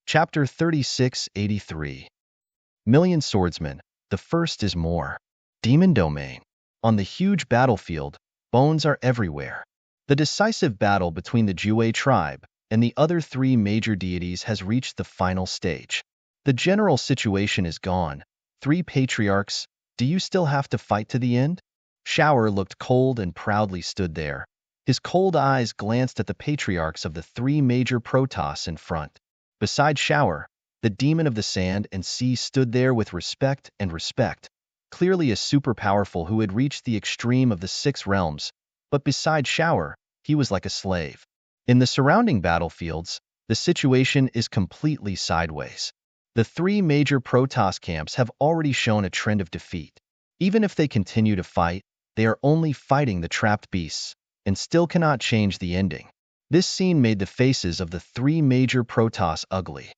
Chapter 3683. Million Swordsmen, the first is more. Demon Domain. On the huge battlefield, bones are everywhere. The decisive battle between the Jue tribe and the other three major deities has reached the final stage. The general situation is gone. Three patriarchs, do you still have to fight to the end? Shower looked cold and proudly stood there. His cold eyes glanced at the patriarchs of the three major protoss in front. Beside Shower, the demon of the sand and sea stood there with respect, clearly a super powerful who had reached the extreme of the six realms, but beside Shower, he was like a slave. In the surrounding battlefields, the situation is completely sideways. The three major Protoss camps have already shown a trend of defeat. Even if they continue to fight, they are only fighting the trapped beasts, and still cannot change the ending. This scene made the faces of the three major Protoss ugly.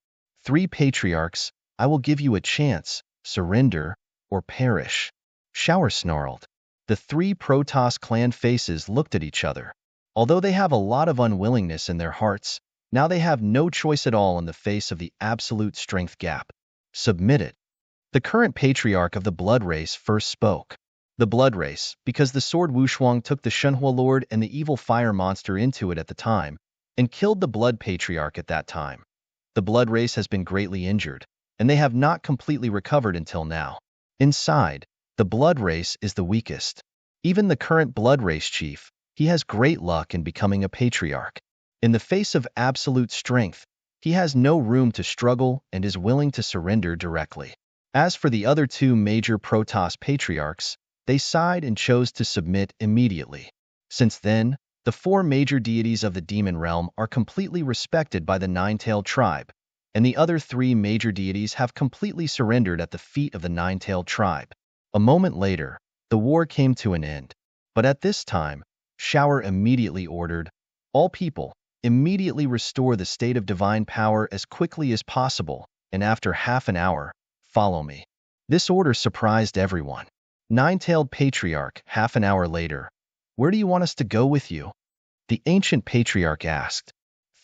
Three patriarchs, I will give you a chance, surrender, or perish. Shower snarled. The three Protoss clan faces looked at each other. Although they have a lot of unwillingness in their hearts, now they have no choice at all in the face of the absolute strength gap. Submit it. The current patriarch of the Blood Race first spoke. The Blood Race, because the Sword Wushuang took the Shenhua Lord and the evil fire monster into it at the time, and killed the Blood Patriarch at that time. The Blood Race has been greatly injured, and they have not completely recovered until now. Inside, the Blood Race is the weakest. Even the current Blood Race chief, he has great luck in becoming a patriarch. In the face of absolute strength, he has no room to struggle and is willing to surrender directly. As for the other two major Protoss patriarchs, they sighed and chose to submit immediately. Since then, the four major deities of the demon realm are completely respected by the Nine-Tailed tribe, and the other three major deities have completely surrendered at the feet of the Nine-Tailed tribe. A moment later, the war came to an end. But at this time, Shower immediately ordered, all people, immediately restore the state of divine power as quickly as possible, and after half an hour, follow me. This order surprised everyone. Nine-Tailed Patriarch, half an hour later, where do you want us to go with you? The ancient patriarch asked.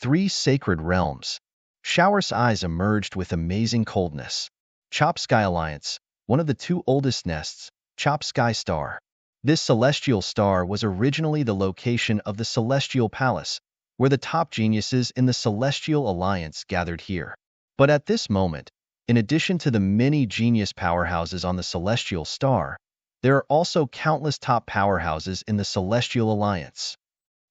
Three sacred realms. Shower's eyes emerged with amazing coldness. Chop Sky Alliance, one of the two oldest nests, Chop Sky Star. This celestial star was originally the location of the Celestial Palace, where the top geniuses in the Celestial Alliance gathered here. But at this moment, in addition to the many genius powerhouses on the Celestial Star, there are also countless top powerhouses in the Celestial Alliance.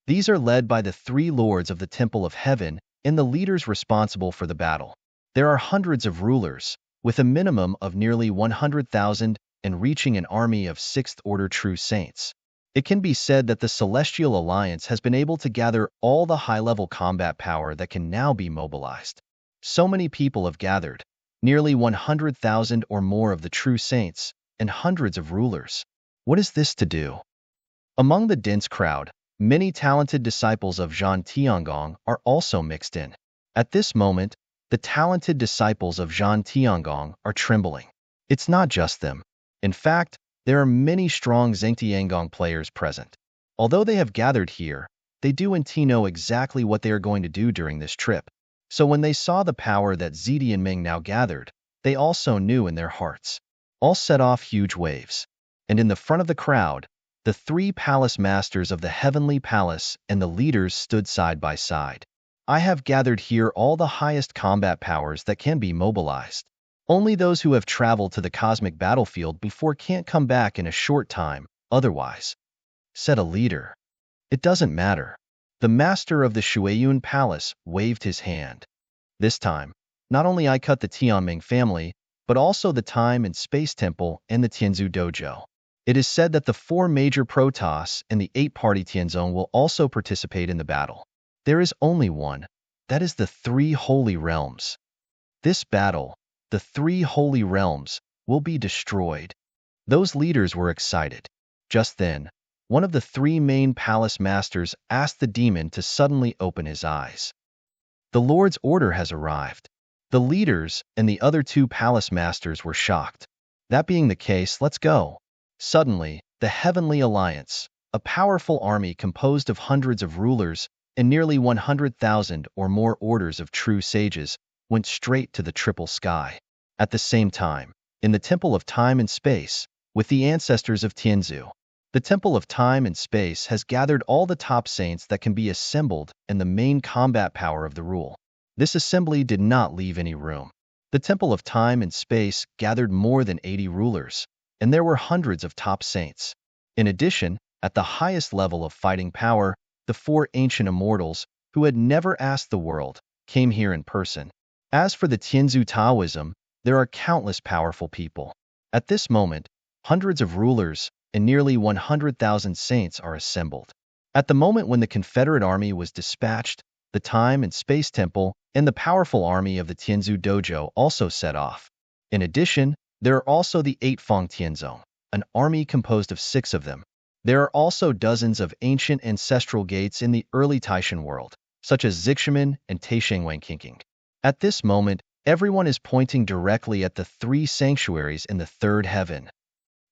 These are led by the three lords of the Temple of Heaven and the leaders responsible for the battle. There are hundreds of rulers, with a minimum of nearly 100,000 and reaching an army of sixth-order true saints. It can be said that the Celestial Alliance has been able to gather all the high-level combat power that can now be mobilized. So many people have gathered, nearly 100,000 or more of the true saints, and hundreds of rulers. What is this to do? Among the dense crowd, many talented disciples of Zhan Tiangong are also mixed in. At this moment, the talented disciples of Zhan Tiangong are trembling. It's not just them. In fact, there are many strong Zhengtiangong players present. Although they have gathered here, they do indeed know exactly what they are going to do during this trip. So when they saw the power that Zidi and Ming now gathered, they also knew in their hearts. All set off huge waves. And in the front of the crowd, the three palace masters of the heavenly palace and the leaders stood side by side. I have gathered here all the highest combat powers that can be mobilized. Only those who have traveled to the cosmic battlefield before can't come back in a short time, otherwise, said a leader. It doesn't matter. The master of the Shuiyun Palace waved his hand. This time, not only I cut the Tianming family, but also the Time and Space Temple and the Tianzu Dojo. It is said that the four major Protoss and the 8-party Tianzong will also participate in the battle. There is only one, that is the three holy realms. This battle, the three holy realms, will be destroyed. Those leaders were excited. Just then, one of the three main palace masters asked the demon to suddenly open his eyes. The Lord's order has arrived. The leaders and the other two palace masters were shocked. That being the case, let's go. Suddenly, the Heavenly Alliance, a powerful army composed of hundreds of rulers and nearly 100,000 or more orders of true sages, went straight to the triple sky. At the same time, in the Temple of Time and Space, with the ancestors of Tianzu, the Temple of Time and Space has gathered all the top saints that can be assembled and the main combat power of the rule. This assembly did not leave any room. The Temple of Time and Space gathered more than 80 rulers, and there were hundreds of top saints. In addition, at the highest level of fighting power, the 4 ancient immortals, who had never asked the world, came here in person. As for the Tianzu Taoism, there are countless powerful people. At this moment, hundreds of rulers and nearly 100,000 saints are assembled. At the moment when the Confederate Army was dispatched, the Time and Space Temple and the powerful army of the Tianzu Dojo also set off. In addition, there are also the 8 Fang Tianzong, an army composed of 6 of them. There are also dozens of ancient ancestral gates in the early Taishan world, such as Zixumen and Taishengwangqing. At this moment, everyone is pointing directly at the 3 sanctuaries in the 3rd heaven.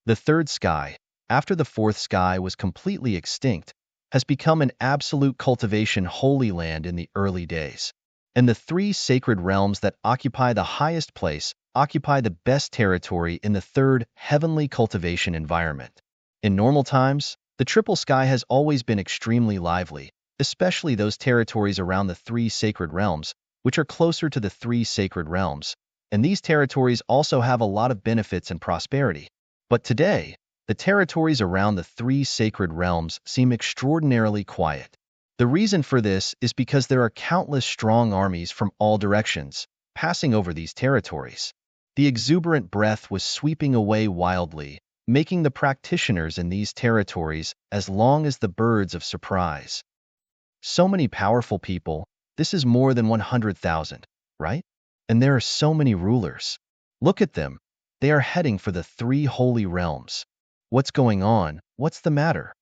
The 3rd sky, after the 4th sky was completely extinct, has become an absolute cultivation holy land in the early days. And the 3 sacred realms that occupy the highest place occupy the best territory in the 3rd heavenly cultivation environment. In normal times, the triple sky has always been extremely lively, especially those territories around the 3 sacred realms, which are closer to the 3 sacred realms, and these territories also have a lot of benefits and prosperity. But today, the territories around the 3 sacred realms seem extraordinarily quiet. The reason for this is because there are countless strong armies from all directions, passing over these territories. The exuberant breath was sweeping away wildly, making the practitioners in these territories as long as the birds of surprise. So many powerful people, this is more than 100,000, right? And there are so many rulers. Look at them, they are heading for the 3 holy realms. What's going on? What's the matter?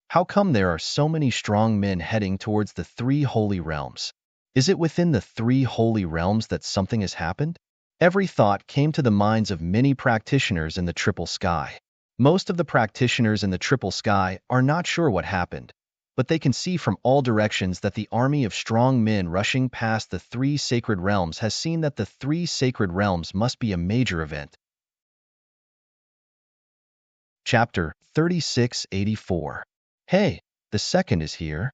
How come there are so many strong men heading towards the 3 holy realms? Is it within the 3 holy realms that something has happened? Every thought came to the minds of many practitioners in the triple sky. Most of the practitioners in the triple sky are not sure what happened, but they can see from all directions that the army of strong men rushing past the 3 sacred realms has seen that the 3 sacred realms must be a major event. Chapter 3684. Hey, the second is here.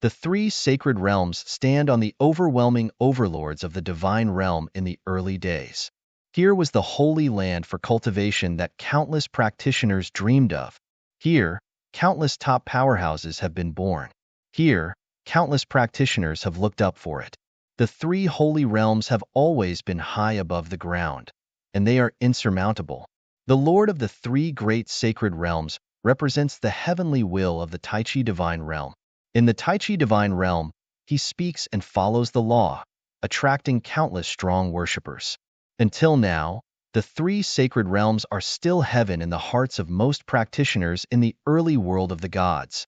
The 3 sacred realms stand on the overwhelming overlords of the divine realm in the early days. Here was the holy land for cultivation that countless practitioners dreamed of. Here, countless top powerhouses have been born. Here, countless practitioners have looked up for it. The 3 holy realms have always been high above the ground, and they are insurmountable. The Lord of the 3 great sacred realms represents the heavenly will of the Taichi divine realm. In the Taichi divine realm, he speaks and follows the law, attracting countless strong worshippers. Until now, the 3 sacred realms are still heaven in the hearts of most practitioners in the early world of the gods.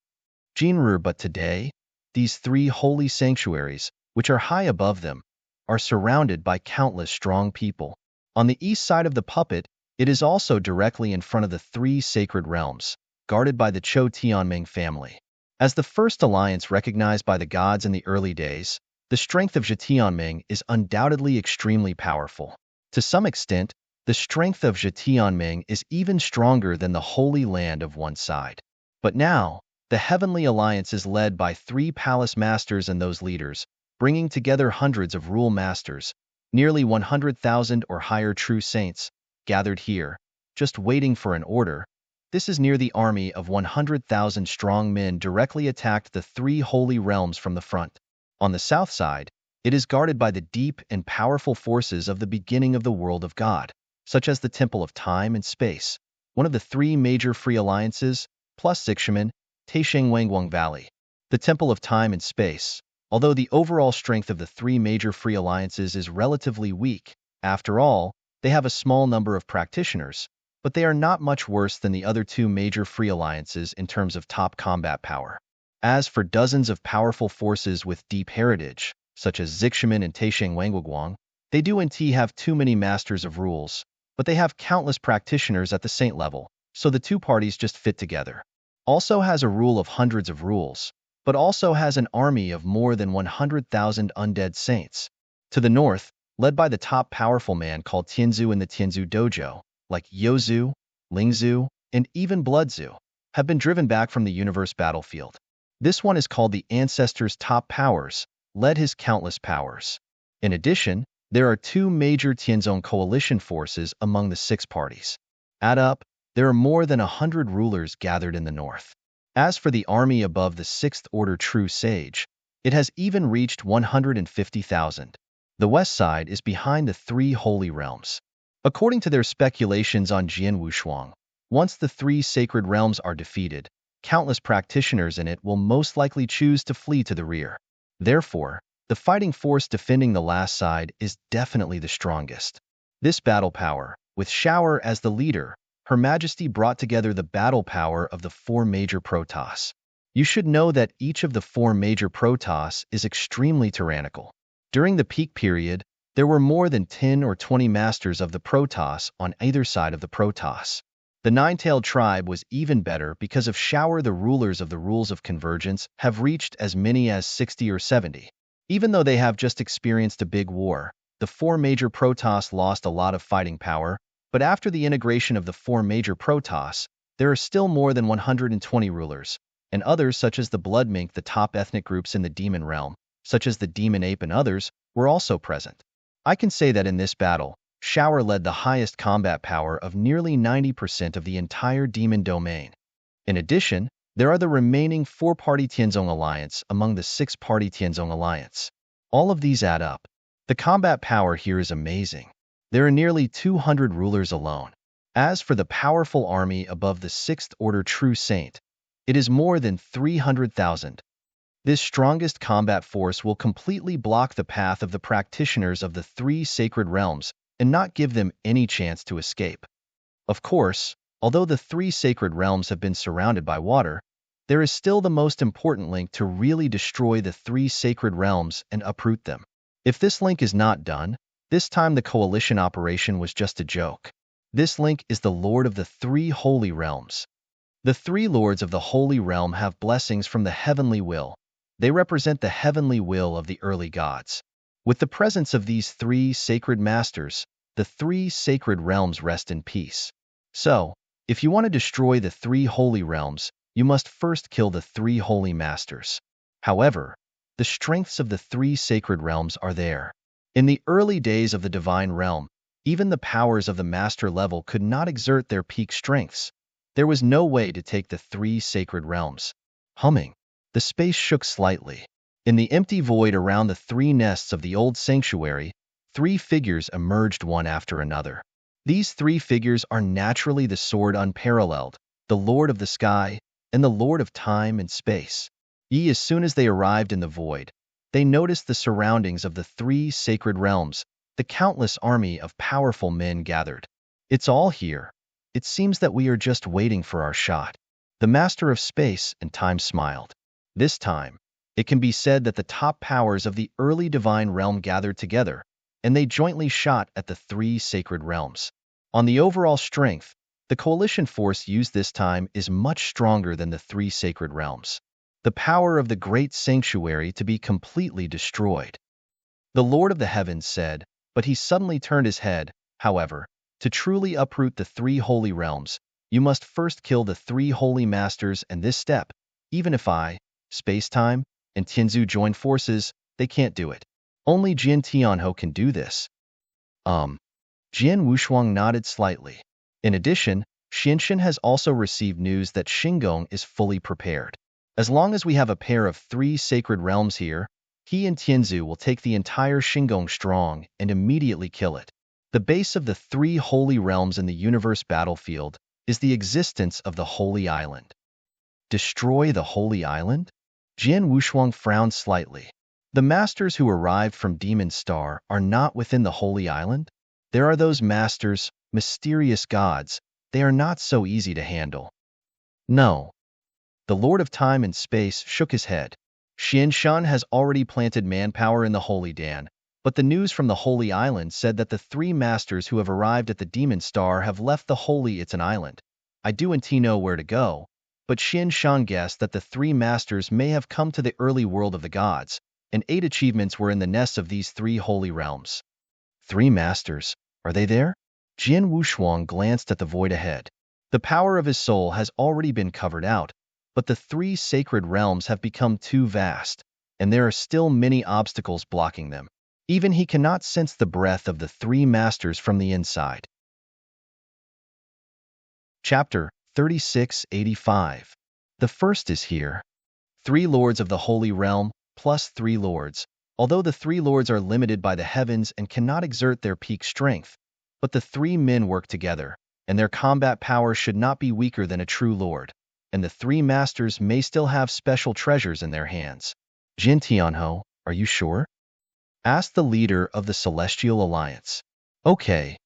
Jinru, but today, these 3 holy sanctuaries, which are high above them, are surrounded by countless strong people. On the east side of the puppet, it is also directly in front of the 3 sacred realms, guarded by the Chou Tianming family. As the first alliance recognized by the gods in the early days, the strength of Tianming is undoubtedly extremely powerful. To some extent, the strength of Tianming is even stronger than the Holy Land of one side. But now, the Heavenly Alliance is led by 3 palace masters and those leaders, bringing together hundreds of rule masters, nearly 100,000 or higher true saints, gathered here, just waiting for an order. This is near the army of 100,000 strong men directly attacked the 3 holy realms from the front. On the south side, it is guarded by the deep and powerful forces of the beginning of the world of God, such as the Temple of Time and Space, one of the 3 major free alliances, plus Zixumen, Taishengwangguang Valley. The Temple of Time and Space, although the overall strength of the 3 major free alliances is relatively weak, after all, they have a small number of practitioners, but they are not much worse than the other 2 major free alliances in terms of top combat power. As for dozens of powerful forces with deep heritage, such as Zixumen and Taishengwangguang, they do indeed have too many masters of rules, but they have countless practitioners at the saint level, so the 2 parties just fit together. Also has a rule of hundreds of rules, but also has an army of more than 100,000 undead saints. To the north, led by the top powerful man called Tianzu in the Tianzu Dojo, like Yozu, Lingzu, and even Bloodzu, have been driven back from the universe battlefield. This one is called the Ancestor's Top Powers, led his countless powers. In addition, there are two major Tianzong coalition forces among the six parties. Add up, there are more than 100 rulers gathered in the north. As for the army above the Sixth Order True Sage, it has even reached 150,000. The west side is behind the three holy realms. According to their speculations on Jian Wushuang, once the three sacred realms are defeated, countless practitioners in it will most likely choose to flee to the rear. Therefore, the fighting force defending the last side is definitely the strongest. This battle power, with Shower as the leader, Her Majesty brought together the battle power of the four major Protoss. You should know that each of the four major Protoss is extremely tyrannical. During the peak period, there were more than 10 or 20 masters of the Protoss on either side of the Protoss. The Nine-Tailed tribe was even better because of Shower. The rulers of the rules of convergence have reached as many as 60 or 70. Even though they have just experienced a big war, the four major Protoss lost a lot of fighting power, but after the integration of the four major Protoss, there are still more than 120 rulers, and others such as the Blood Mink. The top ethnic groups in the demon realm, such as the demon ape and others, were also present. I can say that in this battle, Shower led the highest combat power of nearly 90% of the entire demon domain. In addition, there are the remaining four-party Tianzong Alliance among the six-party Tianzong Alliance. All of these add up. The combat power here is amazing. There are nearly 200 rulers alone. As for the powerful army above the Sixth Order True Saint, it is more than 300,000. This strongest combat force will completely block the path of the practitioners of the three sacred realms and not give them any chance to escape. Of course, although the three sacred realms have been surrounded by water, there is still the most important link to really destroy the three sacred realms and uproot them. If this link is not done, this time the coalition operation was just a joke. This link is the Lord of the Three Holy Realms. The three lords of the Holy Realm have blessings from the heavenly will. They represent the heavenly will of the early gods. With the presence of these three sacred masters, the three sacred realms rest in peace. So, if you want to destroy the three holy realms, you must first kill the three holy masters. However, the strengths of the three sacred realms are there. In the early days of the divine realm, even the powers of the master level could not exert their peak strengths. There was no way to take the three sacred realms. Humming, the space shook slightly. In the empty void around the three nests of the old sanctuary, three figures emerged one after another. These three figures are naturally the Sword Unparalleled, the Lord of the Sky, and the Lord of Time and Space. As soon as they arrived in the void, they noticed the surroundings of the three sacred realms, the countless army of powerful men gathered. It's all here. It seems that we are just waiting for our shot. The Master of Space and Time smiled. This time, it can be said that the top powers of the early divine realm gathered together, and they jointly shot at the three sacred realms. On the overall strength, the coalition force used this time is much stronger than the three sacred realms. The power of the great sanctuary to be completely destroyed. The Lord of the Heavens said, but he suddenly turned his head. However, to truly uproot the three holy realms, you must first kill the three holy masters, and this step, even if I, Space-Time, and Tianzu join forces, they can't do it. Only Jian Tianho can do this. Jian Wushuang nodded slightly. In addition, Xinshin has also received news that Xingong is fully prepared. As long as we have a pair of three sacred realms here, he and Tianzu will take the entire Xingong strong and immediately kill it. The base of the three holy realms in the universe battlefield is the existence of the Holy Island. Destroy the Holy Island? Jian Wushuang frowned slightly. The masters who arrived from Demon Star are not within the Holy Island? There are those masters, mysterious gods, they are not so easy to handle. No. The Lord of Time and Space shook his head. Xianshan has already planted manpower in the Holy Dan, but the news from the Holy Island said that the three masters who have arrived at the Demon Star have left the Holy. It's an island. I do indeed know where to go, but Xianshan guessed that the three masters may have come to the early world of the gods, and 8 achievements were in the nests of these three holy realms. Three masters, are they there? Jian Wushuang glanced at the void ahead. The power of his soul has already been covered out, but the three sacred realms have become too vast, and there are still many obstacles blocking them. Even he cannot sense the breath of the three masters from the inside. Chapter 3685. The first is here. Three lords of the Holy Realm, plus three lords. Although the three lords are limited by the heavens and cannot exert their peak strength, but the three men work together, and their combat power should not be weaker than a true lord, and the three masters may still have special treasures in their hands. Jin Tianho, are you sure? Asked the leader of the Celestial Alliance. Okay.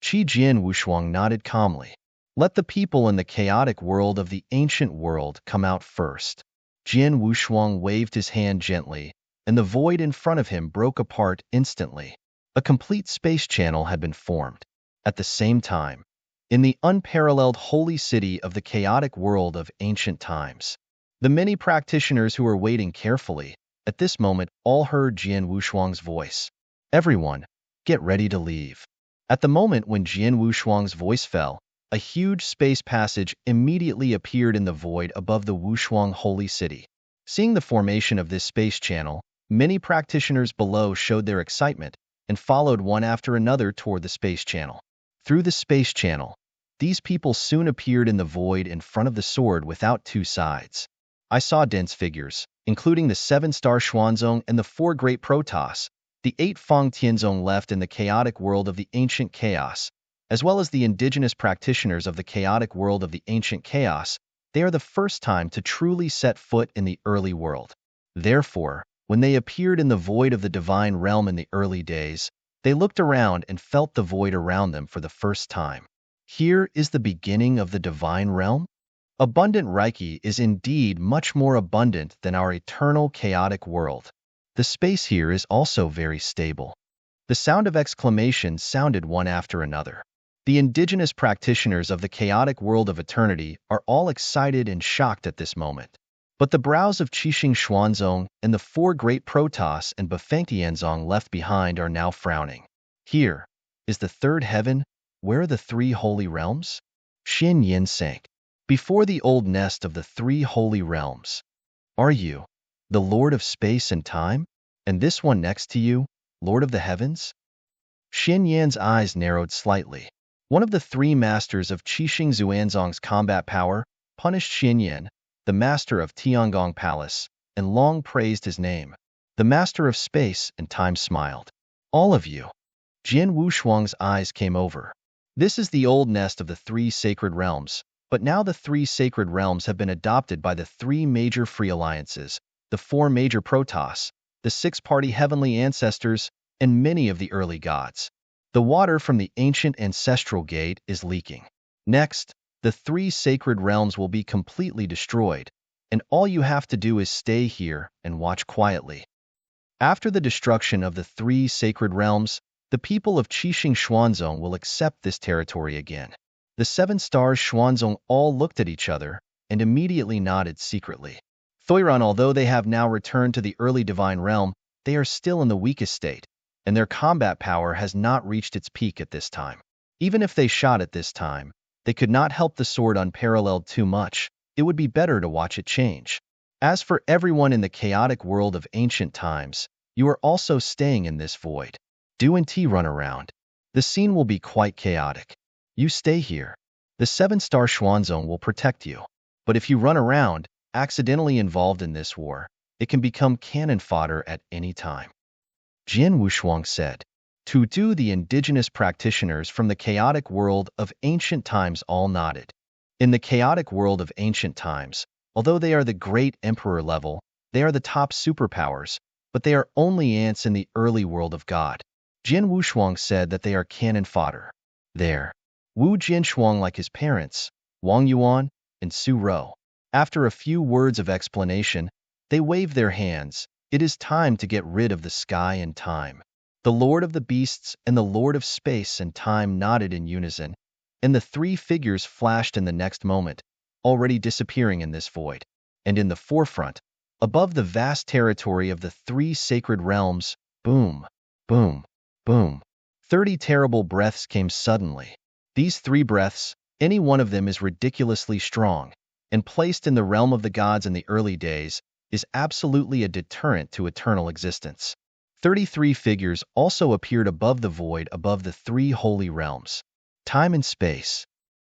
Qi Jian Wushuang nodded calmly. Let the people in the chaotic world of the ancient world come out first. Jian Wushuang waved his hand gently, and the void in front of him broke apart instantly. A complete space channel had been formed. At the same time, in the unparalleled holy city of the chaotic world of ancient times, the many practitioners who were waiting carefully, at this moment all heard Jian Wushuang's voice. Everyone, get ready to leave. At the moment when Jian Wushuang's voice fell, a huge space passage immediately appeared in the void above the Wushuang holy city. Seeing the formation of this space channel, many practitioners below showed their excitement and followed one after another toward the space channel. Through the space channel, these people soon appeared in the void in front of the sword without two sides. I saw dense figures, including the 7-star Xuanzong and the 4 great Protoss, the 8 Fang Tianzong left in the chaotic world of the ancient chaos, as well as the indigenous practitioners of the chaotic world of the ancient chaos. They are the first time to truly set foot in the early world. Therefore, when they appeared in the void of the divine realm in the early days, they looked around and felt the void around them for the first time. Here is the beginning of the divine realm? Abundant Reiki is indeed much more abundant than our eternal chaotic world. The space here is also very stable. The sound of exclamations sounded one after another. The indigenous practitioners of the chaotic world of eternity are all excited and shocked at this moment. But the brows of Qixing Xuanzong and the 4 great Protoss and Bafeng Tianzong left behind are now frowning. Here is the third heaven. Where are the 3 holy realms? Xin Yin sank. Before the old nest of the 3 holy realms. Are you the Lord of Space and Time? And this one next to you, Lord of the Heavens? Xin Yan's eyes narrowed slightly. One of the 3 masters of Qixing Xuanzong's combat power punished Xin Yan, the master of Tiangong Palace, and long praised his name. The master of space and time smiled. All of you. Jian Wushuang's eyes came over. This is the old nest of the 3 sacred realms, but now the 3 sacred realms have been adopted by the 3 major free alliances, the 4 major Protoss, the 6-party heavenly ancestors, and many of the early gods. The water from the ancient ancestral gate is leaking. Next, the 3 sacred realms will be completely destroyed, and all you have to do is stay here and watch quietly. After the destruction of the 3 sacred realms, the people of Qixing Xuanzong will accept this territory again. The 7 stars Xuanzong all looked at each other and immediately nodded secretly. Thoiran, although they have now returned to the early divine realm, they are still in the weakest state, and their combat power has not reached its peak at this time. Even if they shot at this time, they could not help the sword unparalleled too much. It would be better to watch it change. As for everyone in the chaotic world of ancient times, you are also staying in this void. Do and run around. The scene will be quite chaotic. You stay here. The 7-star Xuanzong will protect you. But if you run around, accidentally involved in this war, it can become cannon fodder at any time. Jian Wushuang said. To do the indigenous practitioners from the chaotic world of ancient times all nodded. In the chaotic world of ancient times, although they are the great emperor level, they are the top superpowers, but they are only ants in the early world of God. Jian Wushuang said that they are cannon fodder. There. Wu Jinshuang like his parents, Wang Yuan, and Su Rou. After a few words of explanation, they waved their hands. It is time to get rid of the sky and time. The Lord of the Beasts and the Lord of Space and Time nodded in unison, and the 3 figures flashed in the next moment, already disappearing in this void. And in the forefront, above the vast territory of the 3 sacred realms, boom, boom, boom. 30 terrible breaths came suddenly. These 3 breaths, any one of them is ridiculously strong, and placed in the realm of the gods in the early days, is absolutely a deterrent to eternal existence. 33 figures also appeared above the void above the 3 holy realms. Time and space.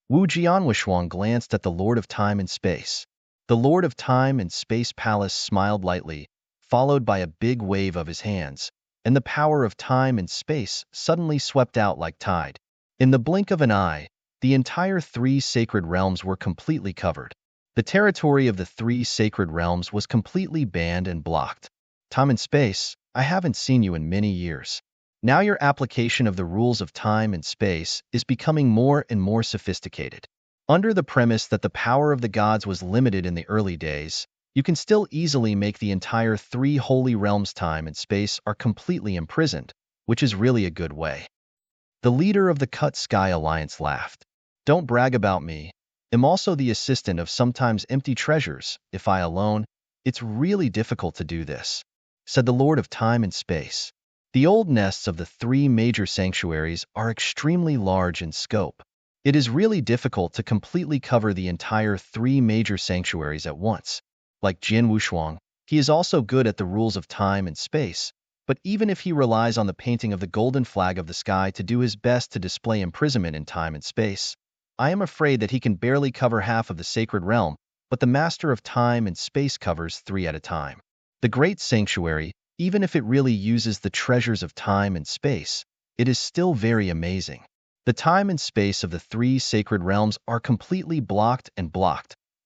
Wu Jianwushuang glanced at the Lord of Time and Space. The Lord of Time and Space Palace smiled lightly, followed by a big wave of his hands, and the power of time and space suddenly swept out like tide. In the blink of an eye, the entire 3 sacred realms were completely covered. The territory of the 3 sacred realms was completely banned and blocked. Time and space, I haven't seen you in many years. Now your application of the rules of time and space is becoming more and more sophisticated. Under the premise that the power of the gods was limited in the early days, you can still easily make the entire 3 holy realms time and space are completely imprisoned, which is really a good way. The leader of the Cut Sky Alliance laughed. Don't brag about me. I'm also the assistant of sometimes empty treasures. If I alone, it's really difficult to do this, said the Lord of Time and Space. The old nests of the 3 major sanctuaries are extremely large in scope. It is really difficult to completely cover the entire 3 major sanctuaries at once. Like Jian Wushuang, he is also good at the rules of time and space, but even if he relies on the painting of the golden flag of the sky to do his best to display imprisonment in time and space, I am afraid that he can barely cover half of the sacred realm, but the master of time and space covers 3 at a time. The great sanctuary, even if it really uses the treasures of time and space, it is still very amazing. The time and space of the 3 sacred realms are completely blocked,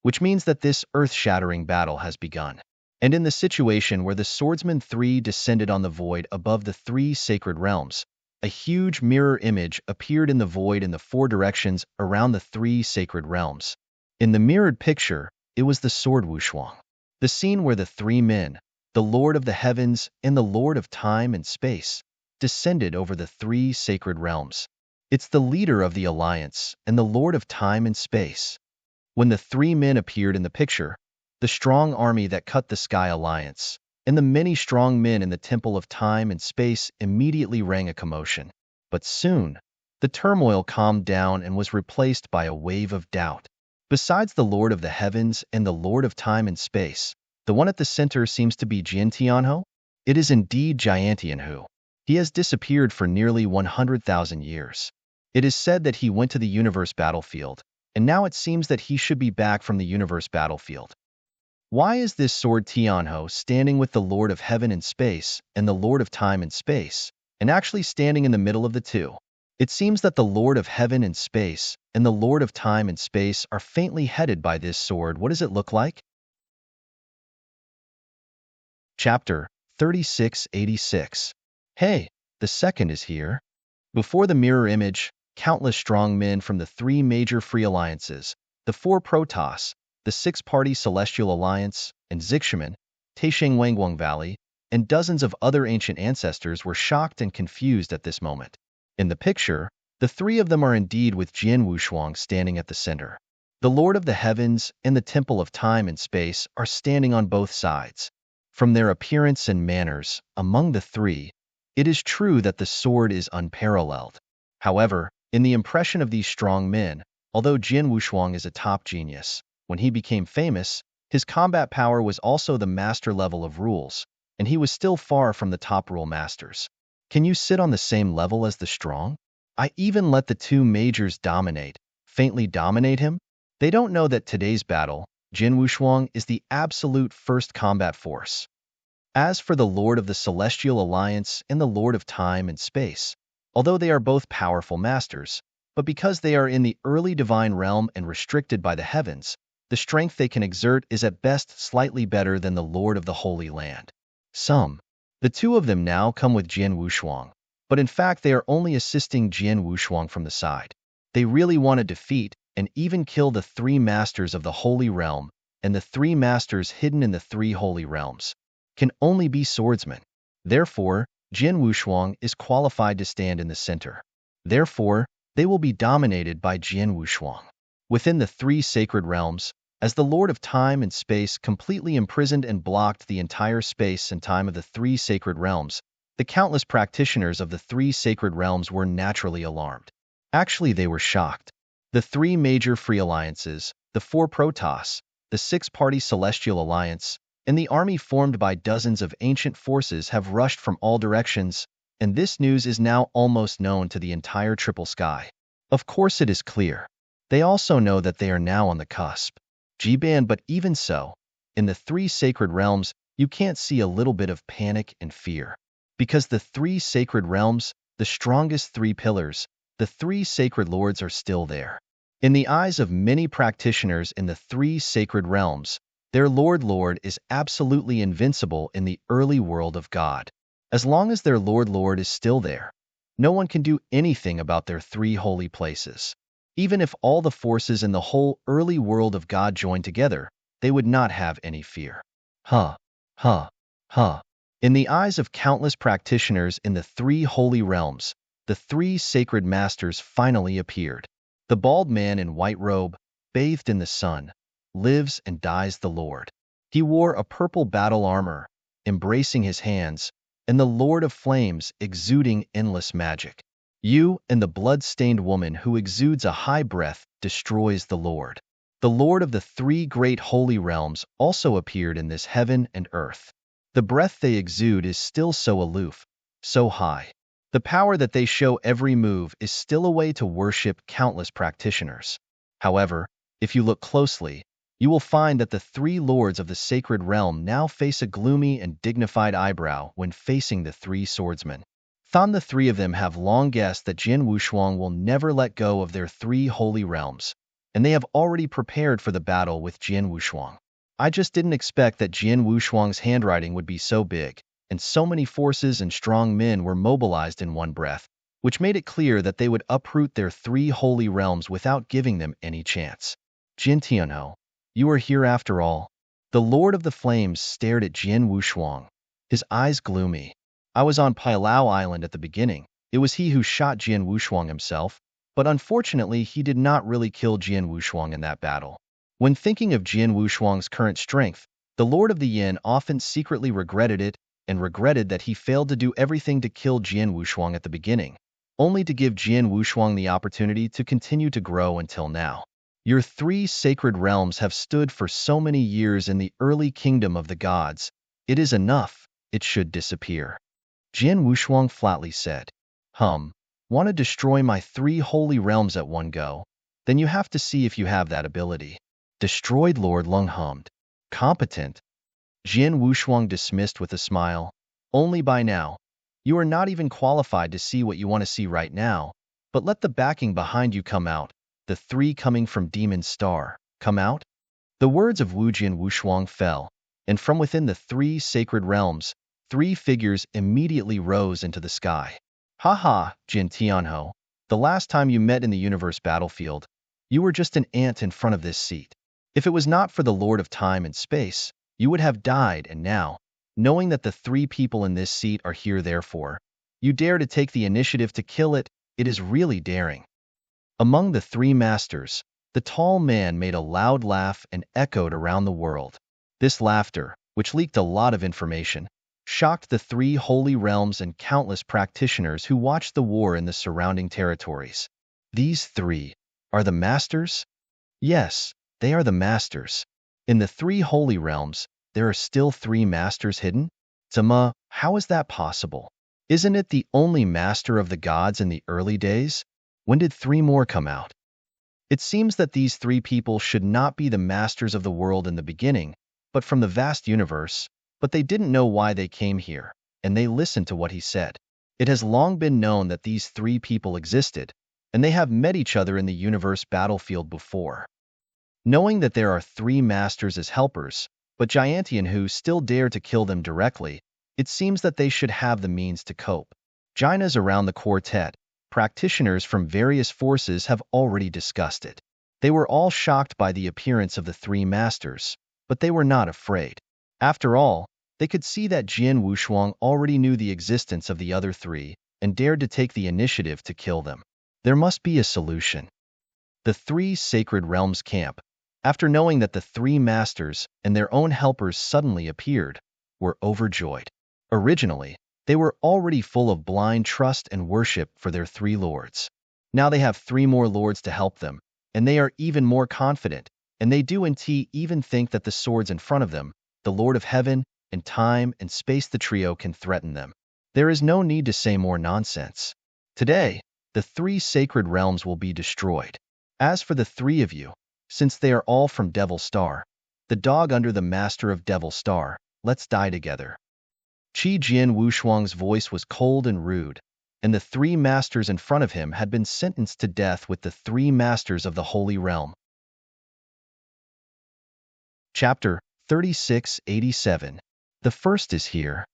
which means that this earth-shattering battle has begun. And in the situation where the Swordsman 3 descended on the void above the 3 sacred realms, a huge mirror image appeared in the void in the 4 directions around the 3 sacred realms. In the mirrored picture, it was the sword Wushuang. The scene where the 3 men, the Lord of the Heavens and the Lord of Time and Space, descended over the 3 sacred realms. It's the leader of the Alliance and the Lord of Time and Space. When the 3 men appeared in the picture, the strong army that cut the Sky Alliance and the many strong men in the Temple of Time and Space immediately rang a commotion. But soon, the turmoil calmed down and was replaced by a wave of doubt. Besides the Lord of the Heavens and the Lord of Time and Space, the one at the center seems to be Jian Tianhou. It is indeed Jian Tianhou. He has disappeared for nearly 100,000 years. It is said that he went to the universe battlefield, and now it seems that he should be back from the universe battlefield. Why is this sword Tianhou standing with the Lord of Heaven and Space and the Lord of Time and Space, and actually standing in the middle of the 2? It seems that the Lord of Heaven and Space and the Lord of Time and Space are faintly headed by this sword. What does it look like? Chapter 3686. Hey, the second is here. Before the mirror image, countless strong men from the 3 major free alliances, the 4 Protoss, the 6-party Celestial Alliance, and Zixuan, Taisheng Wangguang Valley, and dozens of other ancient ancestors were shocked and confused at this moment. In the picture, the 3 of them are indeed with Jian Wushuang standing at the center. The Lord of the Heavens and the Temple of Time and Space are standing on both sides. From their appearance and manners, among the 3, it is true that the sword is unparalleled. However, in the impression of these strong men, although Jian Wushuang is a top genius, when he became famous, his combat power was also the master level of rules, and he was still far from the top rule masters. Can you sit on the same level as the strong? I even let the 2 majors faintly dominate him? They don't know that today's battle, Jian Wushuang is the absolute first combat force. As for the Lord of the Celestial Alliance and the Lord of Time and Space, although they are both powerful masters, but because they are in the early divine realm and restricted by the heavens, the strength they can exert is at best slightly better than the Lord of the Holy Land. The 2 of them now come with Jian Wushuang, but in fact they are only assisting Jian Wushuang from the side. They really want to defeat and even kill the 3 masters of the Holy Realm, and the 3 masters hidden in the 3 Holy Realms can only be swordsmen. Therefore, Jian Wushuang is qualified to stand in the center. Therefore, they will be dominated by Jian Wushuang. Within the 3 sacred realms, as the Lord of Time and Space completely imprisoned and blocked the entire space and time of the 3 sacred realms, The countless practitioners of the three sacred realms were naturally alarmed. Actually, they were shocked. The three major free alliances, the four Protoss, the six-party Celestial Alliance, and the army formed by dozens of ancient forces have rushed from all directions, and this news is now almost known to the entire Triple Sky. Of course it is clear. They also know that they are now on the cusp. G-Ban, but even so, in the three sacred realms, you can't see a little bit of panic and fear. Because the three sacred realms, the strongest three pillars, the three sacred lords are still there. In the eyes of many practitioners in the three sacred realms, their Lord is absolutely invincible in the early world of God. As long as their Lord is still there, no one can do anything about their three holy places. Even if all the forces in the whole early world of God joined together, they would not have any fear. Huh. In the eyes of countless practitioners in the three holy realms, the three sacred masters finally appeared. The bald man in white robe, bathed in the sun, lives and dies the Lord. He wore a purple battle armor, embracing his hands, and the Lord of Flames exuding endless magic. You and the blood-stained woman who exudes a high breath destroys the Lord. The Lord of the three great holy realms also appeared in this heaven and earth. The breath they exude is still so aloof, so high. The power that they show every move is still a way to worship countless practitioners. However, if you look closely, you will find that the three lords of the sacred realm now face a gloomy and dignified eyebrow when facing the three swordsmen. The three of them have long guessed that Jin Wushuang will never let go of their three holy realms, and they have already prepared for the battle with Jin Wushuang. I just didn't expect that Jin Wushuang's handwriting would be so big, and so many forces and strong men were mobilized in one breath, which made it clear that they would uproot their three holy realms without giving them any chance. Jin Tianho, you are here after all. The Lord of the Flames stared at Jin Wushuang, his eyes gloomy. I was on Pailao Island at the beginning. It was he who shot Jin Wushuang himself, but unfortunately he did not really kill Jin Wushuang in that battle. When thinking of Jin Wushuang's current strength, the Lord of the Yin often secretly regretted it and regretted that he failed to do everything to kill Jin Wushuang at the beginning, only to give Jin Wushuang the opportunity to continue to grow until now. Your three sacred realms have stood for so many years in the early kingdom of the gods. It is enough. It should disappear. Jin Wushuang flatly said, Want to destroy my three holy realms at one go? Then you have to see if you have that ability. Destroyed Lord Lung hummed. Competent. Jin Wushuang dismissed with a smile. Only by now. You are not even qualified to see what you want to see right now, but let the backing behind you come out. The three coming from Demon Star, come out? The words of Wu Jin Wushuang fell, and from within the three sacred realms, three figures immediately rose into the sky. Ha, Jin Tianho, the last time you met in the universe battlefield, you were just an ant in front of this seat. If it was not for the Lord of Time and Space, you would have died, and now, knowing that the three people in this seat are here therefore, you dare to take the initiative to kill it. It is really daring. Among the three masters, the tall man made a loud laugh and echoed around the world. This laughter, which leaked a lot of information, shocked the three holy realms and countless practitioners who watched the war in the surrounding territories. These three are the masters? Yes, they are the masters. In the three holy realms, there are still three masters hidden? Zama, how is that possible? Isn't it the only master of the gods in the early days? When did three more come out? It seems that these three people should not be the masters of the world in the beginning, but from the vast universe, but they didn't know why they came here, and they listened to what he said. It has long been known that these three people existed, and they have met each other in the universe battlefield before. Knowing that there are three masters as helpers, but Giantian who still dare to kill them directly, it seems that they should have the means to cope. Ginas around the quartet, practitioners from various forces have already discussed it. They were all shocked by the appearance of the three masters, but they were not afraid. After all, they could see that Jin Wushuang already knew the existence of the other three and dared to take the initiative to kill them. There must be a solution. The three sacred realms camp, after knowing that the three masters and their own helpers suddenly appeared, were overjoyed. Originally, They were already full of blind trust and worship for their three lords. Now they have three more lords to help them, and they are even more confident, and they do indeed even think that the swords in front of them, the Lord of Heaven and Time and Space, the trio, can threaten them. There is no need to say more nonsense. Today, the three sacred realms will be destroyed. As for the three of you, since they are all from Devil Star, the dog under the master of Devil Star, let's die together. Qi Jian Wushuang's voice was cold and rude, and the three masters in front of him had been sentenced to death with the three masters of the Holy Realm. Chapter 3687. The first is here.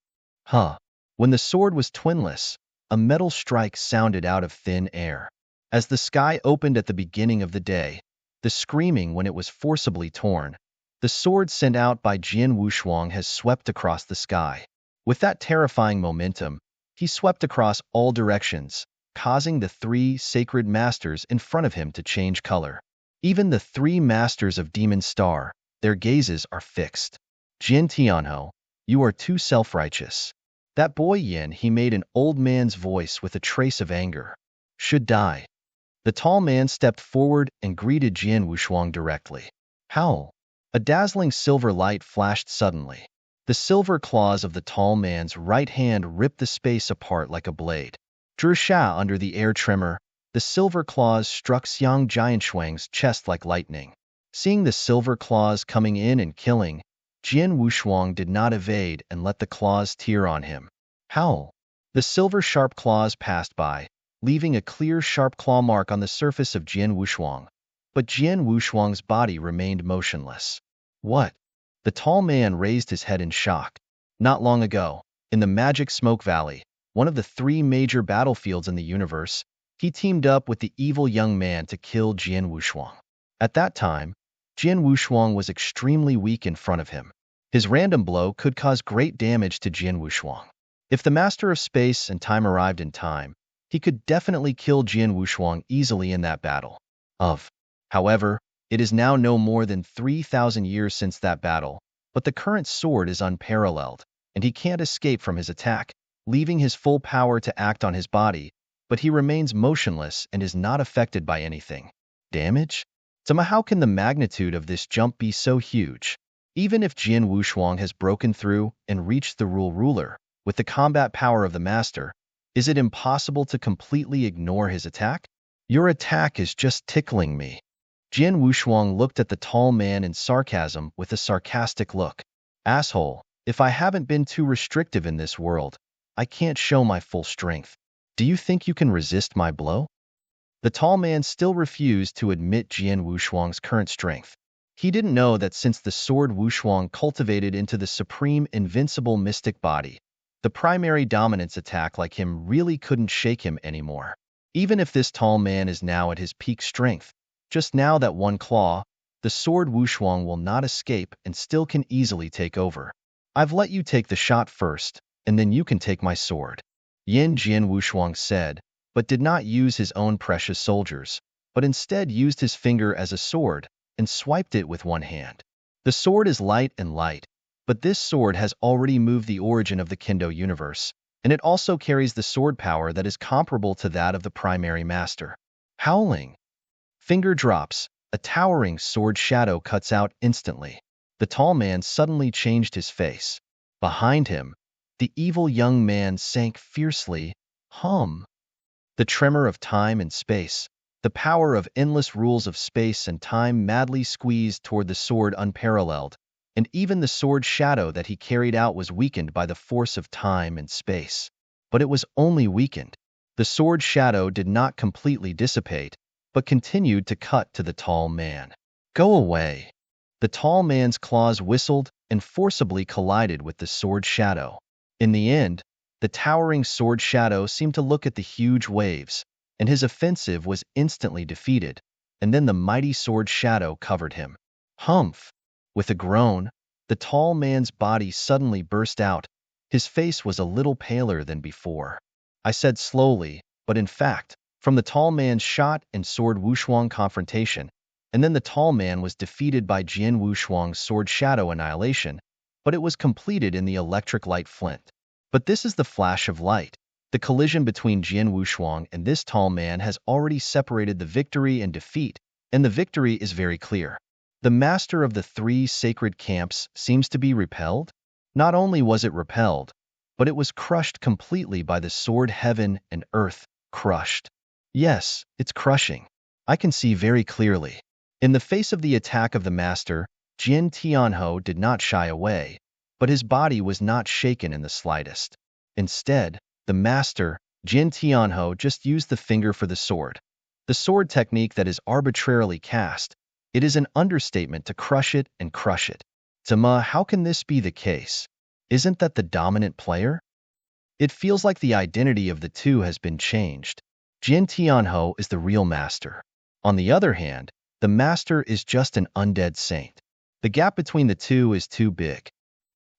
When the sword was twinless, a metal strike sounded out of thin air. As the sky opened at the beginning of the day, the screaming when it was forcibly torn, the sword sent out by Jian Wushuang has swept across the sky. With that terrifying momentum, he swept across all directions, causing the three sacred masters in front of him to change color. Even the three masters of Demon Star, their gazes are fixed. Jin Tianho, you are too self-righteous. That boy Yin, he made an old man's voice with a trace of anger, should die. The tall man stepped forward and greeted Jian Wushuang directly. Howl! A dazzling silver light flashed suddenly. The silver claws of the tall man's right hand ripped the space apart like a blade. Zhisha under the air tremor, the silver claws struck Xiang Jianshuang's chest like lightning. Seeing the silver claws coming in and killing, Jian Wushuang did not evade and let the claws tear on him. Howl! The silver sharp claws passed by, leaving a clear sharp claw mark on the surface of Jian Wushuang. But Jian Wushuang's body remained motionless. What? The tall man raised his head in shock. Not long ago, in the Magic Smoke Valley, one of the three major battlefields in the universe, he teamed up with the evil young man to kill Jian Wushuang. At that time, Jian Wushuang was extremely weak in front of him. His random blow could cause great damage to Jian Wushuang. If the Master of Space and Time arrived in time, he could definitely kill Jian Wushuang easily in that battle. However, it is now no more than 3,000 years since that battle, but the current sword is unparalleled, and he can't escape from his attack, leaving his full power to act on his body, but he remains motionless and is not affected by anything. Damage? How can the magnitude of this jump be so huge? Even if Jian Wushuang has broken through and reached the ruler, with the combat power of the master, is it impossible to completely ignore his attack? Your attack is just tickling me. Jian Wushuang looked at the tall man in sarcasm with a sarcastic look. Asshole, if I haven't been too restrictive in this world, I can't show my full strength. Do you think you can resist my blow? The tall man still refused to admit Jian Wushuang's current strength. He didn't know that since the sword Wushuang cultivated into the supreme invincible mystic body, the primary dominance attack like him really couldn't shake him anymore. Even if this tall man is now at his peak strength, just now that one claw, the sword Wushuang will not escape and still can easily take over. I've let you take the shot first, and then you can take my sword. Jian Wushuang said, but did not use his own precious soldiers, but instead used his finger as a sword and swiped it with one hand. The sword is light, but this sword has already moved the origin of the Kendo universe, and it also carries the sword power that is comparable to that of the primary master. Howling! Finger drops, a towering sword shadow cuts out instantly. The tall man suddenly changed his face. Behind him, the evil young man sank fiercely. The tremor of time and space, the power of endless rules of space and time madly squeezed toward the sword unparalleled, and even the sword shadow that he carried out was weakened by the force of time and space. But it was only weakened. The sword shadow did not completely dissipate, but continued to cut to the tall man. Go away! The tall man's claws whistled and forcibly collided with the sword shadow. In the end, the towering sword shadow seemed to look at the huge waves, and his offensive was instantly defeated, and then the mighty sword shadow covered him. With a groan, the tall man's body suddenly burst out. His face was a little paler than before. I said slowly, but in fact, from the tall man's shot and sword Wushuang confrontation, and then the tall man was defeated by Jian Wushuang's sword shadow annihilation, but it was completed in the electric light flint. But this is the flash of light. The collision between Jian Wushuang and this tall man has already separated the victory and defeat, and the victory is very clear. The master of the three sacred camps seems to be repelled. Not only was it repelled, but it was crushed completely by the sword. Heaven and earth crushed. Yes, it's crushing. I can see very clearly. In the face of the attack of the master, Jin Tianho did not shy away, but his body was not shaken in the slightest. Instead, the master, Jin Tianho, just used the finger for the sword technique that is arbitrarily cast. It is an understatement to crush it and crush it. Zima, how can this be the case? Isn't that the dominant player? It feels like the identity of the two has been changed. Jin Tianho is the real master. On the other hand, the master is just an undead saint. The gap between the two is too big.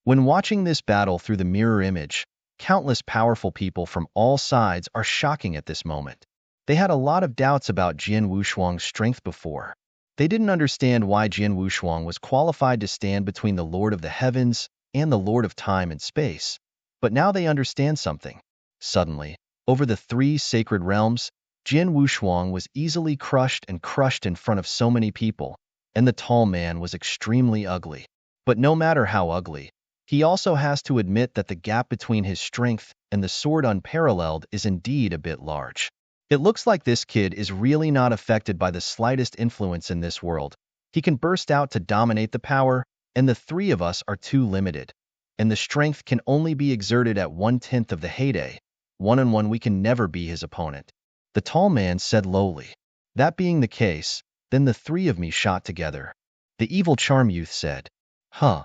When watching this battle through the mirror image, countless powerful people from all sides are shocking at this moment. They had a lot of doubts about Jian Wushuang's strength before. They didn't understand why Jian Wushuang was qualified to stand between the Lord of the Heavens and the Lord of Time and Space. But now they understand something. Suddenly, over the three sacred realms, Jian Wushuang was easily crushed in front of so many people, and the tall man was extremely ugly. But no matter how ugly, he also has to admit that the gap between his strength and the sword unparalleled is indeed a bit large. It looks like this kid is really not affected by the slightest influence in this world. He can burst out to dominate the power, and the three of us are too limited. And the strength can only be exerted at 1/10 of the heyday. One-on-one we can never be his opponent. The tall man said lowly. That being the case, then the three of me shot together. The evil charm youth said. Huh.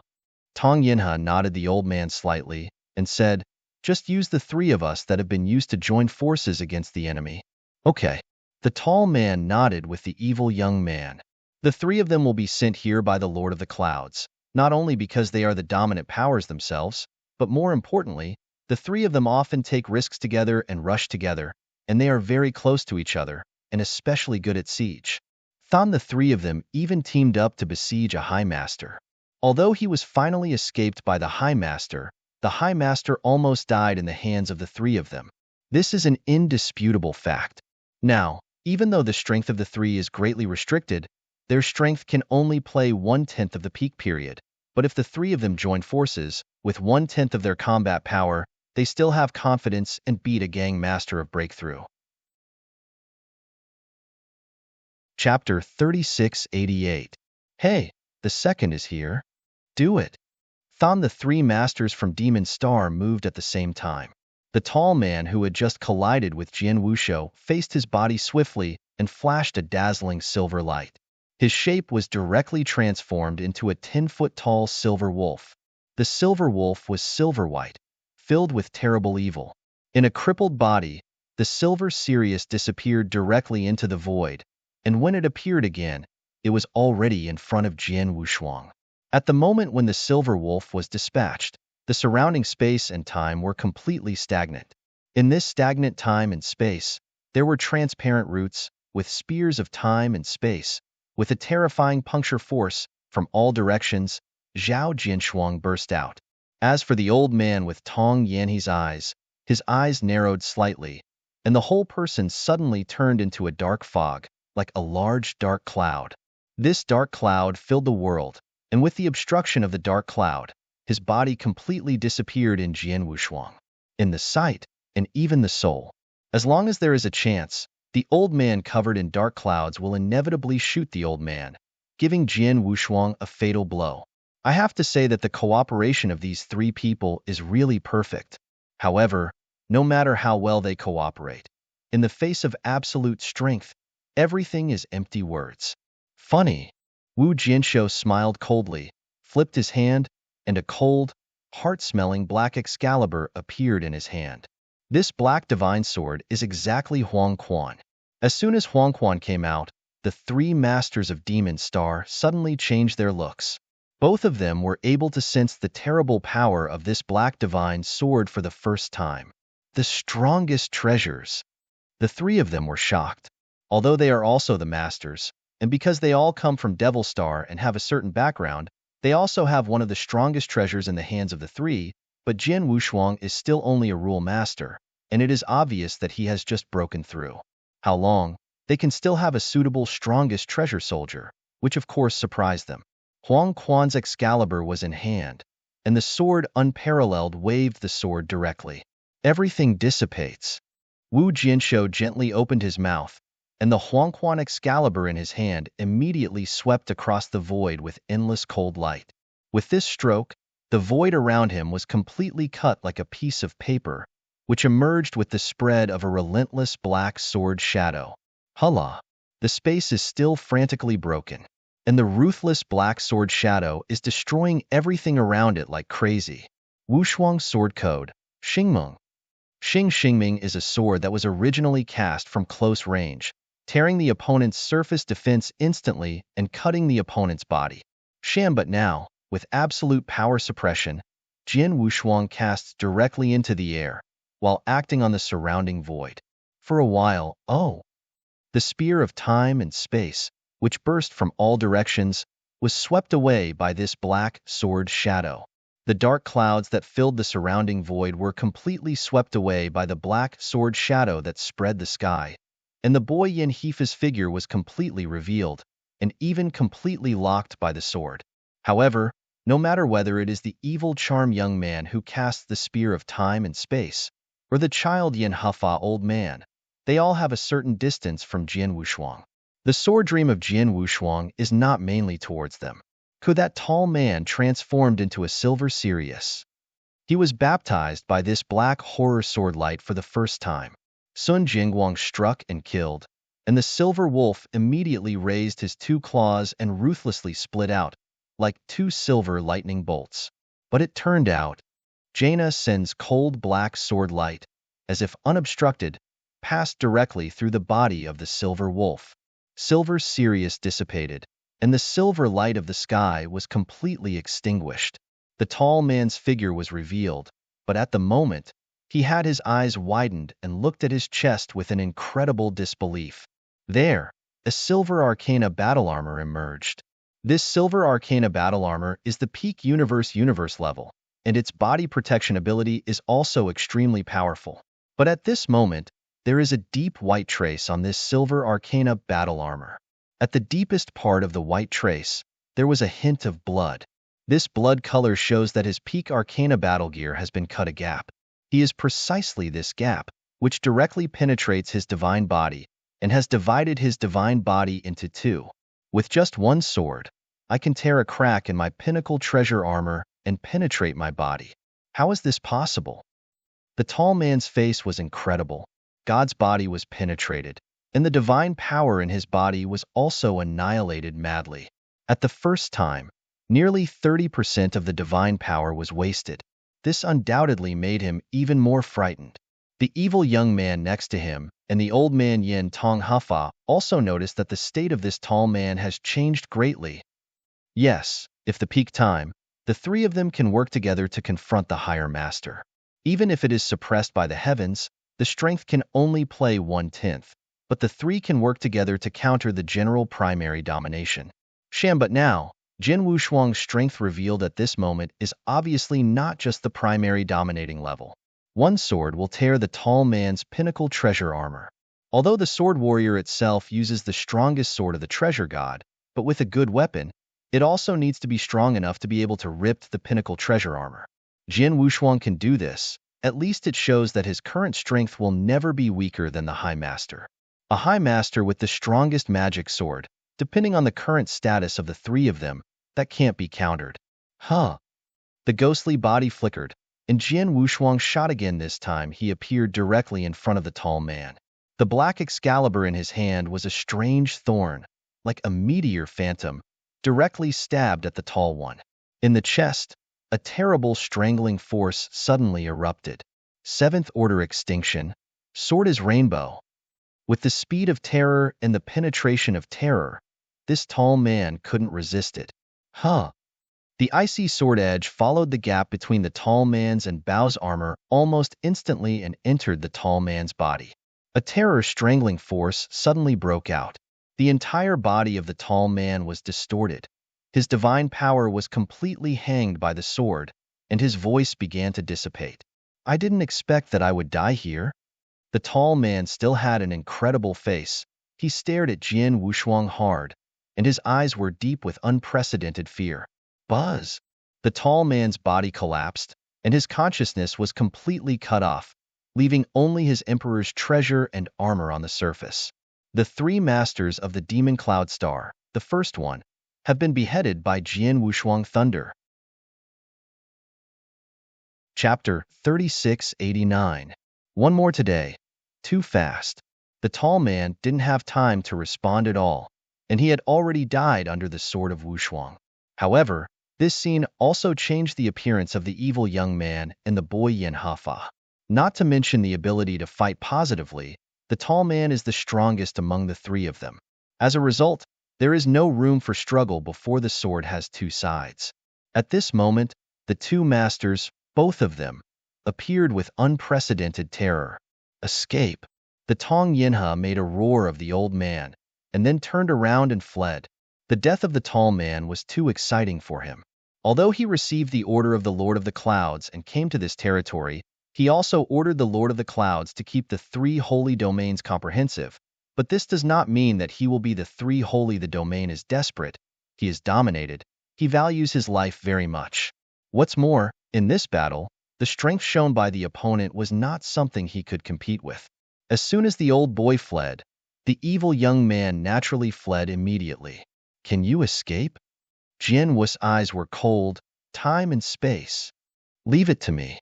Tong Yinha nodded the old man slightly and said, just use the three of us that have been used to join forces against the enemy. Okay. The tall man nodded with the evil young man. The three of them will be sent here by the Lord of the Clouds, not only because they are the dominant powers themselves, but more importantly, the three of them often take risks together and rush together, and they are very close to each other, and especially good at siege. The three of them even teamed up to besiege a High Master. Although he was finally escaped by the High Master almost died in the hands of the three of them. This is an indisputable fact. Now, even though the strength of the three is greatly restricted, their strength can only play 1/10 of the peak period. But if the three of them join forces, with 1/10 of their combat power, they still have confidence and beat a gang master of breakthrough. Chapter 3688. Hey, the second is here. Do it. The three masters from Demon Star moved at the same time. The tall man who had just collided with Jian Wushuang faced his body swiftly and flashed a dazzling silver light. His shape was directly transformed into a 10-foot-tall silver wolf. The silver wolf was silver-white, filled with terrible evil. In a crippled body, the silver Sirius disappeared directly into the void, and when it appeared again, it was already in front of Jian Wushuang. At the moment when the silver wolf was dispatched, the surrounding space and time were completely stagnant. In this stagnant time and space, there were transparent roots, with spears of time and space. With a terrifying puncture force from all directions, Zhao Jinshuang burst out. As for the old man with Tong Yanhe's eyes, his eyes narrowed slightly, and the whole person suddenly turned into a dark fog, like a large dark cloud. This dark cloud filled the world, and with the obstruction of the dark cloud, his body completely disappeared in Jian Wushuang. In the sight, and even the soul. As long as there is a chance, the old man covered in dark clouds will inevitably shoot the old man, giving Jian Wushuang a fatal blow. I have to say that the cooperation of these three people is really perfect. However, no matter how well they cooperate, in the face of absolute strength, everything is empty words. Funny. Wu Jianshou smiled coldly, flipped his hand, and a cold, heart-smelling black Excalibur appeared in his hand. This black divine sword is exactly Huang Quan. As soon as Huang Quan came out, the three masters of Demon Star suddenly changed their looks. Both of them were able to sense the terrible power of this black divine sword for the first time. The strongest treasures. The three of them were shocked. Although they are also the masters, and because they all come from Devil Star and have a certain background, they also have one of the strongest treasures in the hands of the three, but Jian Wushuang is still only a rule master, and it is obvious that he has just broken through. How long? They can still have a suitable strongest treasure soldier, which of course surprised them. Huang Quan's Excalibur was in hand, and the sword unparalleled waved the sword directly. Everything dissipates. Wu Jianshou gently opened his mouth, and the Huang Quan Excalibur in his hand immediately swept across the void with endless cold light. With this stroke, the void around him was completely cut like a piece of paper, which emerged with the spread of a relentless black sword shadow. Hulla! The space is still frantically broken, and the ruthless black sword shadow is destroying everything around it like crazy. Wushuang's sword code, Xingmeng. Xingming is a sword that was originally cast from close range, tearing the opponent's surface defense instantly and cutting the opponent's body. But now, with absolute power suppression, Jian Wushuang casts directly into the air, while acting on the surrounding void. For a while, the spear of time and space, which burst from all directions, was swept away by this black sword shadow. The dark clouds that filled the surrounding void were completely swept away by the black sword shadow that spread the sky, and the boy Yin Hefa's figure was completely revealed, and even completely locked by the sword. However, no matter whether it is the evil charm young man who casts the spear of time and space, or the child Yin Hefa old man, they all have a certain distance from Jian Wushuang. The sword dream of Jian Wushuang is not mainly towards them. Could that tall man transformed into a silver Sirius? He was baptized by this black horror sword light for the first time. Sun Jingguang struck and killed, and the silver wolf immediately raised his two claws and ruthlessly split out, like two silver lightning bolts. But it turned out, Jaina Sen's cold black sword light, as if unobstructed, passed directly through the body of the silver wolf. Silver Sirius dissipated, and the silver light of the sky was completely extinguished. The tall man's figure was revealed, but at the moment, he had his eyes widened and looked at his chest with an incredible disbelief. There, a silver arcana battle armor emerged. This silver arcana battle armor is the peak universe level, and its body protection ability is also extremely powerful. But at this moment, there is a deep white trace on this silver arcana battle armor. At the deepest part of the white trace, there was a hint of blood. This blood color shows that his peak arcana battle gear has been cut a gap. He is precisely this gap, which directly penetrates his divine body, and has divided his divine body into two. With just one sword, I can tear a crack in my pinnacle treasure armor and penetrate my body. How is this possible? The tall man's face was incredible. God's body was penetrated, and the divine power in his body was also annihilated madly. At the first time, nearly 30% of the divine power was wasted. This undoubtedly made him even more frightened. The evil young man next to him and the old man Yin Tong Hefa also noticed that the state of this tall man has changed greatly. Yes, if the peak time, the three of them can work together to confront the higher master. Even if it is suppressed by the heavens, the strength can only play 1/10, but the three can work together to counter the general primary domination. But now, Jian Wushuang's strength revealed at this moment is obviously not just the primary dominating level. One sword will tear the tall man's pinnacle treasure armor. Although the sword warrior itself uses the strongest sword of the treasure god, but with a good weapon, it also needs to be strong enough to be able to rip the pinnacle treasure armor. Jian Wushuang can do this. At least it shows that his current strength will never be weaker than the High Master. A High Master with the strongest magic sword, depending on the current status of the three of them, that can't be countered. The ghostly body flickered, and Jian Wushuang shot again. This time he appeared directly in front of the tall man. The black Excalibur in his hand was a strange thorn, like a meteor phantom, directly stabbed at the tall one. In the chest, a terrible strangling force suddenly erupted. Seventh order extinction. Sword is rainbow. With the speed of terror and the penetration of terror, this tall man couldn't resist it. The icy sword edge followed the gap between the tall man's and Bao's armor almost instantly and entered the tall man's body. A terror-strangling force suddenly broke out. The entire body of the tall man was distorted. His divine power was completely hanged by the sword, and his voice began to dissipate. I didn't expect that I would die here. The tall man still had an incredible face. He stared at Jian Wushuang hard, and his eyes were deep with unprecedented fear. Buzz! The tall man's body collapsed, and his consciousness was completely cut off, leaving only his emperor's treasure and armor on the surface. The three masters of the demon cloud star, the first one, have been beheaded by Jian Wushuang Thunder. Chapter 3689. One more today. Too fast. The tall man didn't have time to respond at all, and he had already died under the sword of Wushuang. However, this scene also changed the appearance of the evil young man and the boy Yin Hafa. Not to mention the ability to fight positively, the tall man is the strongest among the three of them. As a result, there is no room for struggle before the sword has two sides. At this moment, the two masters, both of them, appeared with unprecedented terror. Escape! The Tong Yinha made a roar of the old man, and then turned around and fled. The death of the tall man was too exciting for him. Although he received the order of the Lord of the Clouds and came to this territory, he also ordered the Lord of the Clouds to keep the three holy domains comprehensive. But this does not mean that he will be the three holy. The domain is desperate. He is dominated. He values his life very much. What's more, in this battle, the strength shown by the opponent was not something he could compete with. As soon as the old boy fled, the evil young man naturally fled immediately. Can you escape? Jian Wu's eyes were cold. Time and space. Leave it to me.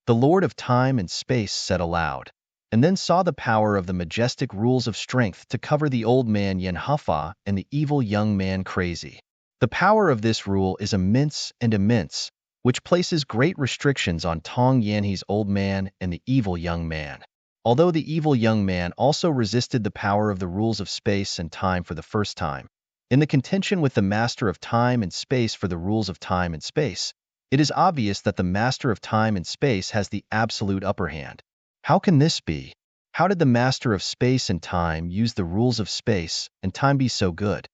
The Lord of Time and Space said aloud, and then saw the power of the majestic rules of strength to cover the old man Yin Hafa and the evil young man Crazy. The power of this rule is immense, which places great restrictions on Tong Yanhe's old man and the evil young man. Although the evil young man also resisted the power of the rules of space and time for the first time, in the contention with the master of time and space for the rules of time and space, it is obvious that the master of time and space has the absolute upper hand. How can this be? How did the master of space and time use the rules of space and time be so good?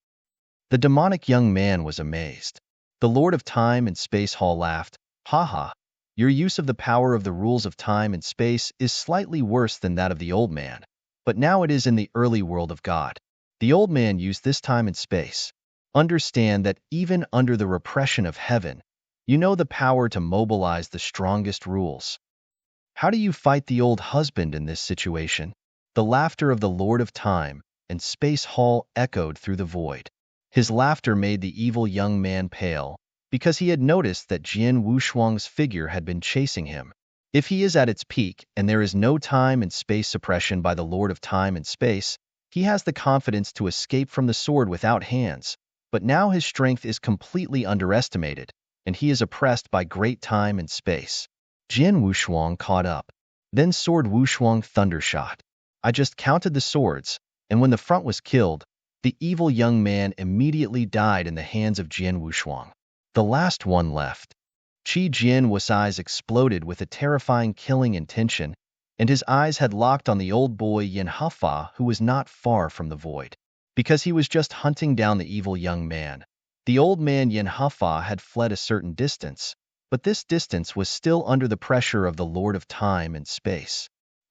The demonic young man was amazed. The Lord of Time and Space Hall laughed. Ha! Your use of the power of the rules of time and space is slightly worse than that of the old man, but now it is in the early world of God. The old man used this time and space. Understand that even under the repression of heaven, you know the power to mobilize the strongest rules. How do you fight the old husband in this situation? The laughter of the Lord of Time and Space Hall echoed through the void. His laughter made the evil young man pale, because he had noticed that Jian Wushuang's figure had been chasing him. If he is at its peak and there is no time and space suppression by the Lord of Time and Space, he has the confidence to escape from the sword without hands, but now his strength is completely underestimated, and he is oppressed by great time and space. Jian Wushuang caught up. Then sword Wushuang thundershot. I just counted the swords, and when the front was killed, the evil young man immediately died in the hands of Jian Wushuang. The last one left. Qi Jian Wu's eyes exploded with a terrifying killing intention, and his eyes had locked on the old boy Yin Hafa, who was not far from the void. Because he was just hunting down the evil young man, the old man Yin Hafa had fled a certain distance, but this distance was still under the pressure of the Lord of Time and Space.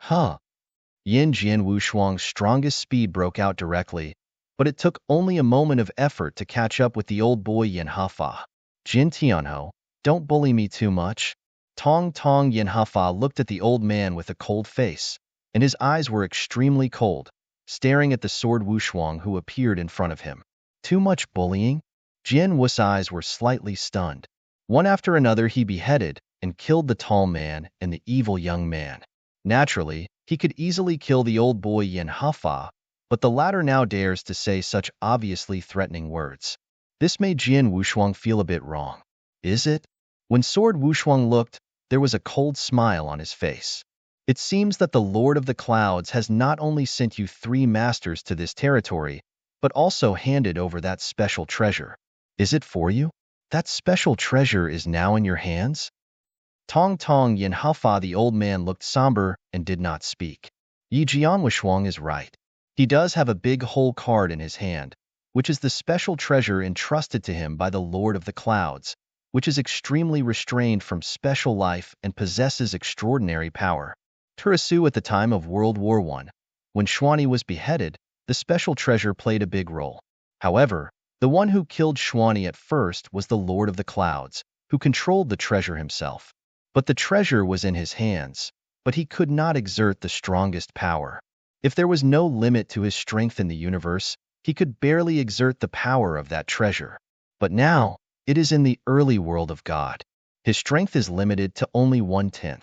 Yin Jian Wushuang's strongest speed broke out directly, but it took only a moment of effort to catch up with the old boy Yin Hafa. Jin Tianho, don't bully me too much. Tong Yin Hafa looked at the old man with a cold face, and his eyes were extremely cold, staring at the sword Wushuang who appeared in front of him. Too much bullying? Jian Wu's eyes were slightly stunned. One after another he beheaded and killed the tall man and the evil young man. Naturally, he could easily kill the old boy Yin Hafa, but the latter now dares to say such obviously threatening words. This made Jian Wushuang feel a bit wrong. Is it? When Sword Wushuang looked, there was a cold smile on his face. It seems that the Lord of the Clouds has not only sent you three masters to this territory, but also handed over that special treasure. Is it for you? That special treasure is now in your hands? Tong Yin Hafa, the old man, looked somber and did not speak. Yi Jian Wushuang is right. He does have a big whole card in his hand, which is the special treasure entrusted to him by the Lord of the Clouds, which is extremely restrained from special life and possesses extraordinary power. Turasu at the time of World War I, when Xuanyi was beheaded, the special treasure played a big role. However, the one who killed Xuanyi at first was the Lord of the Clouds, who controlled the treasure himself. But the treasure was in his hands, but he could not exert the strongest power. If there was no limit to his strength in the universe, he could barely exert the power of that treasure. But now, it is in the early world of God. His strength is limited to only 1/10.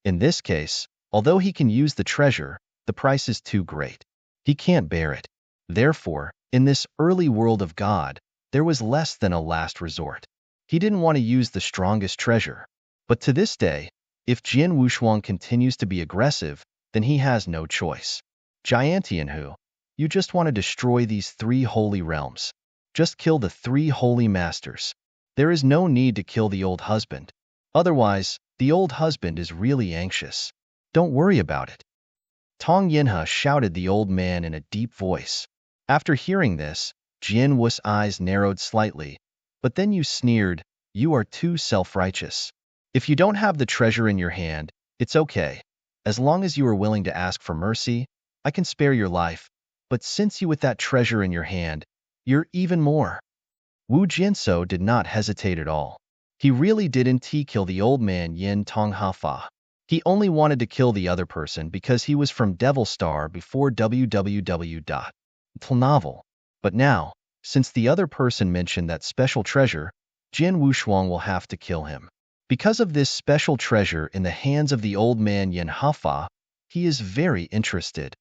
In this case, although he can use the treasure, the price is too great. He can't bear it. Therefore, in this early world of God, there was less than a last resort. He didn't want to use the strongest treasure. But to this day, if Jian Wushuang continues to be aggressive, then he has no choice. Jiantianhu, you just want to destroy these 3 holy realms. Just kill the 3 holy masters. There is no need to kill the old husband. Otherwise, the old husband is really anxious. Don't worry about it. Tong Yinhe shouted the old man in a deep voice. After hearing this, Jian Wu's eyes narrowed slightly, but then you sneered, you are too self-righteous. If you don't have the treasure in your hand, it's okay. As long as you are willing to ask for mercy, I can spare your life, but since you with that treasure in your hand, you're even more. Wu Jianso did not hesitate at all. He really didn't kill the old man Yin Tonghafa. He only wanted to kill the other person because he was from Devil Star before www.novel. But now, since the other person mentioned that special treasure, Jian Wushuang will have to kill him. Because of this special treasure in the hands of the old man Yin Hafa, he is very interested.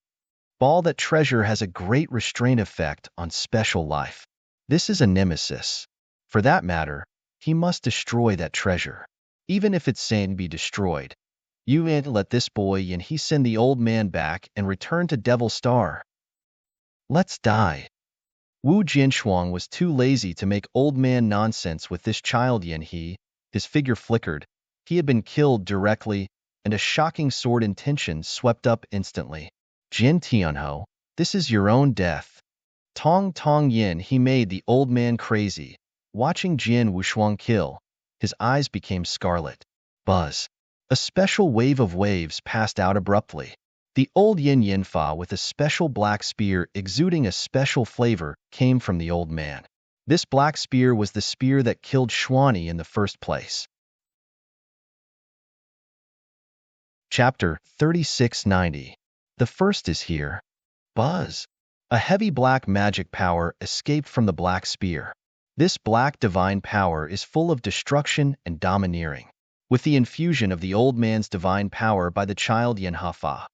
All that treasure has a great restraint effect on special life. This is a nemesis. For that matter, he must destroy that treasure. Even if it's saying be destroyed. You ain't let this boy and he send the old man back and return to Devil Star. Let's die. Wu Jinshuang was too lazy to make old man nonsense with this child Yin He. His figure flickered. He had been killed directly, and a shocking sword intention swept up instantly. Jin Tianho, this is your own death. Tong Yin He made the old man crazy. Watching Jian Wushuang kill, his eyes became scarlet. Buzz. A special wave of waves passed out abruptly. The old Yin Yinfa with a special black spear exuding a special flavor came from the old man. This black spear was the spear that killed Xuanyi in the first place. Chapter 3690. The first is here. Buzz. A heavy black magic power escaped from the black spear. This black divine power is full of destruction and domineering. With the infusion of the old man's divine power by the child Yin Hafa,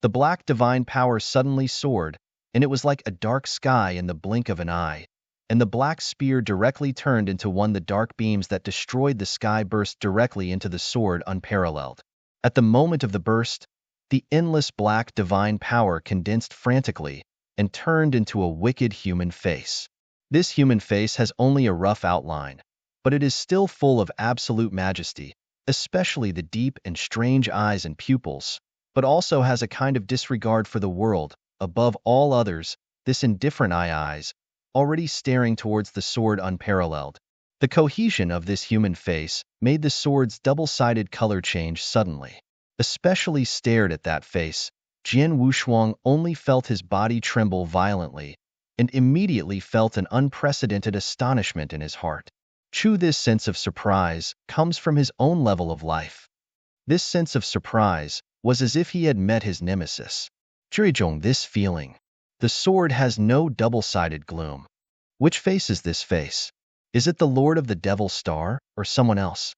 the black divine power suddenly soared, and it was like a dark sky in the blink of an eye, and the black spear directly turned into one. The dark beams that destroyed the sky burst directly into the sword unparalleled. At the moment of the burst, the endless black divine power condensed frantically and turned into a wicked human face. This human face has only a rough outline, but it is still full of absolute majesty, especially the deep and strange eyes and pupils, but also has a kind of disregard for the world, above all others, this indifferent eyes, already staring towards the sword unparalleled. The cohesion of this human face made the sword's double-sided color change suddenly. Especially stared at that face, Jian Wushuang only felt his body tremble violently, and immediately felt an unprecedented astonishment in his heart. This sense of surprise comes from his own level of life. This sense of surprise was as if he had met his nemesis. Zhuizhong, this feeling. The sword has no double-sided gloom. Which face is this face? Is it the Lord of the Devil Star, or someone else?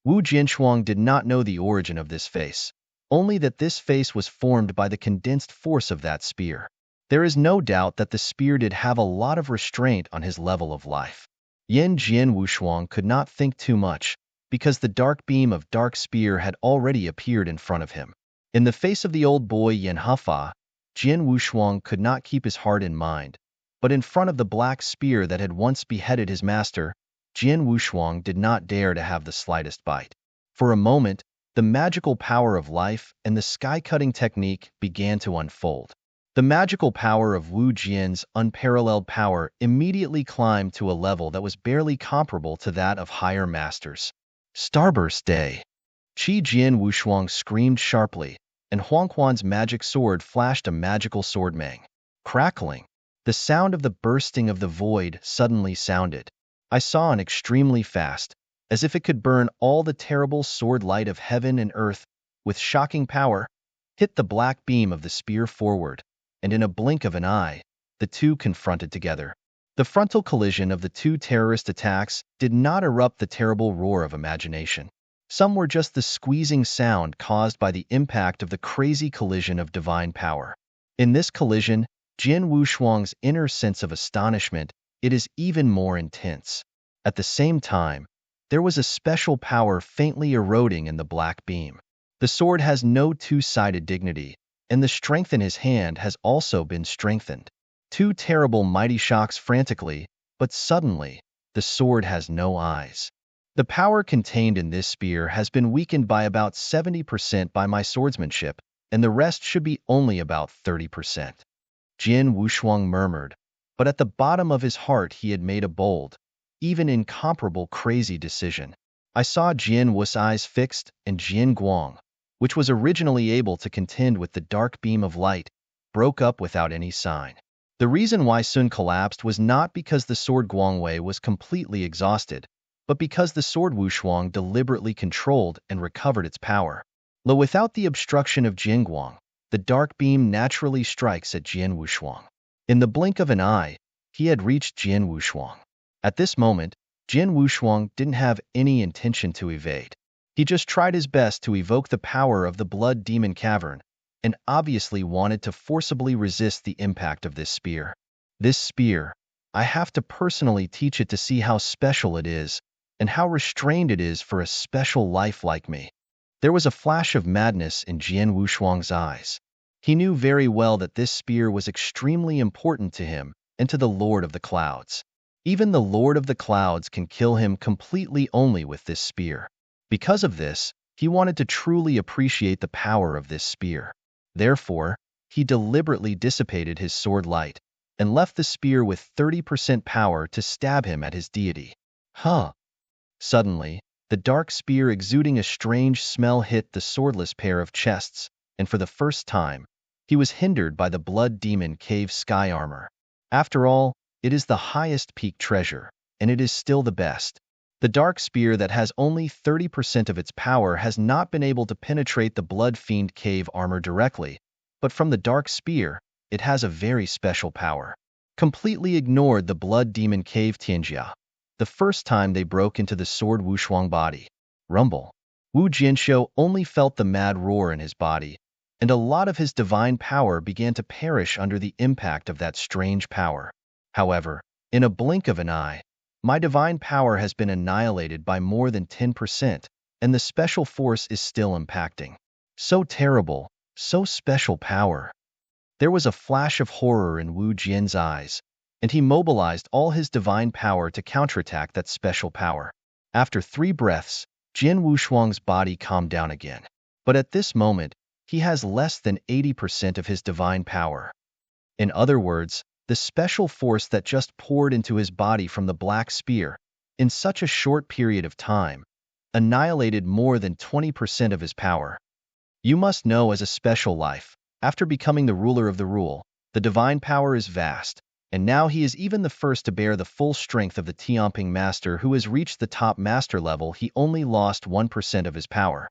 Wu Jinshuang did not know the origin of this face, only that this face was formed by the condensed force of that spear. There is no doubt that the spear did have a lot of restraint on his level of life. Yin Jian Wushuang could not think too much, because the dark beam of dark spear had already appeared in front of him. In the face of the old boy Yin Hafa, Jian Wushuang could not keep his heart in mind, but in front of the black spear that had once beheaded his master, Jian Wushuang did not dare to have the slightest bite. For a moment, the magical power of life and the sky-cutting technique began to unfold. The magical power of Wu Jian's unparalleled power immediately climbed to a level that was barely comparable to that of higher masters. Starburst Day. Qi Jian Wushuang screamed sharply, and Huangquan's magic sword flashed a magical swordmang. Crackling. The sound of the bursting of the void suddenly sounded. I saw an extremely fast, as if it could burn all the terrible sword light of heaven and earth, with shocking power, hit the black beam of the spear forward, and in a blink of an eye, the two confronted together. The frontal collision of the two terrorist attacks did not erupt the terrible roar of imagination. Some were just the squeezing sound caused by the impact of the crazy collision of divine power. In this collision, Jian Wushuang's inner sense of astonishment, it is even more intense. At the same time, there was a special power faintly eroding in the black beam. The sword has no two-sided dignity, and the strength in his hand has also been strengthened. Two terrible mighty shocks frantically, but suddenly, the sword has no eyes. The power contained in this spear has been weakened by about 70% by my swordsmanship, and the rest should be only about 30%. Jian Wushuang murmured, but at the bottom of his heart he had made a bold, even incomparable crazy decision. I saw Jian Wu's eyes fixed, and Jian Guang, which was originally able to contend with the dark beam of light, broke up without any sign. The reason why Sun collapsed was not because the sword Guangwei was completely exhausted, but because the sword Wushuang deliberately controlled and recovered its power. Without the obstruction of Jian Guang, the dark beam naturally strikes at Jian Wushuang. In the blink of an eye, he had reached Jian Wushuang. At this moment, Jian Wushuang didn't have any intention to evade. He just tried his best to evoke the power of the Blood Demon Cavern, and obviously wanted to forcibly resist the impact of this spear. This spear, I have to personally teach it to see how special it is, and how restrained it is for a special life like me. There was a flash of madness in Jian Wushuang's eyes. He knew very well that this spear was extremely important to him and to the Lord of the Clouds. Even the Lord of the Clouds can kill him completely only with this spear. Because of this, he wanted to truly appreciate the power of this spear. Therefore, he deliberately dissipated his sword light, and left the spear with 30% power to stab him at his deity. Suddenly, the dark spear exuding a strange smell hit the swordless pair of chests, and for the first time, he was hindered by the Blood Demon Cave sky armor. After all, it is the highest peak treasure, and it is still the best. The dark spear that has only 30% of its power has not been able to penetrate the Blood Fiend Cave armor directly, but from the dark spear, it has a very special power. Completely ignored the Blood Demon Cave Tianjia. The first time they broke into the sword Wushuang body. Rumble. Wu Jianshou only felt the mad roar in his body, and a lot of his divine power began to perish under the impact of that strange power. However, in a blink of an eye, my divine power has been annihilated by more than 10%, and the special force is still impacting. So terrible, so special power. There was a flash of horror in Wu Jian's eyes, and he mobilized all his divine power to counterattack that special power. After 3 breaths, Jian Wushuang's body calmed down again. But at this moment, he has less than 80% of his divine power. In other words, the special force that just poured into his body from the black spear, in such a short period of time, annihilated more than 20% of his power. You must know, as a special life, after becoming the ruler of the rule, the divine power is vast, and now he is even the first to bear the full strength of the Tianping master who has reached the top master level. He only lost 1% of his power.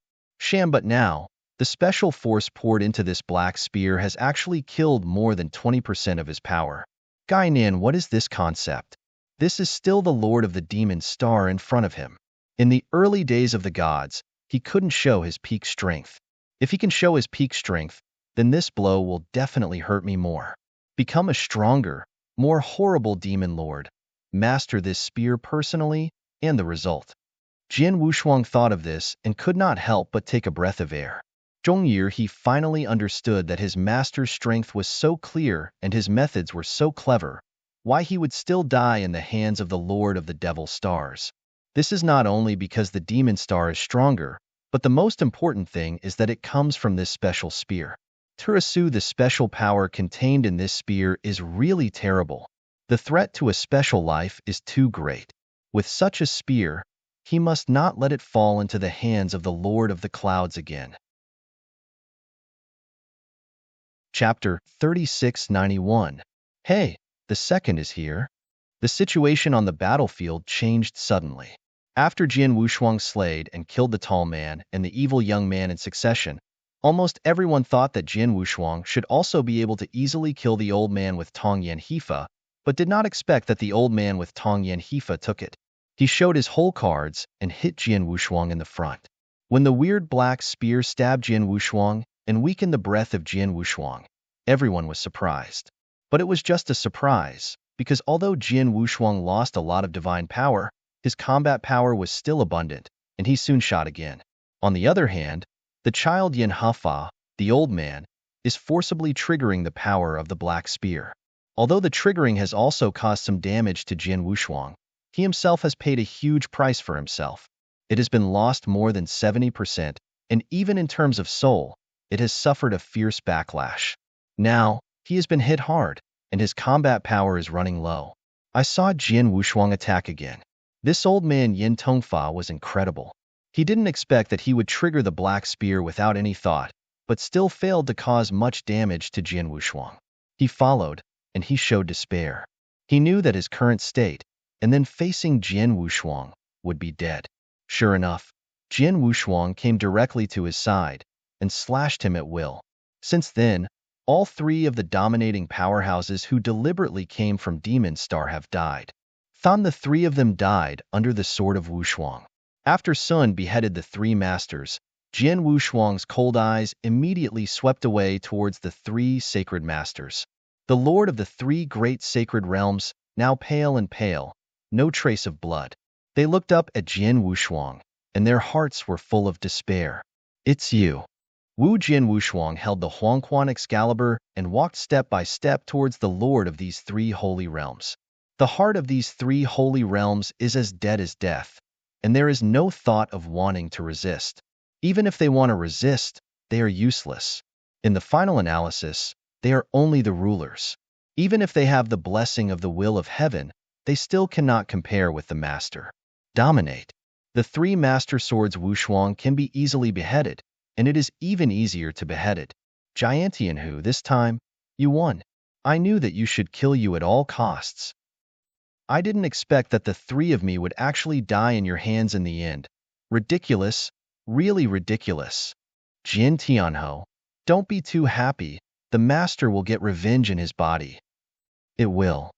But now, the special force poured into this black spear has actually killed more than 20% of his power. Gainan, what is this concept? This is still the Lord of the Demon Star in front of him. In the early days of the gods, he couldn't show his peak strength. If he can show his peak strength, then this blow will definitely hurt me more. Become a stronger, more horrible demon lord. Master this spear personally, and the result. Jian Wushuang thought of this and could not help but take a breath of air. Zhongyi, he finally understood that his master's strength was so clear and his methods were so clever, why he would still die in the hands of the Lord of the Devil Stars. This is not only because the demon star is stronger, but the most important thing is that it comes from this special spear. Turasu, the special power contained in this spear, is really terrible. The threat to a special life is too great. With such a spear, he must not let it fall into the hands of the Lord of the Clouds again. Chapter 3691. Hey, the second is here. The situation on the battlefield changed suddenly. After Jian Wushuang slayed and killed the tall man and the evil young man in succession, almost everyone thought that Jian Wushuang should also be able to easily kill the old man with Tong Yan Hifa, but did not expect that the old man with Tong Yan Hifa took it. He showed his whole cards and hit Jian Wushuang in the front. When the weird black spear stabbed Jian Wushuang and weakened the breath of Jian Wushuang, everyone was surprised. But it was just a surprise, because although Jian Wushuang lost a lot of divine power, his combat power was still abundant, and he soon shot again. On the other hand, the child Yin Hafa, the old man, is forcibly triggering the power of the black spear. Although the triggering has also caused some damage to Jian Wushuang, he himself has paid a huge price for himself. It has been lost more than 70%, and even in terms of soul, it has suffered a fierce backlash. Now, he has been hit hard, and his combat power is running low. I saw Jian Wushuang attack again. This old man Yin Tongfa was incredible. He didn't expect that he would trigger the black spear without any thought, but still failed to cause much damage to Jian Wushuang. He followed, and he showed despair. He knew that his current state, and then facing Jian Wushuang, would be dead. Sure enough, Jian Wushuang came directly to his side and slashed him at will. Since then, all three of the dominating powerhouses who deliberately came from Demon Star have died. The three of them died under the sword of Wushuang. After Sun beheaded the three masters, Jian Wushuang's cold eyes immediately swept away towards the three sacred masters. The lord of the three great sacred realms, now pale and pale, no trace of blood. They looked up at Jian Wushuang, and their hearts were full of despair. It's you. Wu Jian Wushuang held the Huangquan Excalibur and walked step by step towards the lord of these three holy realms. The heart of these three holy realms is as dead as death, and there is no thought of wanting to resist. Even if they want to resist, they are useless. In the final analysis, they are only the rulers. Even if they have the blessing of the will of heaven, they still cannot compare with the master. Dominate. The three master swords Wushuang can be easily beheaded, and it is even easier to behead it. Giantianhu, this time, you won. I knew that you should kill you at all costs. I didn't expect that the three of me would actually die in your hands in the end. Ridiculous, really ridiculous. Jin Tianho, don't be too happy. The master will get revenge in his body. It will.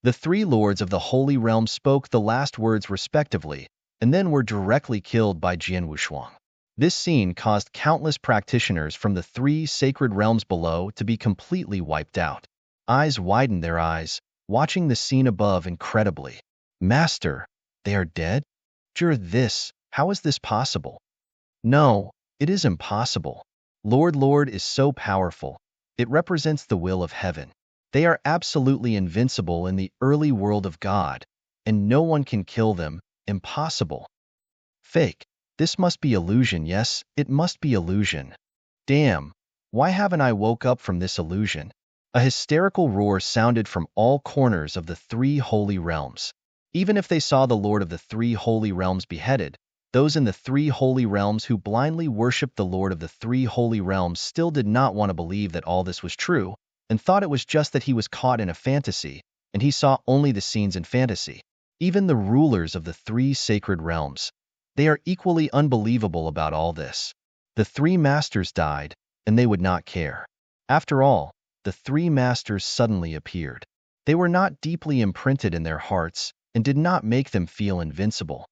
The three lords of the Holy Realm spoke the last words respectively, and then were directly killed by Jian Wushuang. This scene caused countless practitioners from the three sacred realms below to be completely wiped out. Eyes widened their eyes, watching the scene above incredibly. Master, they are dead? How is this possible? No, it is impossible. Lord is so powerful. It represents the will of heaven. They are absolutely invincible in the early world of God, and no one can kill them. Impossible. Fake. This must be illusion. Yes, it must be illusion. Damn, why haven't I woke up from this illusion? A hysterical roar sounded from all corners of the three holy realms. Even if they saw the Lord of the three holy realms beheaded, those in the three holy realms who blindly worshipped the Lord of the three holy realms still did not want to believe that all this was true, and thought it was just that he was caught in a fantasy, and he saw only the scenes in fantasy. Even the rulers of the three sacred realms, they are equally unbelievable about all this. The three masters died, and they would not care. After all, the three masters suddenly appeared. They were not deeply imprinted in their hearts and did not make them feel invincible.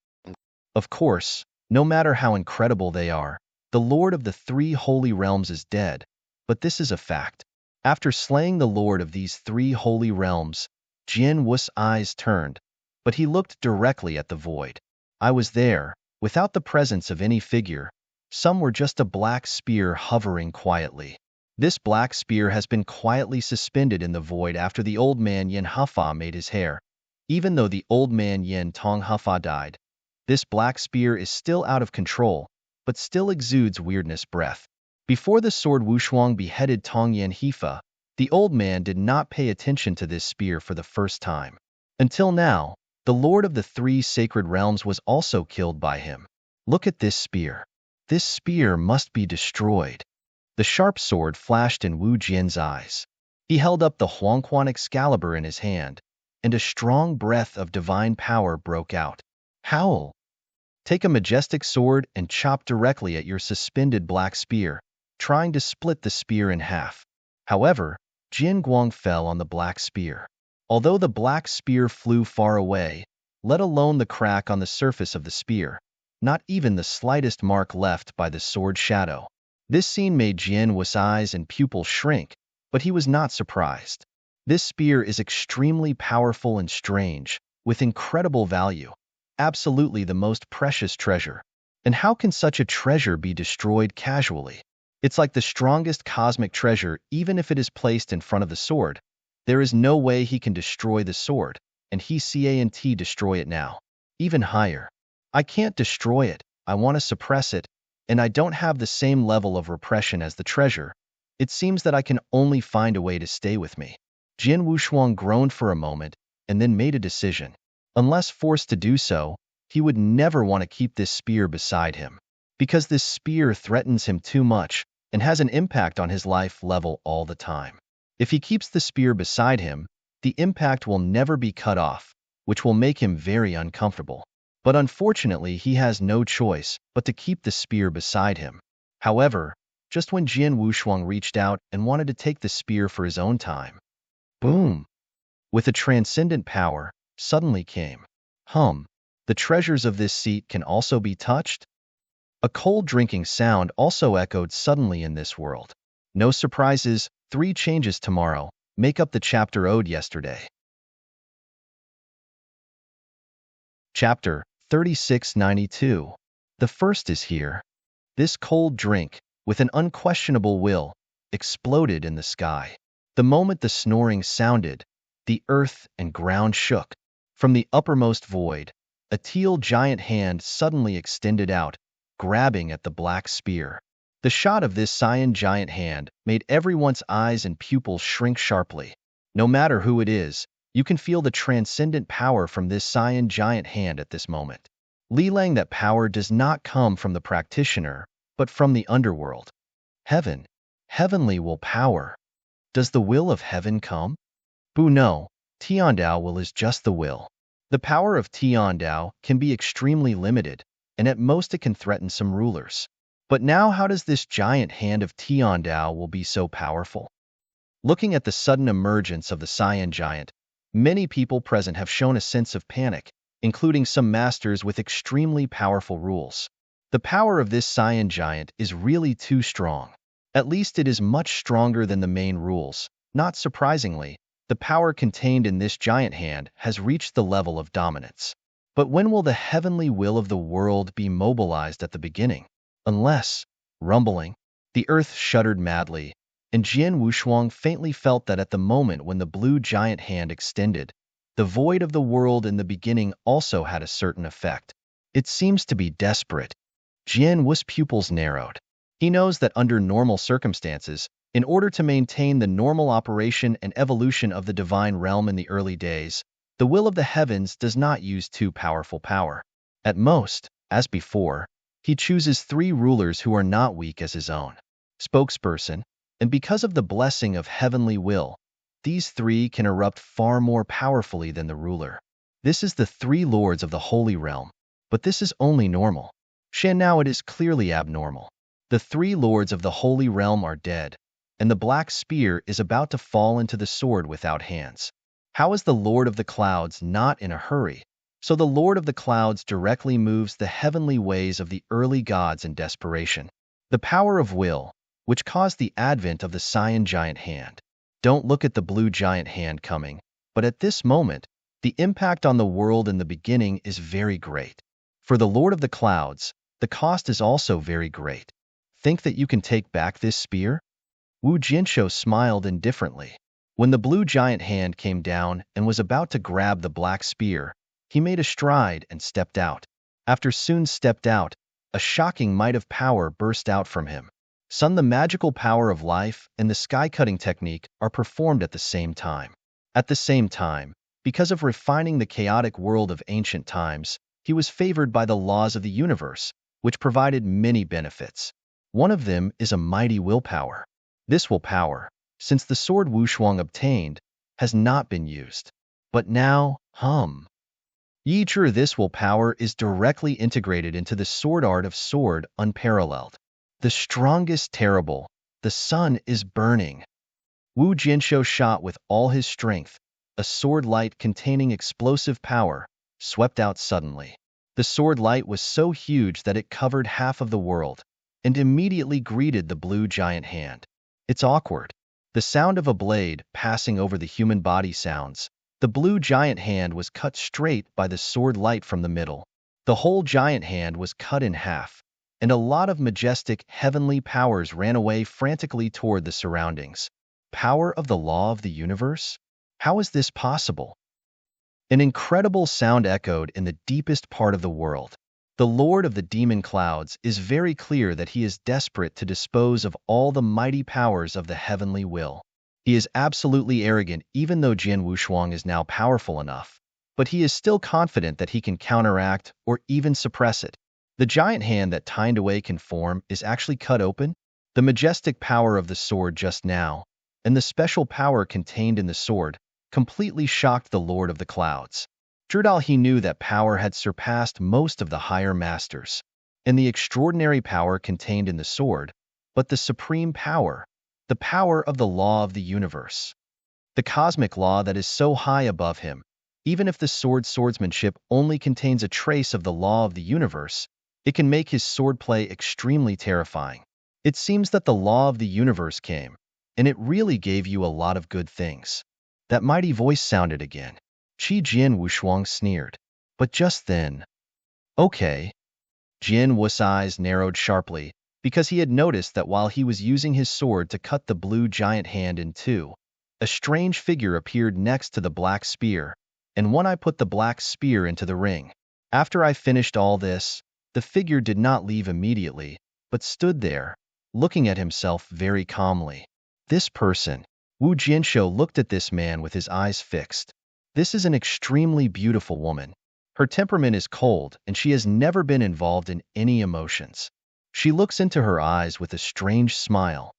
Of course, no matter how incredible they are, the Lord of the three holy realms is dead, but this is a fact. After slaying the Lord of these three holy realms, Jian Wu's eyes turned, but he looked directly at the void. I was there, without the presence of any figure. Some were just a black spear hovering quietly. This black spear has been quietly suspended in the void after the old man Yin Hafa made his hair. Even though the old man Yin Tong Hafa died, this black spear is still out of control, but still exudes weirdness breath. Before the sword Wushuang beheaded Tongyan Hifa, the old man did not pay attention to this spear for the first time. Until now, the Lord of the Three Sacred Realms was also killed by him. Look at this spear. This spear must be destroyed. The sharp sword flashed in Wu Jian's eyes. He held up the Huangquan Excalibur in his hand, and a strong breath of divine power broke out. Howl! Take a majestic sword and chop directly at your suspended black spear, trying to split the spear in half. However, Jin Guang fell on the black spear. Although the black spear flew far away, let alone the crack on the surface of the spear, not even the slightest mark left by the sword shadow. This scene made Jian Wu's eyes and pupils shrink, but he was not surprised. This spear is extremely powerful and strange, with incredible value. Absolutely the most precious treasure. And how can such a treasure be destroyed casually? It's like the strongest cosmic treasure, even if it is placed in front of the sword. There is no way he can destroy the sword, and he can't destroy it now. Even higher. I can't destroy it, I want to suppress it, and I don't have the same level of repression as the treasure. It seems that I can only find a way to stay with me. Jin Wushuang groaned for a moment, and then made a decision. Unless forced to do so, he would never want to keep this spear beside him. Because this spear threatens him too much, and has an impact on his life level all the time. If he keeps the spear beside him, the impact will never be cut off, which will make him very uncomfortable. But unfortunately, he has no choice but to keep the spear beside him. However, just when Jin Wushuang reached out and wanted to take the spear for his own time, boom! With a transcendent power, suddenly came. The treasures of this seat can also be touched? A cold drinking sound also echoed suddenly in this world. No surprises, 3 changes tomorrow, make up the chapter owed yesterday. Chapter 3692. The first is here. This cold drink, with an unquestionable will, exploded in the sky. The moment the snoring sounded, the earth and ground shook. From the uppermost void, a teal giant hand suddenly extended out, grabbing at the black spear. The shot of this cyan giant hand made everyone's eyes and pupils shrink sharply. No matter who it is, you can feel the transcendent power from this cyan giant hand at this moment. Lilang, that power does not come from the practitioner, but from the underworld. Heaven. Heavenly will power. Does the will of heaven come? No. Tiandao will is just the will. The power of Tiandao can be extremely limited, and at most it can threaten some rulers. But now how does this giant hand of Tiandao will be so powerful? Looking at the sudden emergence of the cyan giant, many people present have shown a sense of panic, including some masters with extremely powerful rules. The power of this cyan giant is really too strong. At least it is much stronger than the main rules. Not surprisingly, the power contained in this giant hand has reached the level of dominance. But when will the heavenly will of the world be mobilized at the beginning? Unless, rumbling, the earth shuddered madly, and Jian Wushuang faintly felt that at the moment when the blue giant hand extended, the void of the world in the beginning also had a certain effect. It seems to be desperate. Jian Wu's pupils narrowed. He knows that under normal circumstances, in order to maintain the normal operation and evolution of the divine realm in the early days, the will of the heavens does not use too powerful power. At most, as before, he chooses 3 rulers who are not weak as his own spokesperson, and because of the blessing of heavenly will, these 3 can erupt far more powerfully than the ruler. This is the 3 lords of the holy realm, but this is only normal. Now it is clearly abnormal. The 3 lords of the holy realm are dead, and the black spear is about to fall into the sword without hands. How is the Lord of the Clouds not in a hurry? So the Lord of the Clouds directly moves the heavenly ways of the early gods in desperation. The power of will, which caused the advent of the cyan giant hand. Don't look at the blue giant hand coming, but at this moment, the impact on the world in the beginning is very great. For the Lord of the Clouds, the cost is also very great. Think that you can take back this spear? Wu Jinsho smiled indifferently. When the blue giant hand came down and was about to grab the black spear, he made a stride and stepped out. After Sun stepped out, a shocking might of power burst out from him. Sun, the magical power of life, and the sky-cutting technique are performed at the same time. At the same time, because of refining the chaotic world of ancient times, he was favored by the laws of the universe, which provided many benefits. One of them is a mighty willpower. This willpower, since the sword Wushuang obtained, has not been used. But now, Yichur, this willpower is directly integrated into the sword art of sword unparalleled. The strongest terrible, the sun is burning. Wu Jianshou shot with all his strength. A sword light containing explosive power swept out suddenly. The sword light was so huge that it covered half of the world and immediately greeted the blue giant hand. It's awkward. The sound of a blade passing over the human body sounds. The blue giant hand was cut straight by the sword light from the middle. The whole giant hand was cut in half, and a lot of majestic heavenly powers ran away frantically toward the surroundings. Power of the law of the universe? How is this possible? An incredible sound echoed in the deepest part of the world. The Lord of the Demon Clouds is very clear that he is desperate to dispose of all the mighty powers of the heavenly will. He is absolutely arrogant even though Jian Wushuang is now powerful enough, but he is still confident that he can counteract or even suppress it. The giant hand that Tined Away can form is actually cut open. The majestic power of the sword just now, and the special power contained in the sword, completely shocked the Lord of the Clouds. Zhidao, he knew that power had surpassed most of the higher masters, and the extraordinary power contained in the sword, but the supreme power, the power of the law of the universe. The cosmic law that is so high above him, even if the swordsmanship only contains a trace of the law of the universe, it can make his swordplay extremely terrifying. It seems that the law of the universe came, and it really gave you a lot of good things. That mighty voice sounded again. Qi Jian Wushuang sneered. But just then, okay. Jian Wu's eyes narrowed sharply, because he had noticed that while he was using his sword to cut the blue giant hand in two, a strange figure appeared next to the black spear, and when I put the black spear into the ring. After I finished all this, the figure did not leave immediately, but stood there, looking at himself very calmly. This person, Wu Jianshou looked at this man with his eyes fixed. This is an extremely beautiful woman. Her temperament is cold, and she has never been involved in any emotions. She looks into her eyes with a strange smile.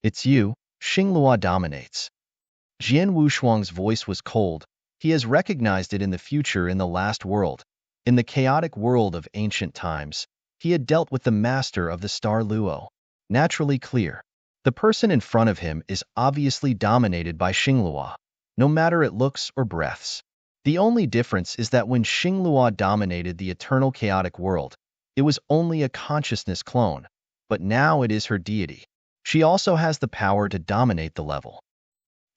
It's you, Xinglua dominates. Jian Wushuang's voice was cold. He has recognized it in the future in the last world. In the chaotic world of ancient times, he had dealt with the master of the star Luo. Naturally clear. The person in front of him is obviously dominated by Xinglua, no matter it looks or breaths. The only difference is that when Xinglua dominated the eternal chaotic world, it was only a consciousness clone, but now it is her deity. She also has the power to dominate the level.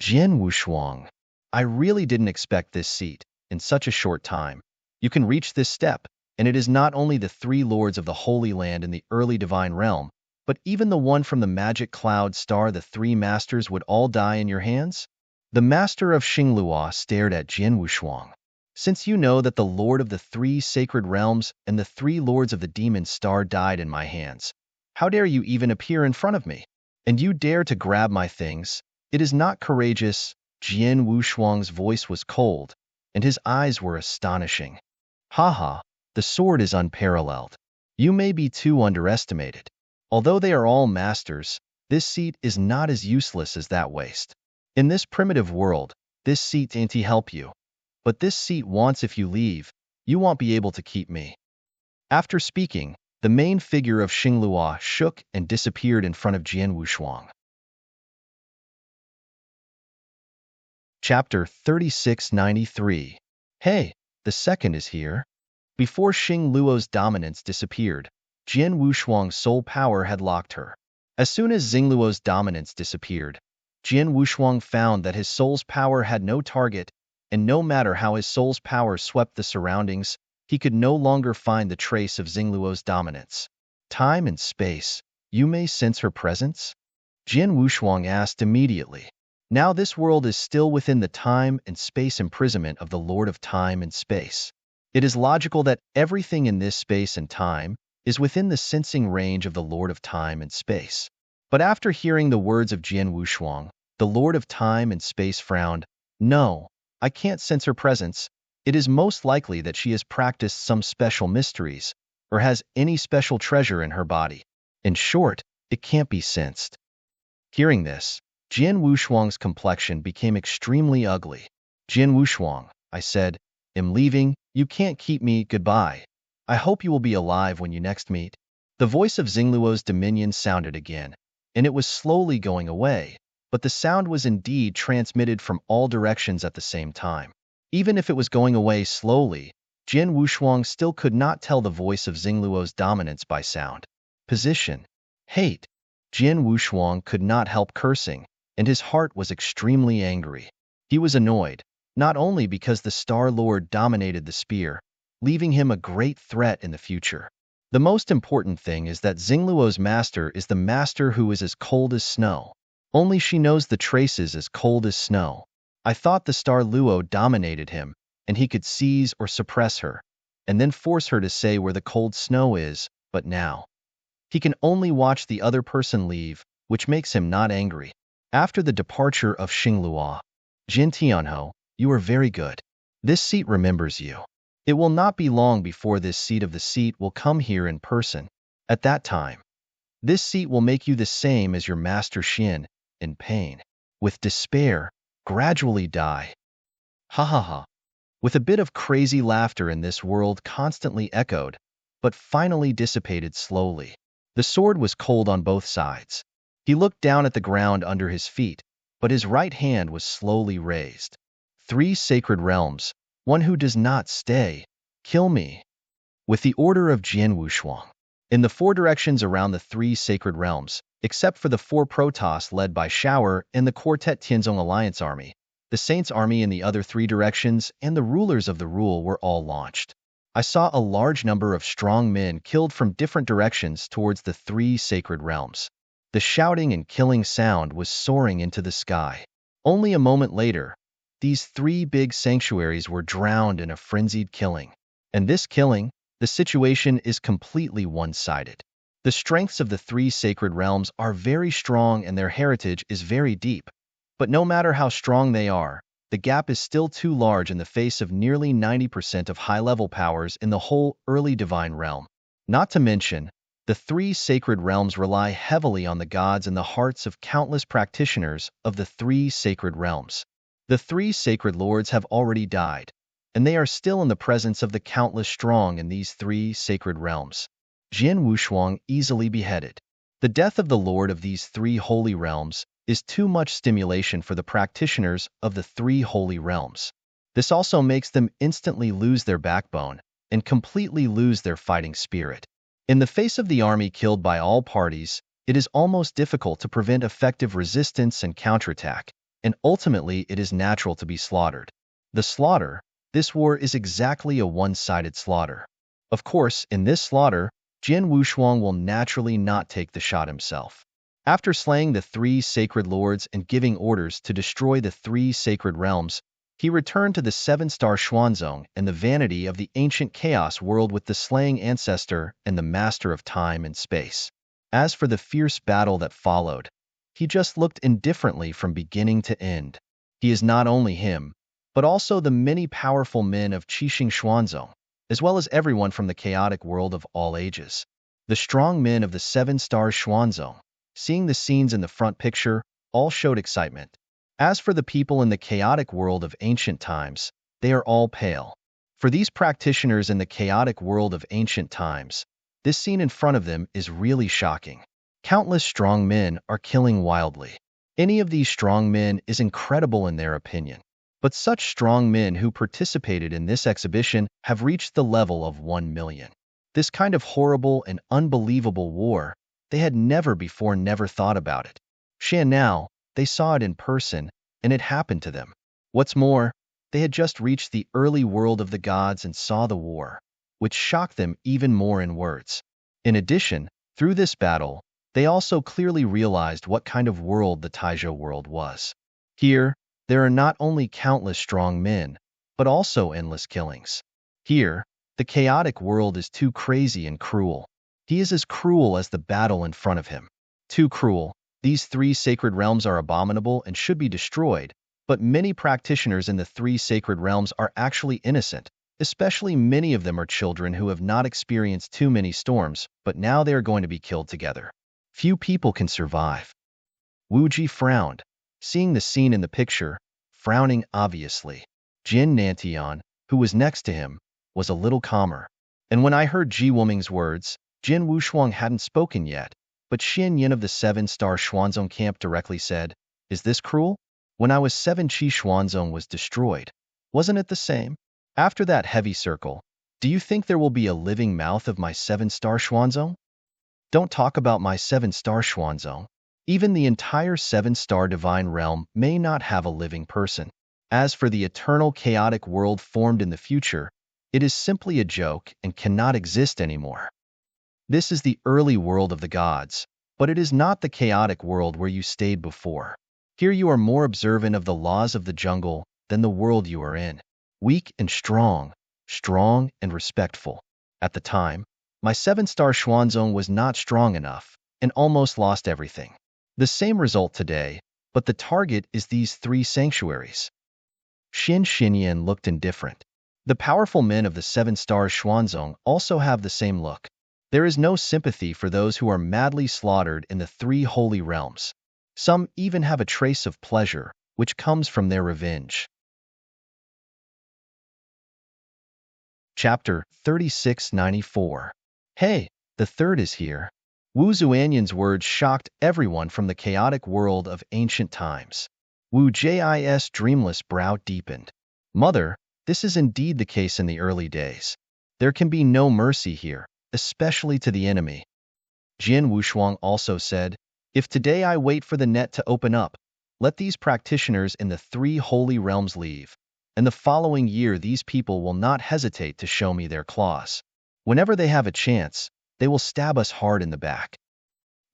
Jian Wushuang, I really didn't expect this seat in such a short time. You can reach this step, and it is not only the three lords of the Holy Land in the early divine realm, but even the one from the magic cloud star. The three masters would all die in your hands? The master of Xinglua stared at Jian Wushuang. Since you know that the lord of the three sacred realms and the three lords of the demon star died in my hands, how dare you even appear in front of me? And you dare to grab my things? It is not courageous. Jian Wushuang's voice was cold, and his eyes were astonishing. Haha, the sword is unparalleled. You may be too underestimated. Although they are all masters, this seat is not as useless as that waste. In this primitive world, this seat ain't to help you. But this seat wants if you leave, you won't be able to keep me. After speaking, the main figure of Xinglua shook and disappeared in front of Jian Wushuang. Chapter 3693. Hey, the second is here. Before Xingluo's dominance disappeared, Jian Wushuang's soul power had locked her. As soon as Xingluo's dominance disappeared, Jian Wushuang found that his soul's power had no target, and no matter how his soul's power swept the surroundings, he could no longer find the trace of Xingluo's dominance. Time and space, you may sense her presence? Jian Wushuang asked immediately. Now this world is still within the time and space imprisonment of the Lord of Time and Space. It is logical that everything in this space and time is within the sensing range of the Lord of Time and Space. But after hearing the words of Jian Wushuang, the Lord of Time and Space frowned. No, I can't sense her presence. It is most likely that she has practiced some special mysteries, or has any special treasure in her body. In short, it can't be sensed. Hearing this, Jian Wushuang's complexion became extremely ugly. Jian Wushuang, I said, am leaving. You can't keep me. Goodbye. I hope you will be alive when you next meet. The voice of Xingluo's dominion sounded again, and it was slowly going away, but the sound was indeed transmitted from all directions at the same time. Even if it was going away slowly, Jian Wushuang still could not tell the voice of Xingluo's dominance by sound. Position. Hate. Jian Wushuang could not help cursing, and his heart was extremely angry. He was annoyed, not only because the Star Lord dominated the spear, leaving him a great threat in the future. The most important thing is that Xingluo's master is the master who is as cold as snow. Only she knows the traces as cold as snow. I thought the Star Luo dominated him, and he could seize or suppress her, and then force her to say where the cold snow is, but now he can only watch the other person leave, which makes him not angry. After the departure of Xingluo, Jin Tianhou, you are very good. This seat remembers you. It will not be long before this seat of the seat will come here in person. At that time, this seat will make you the same as your master Xin, in pain, with despair, gradually die. Ha ha ha. With a bit of crazy laughter in this world constantly echoed, but finally dissipated slowly. The sword was cold on both sides. He looked down at the ground under his feet, but his right hand was slowly raised. 3 sacred realms, one who does not stay, kill me. With the order of Jian Wushuang. In the 4 directions around the 3 sacred realms, except for the 4 Protoss led by Shower and the Quartet Tianzong Alliance army, the Saints' army in the other 3 directions and the rulers of the rule were all launched. I saw a large number of strong men killed from different directions towards the 3 sacred realms. The shouting and killing sound was soaring into the sky. Only a moment later, these 3 big sanctuaries were drowned in a frenzied killing. And this killing, the situation is completely one-sided. The strengths of the 3 sacred realms are very strong and their heritage is very deep. But no matter how strong they are, the gap is still too large in the face of nearly 90% of high-level powers in the whole early divine realm. Not to mention, the 3 sacred realms rely heavily on the gods in the hearts of countless practitioners of the 3 sacred realms. The 3 sacred lords have already died, and they are still in the presence of the countless strong in these 3 sacred realms. Jian Wushuang easily beheaded. The death of the lord of these 3 holy realms is too much stimulation for the practitioners of the 3 holy realms. This also makes them instantly lose their backbone and completely lose their fighting spirit. In the face of the army killed by all parties, it is almost difficult to prevent effective resistance and counterattack, and ultimately it is natural to be slaughtered. The slaughter, this war is exactly a one-sided slaughter. Of course, in this slaughter, Jian Wushuang will naturally not take the shot himself. After slaying the 3 sacred lords and giving orders to destroy the 3 sacred realms, he returned to the 7-star Xuanzong and the vanity of the ancient chaos world with the slaying ancestor and the master of time and space. As for the fierce battle that followed, he just looked indifferently from beginning to end. He is not only him, but also the many powerful men of Qixing Xuanzong, as well as everyone from the chaotic world of all ages. The strong men of the 7-star Xuanzong, seeing the scenes in the front picture, all showed excitement. As for the people in the chaotic world of ancient times, they are all pale. For these practitioners in the chaotic world of ancient times, this scene in front of them is really shocking. Countless strong men are killing wildly. Any of these strong men is incredible in their opinion. But such strong men who participated in this exhibition have reached the level of 1 million. This kind of horrible and unbelievable war, they had never before thought about it. And now, they saw it in person, and it happened to them. What's more, they had just reached the early world of the gods and saw the war, which shocked them even more in words. In addition, through this battle, they also clearly realized what kind of world the Taizhou world was. Here, there are not only countless strong men, but also endless killings. Here, the chaotic world is too crazy and cruel. He is as cruel as the battle in front of him. Too cruel, These three sacred realms are abominable and should be destroyed, but many practitioners in the three sacred realms are actually innocent, especially many of them are children who have not experienced too many storms, but now they are going to be killed together. Few people can survive. Wu Ji frowned, seeing the scene in the picture, frowning obviously. Jin Nantian, who was next to him, was a little calmer. And when I heard Ji Wuming's words, Jin Wushuang hadn't spoken yet, but Xin Yin of the 7-star Xuanzong camp directly said, "Is this cruel? When I was 7, Qi Xuanzong was destroyed. Wasn't it the same? After that heavy circle, do you think there will be a living mouth of my 7-star Xuanzong? Don't talk about my 7-star Xuanzong. Even the entire 7-star divine realm may not have a living person. As for the eternal chaotic world formed in the future, it is simply a joke and cannot exist anymore. This is the early world of the gods, but it is not the chaotic world where you stayed before. Here you are more observant of the laws of the jungle than the world you are in. Weak and strong, strong and respectful. At the time, my 7-star Xuanzong was not strong enough and almost lost everything. The same result today, but the target is these three sanctuaries." Xin Xinyan looked indifferent. The powerful men of the 7-star Xuanzong also have the same look. There is no sympathy for those who are madly slaughtered in the three holy realms. Some even have a trace of pleasure, which comes from their revenge. Chapter 3694. Hey, the third is here. Wu Zuanyan's words shocked everyone from the chaotic world of ancient times. Wu Ji's dreamless brow deepened. Mother, this is indeed the case in the early days. There can be no mercy here, especially to the enemy. Jin Wushuang also said, "If today I wait for the net to open up, let these practitioners in the three holy realms leave, and the following year these people will not hesitate to show me their claws. Whenever they have a chance, they will stab us hard in the back."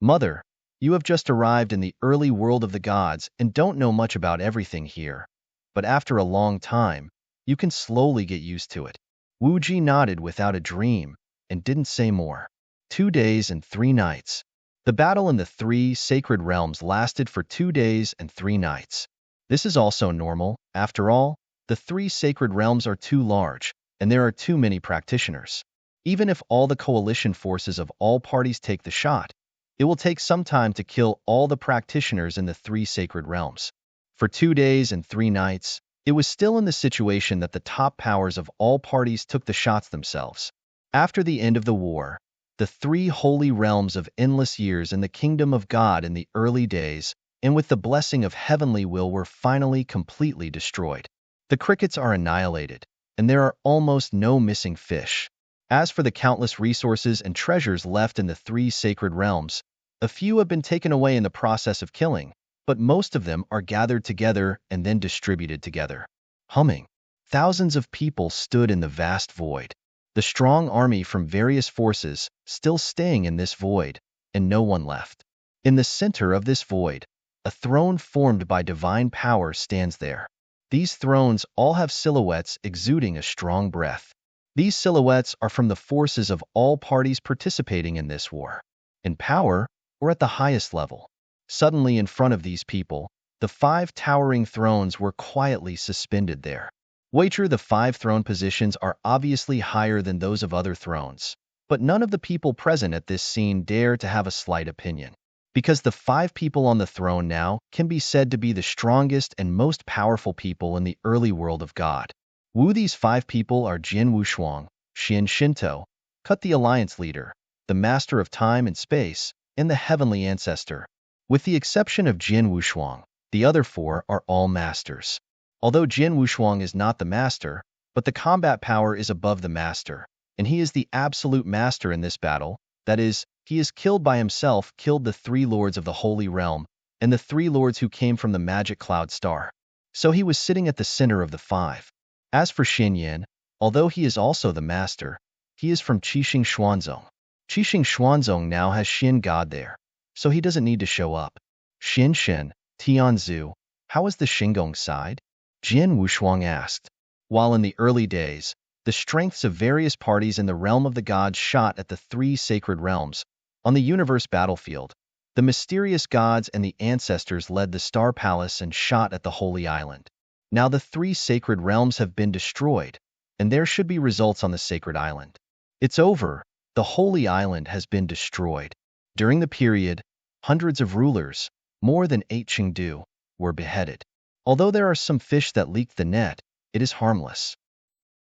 Mother, you have just arrived in the early world of the gods and don't know much about everything here, but after a long time, you can slowly get used to it. Wu Ji nodded without a dream and didn't say more. 2 days and 3 nights. The battle in the three sacred realms lasted for 2 days and 3 nights. This is also normal. After all, the three sacred realms are too large, and there are too many practitioners. Even if all the coalition forces of all parties take the shot, it will take some time to kill all the practitioners in the three sacred realms. For 2 days and 3 nights, it was still in the situation that the top powers of all parties took the shots themselves. After the end of the war, the three holy realms of endless years in the kingdom of God in the early days, and with the blessing of heavenly will, were finally completely destroyed. The crickets are annihilated, and there are almost no missing fish. As for the countless resources and treasures left in the three sacred realms, a few have been taken away in the process of killing, but most of them are gathered together and then distributed together. Humming, thousands of people stood in the vast void. The strong army from various forces still staying in this void, and no one left. In the center of this void, a throne formed by divine power stands there. These thrones all have silhouettes exuding a strong breath. These silhouettes are from the forces of all parties participating in this war, in power or at the highest level. Suddenly in front of these people, the 5 towering thrones were quietly suspended there. Wager the 5 throne positions are obviously higher than those of other thrones, but none of the people present at this scene dare to have a slight opinion, because the 5 people on the throne now can be said to be the strongest and most powerful people in the early world of God. These 5 people are Jin Wushuang, Xian Shinto, Kut the Alliance Leader, the Master of Time and Space, and the Heavenly Ancestor. With the exception of Jin Wushuang, the other 4 are all masters. Although Jin Wushuang is not the master, but the combat power is above the master, and he is the absolute master in this battle. That is, he is killed by himself, killed the 3 lords of the Holy Realm, and the 3 lords who came from the magic cloud star. So he was sitting at the center of the 5. As for Xin Yan, although he is also the master, he is from Qixing Xuanzong. Qixing Xuanzong now has Xin God there, so he doesn't need to show up. Xin Shen, Tianzu, how is the Xingong side? Jin Wushuang asked. While in the early days, the strengths of various parties in the realm of the gods shot at the 3 sacred realms. On the universe battlefield, The mysterious gods and the ancestors led the Star Palace and shot at the Holy Island. Now the three sacred realms have been destroyed, and there should be results on the sacred island. It's over. The Holy Island has been destroyed. During the period, hundreds of rulers, more than 8 Chengdu, were beheaded. Although there are some fish that leaked the net, it is harmless.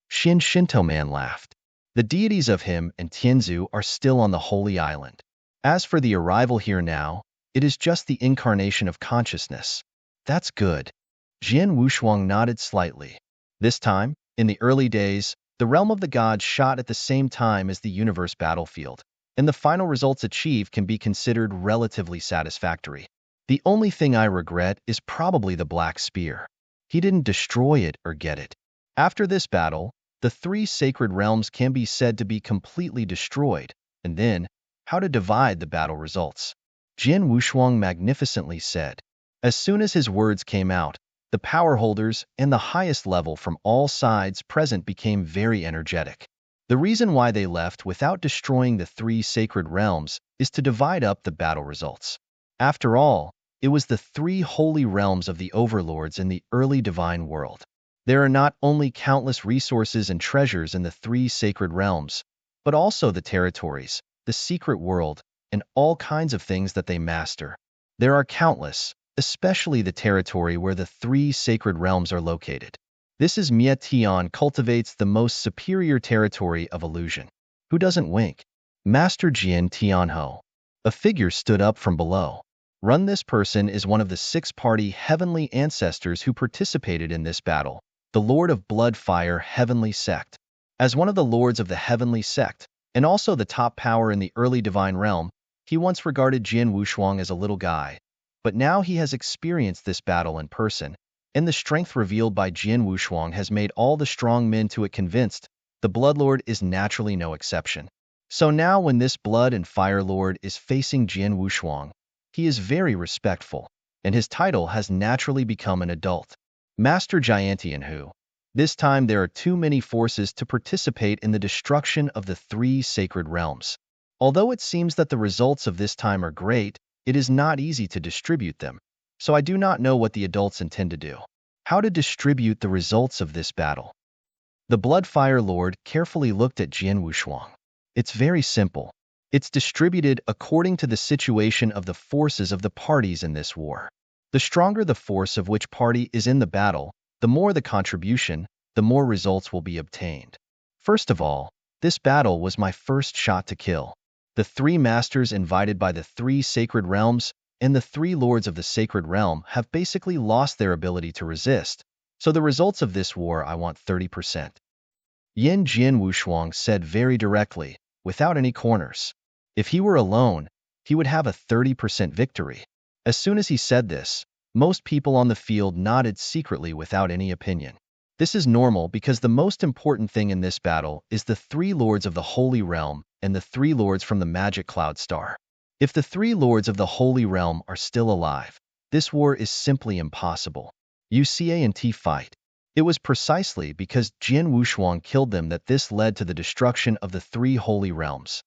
Shinto Man laughed. The deities of him and Tianzu are still on the Holy Island. As for the arrival here now, it is just the incarnation of consciousness. That's good. Jian Wushuang nodded slightly. This time, in the early days, the realm of the gods shot at the same time as the universe battlefield, and the final results achieved can be considered relatively satisfactory. The only thing I regret is probably the Black Spear. He didn't destroy it or get it. After this battle, the three sacred realms can be said to be completely destroyed, and then, how to divide the battle results. Jian Wushuang magnificently said. As soon as his words came out, the power holders and the highest level from all sides present became very energetic. The reason why they left without destroying the three sacred realms is to divide up the battle results. After all, it was the three holy realms of the overlords in the early divine world. There are not only countless resources and treasures in the three sacred realms, but also the territories, the secret world, and all kinds of things that they master. There are countless, especially the territory where the three sacred realms are located. This is Mie Tian cultivates the most superior territory of illusion. Who doesn't wink? Master Jian Tianho. A figure stood up from below. Run this person is one of the 6-party heavenly ancestors who participated in this battle, the Lord of Blood Fire Heavenly Sect. As one of the lords of the Heavenly Sect, and also the top power in the early divine realm, he once regarded Jian Wushuang as a little guy. But now he has experienced this battle in person, and the strength revealed by Jian Wushuang has made all the strong men to it convinced. The Bloodlord is naturally no exception. So now when this Blood and Fire Lord is facing Jian Wushuang, he is very respectful, and his title has naturally become an adult. Master Giantian who. This time there are too many forces to participate in the destruction of the three sacred realms. Although it seems that the results of this time are great, it is not easy to distribute them, so I do not know what the adults intend to do. How to distribute the results of this battle? The Bloodfire Lord carefully looked at Jian Wushuang. It's very simple. It's distributed according to the situation of the forces of the parties in this war. The stronger the force of which party is in the battle, the more the contribution, the more results will be obtained. First of all, this battle was my first shot to kill. The three masters invited by the three sacred realms and the three lords of the sacred realm have basically lost their ability to resist, so the results of this war I want 30%. Yin Jian Wushuang said very directly, without any corners. If he were alone, he would have a 30% victory. As soon as he said this, most people on the field nodded secretly without any opinion. This is normal because the most important thing in this battle is the three lords of the Holy Realm and the three lords from the Magic Cloud Star. If the three lords of the Holy Realm are still alive, this war is simply impossible. UCA&T fight. It was precisely because Jian Wushuang killed them that this led to the destruction of the three Holy Realms.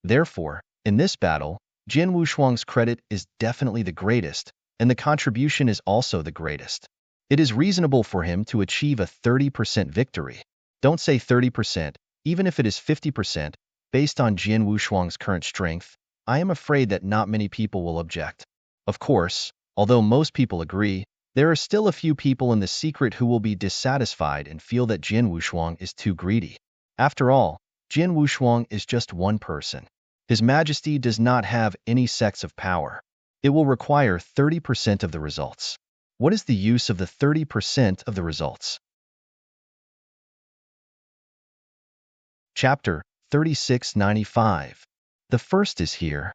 Therefore, in this battle, Jian Wushuang's credit is definitely the greatest, and the contribution is also the greatest. It is reasonable for him to achieve a 30% victory. Don't say 30%, even if it is 50%, based on Jian Wushuang's current strength, I am afraid that not many people will object. Of course, although most people agree, there are still a few people in the secret who will be dissatisfied and feel that Jian Wushuang is too greedy. After all, Jian Wushuang is just one person. His Majesty does not have any sects of power. It will require 30% of the results. What is the use of the 30% of the results? Chapter 3695. The first is here.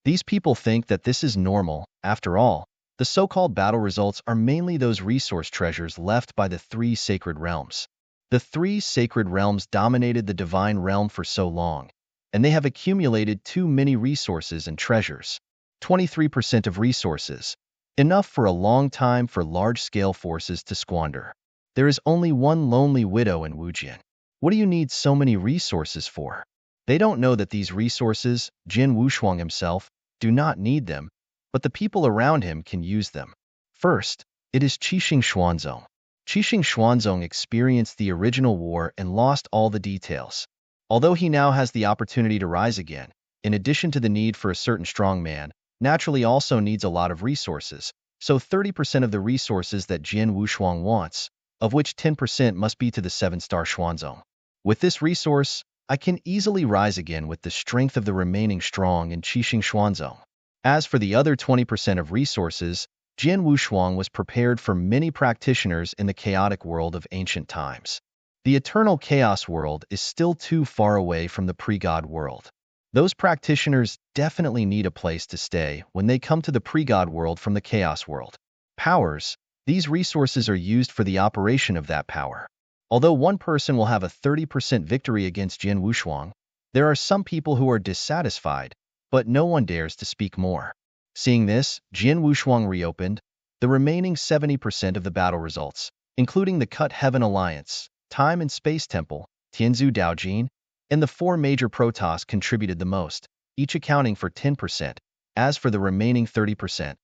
These people think that this is normal. After all, the so-called battle results are mainly those resource treasures left by the three sacred realms. The three sacred realms dominated the divine realm for so long, and they have accumulated too many resources and treasures. 23% of resources. Enough for a long time for large-scale forces to squander. There is only one lonely widow in Wujian. What do you need so many resources for? They don't know that these resources, Jian Wushuang himself, do not need them, but the people around him can use them. First, it is Qixing Xuanzong. Qixing Xuanzong experienced the original war and lost all the details. Although he now has the opportunity to rise again, in addition to the need for a certain strong man, naturally also needs a lot of resources, so 30% of the resources that Jian Wushuang wants, of which 10% must be to the 7-star Xuanzong. With this resource, I can easily rise again with the strength of the remaining strong in Qixing Xuanzong. As for the other 20% of resources, Jian Wushuang was prepared for many practitioners in the chaotic world of ancient times. The eternal chaos world is still too far away from the pre-God world. Those practitioners definitely need a place to stay when they come to the pre-God world from the chaos world. Powers, these resources are used for the operation of that power. Although one person will have a 30% victory against Jian Wushuang, there are some people who are dissatisfied, but no one dares to speak more. Seeing this, Jian Wushuang reopened the remaining 70% of the battle results, including the Cut Heaven Alliance, Time and Space Temple, Tianzhu Daojin, and the 4 major Protoss contributed the most, each accounting for 10%. As for the remaining 30%,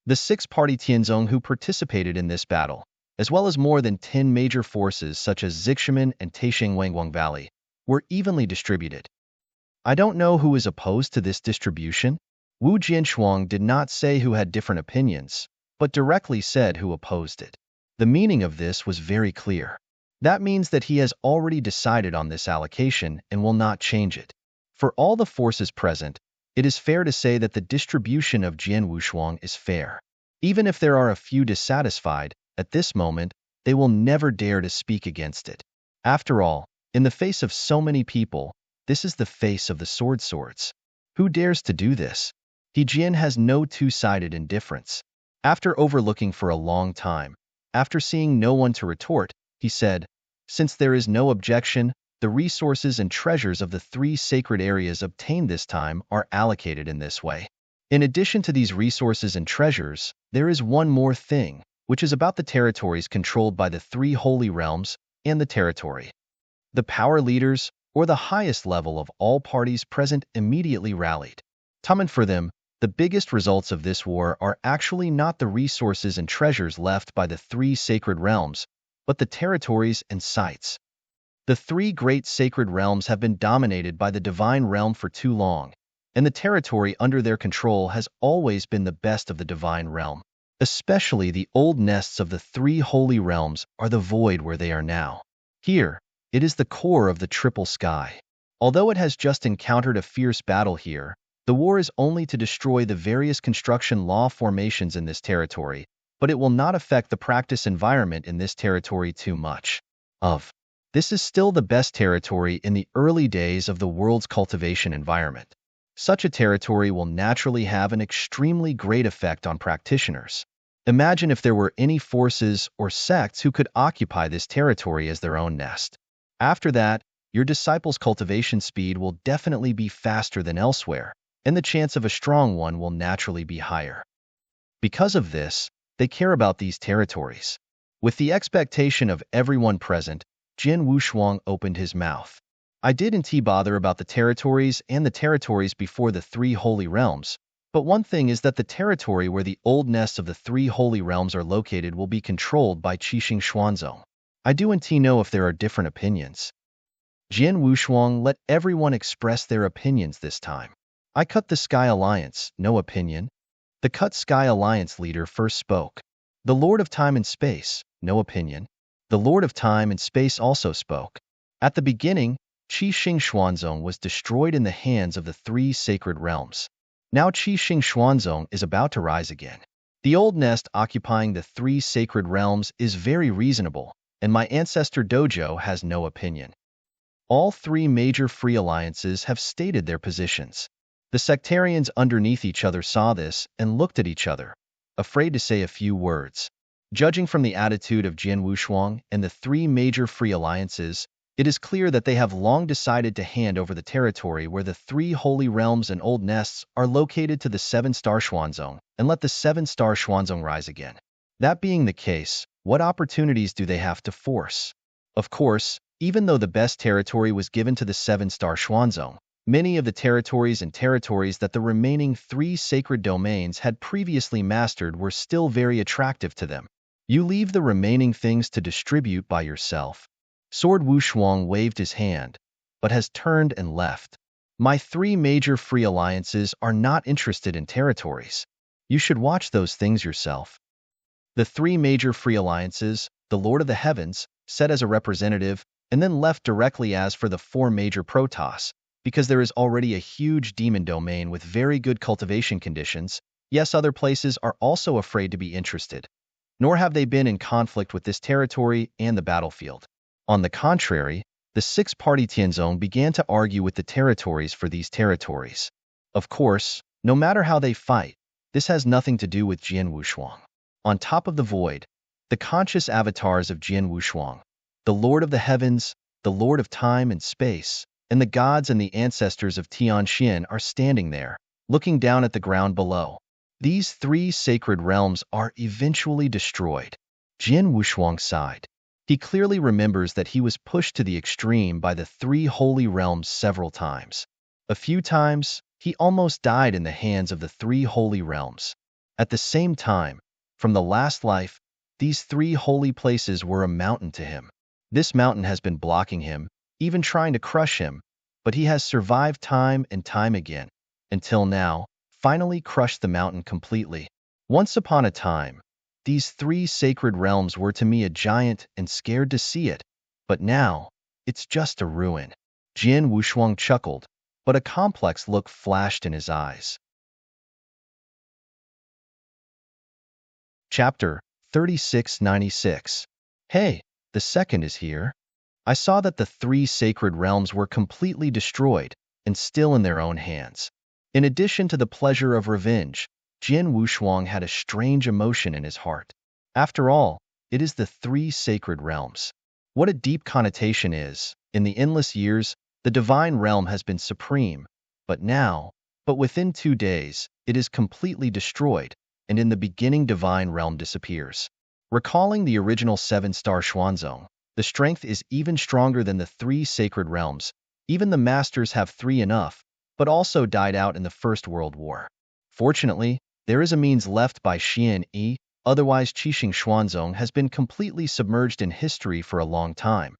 the 6-party Tianzong who participated in this battle, as well as more than 10 major forces such as Zixumen and Taisheng Wangguang Valley, were evenly distributed. I don't know who is opposed to this distribution. Wu Jianshuang did not say who had different opinions, but directly said who opposed it. The meaning of this was very clear. That means that he has already decided on this allocation and will not change it. For all the forces present, it is fair to say that the distribution of Jian Wushuang is fair. Even if there are a few dissatisfied, at this moment, they will never dare to speak against it. After all, in the face of so many people, this is the face of the swords. Who dares to do this? He Jian has no two-sided indifference. After overlooking for a long time, after seeing no one to retort, he said, "Since there is no objection, the resources and treasures of the 3 sacred areas obtained this time are allocated in this way. In addition to these resources and treasures, there is one more thing, which is about the territories controlled by the 3 holy realms and the territory." The power leaders, or the highest level of all parties present, immediately rallied. And for them, the biggest results of this war are actually not the resources and treasures left by the 3 sacred realms, but the territories and sites. The 3 great sacred realms have been dominated by the divine realm for too long, and the territory under their control has always been the best of the divine realm. Especially the old nests of the 3 holy realms are the void where they are now. Here, it is the core of the triple sky. Although it has just encountered a fierce battle here, the war is only to destroy the various construction law formations in this territory, but it will not affect the practice environment in this territory too much. This is still the best territory in the early days of the world's cultivation environment. Such a territory will naturally have an extremely great effect on practitioners. Imagine if there were any forces or sects who could occupy this territory as their own nest. After that, your disciples' cultivation speed will definitely be faster than elsewhere, and the chance of a strong one will naturally be higher. Because of this, they care about these territories. With the expectation of everyone present, Jian Wushuang opened his mouth. I didn't bother about the territories and the territories before the 3 holy realms, but one thing is that the territory where the old nests of the 3 holy realms are located will be controlled by Qixing Xuanzong. I do know if there are different opinions. Jian Wushuang let everyone express their opinions this time. I cut the Sky Alliance, no opinion. The Cut Sky Alliance leader first spoke. The Lord of Time and Space, no opinion. The Lord of Time and Space also spoke. At the beginning, Qixing Xuanzong was destroyed in the hands of the 3 sacred realms. Now Qixing Xuanzong is about to rise again. The old nest occupying the 3 sacred realms is very reasonable, and my ancestor dojo has no opinion. All 3 major free alliances have stated their positions. The sectarians underneath each other saw this and looked at each other, afraid to say a few words. Judging from the attitude of Jian Wushuang and the 3 major free alliances, it is clear that they have long decided to hand over the territory where the 3 holy realms and old nests are located to the 7-star Xuanzong and let the 7-star Xuanzong rise again. That being the case, what opportunities do they have to force? Of course, even though the best territory was given to the 7-star Xuanzong, Many of the territories that the remaining 3 sacred domains had previously mastered were still very attractive to them. You leave the remaining things to distribute by yourself. Sword Wushuang waved his hand, but has turned and left. My 3 major free alliances are not interested in territories. You should watch those things yourself. The 3 major free alliances, the Lord of the Heavens, said as a representative, and then left directly as for the 4 major protoss, because there is already a huge demon domain with very good cultivation conditions. Yes, other places are also afraid to be interested, nor have they been in conflict with this territory and the battlefield. On the contrary, the 6-party Tianzong began to argue with the territories for these territories. Of course, no matter how they fight, this has nothing to do with Jian Wushuang. On top of the void, the conscious avatars of Jian Wushuang, the Lord of the Heavens, the Lord of Time and Space, and the gods and the ancestors of Tianxian are standing there, looking down at the ground below. These 3 sacred realms are eventually destroyed. Jian Wushuang sighed. He clearly remembers that he was pushed to the extreme by the 3 holy realms several times. A few times, he almost died in the hands of the 3 holy realms. At the same time, from the last life, these 3 holy places were a mountain to him. This mountain has been blocking him, even trying to crush him, but he has survived time and time again, until now, finally crushed the mountain completely. Once upon a time, these 3 sacred realms were to me a giant and scared to see it, but now, it's just a ruin. Jian Wushuang chuckled, but a complex look flashed in his eyes. Chapter 3696. Hey, the second is here. I saw that the 3 sacred realms were completely destroyed and still in their own hands. In addition to the pleasure of revenge, Jian Wushuang had a strange emotion in his heart. After all, it is the 3 sacred realms. What a deep connotation is, in the endless years, the divine realm has been supreme, but within 2 days, it is completely destroyed, and in the beginning divine realm disappears. Recalling the original 7-star Xuanzong, the strength is even stronger than the 3 sacred realms. Even the masters have 3 enough, but also died out in the First World War. Fortunately, there is a means left by Xian Yi, otherwise Qixing Xuanzong has been completely submerged in history for a long time,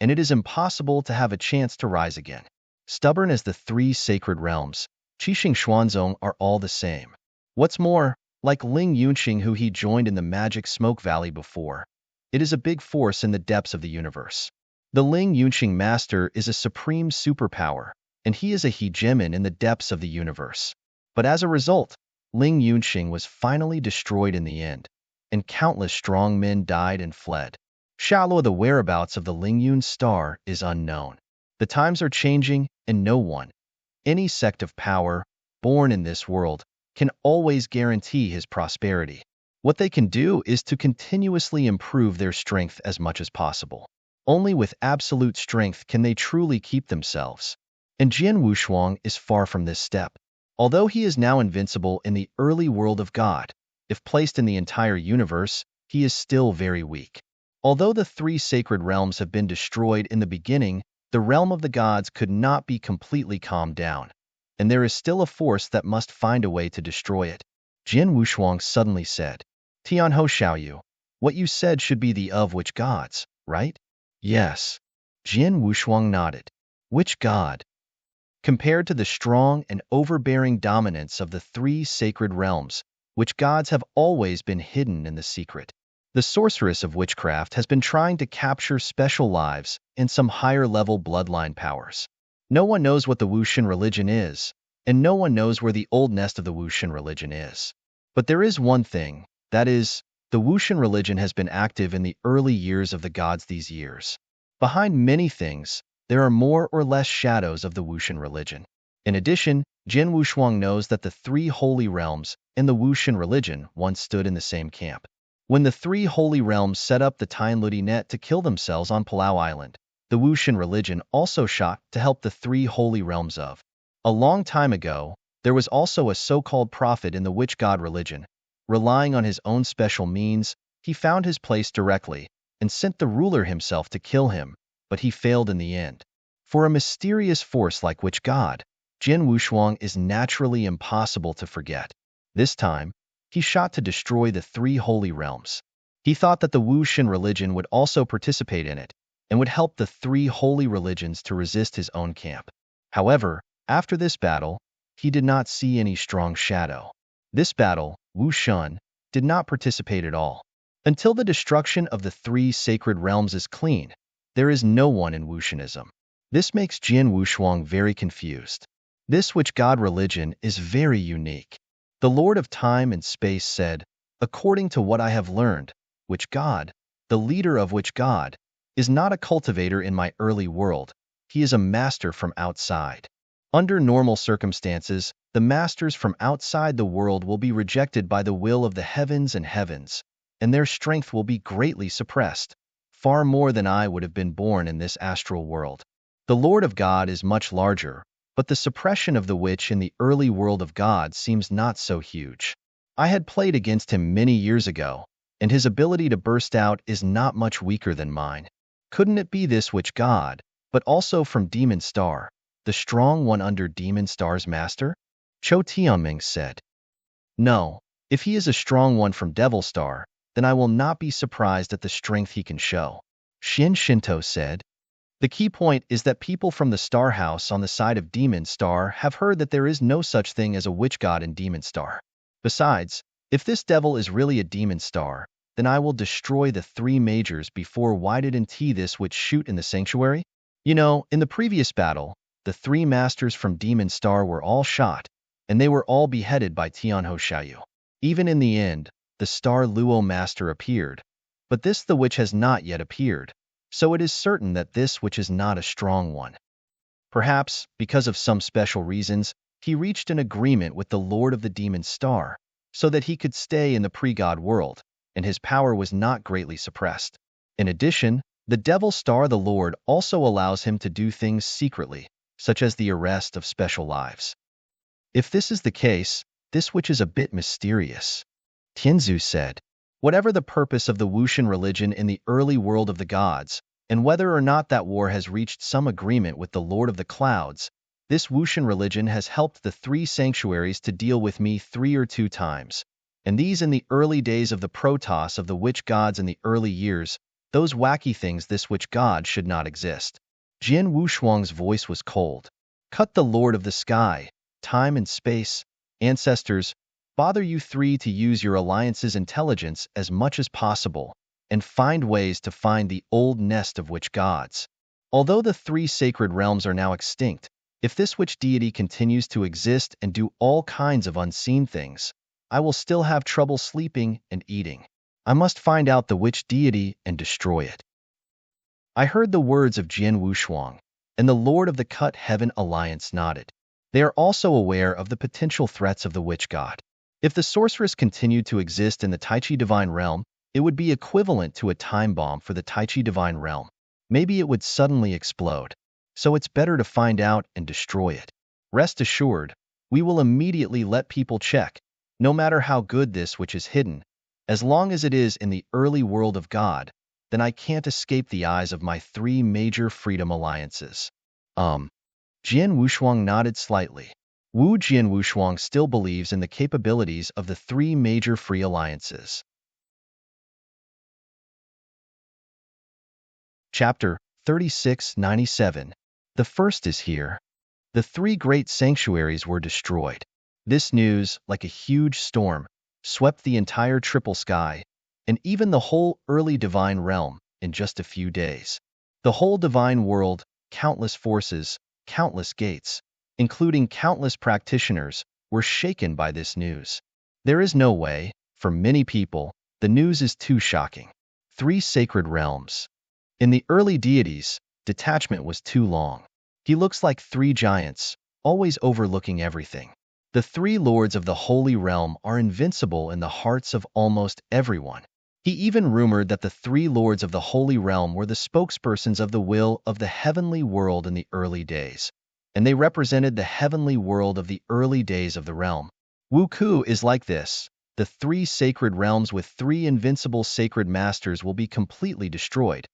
and it is impossible to have a chance to rise again. Stubborn as the 3 sacred realms, Qixing Xuanzong are all the same. What's more, like Ling Yunqing who he joined in the Magic Smoke Valley before, it is a big force in the depths of the universe. The Ling Yunqing master is a supreme superpower, and he is a hegemon in the depths of the universe. But as a result, Ling Yunqing was finally destroyed in the end, and countless strong men died and fled. Shallow, the whereabouts of the Lingyun star is unknown. The times are changing, and no one, any sect of power, born in this world, can always guarantee his prosperity. What they can do is to continuously improve their strength as much as possible. Only with absolute strength can they truly keep themselves. And Jian Wushuang is far from this step. Although he is now invincible in the early world of God, if placed in the entire universe, he is still very weak. Although the 3 sacred realms have been destroyed in the beginning, the realm of the gods could not be completely calmed down, and there is still a force that must find a way to destroy it. Jian Wushuang suddenly said, Tianho Xiaoyu, what you said should be the of which gods, right? Yes. Jian Wushuang nodded. Which god? Compared to the strong and overbearing dominance of the 3 sacred realms, which gods have always been hidden in the secret. The sorceress of witchcraft has been trying to capture special lives and some higher-level bloodline powers. No one knows what the Wuxian religion is, and no one knows where the old nest of the Wuxian religion is. But there is one thing, that is, the Wuxian religion has been active in the early years of the gods these years. Behind many things, there are more or less shadows of the Wuxian religion. In addition, Jian Wushuang knows that the 3 holy realms and the Wuxian religion once stood in the same camp. When the 3 holy realms set up the Tianludi net to kill themselves on Palau Island, the Wuxian religion also shot to help the 3 holy realms of. A long time ago, there was also a so-called prophet in the witch god religion. Relying on his own special means, he found his place directly and sent the ruler himself to kill him, but he failed in the end. For a mysterious force like witch god, Jian Wushuang is naturally impossible to forget. This time, he shot to destroy the three holy realms. He thought that the Wuxin religion would also participate in it, and would help the three holy religions to resist his own camp. However, after this battle, he did not see any strong shadow. This battle, Wu Shun, did not participate at all. Until the destruction of the three sacred realms is clean, there is no one in Wuxianism. This makes Jian Wushuang very confused. This which God religion is very unique. The Lord of Time and Space said, according to what I have learned, which God, the leader of which God, is not a cultivator in my early world, he is a master from outside. Under normal circumstances, the masters from outside the world will be rejected by the will of the heavens, and their strength will be greatly suppressed, far more than I would have been born in this astral world. The Lord of God is much larger, but the suppression of the witch in the early world of God seems not so huge. I had played against him many years ago, and his ability to burst out is not much weaker than mine. Couldn't it be this witch God, but also from Demon Star, the strong one under Demon Star's master? Cho Tianming said. No, if he is a strong one from Devil Star, then I will not be surprised at the strength he can show. Xin Shinto said. The key point is that people from the Star House on the side of Demon Star have heard that there is no such thing as a witch god in Demon Star. Besides, if this devil is really a Demon Star, then I will destroy the three majors before why didn't he this witch shoot in the sanctuary? You know, in the previous battle, the three masters from Demon Star were all shot, and they were all beheaded by Tianho Xiaoyu. Even in the end, the Star Luo Master appeared, but this the witch has not yet appeared, so it is certain that this witch is not a strong one. Perhaps, because of some special reasons, he reached an agreement with the Lord of the Demon Star, so that he could stay in the pre-God world, and his power was not greatly suppressed. In addition, the Devil Star the Lord also allows him to do things secretly, such as the arrest of special lives. If this is the case, this witch is a bit mysterious. Tianzu said. Whatever the purpose of the Wuxian religion in the early world of the gods, and whether or not that war has reached some agreement with the Lord of the Clouds, this Wuxian religion has helped the three sanctuaries to deal with me 3 or 2 times, and these in the early days of the Protoss of the witch gods in the early years, those wacky things this witch god should not exist. Jian Wushuang's voice was cold. Cut the Lord of the Sky, Time and Space, ancestors, bother you three to use your alliance's intelligence as much as possible, and find ways to find the old nest of witch gods. Although the three sacred realms are now extinct, if this witch deity continues to exist and do all kinds of unseen things, I will still have trouble sleeping and eating. I must find out the witch deity and destroy it. I heard the words of Jian Wushuang, and the Lord of the Cut Heaven Alliance nodded. They are also aware of the potential threats of the witch god. If the sorceress continued to exist in the Taichi Divine Realm, it would be equivalent to a time bomb for the Taichi Divine Realm. Maybe it would suddenly explode. So it's better to find out and destroy it. Rest assured, we will immediately let people check, no matter how good this which is hidden. As long as it is in the early world of God, then I can't escape the eyes of my 3 major freedom alliances. Jian Wushuang nodded slightly. Wu Jian Wushuang still believes in the capabilities of the 3 major free alliances. Chapter 3697. The first is here. The 3 great sanctuaries were destroyed. This news, like a huge storm, swept the entire triple sky, and even the whole early divine realm, in just a few days. The whole divine world, countless forces, countless gates, including countless practitioners, were shaken by this news. There is no way, for many people, the news is too shocking. 3 sacred realms. In the early deities, detachment was too long. He looks like 3 giants, always overlooking everything. The 3 lords of the Holy Realm are invincible in the hearts of almost everyone. He even rumored that the 3 lords of the Holy Realm were the spokespersons of the will of the heavenly world in the early days, and they represented the heavenly world of the early days of the realm. Wu Ku is like this. The 3 sacred realms with 3 invincible sacred masters will be completely destroyed.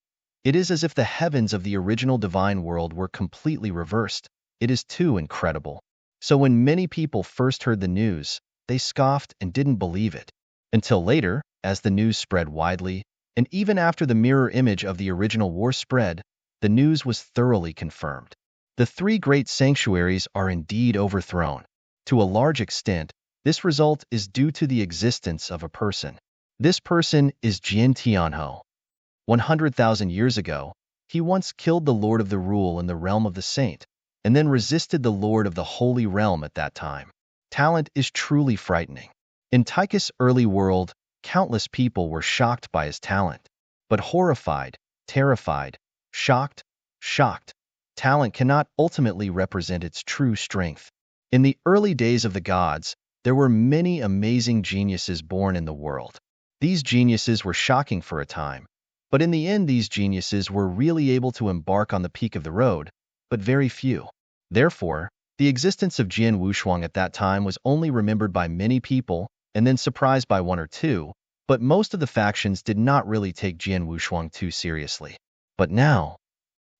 It is as if the heavens of the original divine world were completely reversed. It is too incredible. So when many people first heard the news, they scoffed and didn't believe it. Until later, as the news spread widely, and even after the mirror image of the original war spread, the news was thoroughly confirmed. The three great sanctuaries are indeed overthrown. To a large extent, this result is due to the existence of a person. This person is Jin Tianhou. 100,000 years ago, he once killed the Lord of the Rule in the realm of the Saint, and then resisted the Lord of the Holy Realm at that time. Talent is truly frightening. In Tychus' early world, countless people were shocked by his talent. But horrified, terrified, shocked, talent cannot ultimately represent its true strength. In the early days of the gods, there were many amazing geniuses born in the world. These geniuses were shocking for a time, but in the end these geniuses were really able to embark on the peak of the road, but very few. Therefore, the existence of Jian Wushuang at that time was only remembered by many people and then surprised by one or two, but most of the factions did not really take Jian Wushuang too seriously. But now,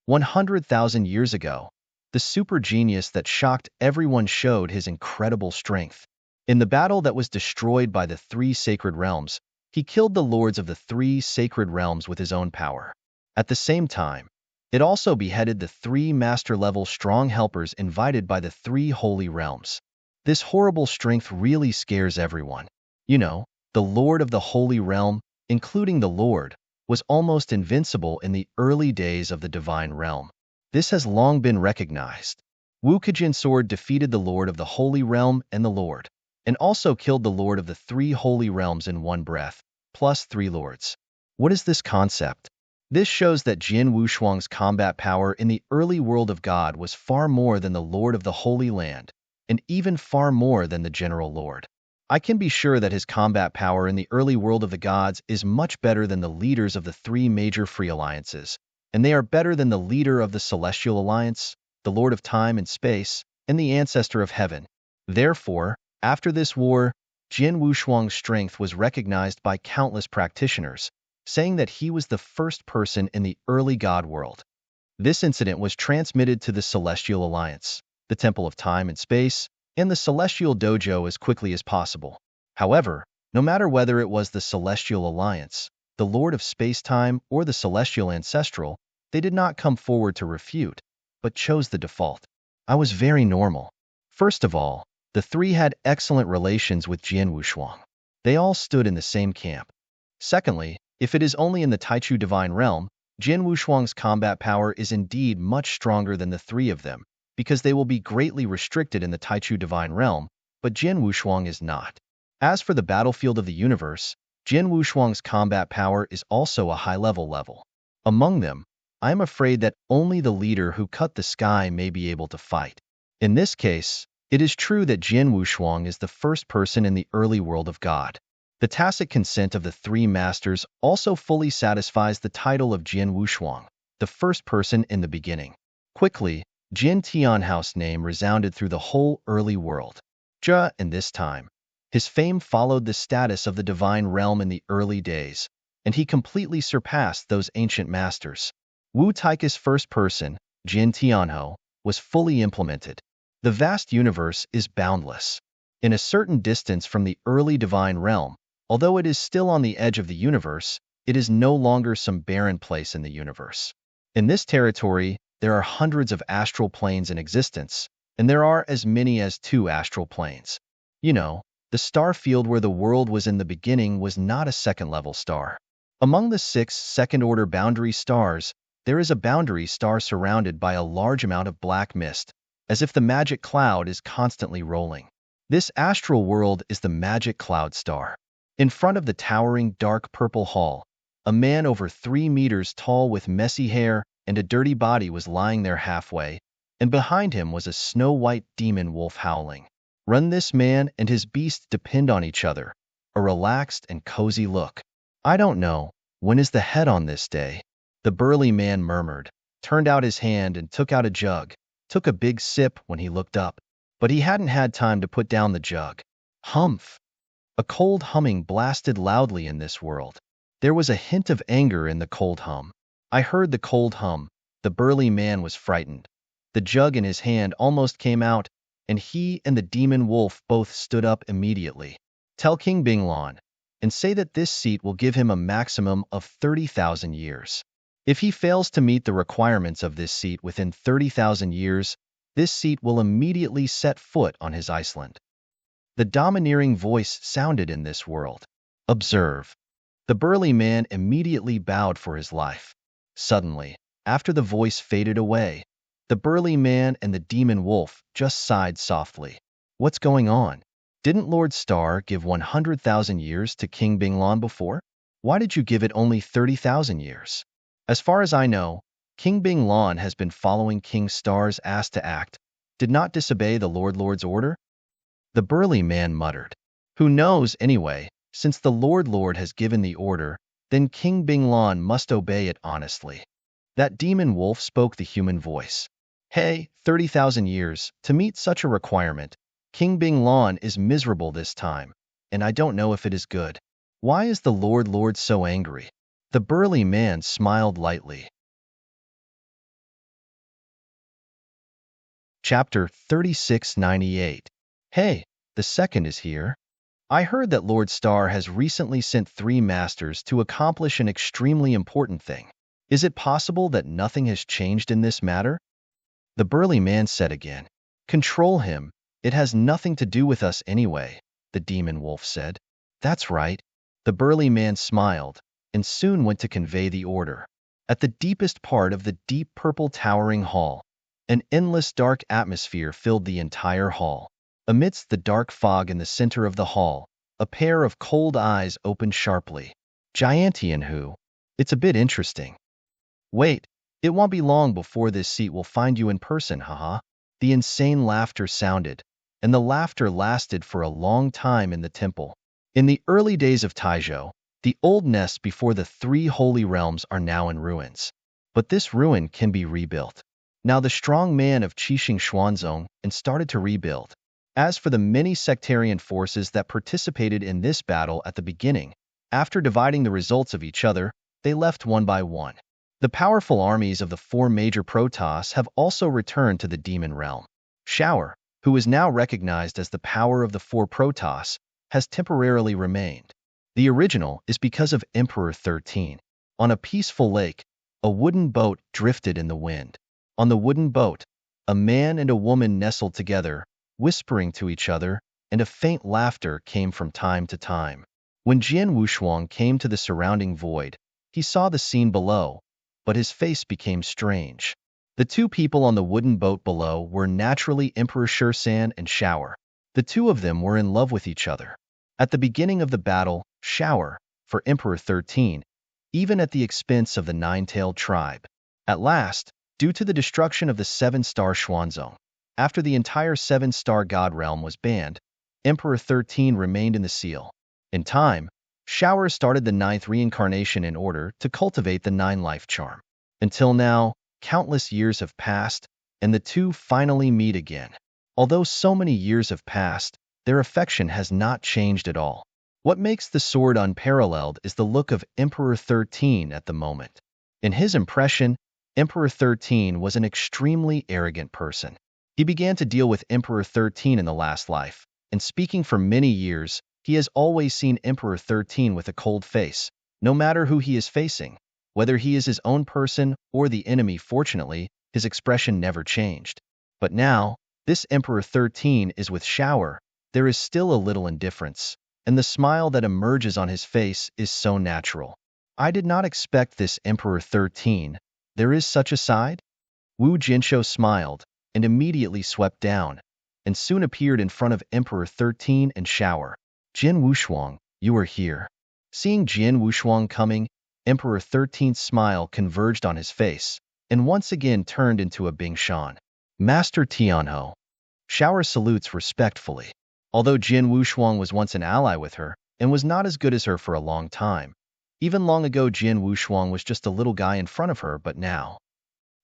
100,000 years ago, the super genius that shocked everyone showed his incredible strength. In the battle that was destroyed by the three sacred realms, he killed the lords of the three sacred realms with his own power. At the same time, it also beheaded the three master-level strong helpers invited by the three holy realms. This horrible strength really scares everyone. You know, the Lord of the Holy Realm, including the Lord, was almost invincible in the early days of the Divine Realm. This has long been recognized. Wu Kejin's sword defeated the Lord of the Holy Realm and the Lord, and also killed the Lord of the three holy realms in one breath, plus three lords. What is this concept? This shows that Jian Wushuang's combat power in the early world of God was far more than the Lord of the Holy Land, and even far more than the General Lord. I can be sure that his combat power in the early world of the gods is much better than the leaders of the three major free alliances, and they are better than the leader of the Celestial Alliance, the Lord of Time and Space, and the Ancestor of Heaven. Therefore, after this war, Jian Wushuang's strength was recognized by countless practitioners, saying that he was the first person in the early god world. This incident was transmitted to the Celestial Alliance, the Temple of Time and Space, and the Celestial Dojo as quickly as possible. However, no matter whether it was the Celestial Alliance, the Lord of Space-Time, or the Celestial Ancestral, they did not come forward to refute, but chose the default. I was very normal. First of all, the three had excellent relations with Jian Wushuang. They all stood in the same camp. Secondly, if it is only in the Taichu Divine Realm, Jian Wushuang's combat power is indeed much stronger than the three of them, because they will be greatly restricted in the Taichu Divine Realm, but Jian Wushuang is not. As for the battlefield of the universe, Jian Wushuang's combat power is also a high-level. Among them, I am afraid that only the leader who cut the sky may be able to fight. In this case, it is true that Jian Wushuang is the first person in the early world of God. The tacit consent of the three masters also fully satisfies the title of Jian Wushuang, the first person in the beginning. Quickly, Jin Tianhou's name resounded through the whole early world. In this time, his fame followed the status of the divine realm in the early days, and he completely surpassed those ancient masters. Wu Taika's first person, Jin Tianhou, was fully implemented. The vast universe is boundless. In a certain distance from the early divine realm, although it is still on the edge of the universe, it is no longer some barren place in the universe. In this territory, there are hundreds of astral planes in existence, and there are as many as 2 astral planes. You know, the star field where the world was in the beginning was not a second-level star. Among the 6 second-order boundary stars, there is a boundary star surrounded by a large amount of black mist, as if the magic cloud is constantly rolling. This astral world is the magic cloud star. In front of the towering dark purple hall, a man over 3 meters tall with messy hair and a dirty body was lying there halfway, and behind him was a snow-white demon wolf howling. Run this man and his beast depend on each other, a relaxed and cozy look. I don't know, when is the head on this day? The burly man murmured, turned out his hand and took out a jug, took a big sip when he looked up, but he hadn't had time to put down the jug. Humph! A cold humming blasted loudly in this world. There was a hint of anger in the cold hum. I heard the cold hum. The burly man was frightened. The jug in his hand almost came out, and he and the demon wolf both stood up immediately. Tell King Binglan, and say that this seat will give him a maximum of 30,000 years. If he fails to meet the requirements of this seat within 30,000 years, this seat will immediately set foot on his Iceland. The domineering voice sounded in this world. Observe. The burly man immediately bowed for his life. Suddenly, after the voice faded away, the burly man and the demon wolf just sighed softly. What's going on? Didn't Lord Star give 100,000 years to King Binglan before? Why did you give it only 30,000 years? As far as I know, King Binglan has been following King Star's ass to act, did not disobey the Lord's order? The burly man muttered. Who knows anyway, since the Lord has given the order, then King Binglan must obey it honestly. That demon wolf spoke the human voice. Hey, 30,000 years, to meet such a requirement, King Binglan is miserable this time, and I don't know if it is good. Why is the Lord so angry? The burly man smiled lightly. Chapter 3698. Hey, the second is here. I heard that Lord Star has recently sent 3 masters to accomplish an extremely important thing. Is it possible that nothing has changed in this matter? The burly man said again. Control him. It has nothing to do with us anyway, the demon wolf said. That's right. The burly man smiled, and soon went to convey the order. At the deepest part of the deep purple towering hall, an endless dark atmosphere filled the entire hall. Amidst the dark fog in the center of the hall, a pair of cold eyes opened sharply. Giantian who? It's a bit interesting. Wait, it won't be long before this seat will find you in person, haha. The insane laughter sounded, and the laughter lasted for a long time in the temple. In the early days of Taizhou, the old nests before the 3 holy realms are now in ruins. But this ruin can be rebuilt. Now the strong man of Qixing Xuanzong and started to rebuild. As for the many sectarian forces that participated in this battle at the beginning, after dividing the results of each other, they left one by one. The powerful armies of the 4 major Protoss have also returned to the demon realm. Shower, who is now recognized as the power of the 4 Protoss, has temporarily remained. The original is because of Emperor 13. On a peaceful lake, a wooden boat drifted in the wind. On the wooden boat, a man and a woman nestled together, whispering to each other, and a faint laughter came from time to time. When Jian Wushuang came to the surrounding void, he saw the scene below, but his face became strange. The 2 people on the wooden boat below were naturally Emperor Shursan and Shower. The 2 of them were in love with each other. At the beginning of the battle, Shower, for Emperor 13, even at the expense of the 9-tailed tribe. At last, due to the destruction of the 7-star Xuanzong, after the entire 7-star God realm was banned, Emperor 13 remained in the seal. In time, Shower started the 9th reincarnation in order to cultivate the 9-life charm. Until now, countless years have passed, and the 2 finally meet again. Although so many years have passed, their affection has not changed at all. What makes the sword unparalleled is the look of Emperor 13 at the moment. In his impression, Emperor 13 was an extremely arrogant person. He began to deal with Emperor 13 in the last life, and speaking for many years, he has always seen Emperor 13 with a cold face, no matter who he is facing. Whether he is his own person or the enemy, fortunately, his expression never changed. But now, this Emperor 13 is with Shower, there is still a little indifference, and the smile that emerges on his face is so natural. I did not expect this Emperor 13. There is such a side? Wu Jinsho smiled, and immediately swept down, and soon appeared in front of Emperor 13 and Shower. Jian Wushuang, you are here. Seeing Jian Wushuang coming, Emperor 13's smile converged on his face, and once again turned into a Bingshan. Master Tianhou. Shower salutes respectfully. Although Jian Wushuang was once an ally with her, and was not as good as her for a long time. Even long ago Jian Wushuang was just a little guy in front of her, but now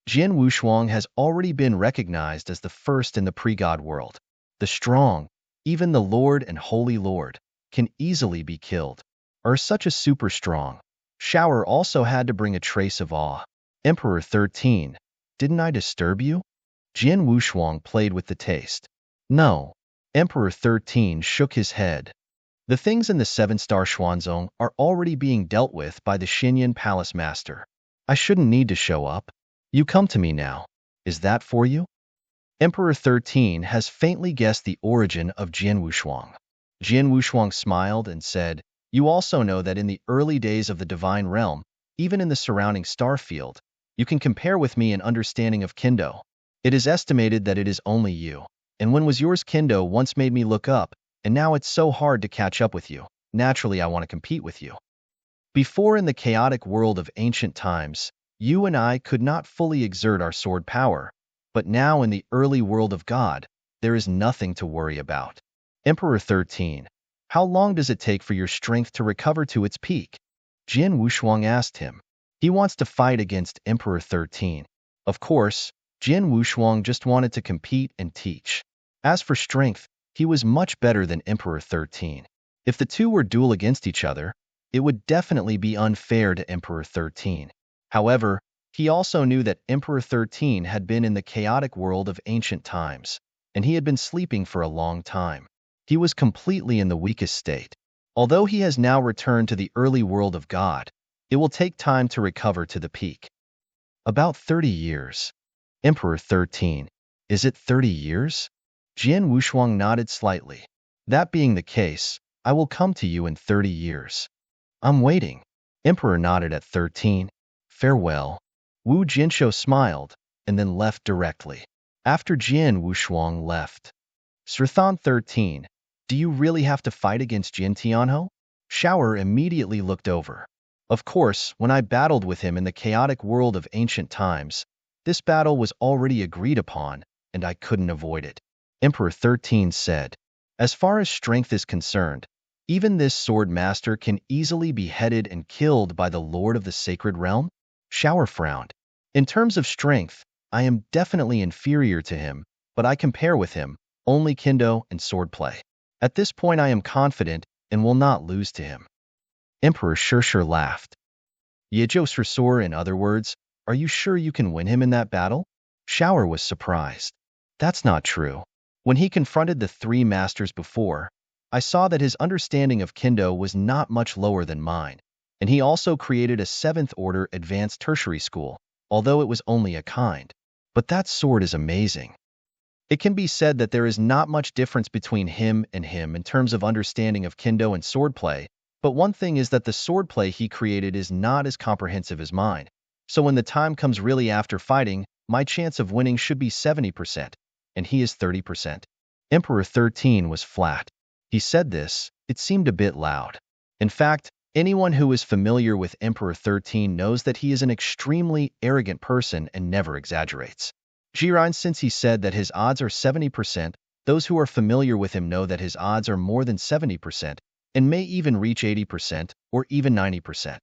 Jian Wushuang has already been recognized as the first in the pre-God world. The strong, even the Lord and Holy Lord, can easily be killed, are such a super strong. Shower also had to bring a trace of awe. Emperor 13, didn't I disturb you? Jian Wushuang played with the taste. No. Emperor 13 shook his head. The things in the seven-star Xuanzong are already being dealt with by the Xinyan Palace Master. I shouldn't need to show up. You come to me now. Is that for you? Emperor 13 has faintly guessed the origin of Jian Wushuang. Jian Wushuang smiled and said, You also know that in the early days of the divine realm, even in the surrounding star field, you can compare with me in understanding of Kendo. It is estimated that it is only you. And when was yours Kendo once made me look up, and now it's so hard to catch up with you. Naturally, I want to compete with you. Before in the chaotic world of ancient times, you and I could not fully exert our sword power, but now in the early world of God, there is nothing to worry about. Emperor 13, how long does it take for your strength to recover to its peak? Jian Wushuang asked him. He wants to fight against Emperor 13. Of course, Jian Wushuang just wanted to compete and teach. As for strength, he was much better than Emperor 13. If the two were duel against each other, it would definitely be unfair to Emperor 13. However, he also knew that Emperor 13 had been in the chaotic world of ancient times, and he had been sleeping for a long time. He was completely in the weakest state. Although he has now returned to the early world of God, it will take time to recover to the peak. About 30 years. Emperor 13. Is it 30 years? Jian Wushuang nodded slightly. That being the case, I will come to you in 30 years. I'm waiting. Emperor nodded at 13. Farewell. Wu Jinsho smiled, and then left directly. After Jian Wushuang left. Srthan 13. Do you really have to fight against Jin Tianho? Shower immediately looked over. Of course, when I battled with him in the chaotic world of ancient times, this battle was already agreed upon, and I couldn't avoid it. Emperor 13 said, As far as strength is concerned, even this sword master can easily be headed and killed by the Lord of the Sacred Realm? Shower frowned. In terms of strength, I am definitely inferior to him, but I compare with him only Kendo and swordplay. At this point I am confident and will not lose to him. Emperor Shirshir laughed. Yejo Sursor, in other words, are you sure you can win him in that battle? Shower was surprised. That's not true. When he confronted the three masters before, I saw that his understanding of Kendo was not much lower than mine, and he also created a 7th order advanced tertiary school, although it was only a kind. But that sword is amazing. It can be said that there is not much difference between him and him in terms of understanding of Kendo and swordplay, but one thing is that the swordplay he created is not as comprehensive as mine. So when the time comes really after fighting, my chance of winning should be 70%, and he is 30%. Emperor 13 was flat. He said this, it seemed a bit loud. In fact, anyone who is familiar with Emperor 13 knows that he is an extremely arrogant person and never exaggerates. Jiran, since he said that his odds are 70%, those who are familiar with him know that his odds are more than 70%, and may even reach 80% or even 90%.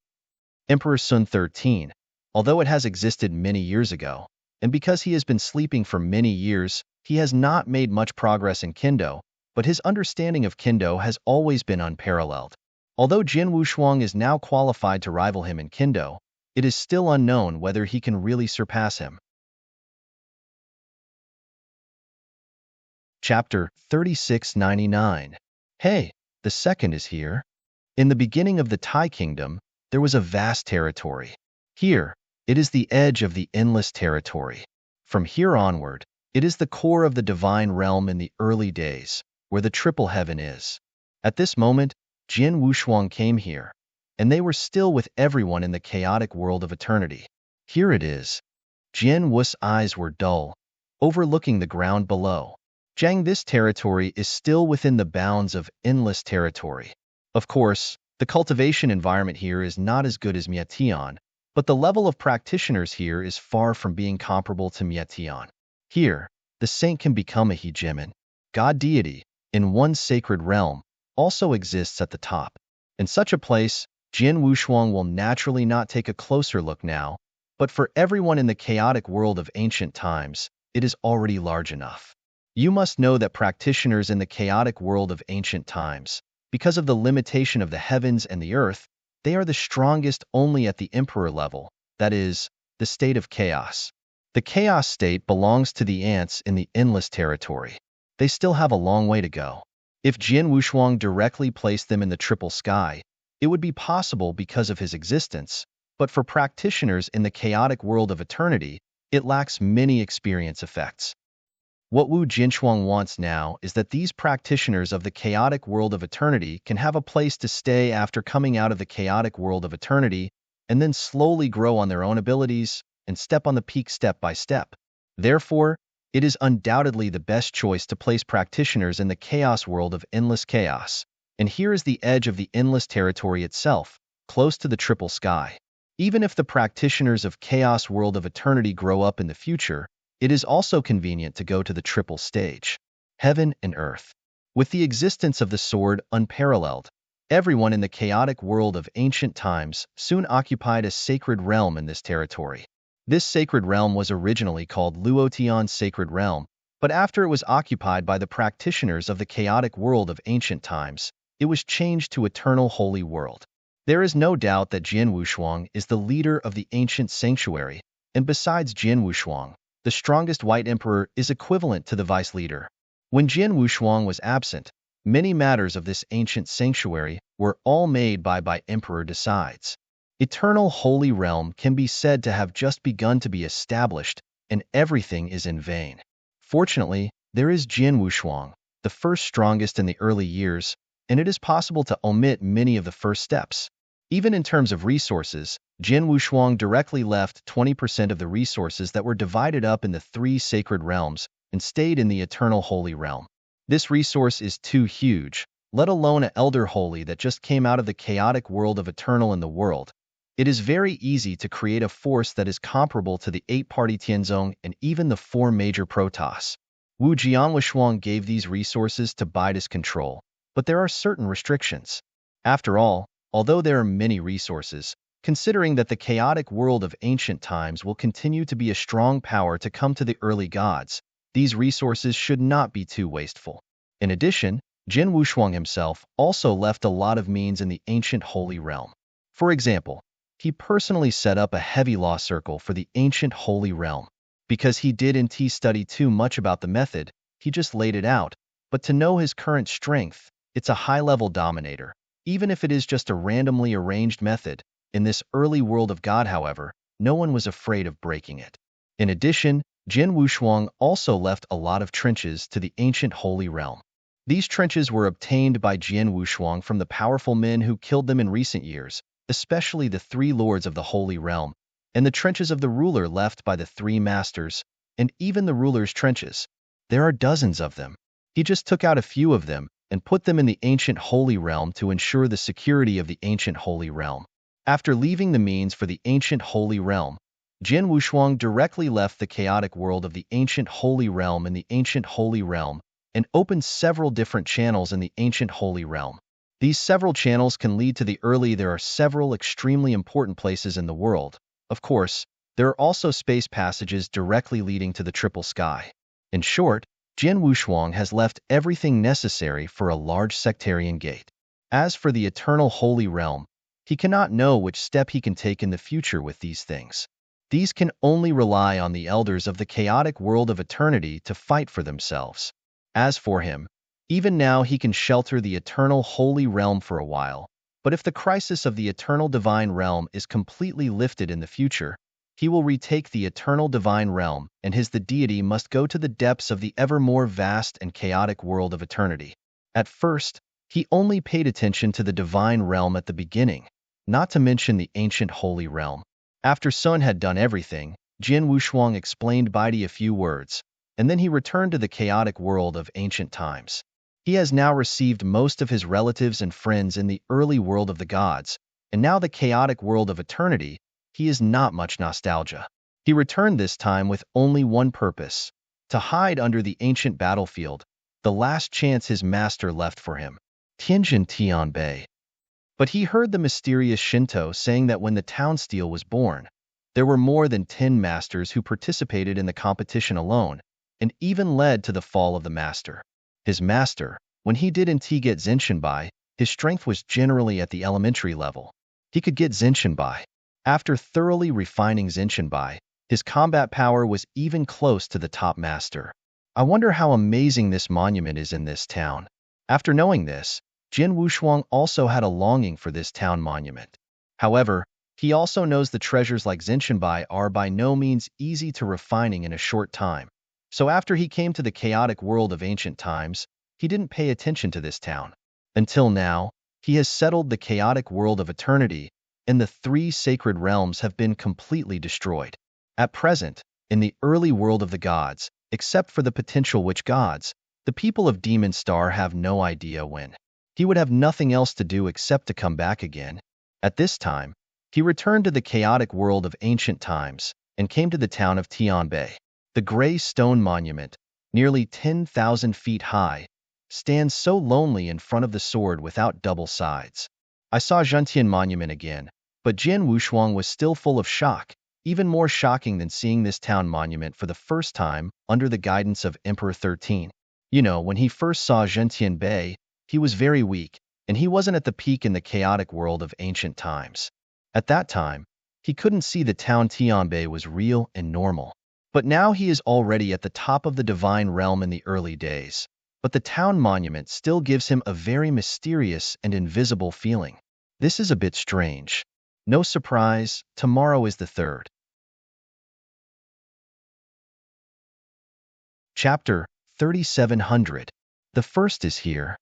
Emperor Sun 13, although it has existed many years ago, and because he has been sleeping for many years, he has not made much progress in Kendo, but his understanding of Kendo has always been unparalleled. Although Jian Wushuang is now qualified to rival him in Kendo, it is still unknown whether he can really surpass him. Chapter 3699. Hey, the second is here. In the beginning of the Tai Kingdom, there was a vast territory. Here, it is the edge of the endless territory. From here onward, it is the core of the divine realm in the early days, where the triple heaven is. At this moment, Jian Wushuang came here, and they were still with everyone in the chaotic world of eternity. Here it is. Jian Wu's eyes were dull, overlooking the ground below. Zhang, this territory is still within the bounds of endless territory. Of course, the cultivation environment here is not as good as Mietian, but the level of practitioners here is far from being comparable to Mietian. Here, the saint can become a hegemon. God deity, in one sacred realm, also exists at the top. In such a place, Jian Wushuang will naturally not take a closer look now, but for everyone in the chaotic world of ancient times, it is already large enough. You must know that practitioners in the chaotic world of ancient times, because of the limitation of the heavens and the earth, they are the strongest only at the emperor level, that is, the state of chaos. The chaos state belongs to the ants in the endless territory. they still have a long way to go. If Jian Wushuang directly placed them in the triple sky, it would be possible because of his existence, but for practitioners in the chaotic world of eternity, it lacks many experience effects. What Wu Jinshuang wants now is that these practitioners of the chaotic world of eternity can have a place to stay after coming out of the chaotic world of eternity, and then slowly grow on their own abilities and step on the peak step by step. Therefore, it is undoubtedly the best choice to place practitioners in the chaos world of endless chaos. And here is the edge of the endless territory itself, close to the triple sky. Even if the practitioners of chaos world of eternity grow up in the future, it is also convenient to go to the triple stage, heaven and earth. With the existence of the sword unparalleled, everyone in the chaotic world of ancient times soon occupied a sacred realm in this territory. This sacred realm was originally called Luotian's Sacred Realm, but after it was occupied by the practitioners of the chaotic world of ancient times, it was changed to Eternal Holy World. There is no doubt that Jian Wushuang is the leader of the ancient sanctuary, and besides Jian Wushuang, the strongest white emperor is equivalent to the vice leader. When Jian Wushuang was absent, many matters of this ancient sanctuary were all made by Emperor decides. Eternal Holy Realm can be said to have just begun to be established, and everything is in vain. Fortunately, there is Jian Wushuang, the first strongest in the early years, and it is possible to omit many of the first steps. Even in terms of resources, Jian Wushuang directly left 20% of the resources that were divided up in the three sacred realms and stayed in the Eternal Holy Realm. This resource is too huge, let alone an elder holy that just came out of the chaotic world of eternal in the world. It is very easy to create a force that is comparable to the 8-party Tianzong and even the 4 major Protoss. Wu Jianwushuang gave these resources to Baida's control, but there are certain restrictions. After all, although there are many resources, considering that the chaotic world of ancient times will continue to be a strong power to come to the early gods, these resources should not be too wasteful. In addition, Jian Wushuang himself also left a lot of means in the ancient holy realm. For example, he personally set up a heavy law circle for the ancient holy realm. Because he didn't study too much about the method, he just laid it out, but to know his current strength, it's a high-level dominator. Even if it is just a randomly arranged method, in this early world of God, however, no one was afraid of breaking it. In addition, Jian Wushuang also left a lot of trenches to the ancient holy realm. These trenches were obtained by Jian Wushuang from the powerful men who killed them in recent years, especially the 3 lords of the holy realm, and the trenches of the ruler left by the 3 masters, and even the ruler's trenches. There are dozens of them. He just took out a few of them and put them in the ancient holy realm to ensure the security of the ancient holy realm. After leaving the means for the ancient holy realm, Jian Wushuang directly left the chaotic world of the ancient holy realm in the ancient holy realm and opened several different channels in the ancient holy realm. These several channels can lead to the early. There are several extremely important places in the world. Of course, there are also space passages directly leading to the triple sky. In short, Jian Wushuang has left everything necessary for a large sectarian gate. As for the eternal holy realm, he cannot know which step he can take in the future with these things. These can only rely on the elders of the chaotic world of eternity to fight for themselves. As for him, even now he can shelter the eternal holy realm for a while, but if the crisis of the eternal divine realm is completely lifted in the future, he will retake the eternal divine realm, and the deity must go to the depths of the ever more vast and chaotic world of eternity. At first, he only paid attention to the divine realm at the beginning, not to mention the ancient holy realm. After Sun had done everything, Jian Wushuang explained Baidi a few words, and then he returned to the chaotic world of ancient times. He has now received most of his relatives and friends in the early world of the gods, and now the chaotic world of eternity, he is not much nostalgia. He returned this time with only one purpose, to hide under the ancient battlefield, the last chance his master left for him, Tianjin Tianbei. But he heard the mysterious Shinto saying that when the town steel was born, there were more than 10 masters who participated in the competition alone, and even led to the fall of the master. His master, when he didn't get Zenshinbai, his strength was generally at the elementary level. He could get Zenshinbai. After thoroughly refining Zenshinbai, his combat power was even close to the top master. I wonder how amazing this monument is in this town. After knowing this, Jin Wushuang also had a longing for this town monument. However, he also knows the treasures like Xinshanbai are by no means easy to refining in a short time. So after he came to the chaotic world of ancient times, he didn't pay attention to this town. Until now, he has settled the chaotic world of eternity, and the three sacred realms have been completely destroyed. At present, in the early world of the gods, except for the potential witch gods, the people of Demon Star have no idea when. He would have nothing else to do except to come back again. At this time, he returned to the chaotic world of ancient times and came to the town of Tianbei. The gray stone monument, nearly 10,000 feet high, stands so lonely in front of the sword without double sides. I saw Zhentian Monument again, but Jin Wushuang was still full of shock, even more shocking than seeing this town monument for the first time under the guidance of Emperor 13. When he first saw Zhentian Bei, he was very weak, and he wasn't at the peak in the chaotic world of ancient times. At that time, he couldn't see the town Tianbei was real and normal. But now he is already at the top of the divine realm in the early days. But the town monument still gives him a very mysterious and invisible feeling. This is a bit strange. No surprise, tomorrow is the third. Chapter 3700. The first is here.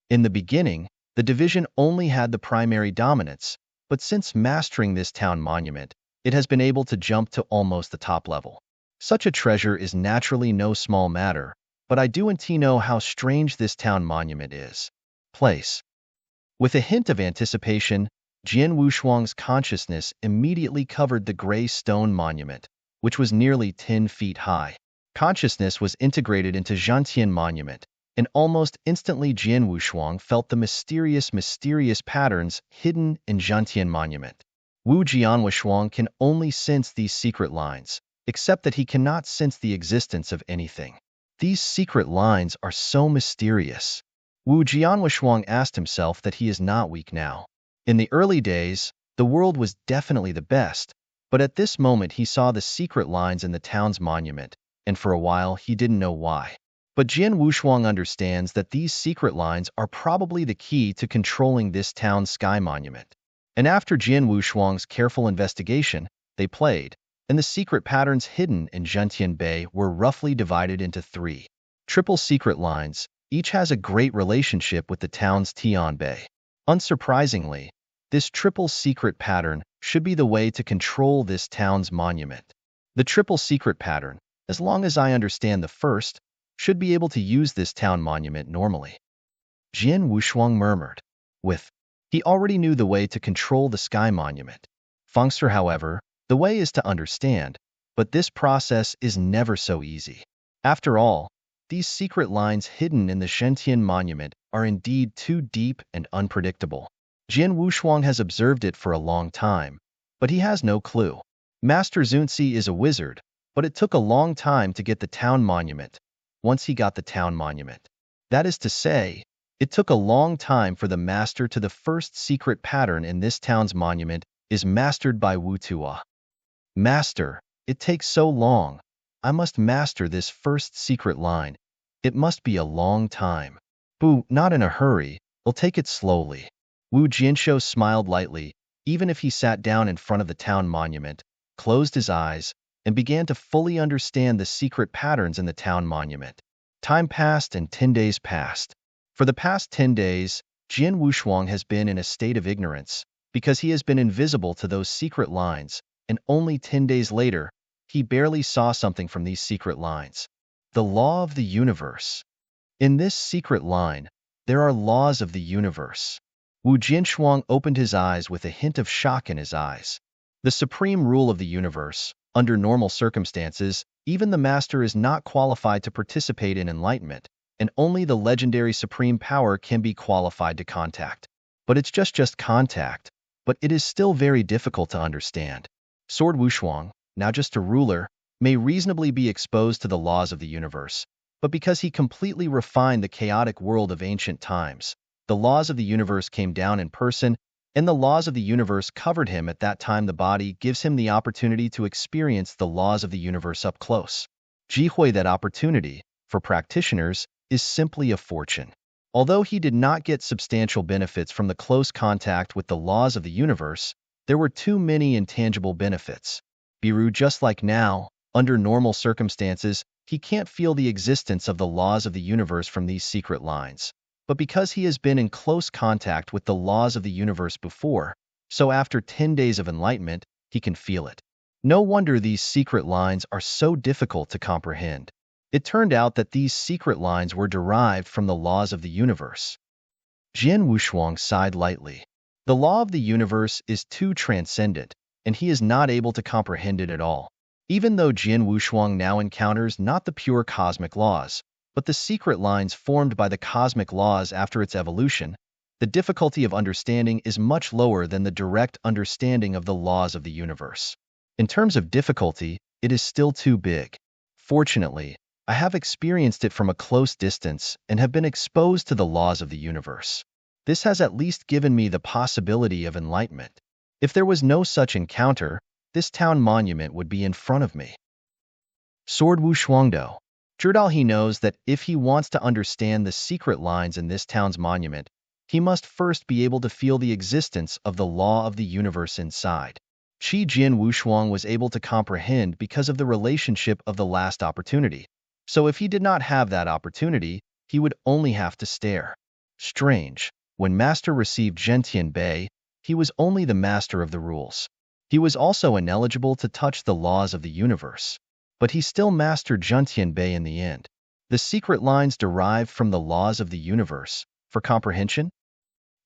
In the beginning, the division only had the primary dominance, but since mastering this town monument, it has been able to jump to almost the top level. Such a treasure is naturally no small matter, but I do know how strange this town monument is. Place. With a hint of anticipation, Jin Wushuang's consciousness immediately covered the gray stone monument, which was nearly 10 feet high. Consciousness was integrated into Zhentian Monument, and almost instantly Jin Wushuang felt the mysterious patterns hidden in Zhentian Monument. Wu Jianwushuang can only sense these secret lines, except that he cannot sense the existence of anything. These secret lines are so mysterious. Wu Jianwushuang asked himself that he is not weak now. In the early days, the world was definitely the best, but at this moment he saw the secret lines in the town's monument, and for a while he didn't know why. But Jin Wushuang understands that these secret lines are probably the key to controlling this town's sky monument. And after Jin Wushuang's careful investigation, they played, and the secret patterns hidden in Zhentian Bei were roughly divided into 3 triple secret lines. Each has a great relationship with the town's Tianbei. Unsurprisingly, this triple secret pattern should be the way to control this town's monument. The triple secret pattern, as long as I understand the first, should be able to use this town monument normally. Jin Wushuang murmured. He already knew the way to control the sky monument. Fengster, however, the way is to understand, but this process is never so easy. After all, these secret lines hidden in the Zhentian Monument are indeed too deep and unpredictable. Jin Wushuang has observed it for a long time, but he has no clue. Master Zunzi is a wizard, but it took a long time to get the town monument. Once he got the town monument, that is to say, it took a long time for the master to the first secret pattern in this town's monument is mastered by Wu Tua. Master, it takes so long. I must master this first secret line. It must be a long time. Boo, not in a hurry, we'll take it slowly. Wu Jianshou smiled lightly, even if he sat down in front of the town monument, closed his eyes, and began to fully understand the secret patterns in the town monument. Time passed and 10 days passed. For the past 10 days, Jin Wushuang has been in a state of ignorance, because he has been invisible to those secret lines, and only 10 days later, he barely saw something from these secret lines. The law of the universe. In this secret line, there are laws of the universe. Wu Jinshuang opened his eyes with a hint of shock in his eyes. The supreme rule of the universe, under normal circumstances, even the master is not qualified to participate in enlightenment, and only the legendary supreme power can be qualified to contact. But it's just contact, but it is still very difficult to understand. Sword Wushuang, now just a ruler, may reasonably be exposed to the laws of the universe, but because he completely refined the chaotic world of ancient times, the laws of the universe came down in person, and the laws of the universe covered him at that time. The body gives him the opportunity to experience the laws of the universe up close. Jihui, that opportunity, for practitioners, is simply a fortune. Although he did not get substantial benefits from the close contact with the laws of the universe, there were too many intangible benefits. Biru, just like now, under normal circumstances, he can't feel the existence of the laws of the universe from these secret lines. But because he has been in close contact with the laws of the universe before, so after 10 days of enlightenment, he can feel it. No wonder these secret lines are so difficult to comprehend. It turned out that these secret lines were derived from the laws of the universe. Jian Wushuang sighed lightly. The law of the universe is too transcendent, and he is not able to comprehend it at all. Even though Jian Wushuang now encounters not the pure cosmic laws, but the secret lines formed by the cosmic laws after its evolution, the difficulty of understanding is much lower than the direct understanding of the laws of the universe. In terms of difficulty, it is still too big. Fortunately, I have experienced it from a close distance and have been exposed to the laws of the universe. This has at least given me the possibility of enlightenment. If there was no such encounter, this town monument would be in front of me. Sword Wu Shuangdo. Zhidao, he knows that if he wants to understand the secret lines in this town's monument, he must first be able to feel the existence of the law of the universe inside. Qi Jian Wushuang was able to comprehend because of the relationship of the last opportunity. So if he did not have that opportunity, he would only have to stare. Strange. When Master received Zhentian Bei, he was only the master of the rules. He was also ineligible to touch the laws of the universe. But he still mastered Zhentian Bei in the end. The secret lines derived from the laws of the universe. For comprehension?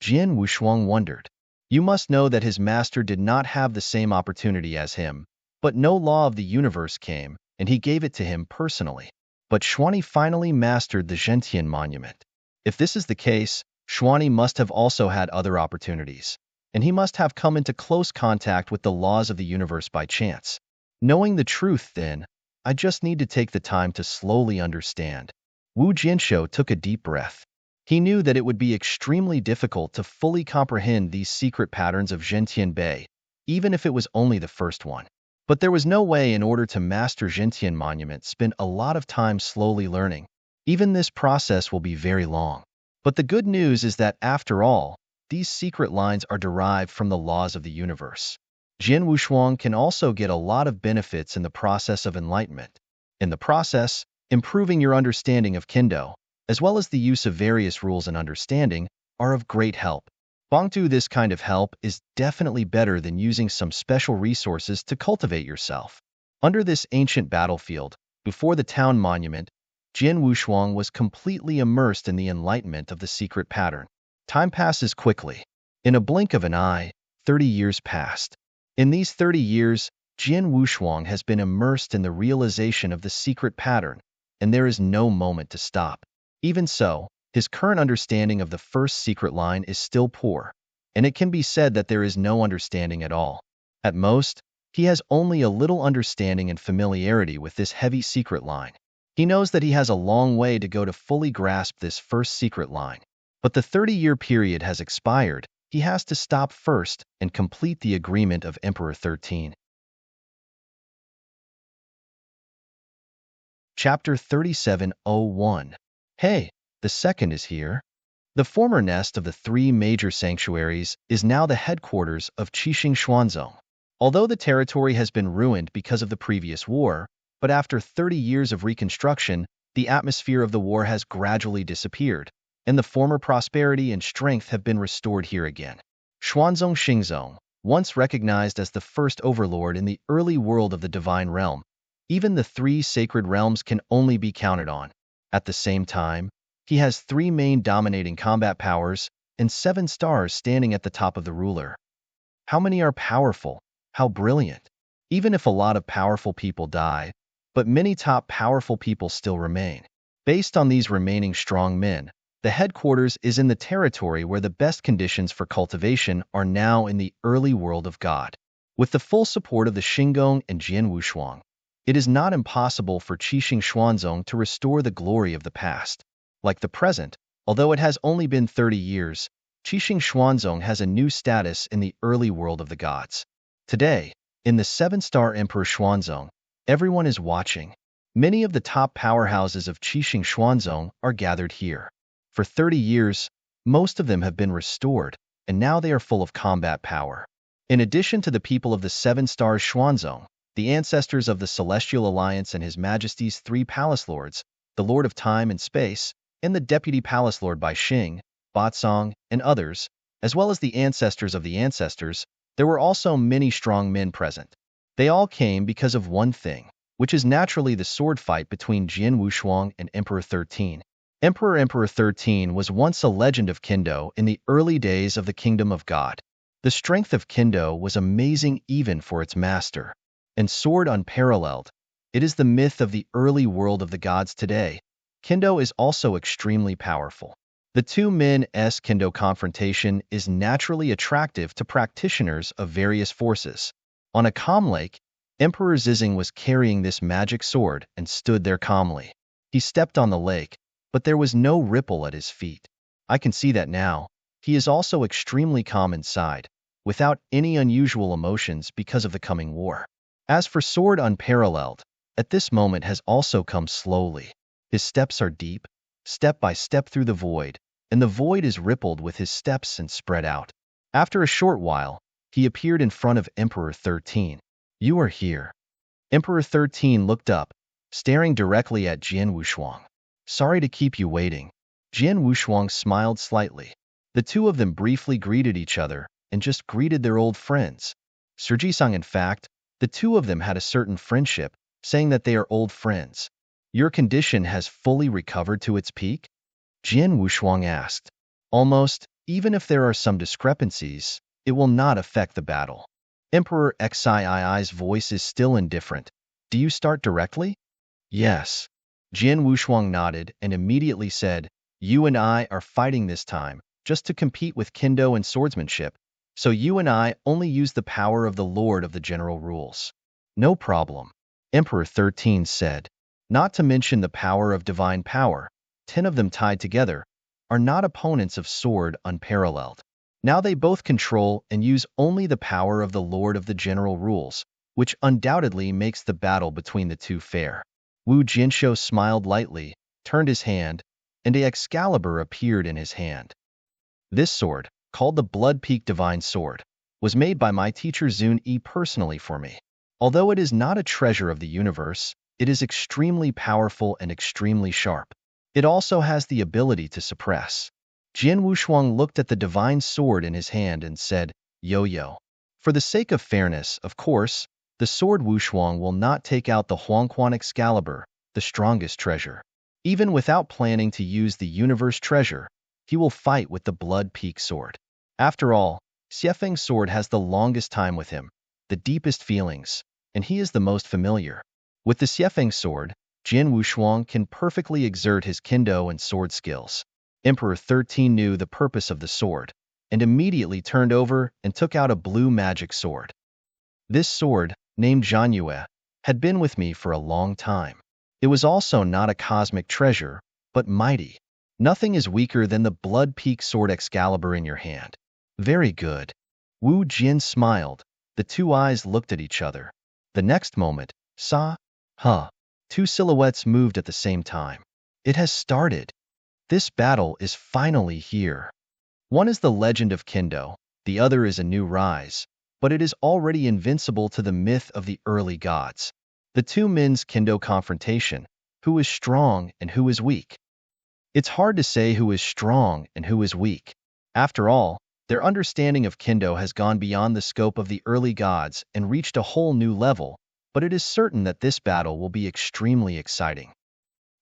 Jian Wushuang wondered. You must know that his master did not have the same opportunity as him, but no law of the universe came, and he gave it to him personally. But Xuanyi finally mastered the Zhentian monument. If this is the case, Xuanyi must have also had other opportunities, and he must have come into close contact with the laws of the universe by chance. Knowing the truth, then, I just need to take the time to slowly understand. Wu Jianshou took a deep breath. He knew that it would be extremely difficult to fully comprehend these secret patterns of Zhentian Bei, even if it was only the first one. But there was no way in order to master Zhentian monument spend a lot of time slowly learning. Even this process will be very long. But the good news is that after all, these secret lines are derived from the laws of the universe. Jian Wushuang can also get a lot of benefits in the process of enlightenment. In the process, improving your understanding of Kendo, as well as the use of various rules and understanding, are of great help. Bangtu, this kind of help is definitely better than using some special resources to cultivate yourself. Under this ancient battlefield, before the town monument, Jian Wushuang was completely immersed in the enlightenment of the secret pattern. Time passes quickly. In a blink of an eye, 30 years passed. In these 30 years, Jian Wushuang has been immersed in the realization of the secret pattern, and there is no moment to stop. Even so, his current understanding of the first secret line is still poor, and it can be said that there is no understanding at all. At most, he has only a little understanding and familiarity with this heavy secret line. He knows that he has a long way to go to fully grasp this first secret line. But the 30-year period has expired. He has to stop first and complete the agreement of Emperor 13. Chapter 37:01. Hey, the second is here. The former nest of the three major sanctuaries is now the headquarters of Qixing Xuanzong. Although the territory has been ruined because of the previous war, but after 30 years of reconstruction, the atmosphere of the war has gradually disappeared, and the former prosperity and strength have been restored here again. Xuanzong Xingzong, once recognized as the first overlord in the early world of the divine realm, even the three sacred realms can only be counted on. At the same time, he has three main dominating combat powers and 7 stars standing at the top of the ruler. How many are powerful? How brilliant! Even if a lot of powerful people die, but many top powerful people still remain. Based on these remaining strong men, the headquarters is in the territory where the best conditions for cultivation are now in the early world of God. With the full support of the Xinggong and Jian Wushuang, it is not impossible for Qixing Xuanzong to restore the glory of the past. Like the present, although it has only been 30 years, Qixing Xuanzong has a new status in the early world of the gods. Today, in the 7-star Emperor Xuanzong, everyone is watching. Many of the top powerhouses of Qixing Xuanzong are gathered here. For 30 years, most of them have been restored, and now they are full of combat power. In addition to the people of the Seven Stars Xuanzong, the ancestors of the Celestial Alliance and His Majesty's 3 Palace Lords, the Lord of Time and Space, and the Deputy Palace Lord Bai Xing, Batsong, and others, as well as the ancestors of the ancestors, there were also many strong men present. They all came because of one thing, which is naturally the sword fight between Jian Wushuang and Emperor 13. Emperor 13 was once a legend of Kendo in the early days of the Kingdom of God. The strength of Kendo was amazing even for its master, and sword unparalleled. It is the myth of the early world of the gods today. Kendo is also extremely powerful. The two men's Kendo confrontation is naturally attractive to practitioners of various forces. On a calm lake, Emperor Zizing was carrying this magic sword and stood there calmly. He stepped on the lake, but there was no ripple at his feet. I can see that now. He is also extremely calm inside, without any unusual emotions because of the coming war. As for sword unparalleled, at this moment has also come slowly. His steps are deep, step by step through the void, and the void is rippled with his steps and spread out. After a short while, he appeared in front of Emperor 13. You are here. Emperor 13 looked up, staring directly at Jian Wushuang. Sorry to keep you waiting. Jian Wushuang smiled slightly. The two of them briefly greeted each other and just greeted their old friends. Sergisang, in fact, the two of them had a certain friendship, saying that they are old friends. Your condition has fully recovered to its peak? Jian Wushuang asked. Almost, even if there are some discrepancies, it will not affect the battle. Emperor Xii's voice is still indifferent. Do you start directly? Yes. Jian Wushuang nodded and immediately said, You and I are fighting this time, just to compete with Kendo and swordsmanship, so you and I only use the power of the Lord of the General Rules. No problem. Emperor 13 said. Not to mention the power of divine power, 10 of them tied together, are not opponents of sword unparalleled. Now they both control and use only the power of the Lord of the General Rules, which undoubtedly makes the battle between the two fair. Wu Jianshou smiled lightly, turned his hand, and a Excalibur appeared in his hand. This sword, called the Blood Peak Divine Sword, was made by my teacher Zun Yi personally for me. Although it is not a treasure of the universe, it is extremely powerful and extremely sharp. It also has the ability to suppress. Jian Wushuang looked at the divine sword in his hand and said, Yo-yo. For the sake of fairness, of course, the sword Wushuang will not take out the Huangquan Excalibur, the strongest treasure. Even without planning to use the universe treasure, he will fight with the Blood Peak sword. After all, Xiefeng's sword has the longest time with him, the deepest feelings, and he is the most familiar. With the Xiefeng sword, Jian Wushuang can perfectly exert his Kendo and sword skills. Emperor 13 knew the purpose of the sword, and immediately turned over and took out a blue magic sword. This sword, named Zhanyue, had been with me for a long time. It was also not a cosmic treasure, but mighty. Nothing is weaker than the Blood Peak sword Excalibur in your hand. Very good. Wu Jin smiled. The two eyes looked at each other. The next moment, two silhouettes moved at the same time. It has started. This battle is finally here. One is the legend of Kendo, the other is a new rise, but it is already invincible to the myth of the early gods. The two men's Kendo confrontation, who is strong and who is weak. It's hard to say who is strong and who is weak. After all, their understanding of Kendo has gone beyond the scope of the early gods and reached a whole new level, but it is certain that this battle will be extremely exciting.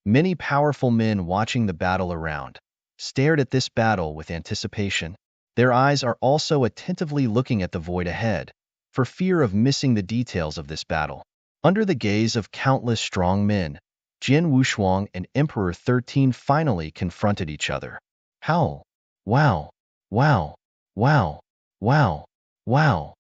Many powerful men watching the battle around stared at this battle with anticipation. Their eyes are also attentively looking at the void ahead, for fear of missing the details of this battle. Under the gaze of countless strong men, Jian Wushuang and Emperor 13 finally confronted each other. Howl! Wow! Wow! Wow! Wow! Wow!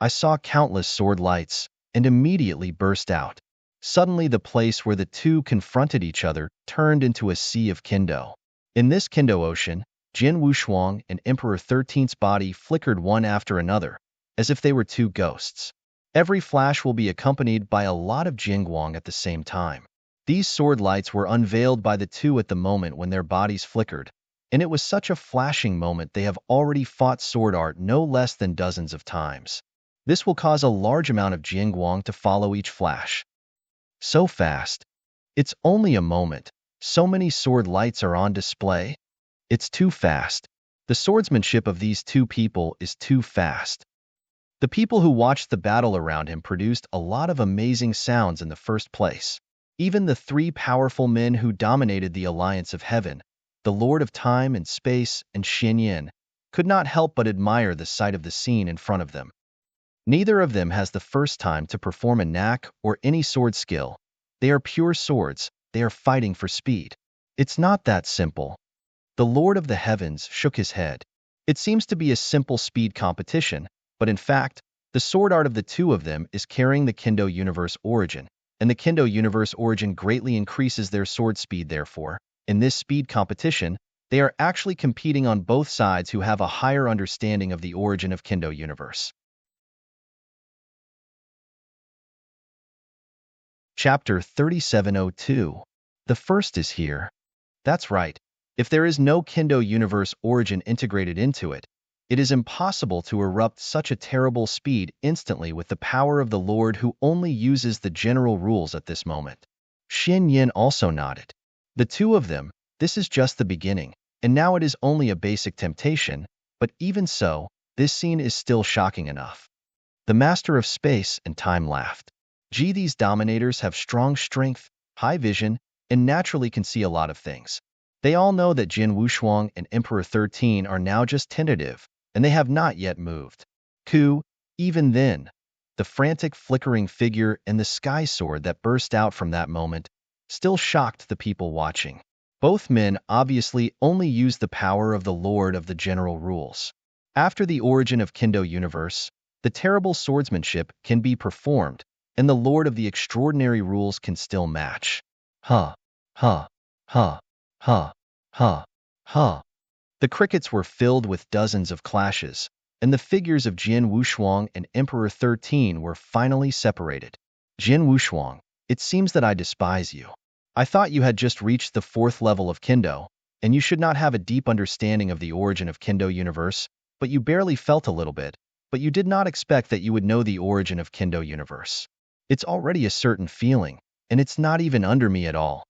I saw countless sword lights and immediately burst out. Suddenly the place where the two confronted each other turned into a sea of Kendo. In this Kendo ocean, Jian Wushuang and Emperor 13's body flickered one after another, as if they were two ghosts. Every flash will be accompanied by a lot of Jingguang at the same time. These sword lights were unveiled by the two at the moment when their bodies flickered, and it was such a flashing moment they have already fought sword art no less than dozens of times. This will cause a large amount of Jianguang to follow each flash. So fast. It's only a moment. So many sword lights are on display. It's too fast. The swordsmanship of these two people is too fast. The people who watched the battle around him produced a lot of amazing sounds in the first place. Even the three powerful men who dominated the Alliance of Heaven, the Lord of Time and Space and Yin, could not help but admire the sight of the scene in front of them. Neither of them has the first time to perform a knack or any sword skill. They are pure swords. They are fighting for speed. It's not that simple. The Lord of the Heavens shook his head. It seems to be a simple speed competition, but in fact, the sword art of the two of them is carrying the Kendo universe origin, and the Kendo universe origin greatly increases their sword speed. Therefore, in this speed competition, they are actually competing on both sides who have a higher understanding of the origin of Kendo universe. Chapter 3702. The first is here. That's right. If there is no Kendo universe origin integrated into it, it is impossible to erupt such a terrible speed instantly with the power of the Lord who only uses the general rules at this moment. Yin also nodded. The two of them, this is just the beginning, and now it is only a basic temptation, but even so, this scene is still shocking enough. The Master of Space and Time laughed. Gee, these dominators have strong strength, high vision, and naturally can see a lot of things. They all know that Jin Wushuang and Emperor 13 are now just tentative, and they have not yet moved. Even then, the frantic flickering figure and the sky sword that burst out from that moment still shocked the people watching. Both men obviously only use the power of the Lord of the general rules. After the origin of Kendo universe, the terrible swordsmanship can be performed, and the Lord of the extraordinary rules can still match. Huh. Huh. Huh. Huh. Huh. Huh. The crickets were filled with dozens of clashes, and the figures of Jin Wushuang and Emperor 13 were finally separated. Jin Wushuang, it seems that I despise you. I thought you had just reached the 4th level of Kendo, and you should not have a deep understanding of the origin of Kendo universe, but you barely felt a little bit, but you did not expect that you would know the origin of Kendo universe. It's already a certain feeling, and it's not even under me at all.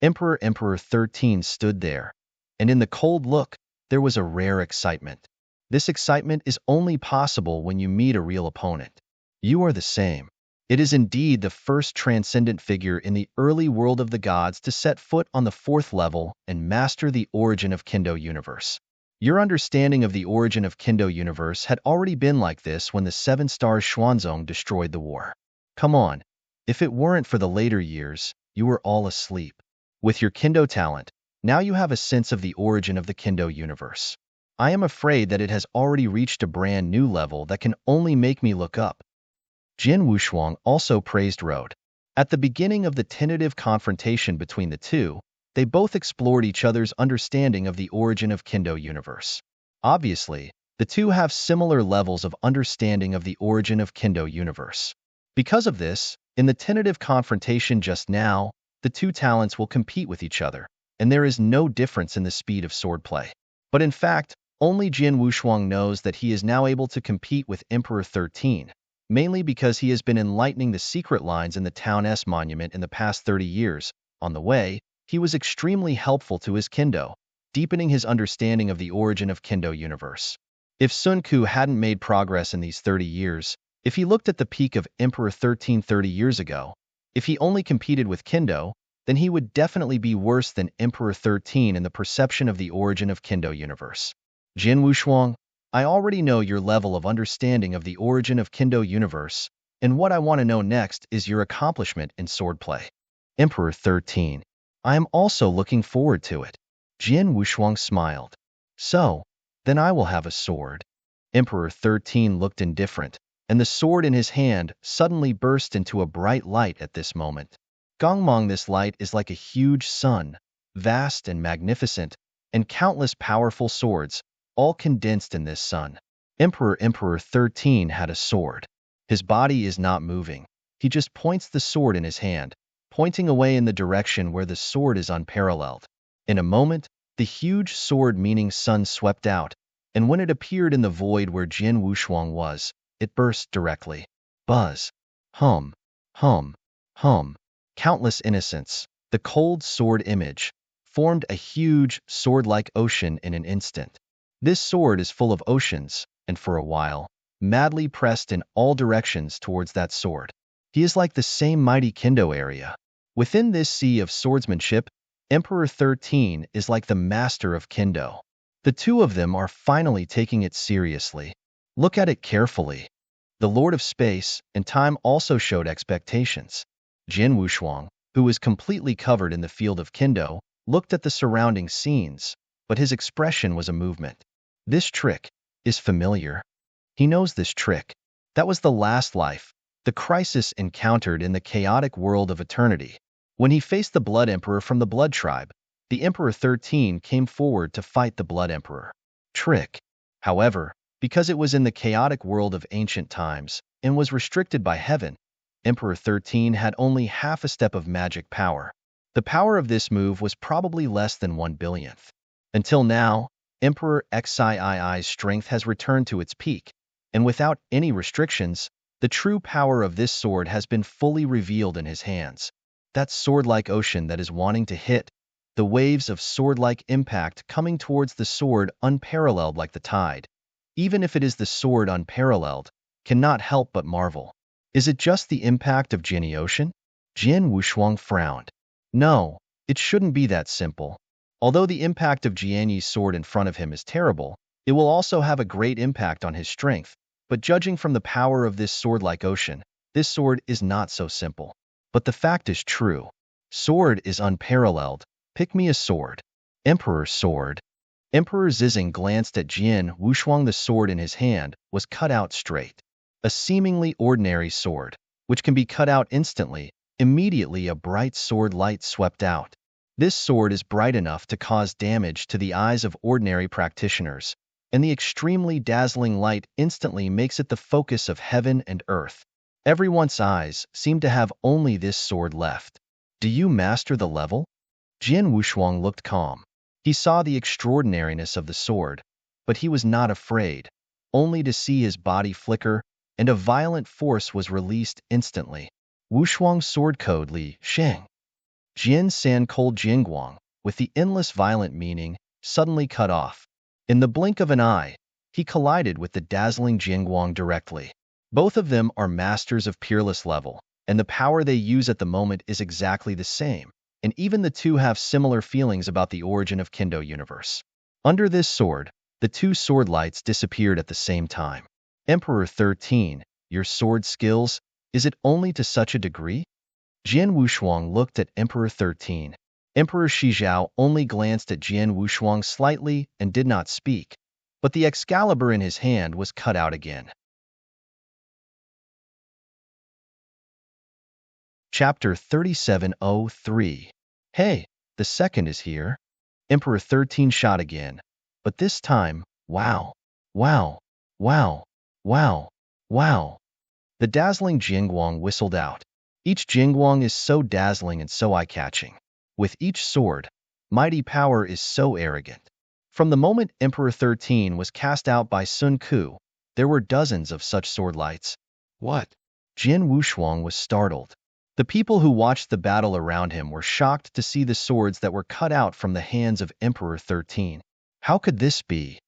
Emperor 13 stood there, and in the cold look, there was a rare excitement. This excitement is only possible when you meet a real opponent. You are the same. It is indeed the first transcendent figure in the early world of the gods to set foot on the 4th level and master the origin of Kendo universe. Your understanding of the origin of Kendo universe had already been like this when the 7 stars Xuanzong destroyed the war. Come on, if it weren't for the later years, you were all asleep. With your Kendo talent, now you have a sense of the origin of the Kendo universe. I am afraid that it has already reached a brand new level that can only make me look up. Jin Wushuang also praised Road. At the beginning of the tentative confrontation between the two, they both explored each other's understanding of the origin of Kendo universe. Obviously, the two have similar levels of understanding of the origin of Kendo universe. Because of this, in the tentative confrontation just now, the two talents will compete with each other, and there is no difference in the speed of swordplay. But in fact, only Jin Wushuang knows that he is now able to compete with Emperor 13, mainly because he has been enlightening the secret lines in the Town S monument in the past 30 years. On the way, he was extremely helpful to his Kendo, deepening his understanding of the origin of Kendo universe. If Sun Ku hadn't made progress in these 30 years, if he looked at the peak of Emperor 13 30 years ago, if he only competed with Kendo, then he would definitely be worse than Emperor 13 in the perception of the origin of Kendo universe. Jin Wushuang, I already know your level of understanding of the origin of Kendo universe, and what I want to know next is your accomplishment in swordplay. Emperor 13. I am also looking forward to it. Jin Wushuang smiled. So, then I will have a sword. Emperor 13 looked indifferent, and the sword in his hand suddenly burst into a bright light at this moment. Gongmong, this light is like a huge sun, vast and magnificent, and countless powerful swords, all condensed in this sun. Emperor 13 had a sword. His body is not moving. He just points the sword in his hand, pointing away in the direction where the sword is unparalleled. In a moment, the huge sword meaning sun swept out, and when it appeared in the void where Jin Wushuang was, it burst directly. Buzz. Hum. Hum. Hum. Countless innocents. The cold sword image formed a huge, sword-like ocean in an instant. This sword is full of oceans, and for a while, madly pressed in all directions towards that sword. He is like the same mighty Kendo area. Within this sea of swordsmanship, Emperor 13 is like the master of Kendo. The two of them are finally taking it seriously. Look at it carefully. The Lord of Space and Time also showed expectations. Jin Wushuang, who was completely covered in the field of Kendo, looked at the surrounding scenes, but his expression was a movement. This trick is familiar. He knows this trick. That was the last life, the crisis encountered in the chaotic world of eternity. When he faced the Blood Emperor from the Blood Tribe, the Emperor 13 came forward to fight the Blood Emperor. Trick. However, because it was in the chaotic world of ancient times and was restricted by heaven, Emperor 13 had only half a step of magic power. The power of this move was probably less than 1/1000th. Until now, Emperor Xiii's strength has returned to its peak, and without any restrictions, the true power of this sword has been fully revealed in his hands. That sword-like ocean that is wanting to hit, the waves of sword-like impact coming towards the sword unparalleled like the tide. Even if it is the sword unparalleled, cannot help but marvel. Is it just the impact of Jinny Ocean? Jin Wushuang frowned. No, it shouldn't be that simple. Although the impact of Jianyi's sword in front of him is terrible, it will also have a great impact on his strength. But judging from the power of this sword-like ocean, this sword is not so simple. But the fact is true. Sword is unparalleled. Pick me a sword. Emperor's sword. Emperor Zizing glanced at Jin Wushuang. The sword in his hand was cut out straight. A seemingly ordinary sword, which can be cut out instantly. Immediately a bright sword light swept out. This sword is bright enough to cause damage to the eyes of ordinary practitioners, and the extremely dazzling light instantly makes it the focus of heaven and earth. Everyone's eyes seem to have only this sword left. Do you master the level? Jin Wushuang looked calm. He saw the extraordinariness of the sword, but he was not afraid, only to see his body flicker, and a violent force was released instantly. Wushuang's sword code Li Sheng. Jin San Cold Jingguang, with the endless violent meaning, suddenly cut off. In the blink of an eye, he collided with the dazzling Jingguang directly. Both of them are masters of peerless level, and the power they use at the moment is exactly the same, and even the two have similar feelings about the origin of Kendo universe. Under this sword, the two sword lights disappeared at the same time. Emperor 13, your sword skills, is it only to such a degree? Jin Wushuang looked at Emperor 13. Emperor Shizhao only glanced at Jin Wushuang slightly and did not speak, but the Excalibur in his hand was cut out again. Chapter 3703. Hey, the second is here. Emperor 13 shot again, but this time, wow, wow, wow, wow, wow. The dazzling Jingguang whistled out. Each Jingguang is so dazzling and so eye-catching. With each sword, mighty power is so arrogant. From the moment Emperor 13 was cast out by Sun Ku, there were dozens of such sword lights. What? Jin Wushuang was startled. The people who watched the battle around him were shocked to see the swords that were cut out from the hands of Emperor 13. How could this be?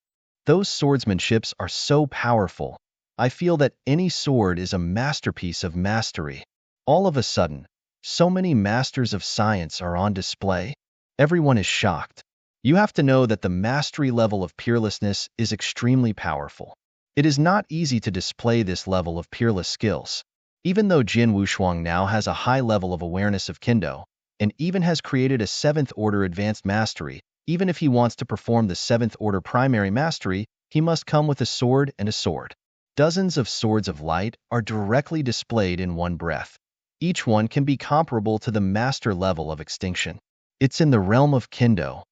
Those swordsmanships are so powerful. I feel that any sword is a masterpiece of mastery. All of a sudden, so many masters of science are on display. Everyone is shocked. You have to know that the mastery level of peerlessness is extremely powerful. It is not easy to display this level of peerless skills. Even though Jin Wushuang now has a high level of awareness of Kendo, and even has created a 7th order advanced mastery, even if he wants to perform the 7th order primary mastery, he must come with a sword and a sword. Dozens of swords of light are directly displayed in one breath. Each one can be comparable to the master level of extinction. It's in the realm of Kendo.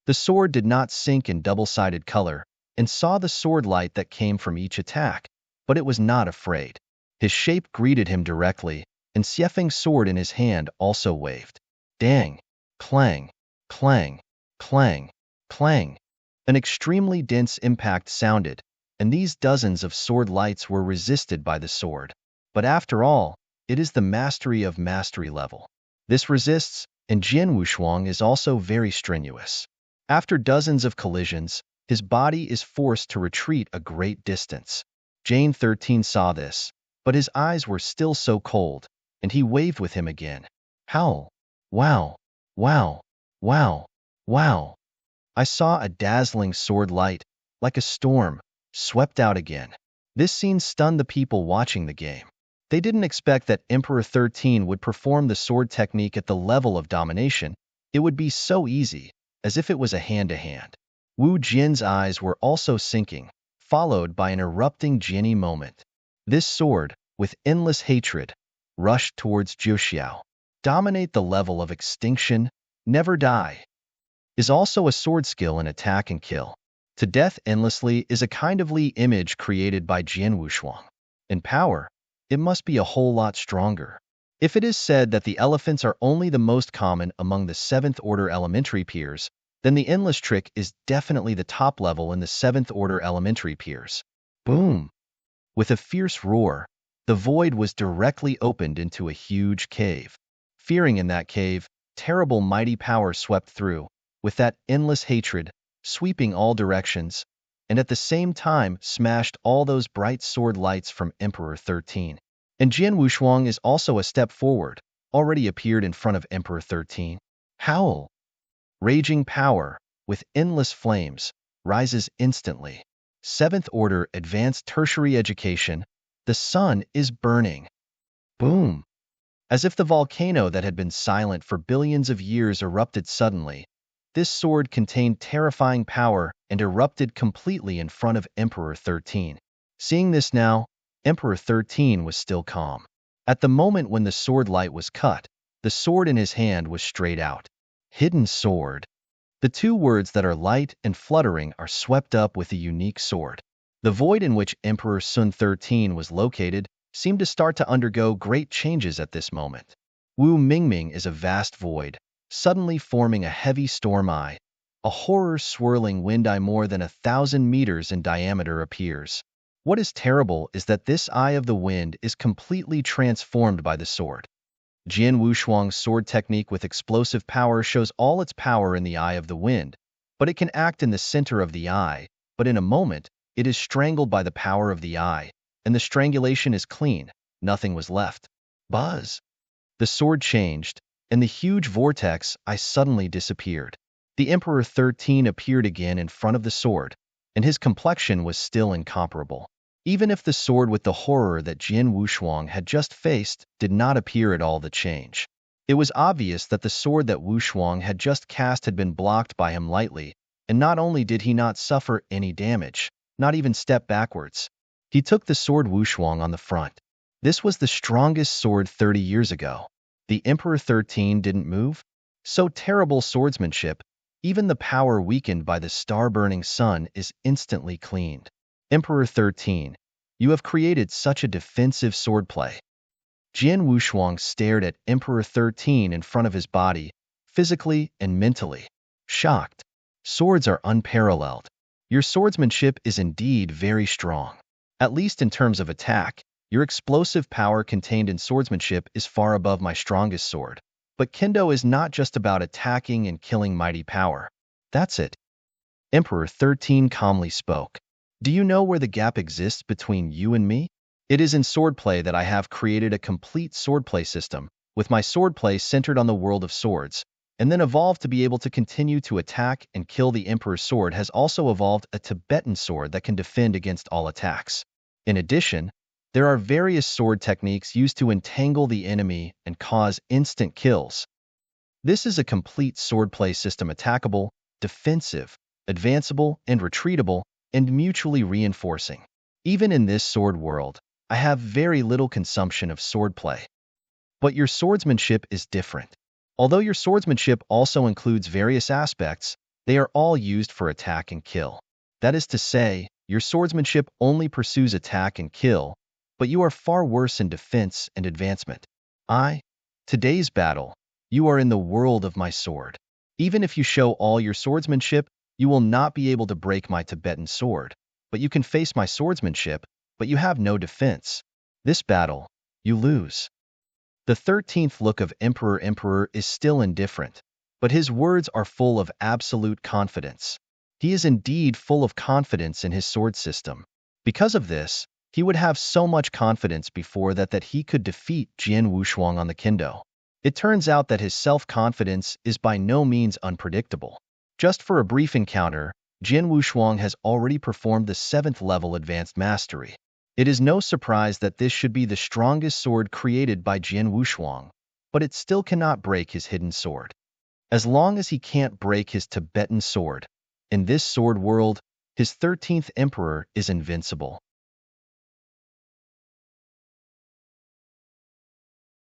The sword did not sink in double-sided color, and saw the sword light that came from each attack, but it was not afraid. His shape greeted him directly, and Xiefeng's sword in his hand also waved. Dang! Clang! Clang! Clang! Clang! An extremely dense impact sounded, and these dozens of sword lights were resisted by the sword. But after all, it is the mastery of mastery level. This resists, and Jian Wushuang is also very strenuous. After dozens of collisions, his body is forced to retreat a great distance. Jane 13 saw this, but his eyes were still so cold, and he waved with him again. Howl! Wow! Wow! Wow! Wow! I saw a dazzling sword light, like a storm, swept out again. This scene stunned the people watching the game. They didn't expect that Emperor 13 would perform the sword technique at the level of domination. It would be so easy, as if it was a hand-to-hand. Wu Jin's eyes were also sinking, followed by an erupting Jinni moment. This sword, with endless hatred, rushed towards Jiuxiao. Dominate the level of extinction, never die, is also a sword skill in attack and kill. To death endlessly is a kind of Li image created by Jian Wushuang. In power, it must be a whole lot stronger. If it is said that the elephants are only the most common among the 7th order elementary peers, then the endless trick is definitely the top level in the 7th order elementary peers. Boom! With a fierce roar, the void was directly opened into a huge cave. Fearing in that cave, terrible mighty power swept through, with that endless hatred, sweeping all directions, and at the same time smashed all those bright sword lights from Emperor 13. And Jian Wushuang is also a step forward, already appeared in front of Emperor 13. Howl! Raging power, with endless flames, rises instantly. 7th order advanced tertiary education, the sun is burning. Boom! As if the volcano that had been silent for billions of years erupted suddenly, this sword contained terrifying power and erupted completely in front of Emperor 13. Seeing this now, Emperor 13 was still calm. At the moment when the sword light was cut, the sword in his hand was straight out. Hidden sword. The two words that are light and fluttering are swept up with a unique sword. The void in which Emperor Sun 13 was located seemed to start to undergo great changes at this moment. Wu Mingming is a vast void, suddenly forming a heavy storm eye. A horror-swirling wind eye more than 1,000 meters in diameter appears. What is terrible is that this eye of the wind is completely transformed by the sword. Jian Wushuang's sword technique with explosive power shows all its power in the eye of the wind, but it can act in the center of the eye, but in a moment, it is strangled by the power of the eye, and the strangulation is clean, nothing was left. Buzz! The sword changed, and the huge vortex eye suddenly disappeared. The Emperor 13 appeared again in front of the sword, and his complexion was still incomparable. Even if the sword with the horror that Jian Wushuang had just faced did not appear at all the change. It was obvious that the sword that Wushuang had just cast had been blocked by him lightly, and not only did he not suffer any damage, not even step backwards. He took the sword Wushuang on the front. This was the strongest sword 30 years ago. The Emperor 13 didn't move? So terrible swordsmanship, even the power weakened by the star-burning sun is instantly cleaned. Emperor 13, you have created such a defensive swordplay. Jian Wushuang stared at Emperor 13 in front of his body, physically and mentally. Shocked. Swords are unparalleled. Your swordsmanship is indeed very strong. At least in terms of attack, your explosive power contained in swordsmanship is far above my strongest sword. But Kendo is not just about attacking and killing mighty power. That's it. Emperor 13 calmly spoke. Do you know where the gap exists between you and me? It is in swordplay that I have created a complete swordplay system, with my swordplay centered on the world of swords, and then evolved to be able to continue to attack and kill. The Emperor's sword has also evolved a Tibetan sword that can defend against all attacks. In addition, there are various sword techniques used to entangle the enemy and cause instant kills. This is a complete swordplay system, attackable, defensive, advanceable, and retreatable, and mutually reinforcing. Even in this sword world, I have very little consumption of swordplay. But your swordsmanship is different. Although your swordsmanship also includes various aspects, they are all used for attack and kill. That is to say, your swordsmanship only pursues attack and kill, but you are far worse in defense and advancement. Today's battle, you are in the world of my sword. Even if you show all your swordsmanship, you will not be able to break my Tibetan sword. But you can face my swordsmanship, but you have no defense. This battle, you lose. The 13th look of Emperor is still indifferent, but his words are full of absolute confidence. He is indeed full of confidence in his sword system. Because of this, he would have so much confidence before that he could defeat Jian Wushuang on the Kendo. It turns out that his self-confidence is by no means unpredictable. Just for a brief encounter, Jian Wushuang has already performed the 7th level advanced mastery. It is no surprise that this should be the strongest sword created by Jian Wushuang, but it still cannot break his hidden sword. As long as he can't break his Tibetan sword, in this sword world, his 13th emperor is invincible.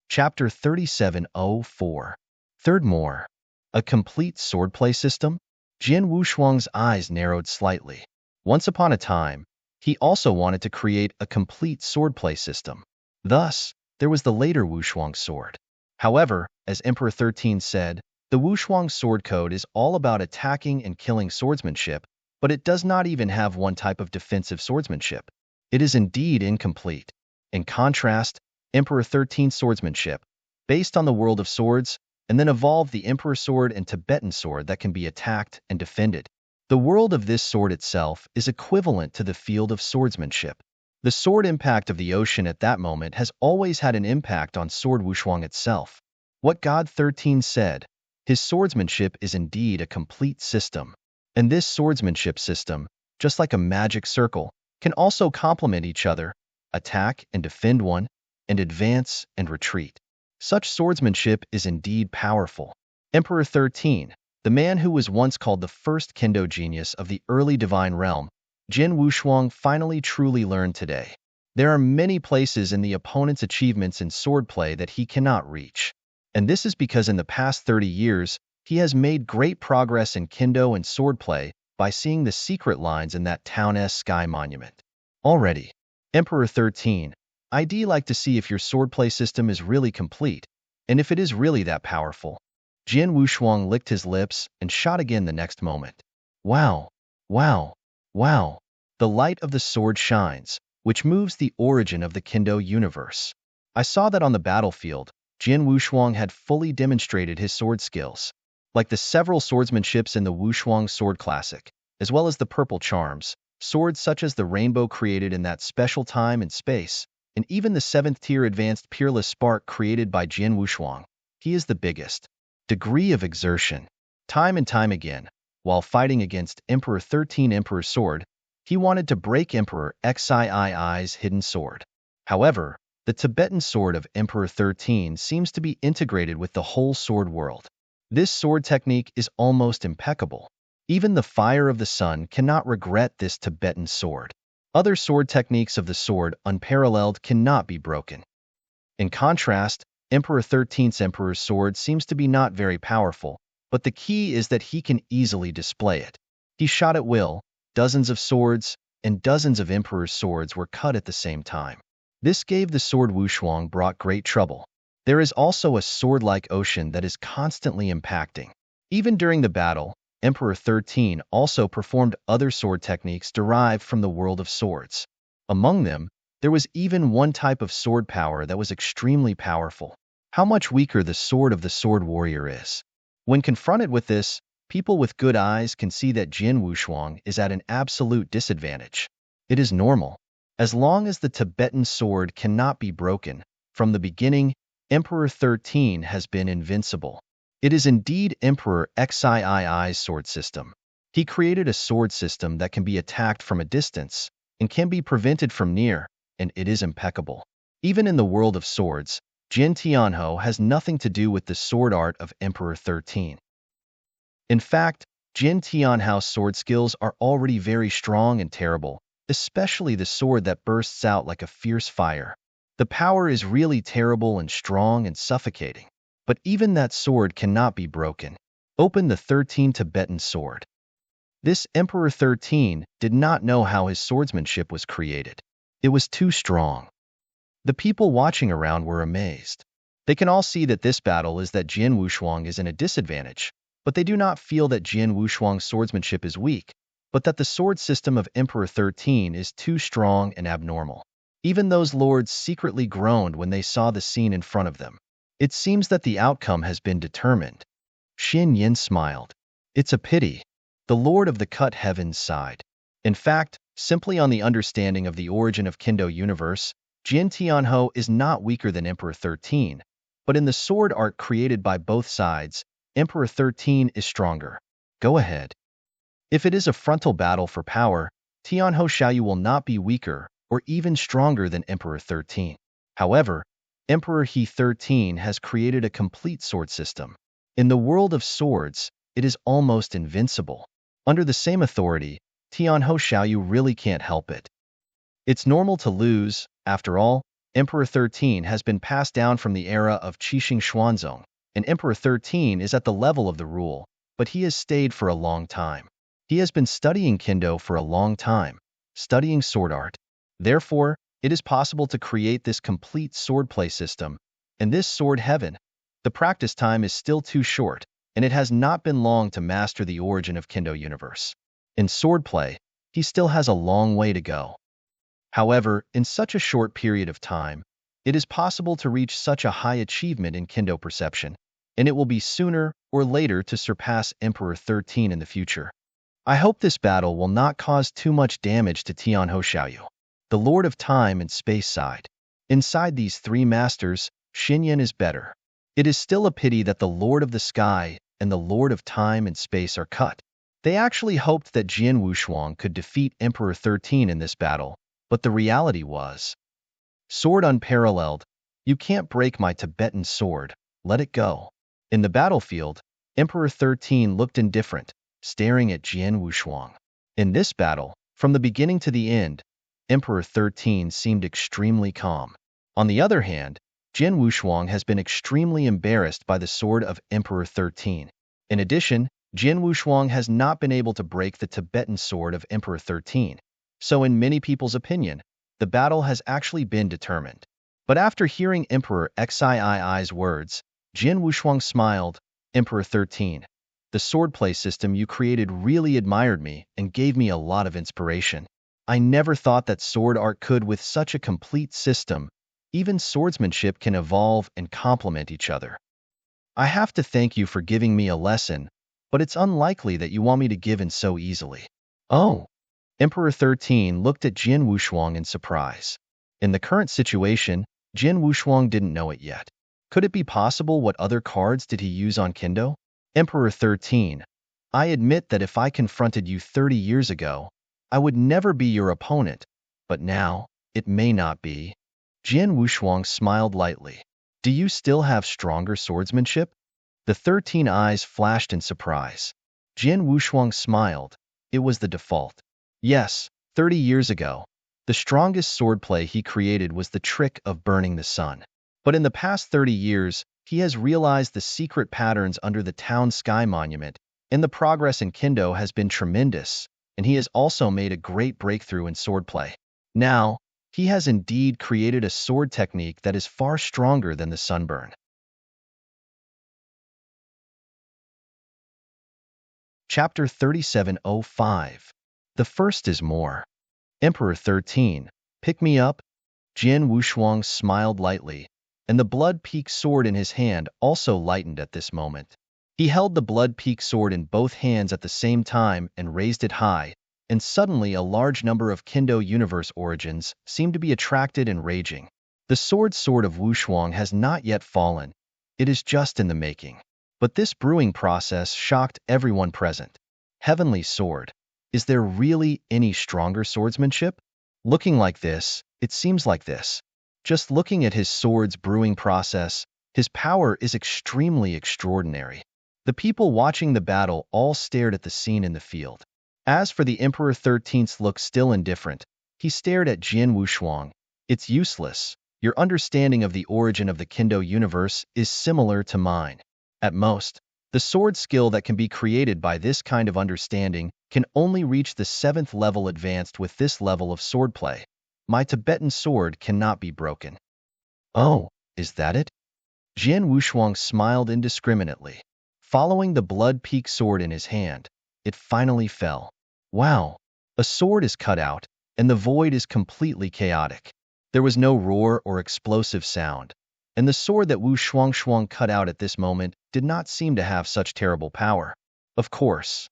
Chapter 3704. Third More. A complete swordplay system? Jian Wushuang's eyes narrowed slightly. Once upon a time, he also wanted to create a complete swordplay system. Thus, there was the later Wushuang sword. However, as Emperor 13 said, the Wushuang sword code is all about attacking and killing swordsmanship, but it does not even have one type of defensive swordsmanship. It is indeed incomplete. In contrast, Emperor 13's swordsmanship, based on the world of swords, and then evolved the Emperor sword and Tibetan sword that can be attacked and defended. The world of this sword itself is equivalent to the field of swordsmanship. The sword impact of the ocean at that moment has always had an impact on sword Wushuang itself. What God 13 said, his swordsmanship is indeed a complete system. And this swordsmanship system, just like a magic circle, can also complement each other, attack and defend one, and advance and retreat. Such swordsmanship is indeed powerful. Emperor 13, the man who was once called the first kendo genius of the early divine realm, Jian Wushuang finally truly learned today. There are many places in the opponent's achievements in swordplay that he cannot reach. And this is because in the past 30 years, he has made great progress in kendo and swordplay by seeing the secret lines in that town-esque sky monument. Already, Emperor 13, I'd like to see if your swordplay system is really complete, and if it is really that powerful. Jian Wushuang licked his lips and shot again the next moment. Wow, wow, wow. The light of the sword shines, which moves the origin of the kendo universe. I saw that on the battlefield, Jian Wushuang had fully demonstrated his sword skills. Like the several swordsmanships in the Wushuang Sword Classic, as well as the purple charms, swords such as the rainbow created in that special time and space, and even the 7th-tier advanced peerless spark created by Jian Wushuang, he is the biggest. Degree of exertion. Time and time again, while fighting against Emperor 13 Emperor's sword, he wanted to break Emperor Xii's hidden sword. However, the Tibetan sword of Emperor 13 seems to be integrated with the whole sword world. This sword technique is almost impeccable. Even the fire of the sun cannot regret this Tibetan sword. Other sword techniques of the sword, unparalleled, cannot be broken. In contrast, Emperor 13's Emperor's sword seems to be not very powerful, but the key is that he can easily display it. He shot at will, dozens of swords, and dozens of Emperor's swords were cut at the same time. This gave the sword Wushuang brought great trouble. There is also a sword-like ocean that is constantly impacting. Even during the battle, Emperor 13 also performed other sword techniques derived from the world of swords. Among them, there was even one type of sword power that was extremely powerful. How much weaker the sword of the sword warrior is. When confronted with this, people with good eyes can see that Jian Wushuang is at an absolute disadvantage. It is normal. As long as the Tibetan sword cannot be broken, from the beginning, Emperor 13 has been invincible. It is indeed Emperor Xii's sword system. He created a sword system that can be attacked from a distance and can be prevented from near, and it is impeccable. Even in the world of swords, Jin Tianhou has nothing to do with the sword art of Emperor 13. In fact, Jin Tianhou's sword skills are already very strong and terrible, especially the sword that bursts out like a fierce fire. The power is really terrible and strong and suffocating. But even that sword cannot be broken. Open the 13 Tibetan sword. This Emperor 13 did not know how his swordsmanship was created. It was too strong. The people watching around were amazed. They can all see that this battle is that Jian Wushuang is in a disadvantage, but they do not feel that Jian Wushuang's swordsmanship is weak, but that the sword system of Emperor 13 is too strong and abnormal. Even those lords secretly groaned when they saw the scene in front of them. It seems that the outcome has been determined. Xin Yin smiled. It's a pity. The Lord of the Cut Heavens sighed. In fact, simply on the understanding of the origin of Kendo universe, Jin Tianho is not weaker than Emperor 13, but in the sword art created by both sides, Emperor 13 is stronger. Go ahead. If it is a frontal battle for power, Tianho Xiaoyu will not be weaker or even stronger than Emperor 13. However, Emperor He 13 has created a complete sword system. In the world of swords, it is almost invincible. Under the same authority, Tianho Xiaoyu really can't help it. It's normal to lose. After all, Emperor 13 has been passed down from the era of Qixing Xuanzong, and Emperor 13 is at the level of the rule, but he has stayed for a long time. He has been studying Kendo for a long time, studying sword art. Therefore, it is possible to create this complete swordplay system, and this sword heaven. The practice time is still too short, and it has not been long to master the origin of Kendo universe. In swordplay, he still has a long way to go. However, in such a short period of time, it is possible to reach such a high achievement in Kendo perception, and it will be sooner or later to surpass Emperor 13 in the future. I hope this battle will not cause too much damage to Tianho Xiaoyu. The Lord of Time and Space sighed. Inside these three masters, Xinyan is better. It is still a pity that the Lord of the Sky and the Lord of Time and Space are cut. They actually hoped that Jian Wushuang could defeat Emperor 13 in this battle, but the reality was, sword unparalleled, you can't break my Tibetan sword, let it go. In the battlefield, Emperor 13 looked indifferent, staring at Jian Wushuang. In this battle, from the beginning to the end, Emperor 13 seemed extremely calm. On the other hand, Jian Wushuang has been extremely embarrassed by the sword of Emperor 13. In addition, Jian Wushuang has not been able to break the Tibetan sword of Emperor 13. So in many people's opinion, the battle has actually been determined. But after hearing Emperor Xiii's words, Jian Wushuang smiled. Emperor 13, the swordplay system you created really admired me and gave me a lot of inspiration. I never thought that sword art could with such a complete system. Even swordsmanship can evolve and complement each other. I have to thank you for giving me a lesson, but it's unlikely that you want me to give in so easily. Oh. Emperor 13 looked at Jian Wushuang in surprise. In the current situation, Jian Wushuang didn't know it yet. Could it be possible? What other cards did he use on Kendo? Emperor 13, I admit that if I confronted you 30 years ago, I would never be your opponent, but now, it may not be. Jian Wushuang smiled lightly. Do you still have stronger swordsmanship? The 13 eyes flashed in surprise. Jian Wushuang smiled. It was the default. Yes, 30 years ago, the strongest swordplay he created was the trick of burning the sun. But in the past 30 years, he has realized the secret patterns under the town sky monument, and the progress in Kendo has been tremendous, and he has also made a great breakthrough in swordplay. Now, he has indeed created a sword technique that is far stronger than the sunburn. Chapter 3705. The first is more. Emperor 13, pick me up? Jian Wushuang smiled lightly, and the blood-peak sword in his hand also lightened at this moment. He held the blood-peak sword in both hands at the same time and raised it high, and suddenly a large number of Kendo universe origins seemed to be attracted and raging. The sword of Wushuang has not yet fallen. It is just in the making. But this brewing process shocked everyone present. Heavenly sword. Is there really any stronger swordsmanship? Looking like this, it seems like this. Just looking at his sword's brewing process, his power is extremely extraordinary. The people watching the battle all stared at the scene in the field. As for the Emperor 13's look still indifferent, he stared at Jian Wushuang. It's useless. Your understanding of the origin of the Kendo universe is similar to mine. At most, the sword skill that can be created by this kind of understanding can only reach the 7th level advanced with this level of swordplay. My Tibetan sword cannot be broken. Oh, is that it? Jian Wushuang smiled indiscriminately. Following the blood-peak sword in his hand, it finally fell. Wow! A sword is cut out, and the void is completely chaotic. There was no roar or explosive sound, and the sword that Wu Shuangshuang cut out at this moment did not seem to have such terrible power. Of course,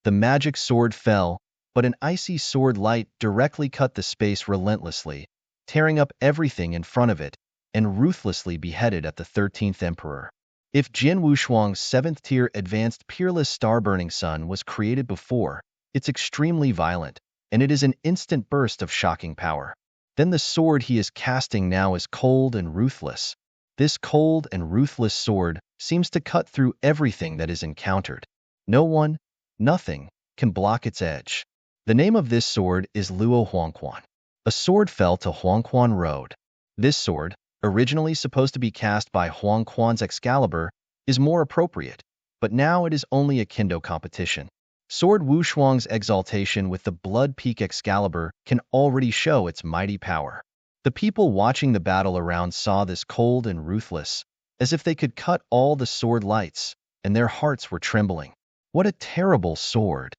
the magic sword fell, but an icy sword light directly cut the space relentlessly, tearing up everything in front of it, and ruthlessly beheaded at the 13th Emperor. If Jin Wushuang's 7th-tier advanced peerless star-burning sun was created before, it's extremely violent, and it is an instant burst of shocking power. Then the sword he is casting now is cold and ruthless. This cold and ruthless sword seems to cut through everything that is encountered. No one, nothing, can block its edge. The name of this sword is Luo Huangquan. A sword fell to Huangquan Road. This sword, originally supposed to be cast by Huangquan's Excalibur, is more appropriate, but now it is only a kendo competition. Sword Wu Shuang's exaltation with the blood-peak Excalibur can already show its mighty power. The people watching the battle around saw this cold and ruthless, as if they could cut all the sword lights, and their hearts were trembling. What a terrible sword!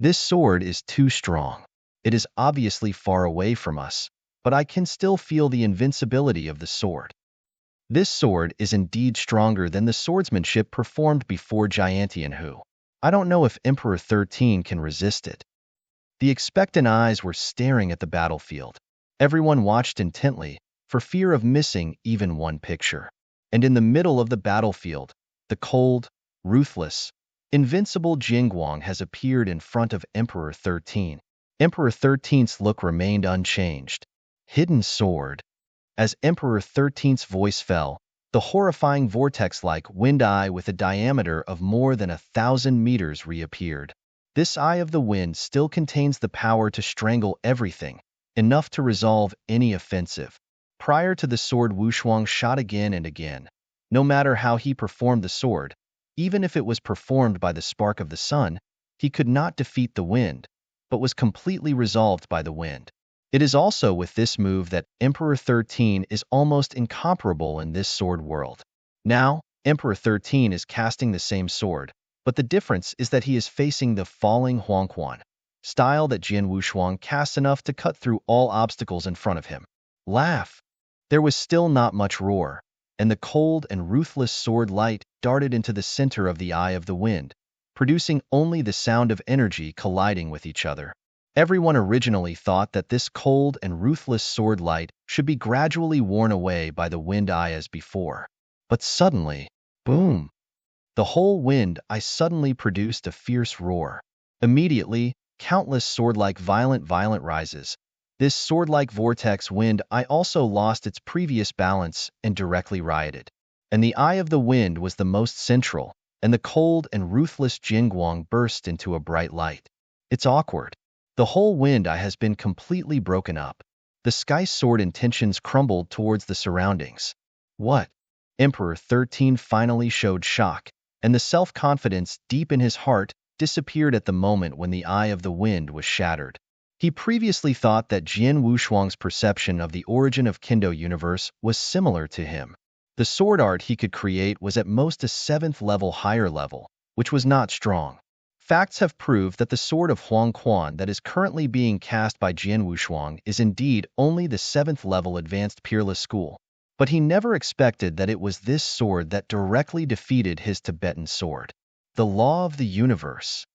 This sword is too strong. It is obviously far away from us, but I can still feel the invincibility of the sword. This sword is indeed stronger than the swordsmanship performed before Jiantianhu. I don't know if Emperor 13 can resist it. The expectant eyes were staring at the battlefield. Everyone watched intently, for fear of missing even one picture. And in the middle of the battlefield, the cold, ruthless, invincible Jingguang has appeared in front of Emperor 13. Emperor 13's look remained unchanged. Hidden sword. As Emperor 13's voice fell, the horrifying vortex-like wind eye with a diameter of more than 1,000 meters reappeared. This eye of the wind still contains the power to strangle everything, enough to resolve any offensive. Prior to the sword, Wu Shuang shot again and again. No matter how he performed the sword, even if it was performed by the spark of the sun, he could not defeat the wind, but was completely resolved by the wind. It is also with this move that Emperor 13 is almost incomparable in this sword world. Now, Emperor 13 is casting the same sword, but the difference is that he is facing the falling Huangquan, style that Jian Wushuang casts enough to cut through all obstacles in front of him. Laugh! There was still not much roar, and the cold and ruthless sword light darted into the center of the eye of the wind, producing only the sound of energy colliding with each other. Everyone originally thought that this cold and ruthless sword light should be gradually worn away by the wind eye as before. But suddenly, boom! The whole wind eye suddenly produced a fierce roar. Immediately, countless sword-like violent rises. This sword-like vortex wind eye also lost its previous balance and directly rioted. And the eye of the wind was the most central, and the cold and ruthless Jingguang burst into a bright light. It's awkward. The whole wind eye has been completely broken up. The sky sword intentions crumbled towards the surroundings. What? Emperor 13 finally showed shock, and the self-confidence deep in his heart disappeared at the moment when the eye of the wind was shattered. He previously thought that Jian Wushuang's perception of the origin of Kendo universe was similar to him. The sword art he could create was at most a 7th level higher level, which was not strong. Facts have proved that the sword of Huangquan that is currently being cast by Jian Wushuang is indeed only the 7th level advanced peerless school. But he never expected that it was this sword that directly defeated his Tibetan sword. The law of the universe.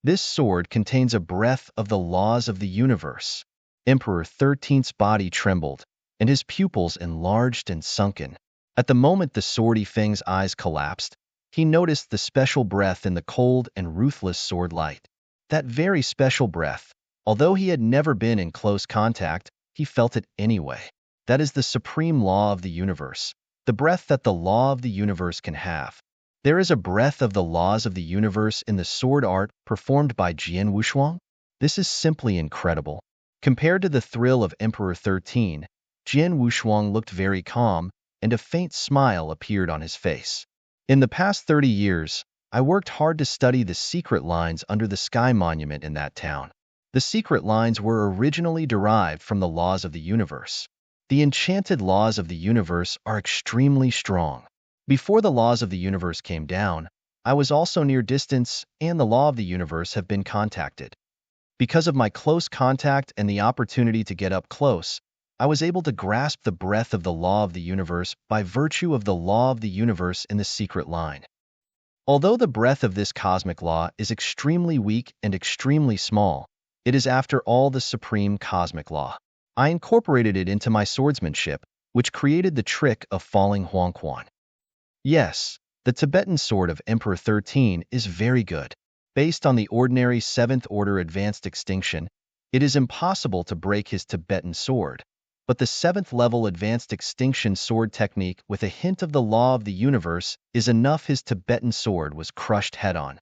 This sword contains a breath of the laws of the universe. Emperor 13's body trembled, and his pupils enlarged and sunken. At the moment the swordy Feng's eyes collapsed, he noticed the special breath in the cold and ruthless sword light. That very special breath, although he had never been in close contact, he felt it anyway. That is the supreme law of the universe, the breath that the law of the universe can have. There is a breath of the laws of the universe in the sword art performed by Jian Wushuang. This is simply incredible. Compared to the thrill of Emperor 13, Jian Wushuang looked very calm, and a faint smile appeared on his face. In the past 30 years, I worked hard to study the secret lines under the sky monument in that town. The secret lines were originally derived from the laws of the universe. The enchanted laws of the universe are extremely strong. Before the laws of the universe came down, I was also near distance, and the law of the universe have been contacted. Because of my close contact and the opportunity to get up close, I was able to grasp the breadth of the law of the universe by virtue of the law of the universe in the secret line. Although the breadth of this cosmic law is extremely weak and extremely small, it is after all the supreme cosmic law. I incorporated it into my swordsmanship, which created the trick of falling Huangquan. Yes, the Tibetan sword of Emperor 13 is very good. Based on the ordinary 7th order advanced extinction, it is impossible to break his Tibetan sword. But the 7th level advanced extinction sword technique with a hint of the law of the universe is enough. His Tibetan sword was crushed head-on.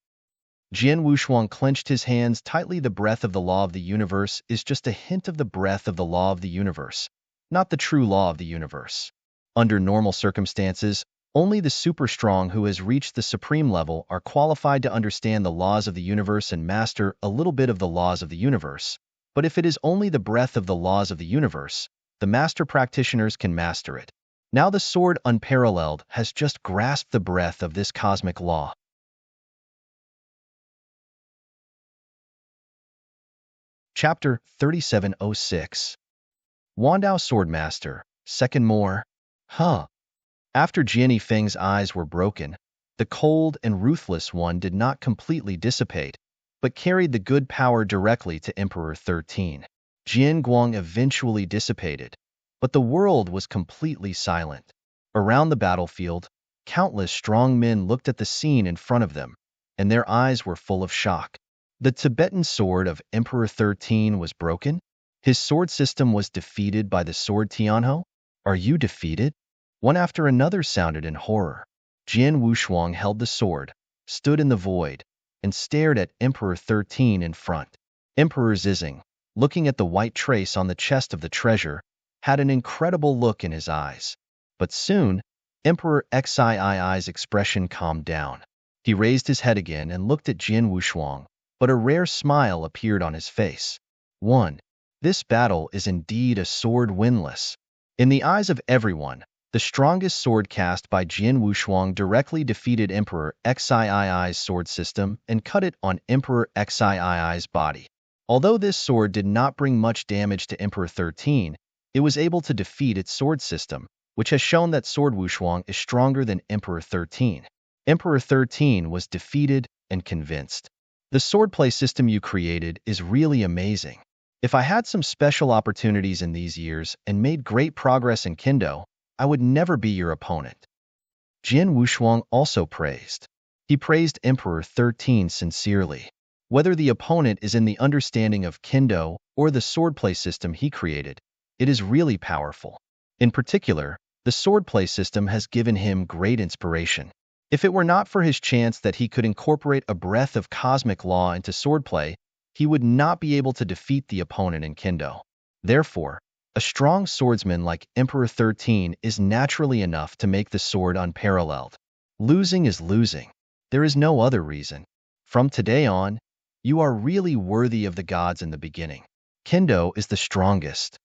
Jian Wushuang clenched his hands tightly. The breath of the law of the universe is just a hint of the breath of the law of the universe, not the true law of the universe. Under normal circumstances, only the super strong who has reached the supreme level are qualified to understand the laws of the universe and master a little bit of the laws of the universe. But if it is only the breath of the laws of the universe, the master practitioners can master it. Now the sword unparalleled has just grasped the breath of this cosmic law. Chapter 3706. Wandao Swordmaster, Second More. After Jian Feng's eyes were broken, the cold and ruthless one did not completely dissipate, but carried the good power directly to Emperor 13. Jian Guang eventually dissipated, but the world was completely silent. Around the battlefield, countless strong men looked at the scene in front of them, and their eyes were full of shock. The Tibetan sword of Emperor 13 was broken? His sword system was defeated by the sword Tianhou? Are you defeated? One after another sounded in horror. Jian Wushuang held the sword, stood in the void, and stared at Emperor 13 in front. Emperor Zizing, looking at the white trace on the chest of the treasure, had an incredible look in his eyes. But soon, Emperor Xii's expression calmed down. He raised his head again and looked at Jian Wushuang, but a rare smile appeared on his face. 1. This battle is indeed a sword winless. In the eyes of everyone, the strongest sword cast by Jian Wushuang directly defeated Emperor Xii's sword system and cut it on Emperor Xii's body. Although this sword did not bring much damage to Emperor 13, it was able to defeat its sword system, which has shown that Sword Wushuang is stronger than Emperor 13. Emperor 13 was defeated and convinced. The swordplay system you created is really amazing. If I had some special opportunities in these years and made great progress in Kendo, I would never be your opponent. Jian Wushuang also praised. He praised Emperor 13 sincerely. Whether the opponent is in the understanding of Kendo or the swordplay system he created, it is really powerful. In particular, the swordplay system has given him great inspiration. If it were not for his chance that he could incorporate a breath of cosmic law into swordplay, he would not be able to defeat the opponent in Kendo. Therefore, a strong swordsman like Emperor 13 is naturally enough to make the sword unparalleled. Losing is losing. There is no other reason. From today on, you are really worthy of the gods in the beginning. Kendo is the strongest.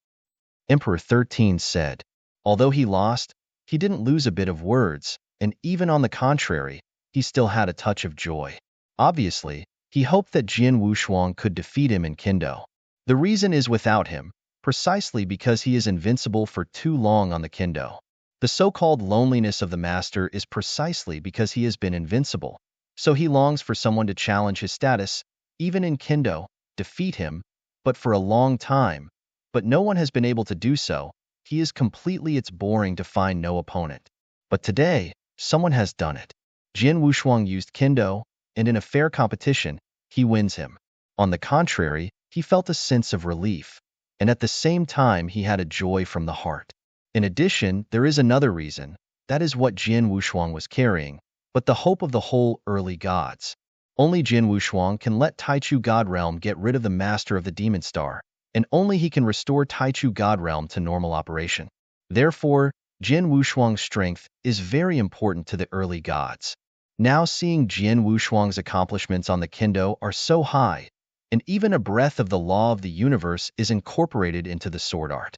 Emperor 13 said. Although he lost, he didn't lose a bit of words, and even on the contrary, he still had a touch of joy. Obviously, he hoped that Jian Wushuang could defeat him in Kendo. The reason is without him, precisely because he is invincible for too long on the Kendo. The so-called loneliness of the master is precisely because he has been invincible, so he longs for someone to challenge his status, even in Kendo, defeat him, but for a long time, but no one has been able to do so. He is completely it's boring to find no opponent. But today, someone has done it. Jian Wushuang used Kendo, and in a fair competition, he wins him. On the contrary, he felt a sense of relief, and at the same time he had a joy from the heart. In addition, there is another reason. That is what Jian Wushuang was carrying, but the hope of the whole early gods. Only Jian Wushuang can let Taichu God Realm get rid of the master of the Demon Star, and only he can restore Taichu God Realm to normal operation. Therefore, Jian Wushuang's strength is very important to the early gods. Now seeing Jian Wushuang's accomplishments on the Kendo are so high, and even a breath of the law of the universe is incorporated into the sword art.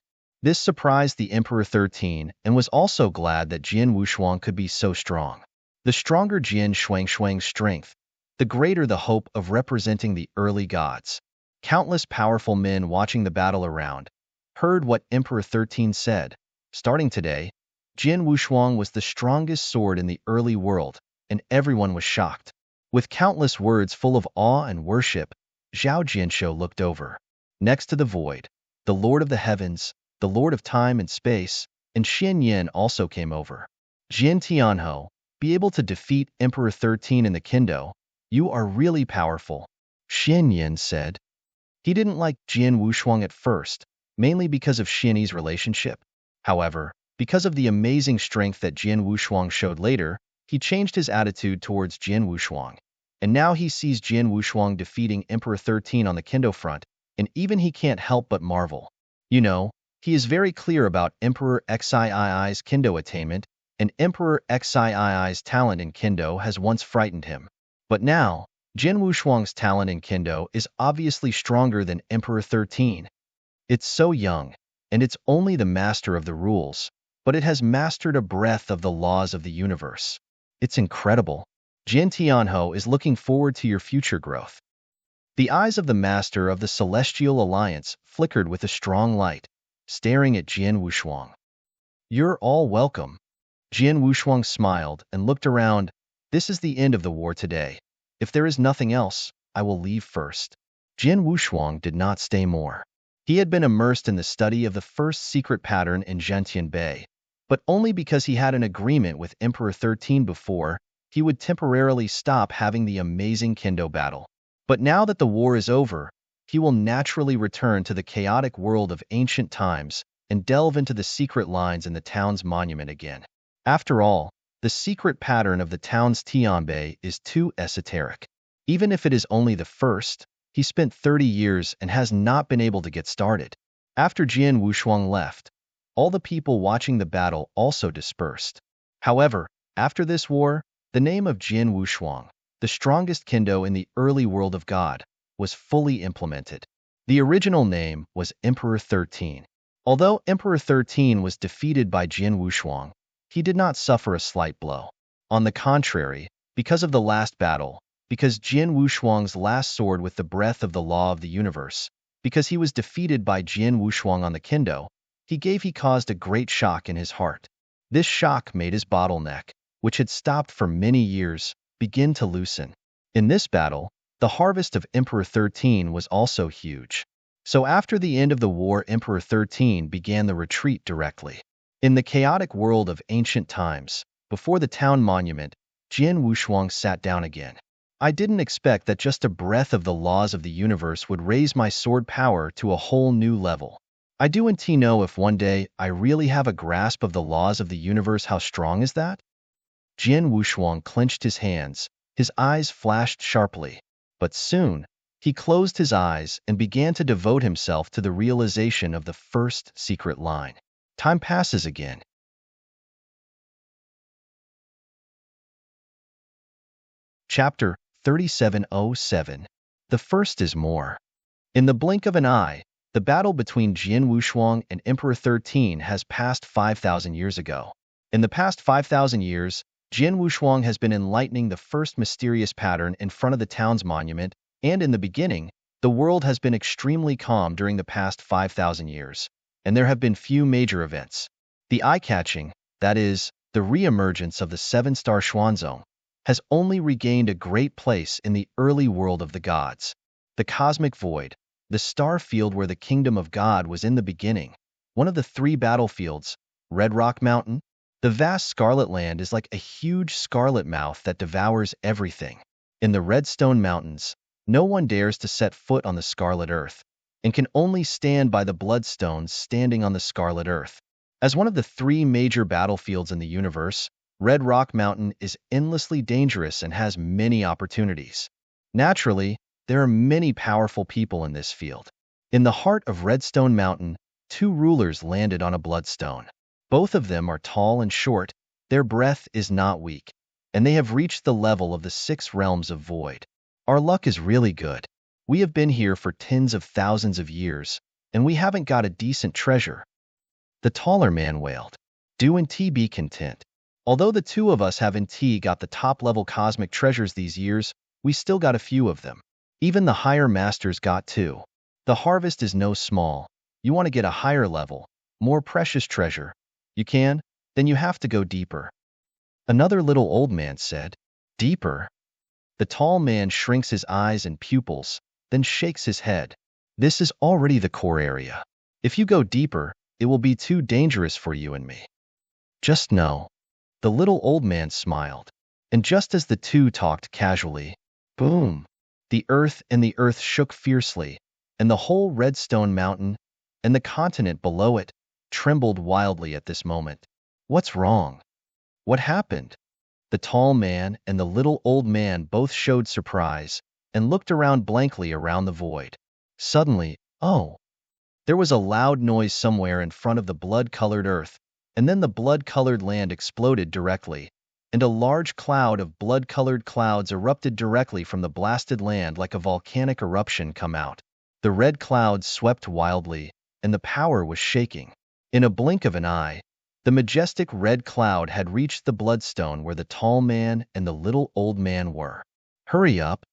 This surprised the Emperor 13 and was also glad that Jian Wushuang could be so strong. The stronger Jian Shuang's strength, the greater the hope of representing the early gods. Countless powerful men watching the battle around heard what Emperor 13 said. Starting today, Jian Wushuang was the strongest sword in the early world, and everyone was shocked. With countless words full of awe and worship, Zhao Jianshou looked over. Next to the void, the Lord of the Heavens, the Lord of Time and Space, and Xian Yin also came over. Jian Tianhou, be able to defeat Emperor 13 in the Kendo, you are really powerful, Xian Yin said. He didn't like Jian Wushuang at first, mainly because of Xian Yi's relationship. However, because of the amazing strength that Jian Wushuang showed later, he changed his attitude towards Jian Wushuang. And now he sees Jian Wushuang defeating Emperor 13 on the Kendo front, and even he can't help but marvel. You know, he is very clear about Emperor Xii's Kendo attainment, and Emperor Xii's talent in Kendo has once frightened him. But now, Jian Wushuang's talent in Kendo is obviously stronger than Emperor 13. It's so young, and it's only the master of the rules, but it has mastered a breadth of the laws of the universe. It's incredible. Jian Tianhou is looking forward to your future growth. The eyes of the master of the Celestial Alliance flickered with a strong light, staring at Jian Wushuang. You're all welcome. Jian Wushuang smiled and looked around. This is the end of the war today. If there is nothing else, I will leave first. Jian Wushuang did not stay more. He had been immersed in the study of the first secret pattern in Zhentian Bay, but only because he had an agreement with Emperor 13 before, he would temporarily stop having the amazing Kendo battle. But now that the war is over, he will naturally return to the chaotic world of ancient times and delve into the secret lines in the town's monument again. After all, the secret pattern of the town's Tianbei is too esoteric. Even if it is only the first, he spent 30 years and has not been able to get started. After Jian Wushuang left, all the people watching the battle also dispersed. However, after this war, the name of Jian Wushuang, the strongest Kendo in the early world of God, was fully implemented. The original name was Emperor 13. Although Emperor 13 was defeated by Jian Wushuang, he did not suffer a slight blow. On the contrary, because of the last battle, because Jian Wushuang's last sword with the breath of the law of the universe, because he was defeated by Jian Wushuang on the Kendo, he caused a great shock in his heart. This shock made his bottleneck, which had stopped for many years, begin to loosen. In this battle, the harvest of Emperor 13 was also huge. So after the end of the war, Emperor 13 began the retreat directly. In the chaotic world of ancient times, before the town monument, Jian Wushuang sat down again. I didn't expect that just a breath of the laws of the universe would raise my sword power to a whole new level. I do want to know if one day I really have a grasp of the laws of the universe. How strong is that? Jian Wushuang clenched his hands, his eyes flashed sharply. But soon, he closed his eyes and began to devote himself to the realization of the first secret line. Time passes again. Chapter 3707. The first is more. In the blink of an eye, the battle between Jian Wushuang and Emperor 13 has passed 5,000 years ago. In the past 5,000 years, Jian Wushuang has been enlightening the first mysterious pattern in front of the town's monument, and in the beginning, the world has been extremely calm during the past 5,000 years, and there have been few major events. The eye-catching, that is, the re-emergence of the seven-star Xuanzong, has only regained a great place in the early world of the gods. The cosmic void, the star field where the kingdom of God was in the beginning, one of the three battlefields, Red Rock Mountain. The vast Scarlet Land is like a huge scarlet mouth that devours everything. In the Redstone Mountains, no one dares to set foot on the Scarlet Earth, and can only stand by the Bloodstones standing on the Scarlet Earth. As one of the three major battlefields in the universe, Red Rock Mountain is endlessly dangerous and has many opportunities. Naturally, there are many powerful people in this field. In the heart of Redstone Mountain, two rulers landed on a bloodstone. Both of them are tall and short, their breath is not weak, and they have reached the level of the 6 realms of void. Our luck is really good. We have been here for tens of thousands of years, and we haven't got a decent treasure. The taller man wailed. Do and T be content. Although the two of us haven't got the top-level cosmic treasures these years, we still got a few of them. Even the higher masters got two. The harvest is no small. You want to get a higher level, more precious treasure. You can? Then you have to go deeper. Another little old man said. Deeper? The tall man shrinks his eyes and pupils, then shakes his head. This is already the core area. If you go deeper, it will be too dangerous for you and me. Just know. The little old man smiled. And just as the two talked casually, boom! The earth shook fiercely, and the whole Redstone Mountain, and the continent below it, trembled wildly at this moment. What's wrong? What happened? The tall man and the little old man both showed surprise and looked around blankly around the void. Suddenly, oh! There was a loud noise somewhere in front of the blood-colored earth, and then the blood-colored land exploded directly, and a large cloud of blood-colored clouds erupted directly from the blasted land like a volcanic eruption come out. The red clouds swept wildly, and the power was shaking. In a blink of an eye, the majestic red cloud had reached the bloodstone where the tall man and the little old man were. Hurry up!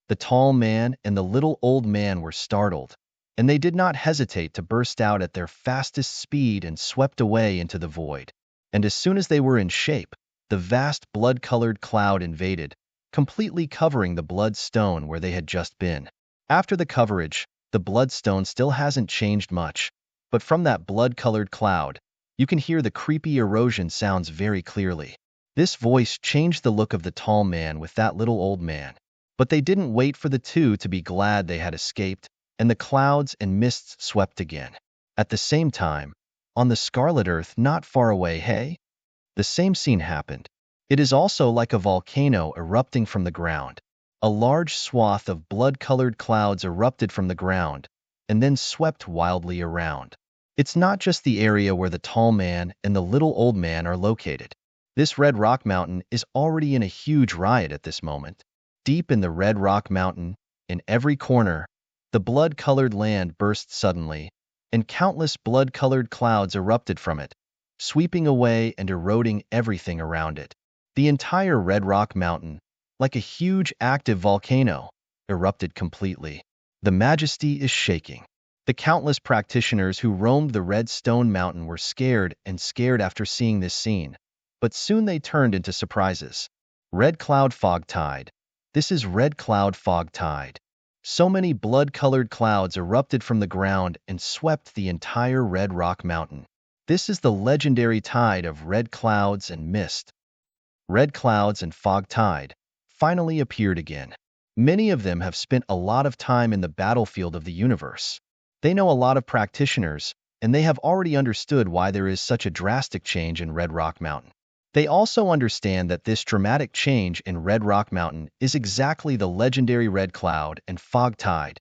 The tall man and the little old man were startled, and they did not hesitate to burst out at their fastest speed and swept away into the void. And as soon as they were in shape, the vast blood-colored cloud invaded, completely covering the bloodstone where they had just been. After the coverage, the bloodstone still hasn't changed much, but from that blood-colored cloud, you can hear the creepy erosion sounds very clearly. This voice changed the look of the tall man with that little old man. But they didn't wait for the two to be glad they had escaped, and the clouds and mists swept again. At the same time, on the Scarlet Earth not far away, hey? The same scene happened. It is also like a volcano erupting from the ground. A large swath of blood-colored clouds erupted from the ground, and then swept wildly around. It's not just the area where the tall man and the little old man are located. This Red Rock Mountain is already in a huge riot at this moment. Deep in the Red Rock Mountain, in every corner, the blood-colored land burst suddenly, and countless blood-colored clouds erupted from it, sweeping away and eroding everything around it. The entire Red Rock Mountain, like a huge active volcano, erupted completely. The majesty is shaking. The countless practitioners who roamed the Red Stone Mountain were scared after seeing this scene, but soon they turned into surprises. Red Cloud Fog Tide. This is Red Cloud Fog Tide. So many blood-colored clouds erupted from the ground and swept the entire Red Rock Mountain. This is the legendary tide of red clouds and mist. Red clouds and fog tide finally appeared again. Many of them have spent a lot of time in the battlefield of the universe. They know a lot of practitioners, and they have already understood why there is such a drastic change in Red Rock Mountain. They also understand that this dramatic change in Red Rock Mountain is exactly the legendary Red Cloud and Fog Tide.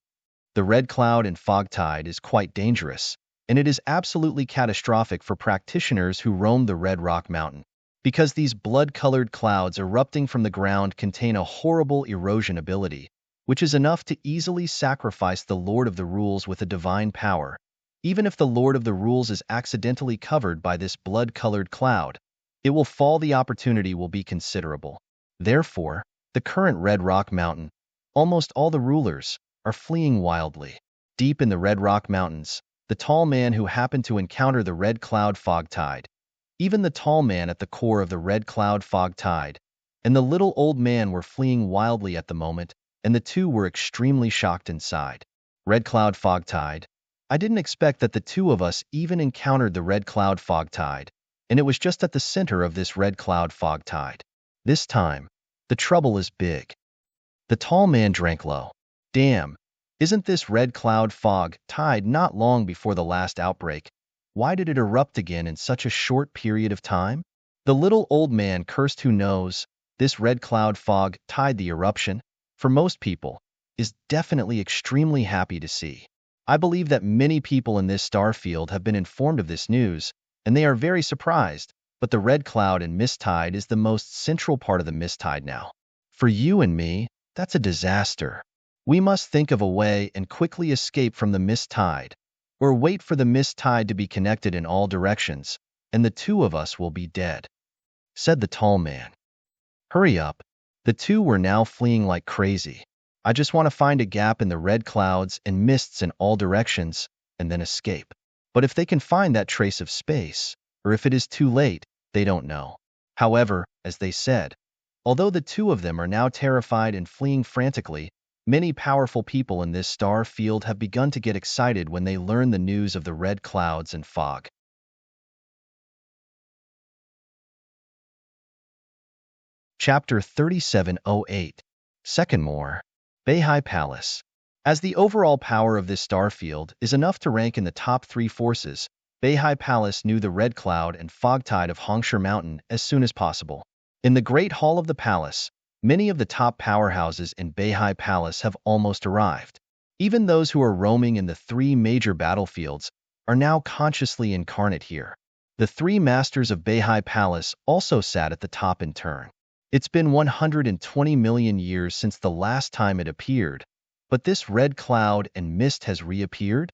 The Red Cloud and Fog Tide is quite dangerous, and it is absolutely catastrophic for practitioners who roam the Red Rock Mountain, because these blood-colored clouds erupting from the ground contain a horrible erosion ability, which is enough to easily sacrifice the Lord of the Rules with a divine power. Even if the Lord of the Rules is accidentally covered by this blood-colored cloud, it will fall. The opportunity will be considerable. Therefore, the current Red Rock Mountain, almost all the rulers, are fleeing wildly. Deep in the Red Rock Mountains, the tall man who happened to encounter the Red Cloud Fog Tide, even the tall man at the core of the Red Cloud Fog Tide, and the little old man were fleeing wildly at the moment, and the two were extremely shocked inside. Red Cloud Fog Tide. I didn't expect that the two of us even encountered the Red Cloud Fog Tide, and it was just at the center of this Red Cloud Fog Tide. This time, the trouble is big. The tall man drank low. Damn, isn't this Red Cloud Fog Tide not long before the last outbreak? Why did it erupt again in such a short period of time? The little old man cursed. Who knows? This Red Cloud Fog Tide, the eruption, for most people, is definitely extremely happy to see. I believe that many people in this star field have been informed of this news, and they are very surprised, but the Red Cloud and Mist Tide is the most central part of the Mist Tide now. For you and me, that's a disaster. We must think of a way and quickly escape from the Mist Tide. or wait for the mist tide to be connected in all directions, and the two of us will be dead," said the tall man. "Hurry up." The two were now fleeing like crazy. "I just want to find a gap in the red clouds and mists in all directions, and then escape." But if they can find that trace of space, or if it is too late, they don't know. However, as they said, although the two of them are now terrified and fleeing frantically, many powerful people in this star field have begun to get excited when they learn the news of the red clouds and fog. Chapter 3708. Second More. Beihai Palace. As the overall power of this star field is enough to rank in the top 3 forces, Beihai Palace knew the red cloud and fog tide of Hongsher Mountain as soon as possible. In the Great Hall of the palace, many of the top powerhouses in Beihai Palace have almost arrived. Even those who are roaming in the 3 major battlefields are now consciously incarnate here. The 3 masters of Beihai Palace also sat at the top in turn. It's been 120 million years since the last time it appeared, but this red cloud and mist has reappeared?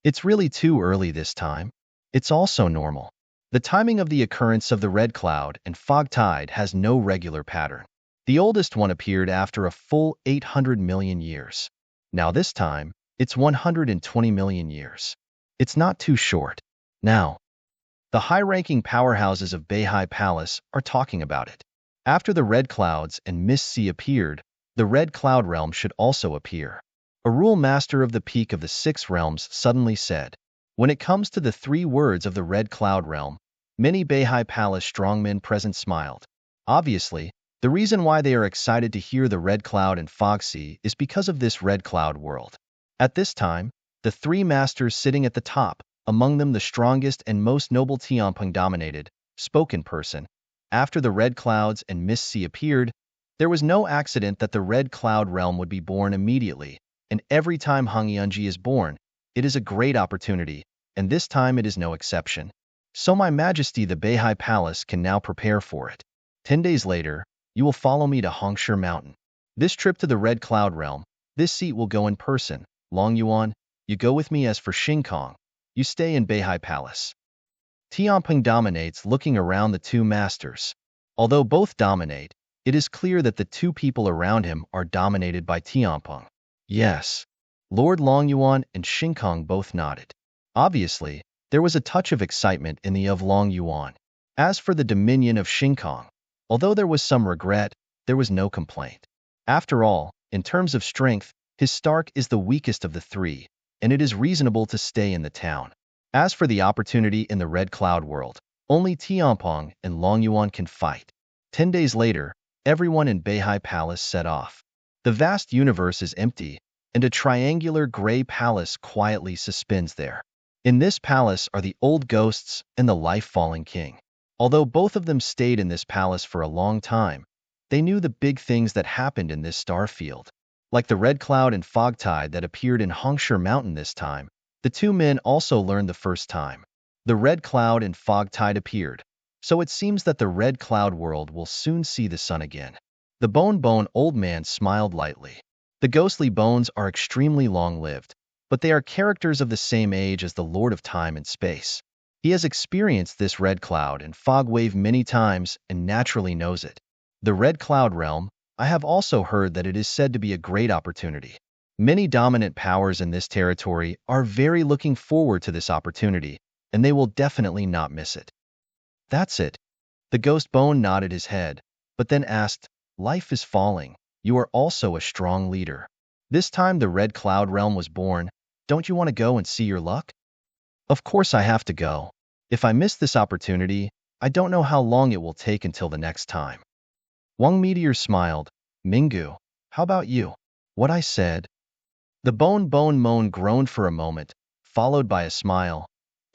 It's really too early this time. It's also normal. The timing of the occurrence of the red cloud and fog tide has no regular pattern. The oldest one appeared after a full 800 million years. Now this time, it's 120 million years. It's not too short. Now, the high-ranking powerhouses of Beihai Palace are talking about it. After the red clouds and mist sea appeared, the red cloud realm should also appear. A rule master of the peak of the 6 realms suddenly said, when it comes to the 3 words of the red cloud realm, many Beihai Palace strongmen present smiled. Obviously, the reason why they are excited to hear the red cloud and fog sea is because of this red cloud world. At this time, the 3 masters sitting at the top, among them the strongest and most noble Tianpeng dominated, spoke in person. After the red clouds and mist sea appeared, there was no accident that the red cloud realm would be born immediately, and every time Hangyunji is born, it is a great opportunity, and this time it is no exception. So my majesty the Beihai Palace can now prepare for it. 10 days later, you will follow me to Hongsher Mountain. This trip to the red cloud realm, this seat will go in person. Long Yuan, you go with me. As for Shinkong, you stay in Beihai Palace. Tianpeng dominates, looking around the 2 masters. Although both dominate, it is clear that the 2 people around him are dominated by Tianpeng. Yes. Lord Longyuan and Shinkong both nodded. Obviously, there was a touch of excitement in the of Longyuan. As for the dominion of Shinkong, although there was some regret, there was no complaint. After all, in terms of strength, his Stark is the weakest of the 3, and it is reasonable to stay in the town. As for the opportunity in the red cloud world, only Tianpeng and Longyuan can fight. 10 days later, everyone in Beihai Palace set off. The vast universe is empty, and a triangular gray palace quietly suspends there. In this palace are the old ghosts and the life-falling king. Although both of them stayed in this palace for a long time, they knew the big things that happened in this star field. Like the red cloud and fog tide that appeared in Hongsher Mountain this time, the 2 men also learned the first time. The red cloud and fog tide appeared, so it seems that the red cloud world will soon see the sun again. The bone old man smiled lightly. The ghostly bones are extremely long-lived, but they are characters of the same age as the Lord of Time and Space. He has experienced this red cloud and fog wave many times and naturally knows it. The red cloud realm, I have also heard that it is said to be a great opportunity. Many dominant powers in this territory are very looking forward to this opportunity, and they will definitely not miss it. That's it. The ghost bone nodded his head, but then asked, life is falling. You are also a strong leader. This time the red cloud realm was born. Don't you want to go and see your luck? Of course I have to go. If I miss this opportunity, I don't know how long it will take until the next time. Wang Meteor smiled. Minggu, how about you? What I said? The bone moan groaned for a moment, followed by a smile.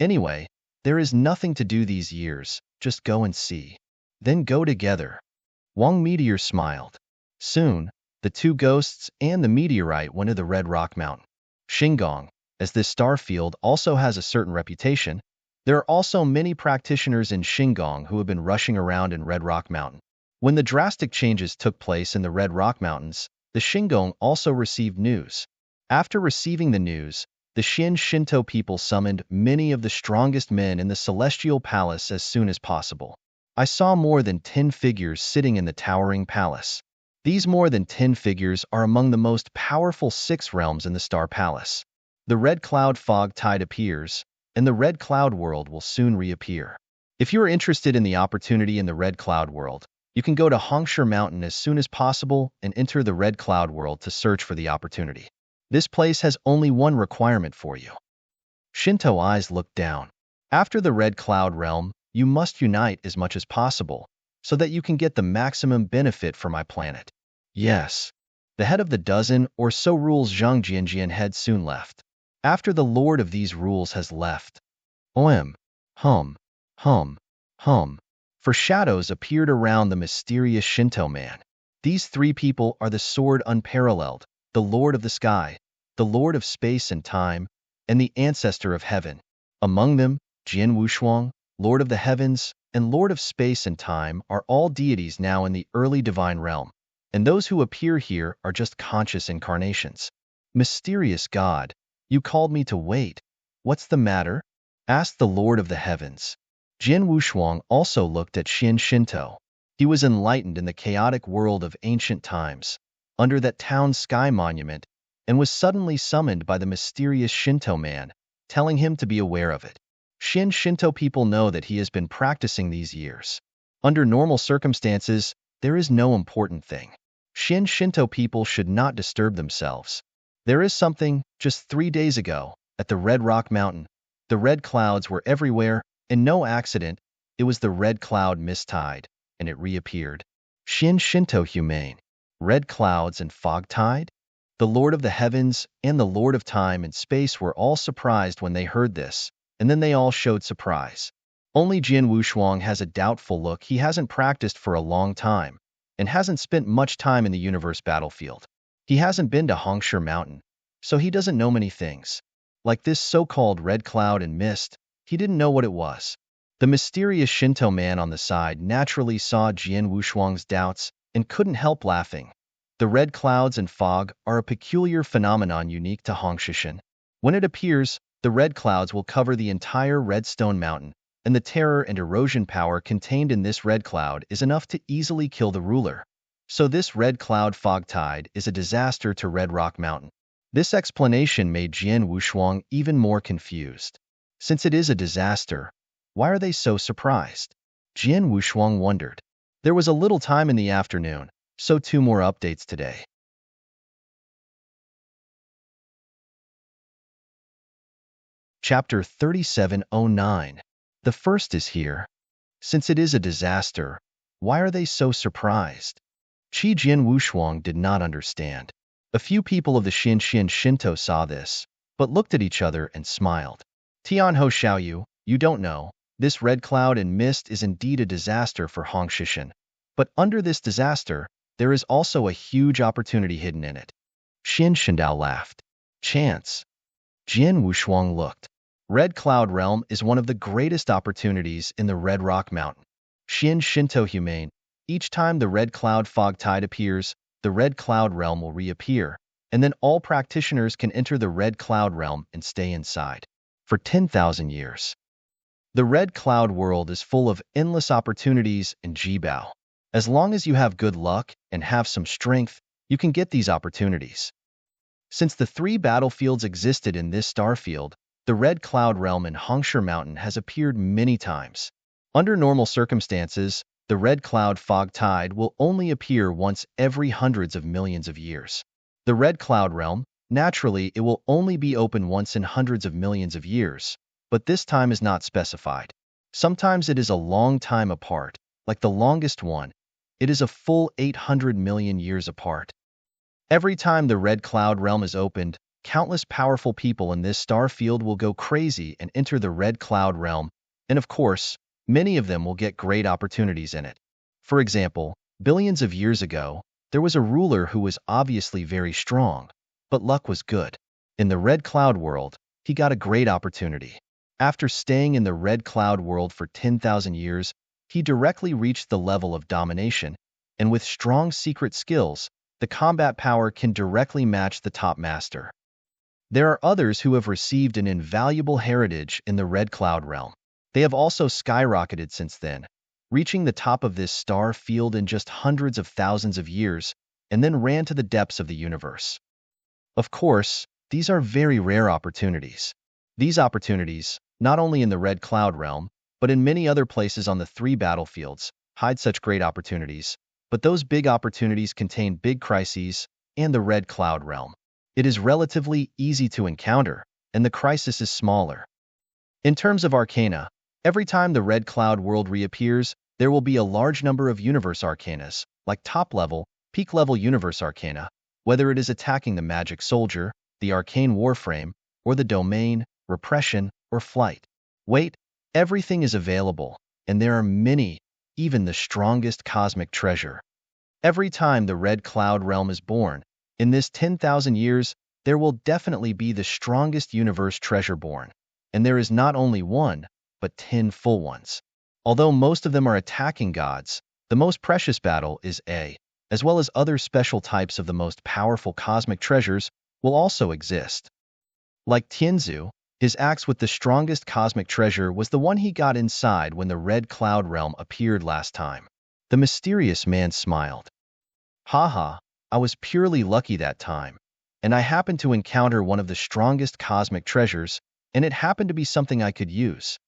Anyway, there is nothing to do these years, just go and see. Then go together. Wang Meteor smiled. Soon, the 2 ghosts and the meteorite went to the Red Rock Mountain. Shingong, as this star field also has a certain reputation, there are also many practitioners in Shingong who have been rushing around in Red Rock Mountain. When the drastic changes took place in the Red Rock Mountains, the Shingong also received news. After receiving the news, the Shinto people summoned many of the strongest men in the Celestial Palace as soon as possible. I saw more than 10 figures sitting in the towering palace. These more than 10 figures are among the most powerful 6 realms in the Star Palace. The red cloud fog tide appears, and the red cloud world will soon reappear. If you are interested in the opportunity in the red cloud world, you can go to Hongsher Mountain as soon as possible and enter the red cloud world to search for the opportunity. This place has only one requirement for you. Shinto eyes looked down. After the red cloud realm, you must unite as much as possible, so that you can get the maximum benefit for my planet. Yes. The head of the dozen or so rules Zhang Jianjian had soon left. After the lord of these rules has left. Hum, hum, hum. For shadows appeared around the mysterious Shinto man. These 3 people are the sword unparalleled, the lord of the sky, the lord of space and time, and the ancestor of heaven. Among them, Jian Wushuang, lord of the heavens, and lord of space and time are all deities now in the early divine realm, and those who appear here are just conscious incarnations. Mysterious God, you called me to wait. What's the matter? Asked the lord of the heavens. Jian Wushuang also looked at Shinto. He was enlightened in the chaotic world of ancient times, under that town sky monument, and was suddenly summoned by the mysterious Shinto man, telling him to be aware of it. Shinto people know that he has been practicing these years. Under normal circumstances, there is no important thing. Shinto people should not disturb themselves. There is something, just 3 days ago, at the Red Rock Mountain. The red clouds were everywhere, and no accident, it was the red cloud mist tide, and it reappeared. Shinto humane. Red clouds and fog tide? The Lord of the Heavens and the Lord of Time and Space were all surprised when they heard this, and then they all showed surprise. Only Jian Wushuang has a doubtful look. He hasn't practiced for a long time, and hasn't spent much time in the universe battlefield. He hasn't been to Hongsher Mountain, so he doesn't know many things. Like this so-called red cloud and mist, he didn't know what it was. The mysterious Shinto man on the side naturally saw Jian Wushuang's doubts and couldn't help laughing. The red clouds and fog are a peculiar phenomenon unique to Hongshishan. When it appears, the red clouds will cover the entire Redstone Mountain, and the terror and erosion power contained in this red cloud is enough to easily kill the ruler. So this red cloud fog tide is a disaster to Red Rock Mountain. This explanation made Jian Wushuang even more confused. Since it is a disaster, why are they so surprised? Jian Wushuang wondered. There was a little time in the afternoon, so 2 more updates today. Chapter 3709. The first is here. Since it is a disaster, why are they so surprised? Jian Wushuang did not understand. A few people of the Shinto saw this, but looked at each other and smiled. Tianho Xiaoyu, you don't know, this red cloud and mist is indeed a disaster for Hongshishan. But under this disaster, there is also a huge opportunity hidden in it. Shindao laughed. Chance. Jian Wushuang looked. Red Cloud Realm is one of the greatest opportunities in the Red Rock Mountain. Shinto humane. Each time the red cloud fog tide appears, the Red Cloud Realm will reappear, and then all practitioners can enter the Red Cloud Realm and stay inside for 10,000 years. The Red Cloud world is full of endless opportunities and Jibao. As long as you have good luck and have some strength, you can get these opportunities. Since the 3 battlefields existed in this star field, the Red Cloud Realm in Hongsher Mountain has appeared many times. Under normal circumstances, the red cloud fog tide will only appear once every hundreds of millions of years. The Red Cloud Realm, naturally it will only be open once in hundreds of millions of years, but this time is not specified. Sometimes it is a long time apart, like the longest one. It is a full 800 million years apart. Every time the Red Cloud Realm is opened, countless powerful people in this star field will go crazy and enter the Red Cloud Realm, and of course, many of them will get great opportunities in it. For example, billions of years ago, there was a ruler who was obviously very strong, but luck was good. In the Red Cloud world, he got a great opportunity. After staying in the Red Cloud world for 10,000 years, he directly reached the level of domination, and with strong secret skills, the combat power can directly match the top master. There are others who have received an invaluable heritage in the Red Cloud realm. They have also skyrocketed since then, reaching the top of this star field in just hundreds of thousands of years, and then ran to the depths of the universe. Of course, these are very rare opportunities. These opportunities, not only in the Red Cloud realm, but in many other places on the three battlefields, hide such great opportunities, but those big opportunities contain big crises, and the Red Cloud realm. It is relatively easy to encounter, and the crisis is smaller. In terms of arcana, every time the Red Cloud world reappears, there will be a large number of universe arcanas, like top-level, peak-level universe arcana, whether it is attacking the magic soldier, the arcane warframe, or the domain, repression, or flight. Wait, everything is available, and there are many, even the strongest cosmic treasure. Every time the Red Cloud realm is born, in this 10,000 years, there will definitely be the strongest universe treasure born, and there is not only one, but 10 full ones. Although most of them are attacking gods, the most precious battle is A, as well as other special types of the most powerful cosmic treasures will also exist. Like Tianzu, his axe with the strongest cosmic treasure was the one he got inside when the Red Cloud realm appeared last time. The mysterious man smiled. Haha, I was purely lucky that time, and I happened to encounter one of the strongest cosmic treasures, and it happened to be something I could use.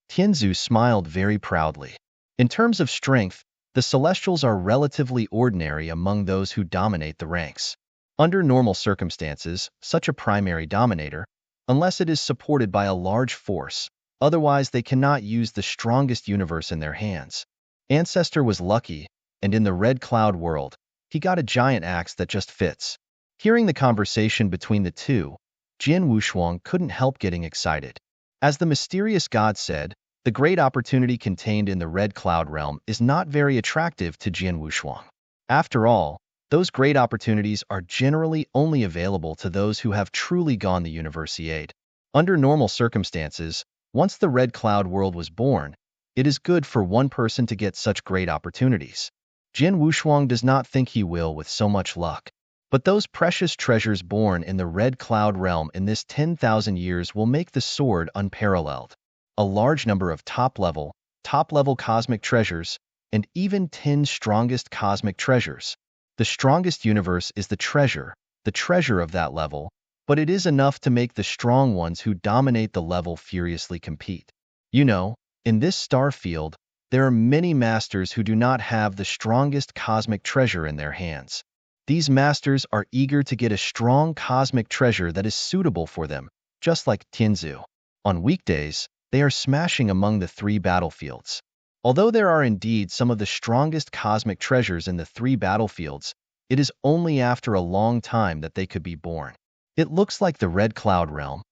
Tianzu smiled very proudly. In terms of strength, the Celestials are relatively ordinary among those who dominate the ranks. Under normal circumstances, such a primary dominator, unless it is supported by a large force, otherwise they cannot use the strongest universe in their hands. Ancestor was lucky, and in the Red Cloud world, he got a giant axe that just fits. Hearing the conversation between the two, Jian Wushuang couldn't help getting excited. As the mysterious god said, the great opportunity contained in the Red Cloud realm is not very attractive to Jian Wushuang. After all, those great opportunities are generally only available to those who have truly gone the Universiade. Under normal circumstances, once the Red Cloud world was born, it is good for one person to get such great opportunities. Jian Wushuang does not think he will with so much luck. But those precious treasures born in the Red Cloud realm in this 10,000 years will make the sword unparalleled. A large number of top-level cosmic treasures, and even 10 strongest cosmic treasures. The strongest universe is the treasure of that level, but it is enough to make the strong ones who dominate the level furiously compete. You know, in this star field, there are many masters who do not have the strongest cosmic treasure in their hands. These masters are eager to get a strong cosmic treasure that is suitable for them, just like Tianzu. On weekdays, they are smashing among the three battlefields. Although there are indeed some of the strongest cosmic treasures in the three battlefields, it is only after a long time that they could be born. It looks like the Red Cloud realm.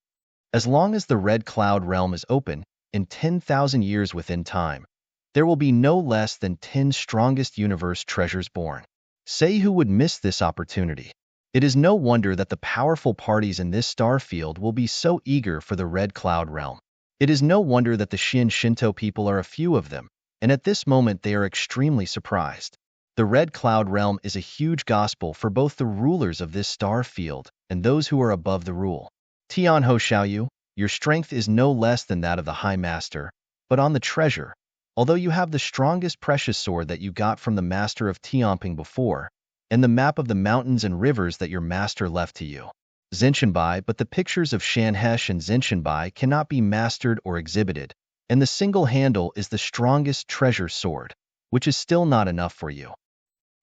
As long as the Red Cloud realm is open, in 10,000 years within time, there will be no less than 10 strongest universe treasures born. Say who would miss this opportunity. It is no wonder that the powerful parties in this star field will be so eager for the Red Cloud realm. It is no wonder that the Shinto people are a few of them, and at this moment they are extremely surprised. The Red Cloud realm is a huge gospel for both the rulers of this star field and those who are above the rule. Tian Ho Xiaoyu, your strength is no less than that of the High Master, but on the treasure, although you have the strongest precious sword that you got from the master of Tianping before, and the map of the mountains and rivers that your master left to you. Zenshinbai, but the pictures of Shanhesh and Zenshinbai cannot be mastered or exhibited, and the single handle is the strongest treasure sword, which is still not enough for you.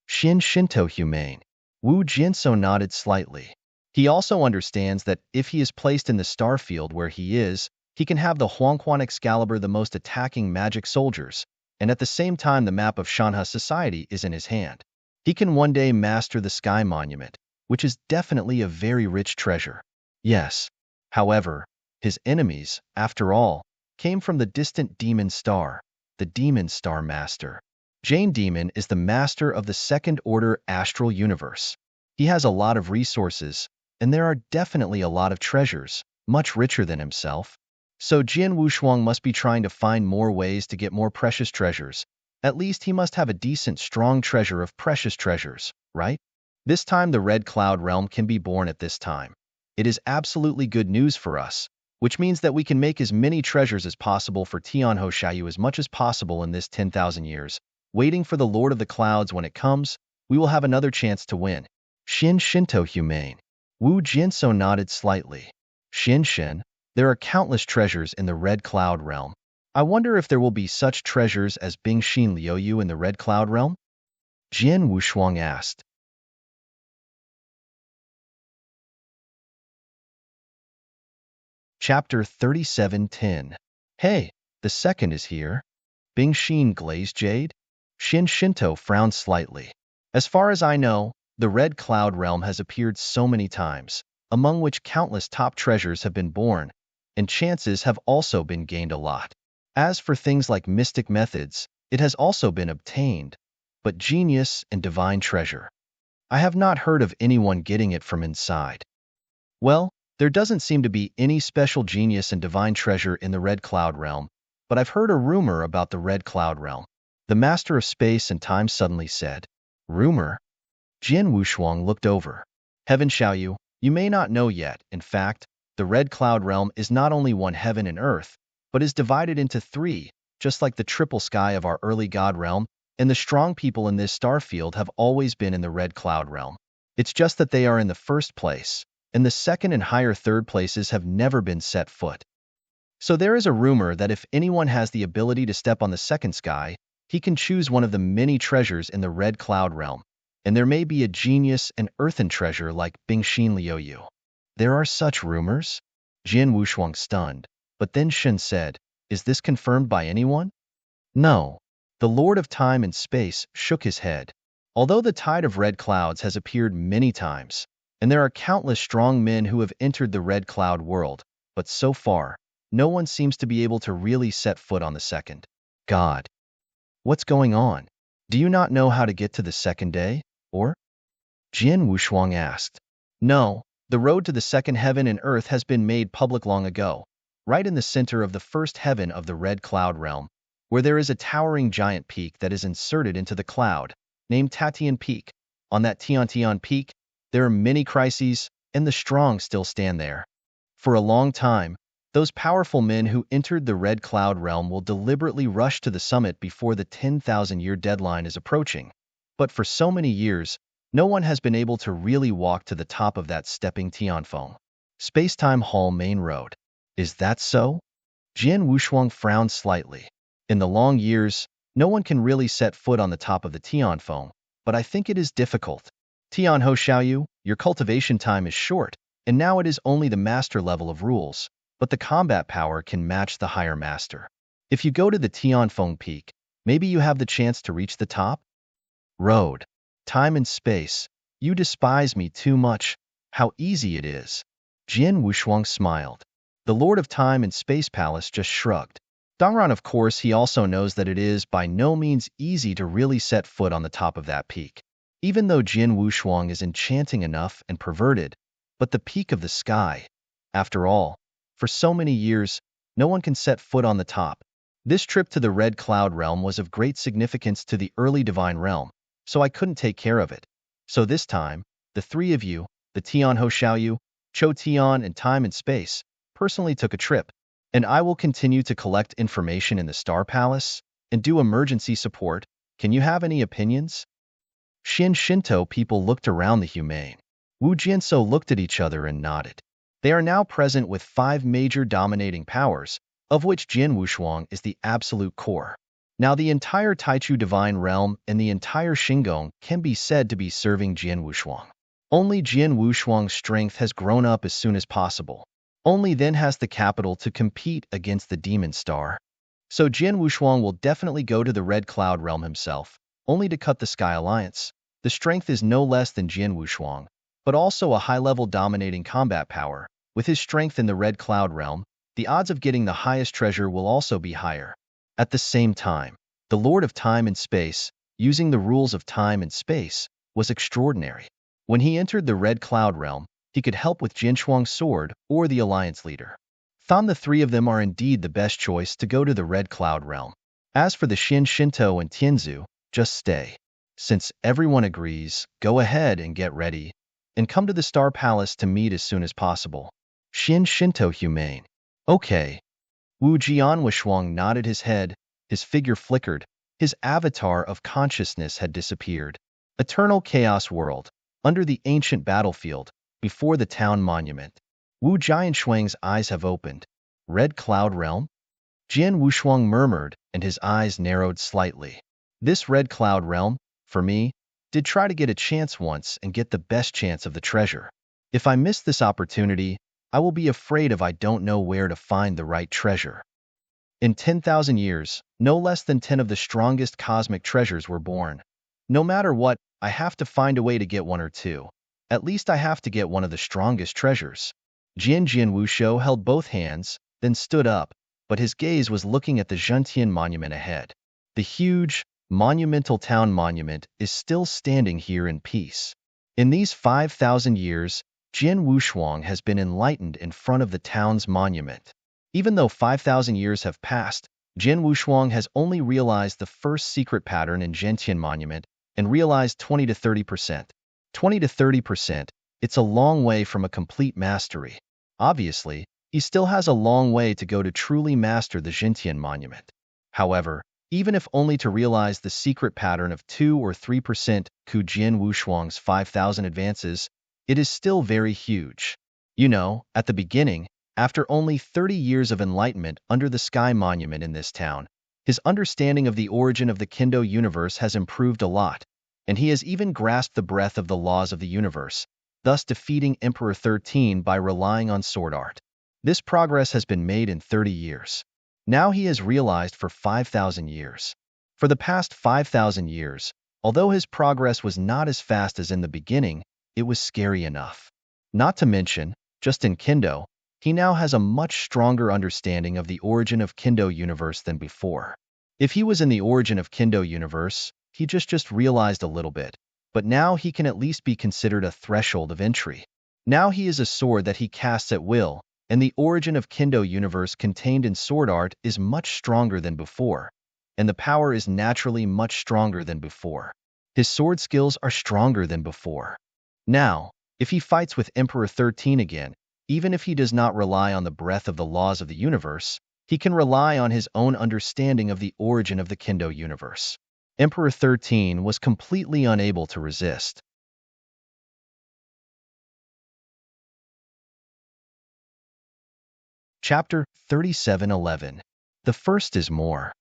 Shinto humane. Wu Jinso nodded slightly. He also understands that if he is placed in the star field where he is, he can have the Huangquan Excalibur, the most attacking magic soldiers, and at the same time the map of Shanhe society is in his hand. He can one day master the Sky Monument, which is definitely a very rich treasure. Yes. However, his enemies, after all, came from the distant Demon Star, the Demon Star Master. Jane Demon is the master of the second order astral universe. He has a lot of resources, and there are definitely a lot of treasures, much richer than himself. So Jian Wushuang must be trying to find more ways to get more precious treasures. At least he must have a decent, strong treasure of precious treasures, right? This time the Red Cloud realm can be born at this time. It is absolutely good news for us, which means that we can make as many treasures as possible for Tianho Xiaoyu as much as possible in this 10,000 years. Waiting for the Lord of the Clouds when it comes, we will have another chance to win. Xin Shinto humane. Wu Jinso nodded slightly. Xin, there are countless treasures in the Red Cloud realm. I wonder if there will be such treasures as Bingxin Liuyu in the Red Cloud realm? Jian Wushuang asked. Chapter 37:10. Hey, the second is here. Bingxin glazed jade? Xin Shinto frowned slightly. As far as I know, the Red Cloud realm has appeared so many times, among which countless top treasures have been born, and chances have also been gained a lot. As for things like mystic methods, it has also been obtained, but genius and divine treasure, I have not heard of anyone getting it from inside. Well, there doesn't seem to be any special genius and divine treasure in the Red Cloud realm, but I've heard a rumor about the Red Cloud realm. The Master of Space and Time suddenly said. Rumor? Jian Wushuang looked over. Heaven Xiaoyu, you may not know yet, in fact, the Red Cloud realm is not only one heaven and earth, but is divided into three, just like the triple sky of our early god realm, and the strong people in this star field have always been in the Red Cloud realm. It's just that they are in the first place, and the second and higher third places have never been set foot. So there is a rumor that if anyone has the ability to step on the second sky, he can choose one of the many treasures in the Red Cloud realm, and there may be a genius and earthen treasure like Bingxin Liuyu. There are such rumors? Jian Wushuang stunned, but then Shen said, is this confirmed by anyone? No. The Lord of Time and Space shook his head. Although the tide of red clouds has appeared many times, and there are countless strong men who have entered the Red Cloud world, but so far, no one seems to be able to really set foot on the second. God. What's going on? Do you not know how to get to the second day, or? Jian Wushuang asked. No, the road to the second heaven and earth has been made public long ago, right in the center of the first heaven of the Red Cloud realm, where there is a towering giant peak that is inserted into the cloud, named Tatian Peak. On that Tian Peak, there are many crises, and the strong still stand there. For a long time, those powerful men who entered the Red Cloud realm will deliberately rush to the summit before the 10,000-year deadline is approaching. But for so many years, no one has been able to really walk to the top of that stepping Tianfeng. Spacetime Hall Main Road. Is that so? Jian Wushuang frowned slightly. In the long years, no one can really set foot on the top of the Tianfeng, but I think it is difficult. Tianho Xiaoyu, your cultivation time is short, and now it is only the master level of rules, but the combat power can match the higher master. If you go to the Tianfeng Peak, maybe you have the chance to reach the top? Road. Time and space. You despise me too much. How easy it is. Jian Wushuang smiled. The Lord of Time and Space Palace just shrugged. Dongran, of course, he also knows that it is by no means easy to really set foot on the top of that peak. Even though Jian Wushuang is enchanting enough and perverted, but the peak of the sky, after all, for so many years, no one can set foot on the top. This trip to the Red Cloud realm was of great significance to the early divine realm, so I couldn't take care of it. So this time, the three of you, the Tianho Xiaoyu, Cho Tian, and Time and Space, personally took a trip, and I will continue to collect information in the Star Palace and do emergency support. Can you have any opinions? Xin Shinto people looked around the humane. Wu Jianso looked at each other and nodded. They are now present with 5 major dominating powers, of which Jian Wushuang is the absolute core. Now the entire Taichu Divine Realm and the entire Xingong can be said to be serving Jian Wushuang. Only Jian Wushuang's strength has grown up as soon as possible. Only then has the capital to compete against the Demon Star. So Jian Wushuang will definitely go to the Red Cloud Realm himself, only to cut the Sky Alliance. The strength is no less than Jian Wushuang, but also a high-level dominating combat power. With his strength in the Red Cloud Realm, the odds of getting the highest treasure will also be higher. At the same time, the Lord of Time and Space, using the rules of time and space, was extraordinary. When he entered the Red Cloud Realm, he could help with Jinshuang's sword or the Alliance leader. Thon the three of them are indeed the best choice to go to the Red Cloud Realm. As for the Xin Shinto and Tianzu, just stay. Since everyone agrees, go ahead and get ready. and come to the Star Palace to meet as soon as possible. Shinto humane. Okay. Wu Jianwushuang nodded his head, his figure flickered, his avatar of consciousness had disappeared. Eternal Chaos World, under the ancient battlefield, before the town monument. Wu Jianshuang's eyes have opened. Red Cloud Realm? Jian Wushuang murmured, and his eyes narrowed slightly. This Red Cloud Realm, for me, did try to get a chance once and get the best chance of the treasure. If I miss this opportunity, I will be afraid if I don't know where to find the right treasure. In 10,000 years, no less than 10 of the strongest cosmic treasures were born. No matter what, I have to find a way to get one or two. At least I have to get one of the strongest treasures. Jian Wushuo held both hands, then stood up, but his gaze was looking at the Zhentian monument ahead. The huge, monumental town monument is still standing here in peace. In these 5,000 years, Jian Wushuang has been enlightened in front of the town's monument. Even though 5,000 years have passed, Jian Wushuang has only realized the first secret pattern in Zhentian monument and realized 20 to 30%. 20 to 30%, it's a long way from a complete mastery. Obviously, he still has a long way to go to truly master the Zhentian monument. However, even if only to realize the secret pattern of 2 or 3% Ku Jian Wushuang's 5,000 advances, it is still very huge. You know, at the beginning, after only 30 years of enlightenment under the Sky Monument in this town, his understanding of the origin of the Kendo universe has improved a lot, and he has even grasped the breadth of the laws of the universe, thus defeating Emperor 13 by relying on sword art. This progress has been made in 30 years. Now he has realized for 5,000 years. For the past 5,000 years, although his progress was not as fast as in the beginning, it was scary enough. Not to mention, just in Kendo, he now has a much stronger understanding of the origin of Kendo universe than before. If he was in the origin of Kendo universe, he just realized a little bit, but now he can at least be considered a threshold of entry. Now he is a sword that he casts at will, and the origin of Kendo universe contained in sword art is much stronger than before, and the power is naturally much stronger than before. His sword skills are stronger than before. Now, if he fights with Emperor 13 again, even if he does not rely on the breadth of the laws of the universe, he can rely on his own understanding of the origin of the Kendo universe. Emperor 13 was completely unable to resist. Chapter 37:11. The first is more.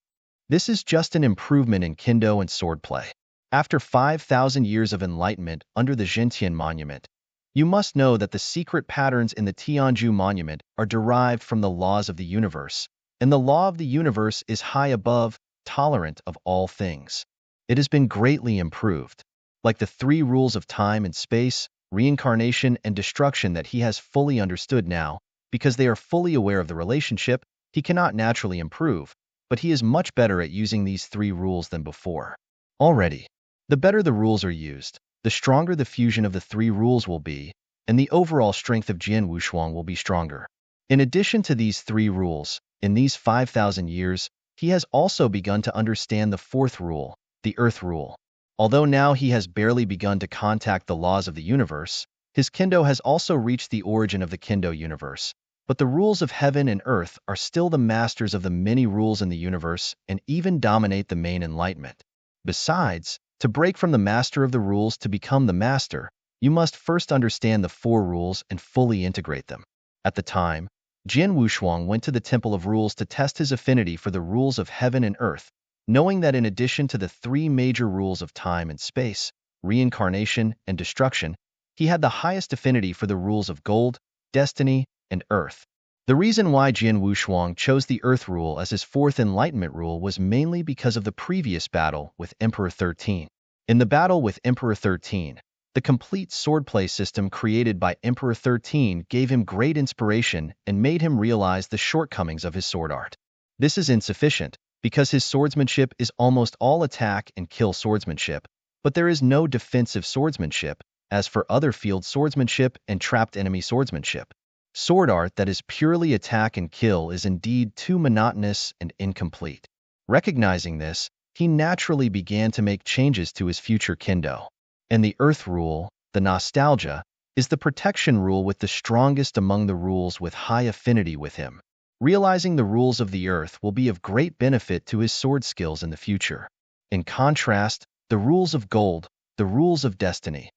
This is just an improvement in Kendo and swordplay. After 5,000 years of enlightenment under the Zhentian monument, you must know that the secret patterns in the Tianju monument are derived from the laws of the universe, and the law of the universe is high above, tolerant of all things. It has been greatly improved. Like the 3 rules of time and space, reincarnation and destruction that he has fully understood now, because they are fully aware of the relationship, he cannot naturally improve, but he is much better at using these 3 rules than before. Already, the better the rules are used, the stronger the fusion of the 3 rules will be, and the overall strength of Jian Wushuang will be stronger. In addition to these 3 rules, in these 5,000 years, he has also begun to understand the 4th rule, the Earth rule. Although now he has barely begun to contact the laws of the universe, his Kendo has also reached the origin of the Kendo universe. But the rules of heaven and earth are still the masters of the many rules in the universe and even dominate the main enlightenment. Besides, to break from the master of the rules to become the master, you must first understand the 4 rules and fully integrate them. At the time, Jian Wushuang went to the Temple of Rules to test his affinity for the rules of heaven and earth, knowing that in addition to the 3 major rules of time and space, reincarnation and destruction, he had the highest affinity for the rules of gold, destiny, and earth. The reason why Jian Wushuang chose the earth rule as his 4th enlightenment rule was mainly because of the previous battle with Emperor 13. In the battle with Emperor 13, the complete swordplay system created by Emperor 13 gave him great inspiration and made him realize the shortcomings of his sword art. This is insufficient, because his swordsmanship is almost all attack and kill swordsmanship, but there is no defensive swordsmanship, as for other field swordsmanship and trapped enemy swordsmanship. Sword art that is purely attack and kill is indeed too monotonous and incomplete. Recognizing this, he naturally began to make changes to his future Kendo. And the Earth rule, the nostalgia, is the protection rule with the strongest among the rules with high affinity with him. Realizing the rules of the earth will be of great benefit to his sword skills in the future. In contrast, the rules of gold, the rules of destiny.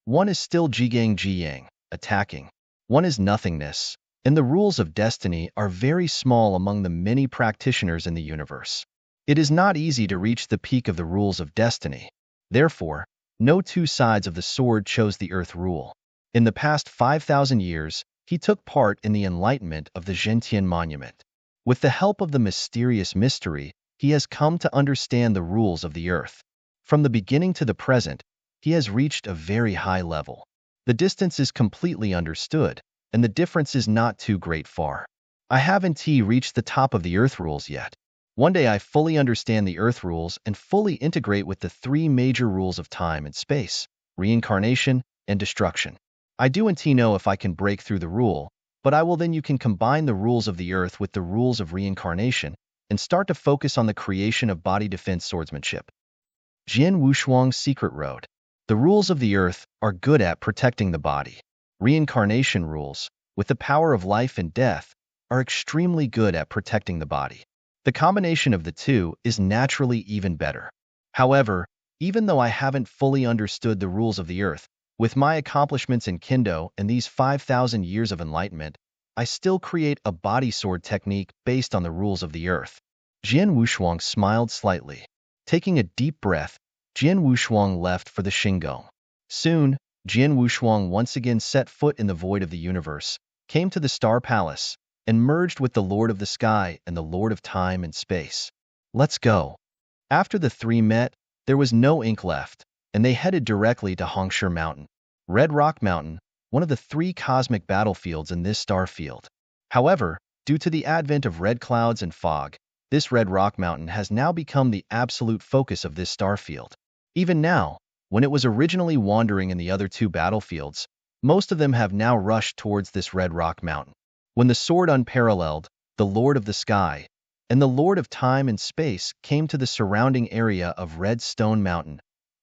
One is still Jiyang, attacking. One is nothingness, and the rules of destiny are very small among the many practitioners in the universe. It is not easy to reach the peak of the rules of destiny. Therefore, no two sides of the sword chose the earth rule. In the past 5,000 years, he took part in the enlightenment of the Zhentian monument. With the help of the mysterious mystery, he has come to understand the rules of the earth. From the beginning to the present, he has reached a very high level. The distance is completely understood, and the difference is not too great far. I haven't reached the top of the earth rules yet. One day I fully understand the earth rules and fully integrate with the three major rules of time and space, reincarnation, and destruction. I do know if I can break through the rule, but I will then you can combine the rules of the earth with the rules of reincarnation and start to focus on the creation of body defense swordsmanship. Jian Wushuang's Secret Road. The rules of the earth are good at protecting the body. Reincarnation rules, with the power of life and death, are extremely good at protecting the body. The combination of the two is naturally even better. However, even though I haven't fully understood the rules of the earth, with my accomplishments in Kendo and these 5,000 years of enlightenment, I still create a body sword technique based on the rules of the earth. Jian Wushuang smiled slightly. Taking a deep breath, Jian Wushuang left for the Shingon. Soon, Jian Wushuang once again set foot in the void of the universe, came to the Star Palace, and merged with the Lord of the Sky and the Lord of Time and Space. Let's go. After the three met, there was no ink left, and they headed directly to Hongshe Mountain. Red Rock Mountain, one of the three cosmic battlefields in this star field. However, due to the advent of red clouds and fog, this Red Rock Mountain has now become the absolute focus of this star field. Even now, when it was originally wandering in the other two battlefields, most of them have now rushed towards this Red Rock Mountain. When the sword unparalleled, the Lord of the Sky, and the Lord of Time and Space came to the surrounding area of Red Stone Mountain,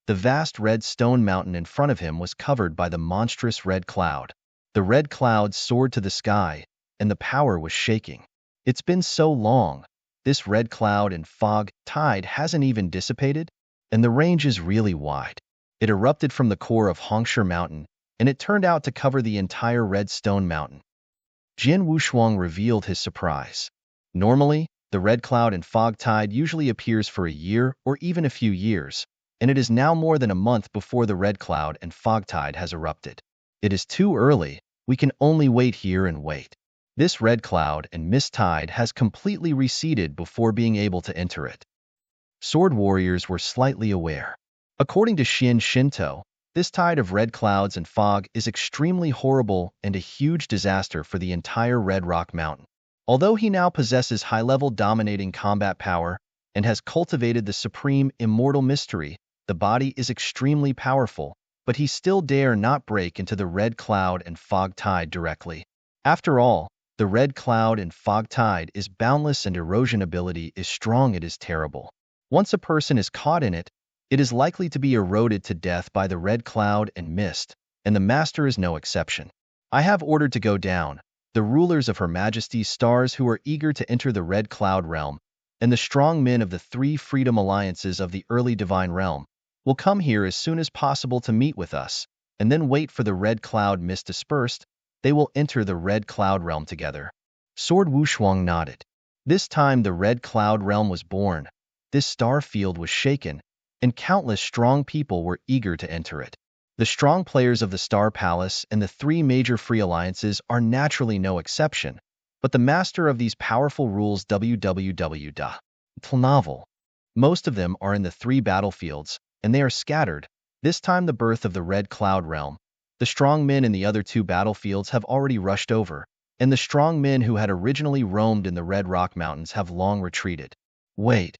the vast red stone mountain in front of him was covered by the monstrous red cloud. The red cloud soared to the sky, and the power was shaking. It's been so long. This red cloud and fog tide hasn't even dissipated, and the range is really wide. It erupted from the core of Hongshe Mountain, and it turned out to cover the entire red stone mountain. Jian Wushuang revealed his surprise. Normally, the red cloud and fog tide usually appears for a year or even a few years, and it is now more than a month before the red cloud and fog tide has erupted. It is too early. We can only wait here and wait. This red cloud and mist tide has completely receded before being able to enter it. Sword warriors were slightly aware. According to Shinto, this tide of red clouds and fog is extremely horrible and a huge disaster for the entire Red Rock Mountain. Although he now possesses high-level dominating combat power and has cultivated the supreme immortal mystery, the body is extremely powerful, but he still dare not break into the red cloud and fog tide directly. After all, the red cloud and fog tide is boundless and erosion ability is strong. It is terrible. Once a person is caught in it, it is likely to be eroded to death by the red cloud and mist, and the master is no exception. I have ordered to go down, the rulers of Her Majesty's stars who are eager to enter the red cloud realm, and the strong men of the three freedom alliances of the early divine realm, will come here as soon as possible to meet with us, and then wait for the red cloud mist dispersed. They will enter the red cloud realm together. Sword Wushuang nodded. This time the red cloud realm was born. This star field was shaken, and countless strong people were eager to enter it. The strong players of the Star Palace and the three major free alliances are naturally no exception, but the master of these powerful rules novel. Most of them are in the three battlefields, and they are scattered. This time the birth of the Red Cloud Realm. The strong men in the other two battlefields have already rushed over, and the strong men who had originally roamed in the Red Rock Mountains have long retreated. Wait.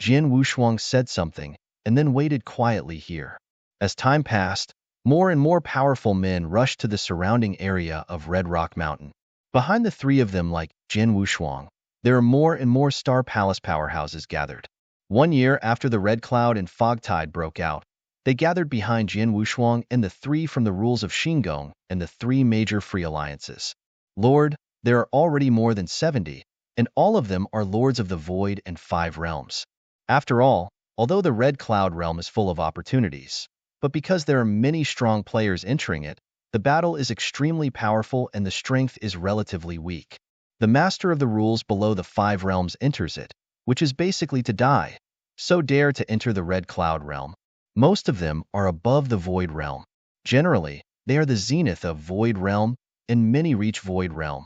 Jian Wushuang said something, and then waited quietly here. As time passed, more and more powerful men rushed to the surrounding area of Red Rock Mountain. Behind the three of them, like Jian Wushuang, there are more and more Star Palace powerhouses gathered. 1 year after the red cloud and fog tide broke out, They gathered behind Jian Wushuang and the three from the rules of Xingong and the three major free alliances. Lord, there are already more than 70, and all of them are lords of the void and 5 realms. After all, although the Red Cloud realm is full of opportunities, but because there are many strong players entering it, the battle is extremely powerful and the strength is relatively weak. The master of the rules below the 5 realms enters it, which is basically to die. So dare to enter the Red Cloud realm. Most of them are above the Void realm. Generally, they are the zenith of Void realm, and many reach Void realm.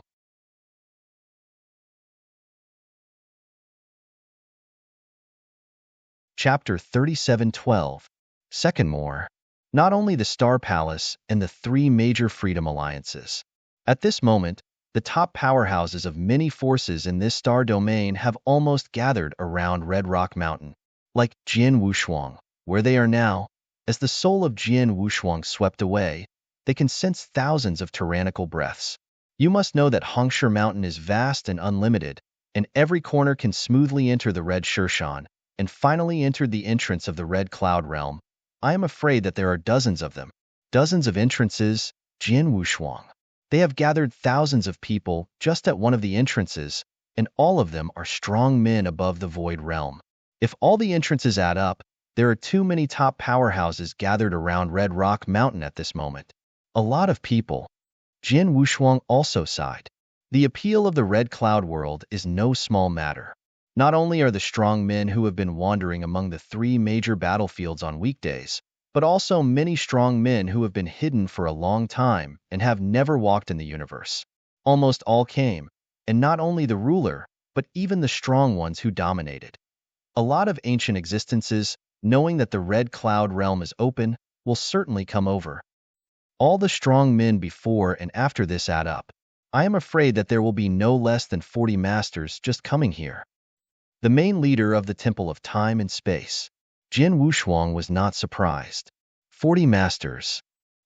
Chapter 37:12. Second more. Not only the Star Palace and the 3 major freedom alliances. At this moment, the top powerhouses of many forces in this star domain have almost gathered around Red Rock Mountain, like Jian Wushuang. Where they are now, as the soul of Jian Wushuang swept away, they can sense thousands of tyrannical breaths. You must know that Hongsher Mountain is vast and unlimited, and every corner can smoothly enter the Red Shershan, and finally entered the entrance of the Red Cloud realm. I am afraid that there are dozens of them. Dozens of entrances, Jian Wushuang. They have gathered thousands of people just at one of the entrances, and all of them are strong men above the Void realm. If all the entrances add up, there are too many top powerhouses gathered around Red Rock Mountain at this moment. A lot of people. Jian Wushuang also sighed. The appeal of the Red Cloud world is no small matter. Not only are the strong men who have been wandering among the 3 major battlefields on weekdays, but also many strong men who have been hidden for a long time and have never walked in the universe. Almost all came, and not only the ruler, but even the strong ones who dominated. A lot of ancient existences, knowing that the Red Cloud realm is open, will certainly come over. All the strong men before and after this add up. I am afraid that there will be no less than 40 masters just coming here. The main leader of the Temple of Time and Space. Jian Wushuang was not surprised. 40 masters.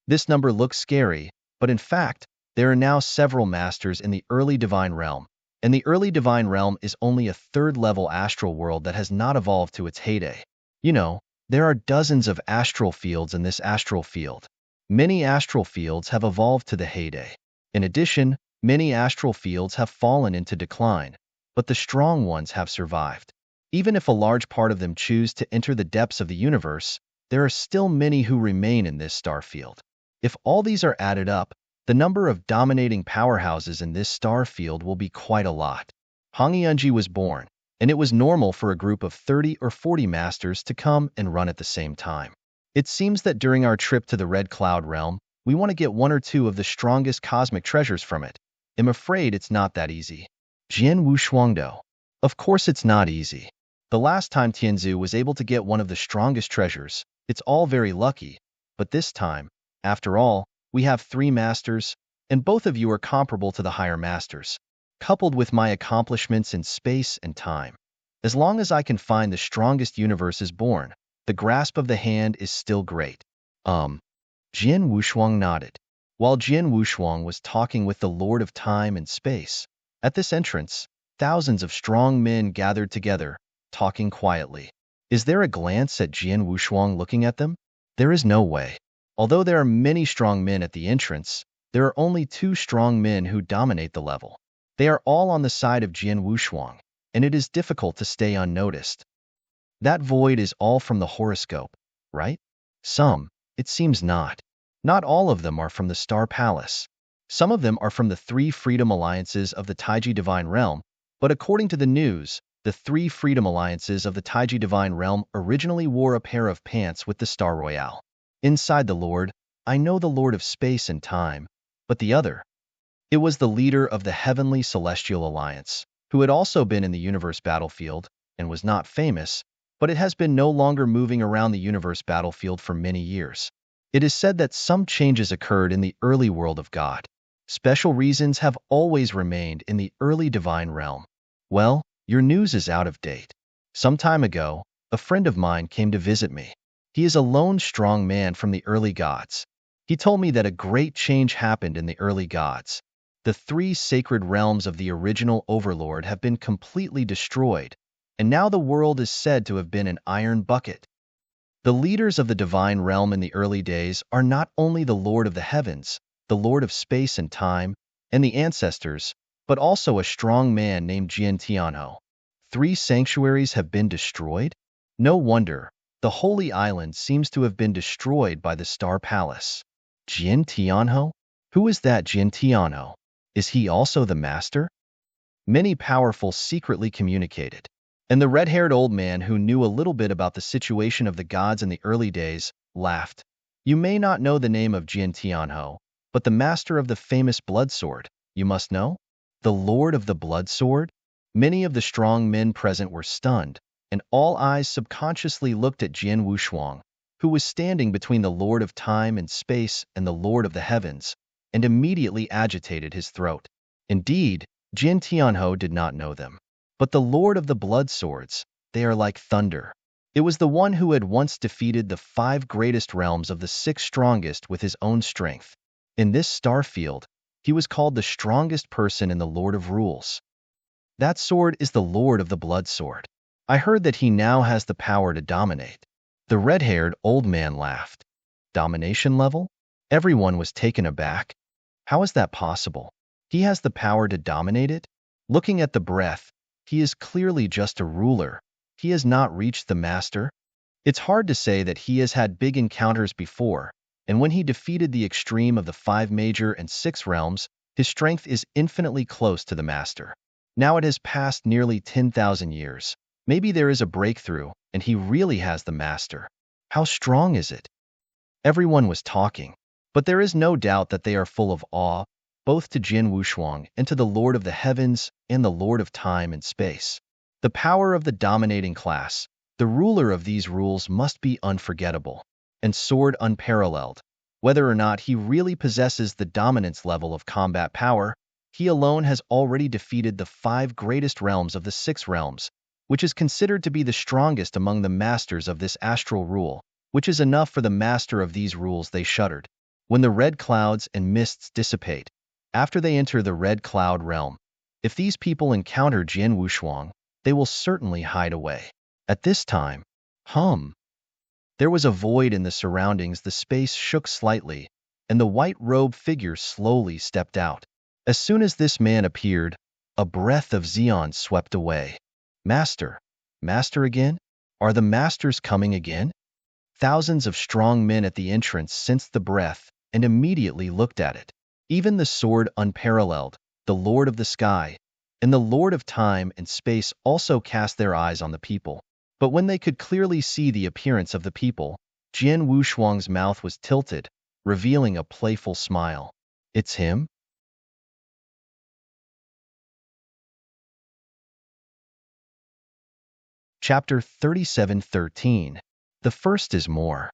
This number looks scary, but in fact, there are now several masters in the early divine realm, and the early divine realm is only a 3rd-level astral world that has not evolved to its heyday. You know, there are dozens of astral fields in this astral field. Many astral fields have evolved to the heyday. In addition, many astral fields have fallen into decline, but the strong ones have survived. Even if a large part of them choose to enter the depths of the universe, there are still many who remain in this star field. If all these are added up, the number of dominating powerhouses in this star field will be quite a lot. Hang Yunji was born, and it was normal for a group of 30 or 40 masters to come and run at the same time. It seems that during our trip to the Red Cloud realm, we want to get 1 or 2 of the strongest cosmic treasures from it. I'm afraid it's not that easy. Jian Wushuangdo. Of course it's not easy. The last time Tianzu was able to get one of the strongest treasures, it's all very lucky, but this time, after all, we have 3 masters, and both of you are comparable to the higher masters, coupled with my accomplishments in space and time. As long as I can find the strongest universes born, the grasp of the hand is still great. Jian Wushuang nodded. While Jian Wushuang was talking with the Lord of Time and Space, at this entrance, thousands of strong men gathered together, talking quietly. Is there a glance at Jian Wushuang looking at them? There is no way. Although there are many strong men at the entrance, there are only 2 strong men who dominate the level. They are all on the side of Jian Wushuang, and it is difficult to stay unnoticed. That void is all from the horoscope, right? Some, it seems not. Not all of them are from the Star Palace. Some of them are from the 3 freedom alliances of the Taiji Divine Realm, but according to the news, the 3 freedom alliances of the Taiji Divine Realm originally wore a pair of pants with the Star Royale. Inside the Lord, I know the Lord of Space and Time, but the other. It was the leader of the Heavenly Celestial Alliance, who had also been in the universe battlefield, and was not famous, but it has been no longer moving around the universe battlefield for many years. It is said that some changes occurred in the early world of God. Special reasons have always remained in the early divine realm. Well, your news is out of date. Some time ago, a friend of mine came to visit me. He is a lone strong man from the early gods. He told me that a great change happened in the early gods. The 3 sacred realms of the original overlord have been completely destroyed, and now the world is said to have been an iron bucket. The leaders of the divine realm in the early days are not only the Lord of the heavens, the Lord of space and time, and the ancestors, but also a strong man named Jian Tianho. 3 sanctuaries have been destroyed? No wonder. The Holy Island seems to have been destroyed by the Star Palace. Jian Tianho? Who is that Jian Tianho? Is he also the master? Many powerful secretly communicated. And the red-haired old man who knew a little bit about the situation of the gods in the early days laughed. You may not know the name of Jian Tianho, but the master of the famous blood sword, you must know? The Lord of the Blood Sword? Many of the strong men present were stunned, and all eyes subconsciously looked at Jian Wushuang, who was standing between the Lord of Time and Space and the Lord of the Heavens, and immediately agitated his throat. Indeed, Jian Tianho did not know them. But the Lord of the Blood Swords, they are like thunder. It was the one who had once defeated the 5 greatest realms of the 6 strongest with his own strength. In this star field, he was called the strongest person in the Lord of Rules. That sword is the Lord of the Blood Sword. I heard that he now has the power to dominate. The red-haired old man laughed. Domination level? Everyone was taken aback. How is that possible? He has the power to dominate it? Looking at the breath, he is clearly just a ruler. He has not reached the master. It's hard to say that he has had big encounters before, and when he defeated the extreme of the 5 major and 6 realms, his strength is infinitely close to the master. Now it has passed nearly 10,000 years. Maybe there is a breakthrough, and he really has the master. How strong is it? Everyone was talking, but there is no doubt that they are full of awe, both to Jian Wushuang and to the Lord of the Heavens and the Lord of Time and Space. The power of the dominating class, the ruler of these rules, must be unforgettable, and sword unparalleled. Whether or not he really possesses the dominance level of combat power, he alone has already defeated the 5 greatest realms of the 6 realms, which is considered to be the strongest among the masters of this astral rule, which is enough for the master of these rules. They shuddered. When the red clouds and mists dissipate, after they enter the red cloud realm, if these people encounter Jian Wushuang, they will certainly hide away. At this time, there was a void in the surroundings. The space shook slightly, and the white-robed figure slowly stepped out. As soon as this man appeared, a breath of Xian swept away. Master? Master again? Are the masters coming again? Thousands of strong men at the entrance sensed the breath and immediately looked at it. Even the sword unparalleled, the Lord of the Sky, and the Lord of Time and Space also cast their eyes on the people. But when they could clearly see the appearance of the people, Jian Wushuang's mouth was tilted, revealing a playful smile. It's him? Chapter 37:13. The first is more.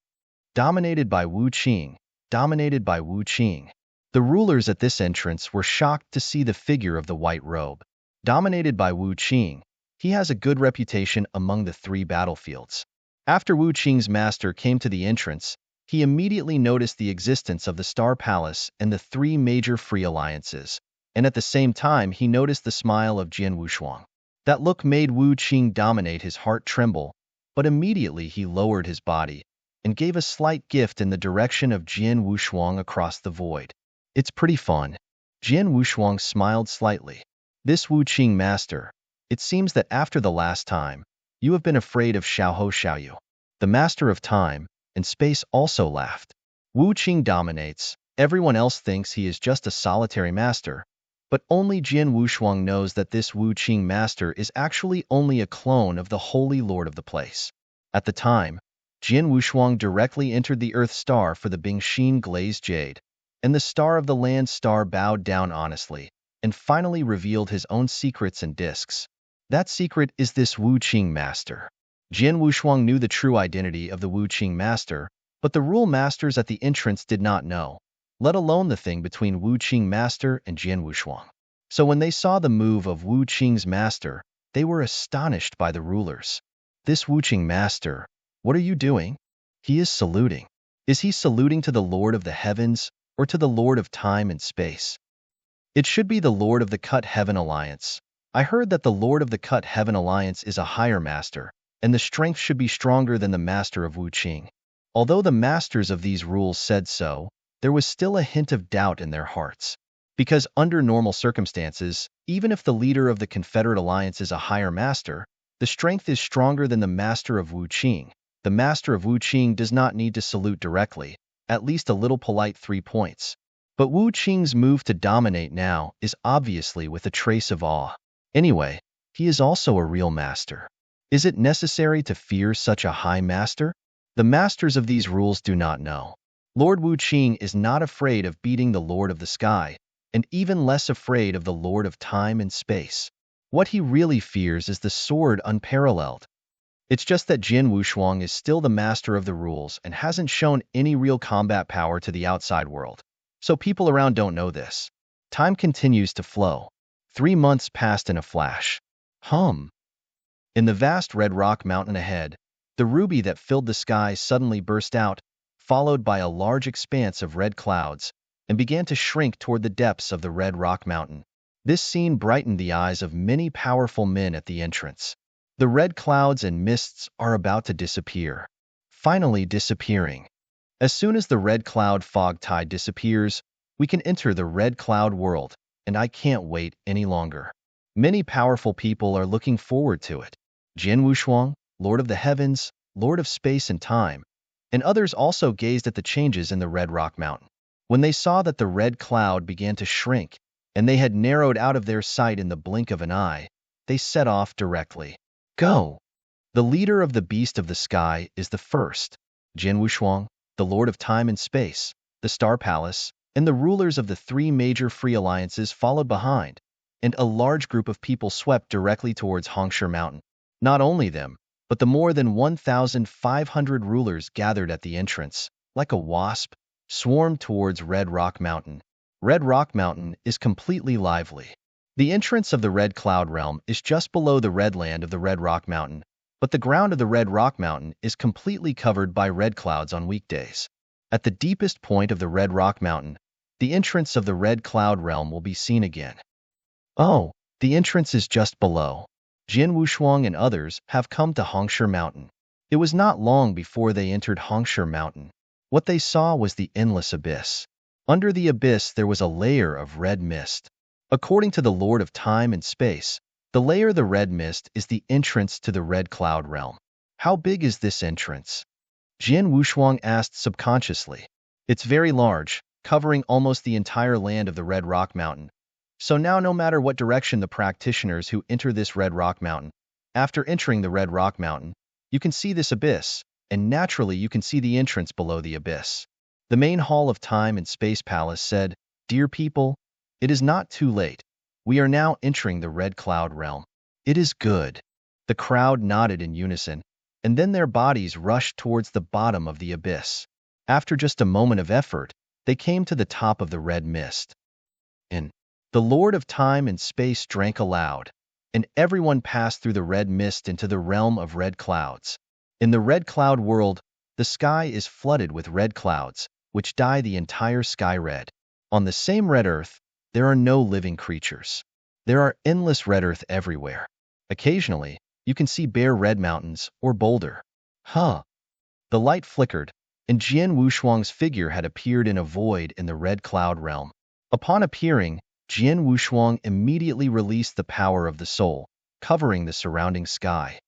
Dominated by Wu Qing. Dominated by Wu Qing. The rulers at this entrance were shocked to see the figure of the white robe. Dominated by Wu Qing, he has a good reputation among the 3 battlefields. After Wu Qing's master came to the entrance, he immediately noticed the existence of the Star Palace and the 3 major free alliances, and at the same time he noticed the smile of Jian Wushuang. That look made Wu Qing dominate his heart tremble, but immediately he lowered his body and gave a slight gift in the direction of Jian Wushuang across the void. It's pretty fun. Jian Wushuang smiled slightly. This Wu Qing master, it seems that after the last time, you have been afraid of Xiaoho Xiaoyu. The master of time and space also laughed. Wu Qing dominates. Everyone else thinks he is just a solitary master, but only Jian Wushuang knows that this Wu Qing master is actually only a clone of the Holy Lord of the place. At the time, Jian Wushuang directly entered the Earth Star for the Bingxin glazed jade, and the Star of the Land Star bowed down honestly, and finally revealed his own secrets and discs. That secret is this Wu Qing master. Jian Wushuang knew the true identity of the Wu Qing master, but the rule masters at the entrance did not know, let alone the thing between Wu Qing master and Jian Wushuang. So when they saw the move of Wu Qing's master, they were astonished by the rulers. This Wu Qing master, what are you doing? He is saluting. Is he saluting to the Lord of the Heavens or to the Lord of Time and Space? It should be the Lord of the Cut Heaven Alliance. I heard that the Lord of the Cut Heaven Alliance is a higher master, and the strength should be stronger than the master of Wuqing. Although the masters of these rules said so, there was still a hint of doubt in their hearts. Because under normal circumstances, even if the leader of the Confederate Alliance is a higher master, the strength is stronger than the master of Wuqing. The master of Wuqing does not need to salute directly, at least a little polite 3 points. But Wu Qing's move to dominate now is obviously with a trace of awe. Anyway, he is also a real master. Is it necessary to fear such a high master? The masters of these rules do not know. Lord Wu Qing is not afraid of beating the Lord of the Sky, and even less afraid of the Lord of Time and Space. What he really fears is the sword unparalleled. It's just that Jin Wushuang is still the master of the rules and hasn't shown any real combat power to the outside world. So people around don't know this. Time continues to flow. 3 months passed in a flash. In the vast red rock mountain ahead, the ruby that filled the sky suddenly burst out, followed by a large expanse of red clouds, and began to shrink toward the depths of the red rock mountain. This scene brightened the eyes of many powerful men at the entrance. The red clouds and mists are about to disappear. Finally disappearing. As soon as the red cloud fog tide disappears, we can enter the red cloud world, and I can't wait any longer. Many powerful people are looking forward to it. Jin Wushuang, Lord of the Heavens, Lord of Space and Time, and others also gazed at the changes in the red rock mountain. When they saw that the red cloud began to shrink, and they had narrowed out of their sight in the blink of an eye, they set off directly. Go! The leader of the beast of the sky is the first. Jin Wushuang, the Lord of Time and Space, the Star Palace, and the rulers of the 3 major free alliances followed behind, and a large group of people swept directly towards Hongsher Mountain. Not only them, but the more than 1,500 rulers gathered at the entrance, like a wasp, swarmed towards Red Rock Mountain. Red Rock Mountain is completely lively. The entrance of the Red Cloud Realm is just below the red land of the Red Rock Mountain, but the ground of the Red Rock Mountain is completely covered by red clouds on weekdays. At the deepest point of the Red Rock Mountain, the entrance of the Red Cloud Realm will be seen again. Oh, the entrance is just below. Jin Wushuang and others have come to Hongsher Mountain. It was not long before they entered Hongsher Mountain. What they saw was the endless abyss. Under the abyss there was a layer of red mist. According to the Lord of Time and Space, the layer of the red mist is the entrance to the Red Cloud Realm. How big is this entrance? Jin Wushuang asked subconsciously. It's very large, covering almost the entire land of the Red Rock Mountain. So now no matter what direction the practitioners who enter this Red Rock Mountain, after entering the Red Rock Mountain, you can see this abyss, and naturally you can see the entrance below the abyss. The main hall of Time and Space Palace said, "Dear people, it is not too late. We are now entering the Red Cloud Realm. It is good." The crowd nodded in unison, and then their bodies rushed towards the bottom of the abyss. After just a moment of effort, they came to the top of the red mist. And the Lord of Time and Space drank aloud, and everyone passed through the red mist into the realm of red clouds. In the red cloud world, the sky is flooded with red clouds, which dye the entire sky red. On the same red earth, there are no living creatures. There are endless red earth everywhere. Occasionally, you can see bare red mountains or boulder. The light flickered, and Jin Wushuang's figure had appeared in a void in the red cloud realm. Upon appearing, Jin Wushuang immediately released the power of the soul, covering the surrounding sky.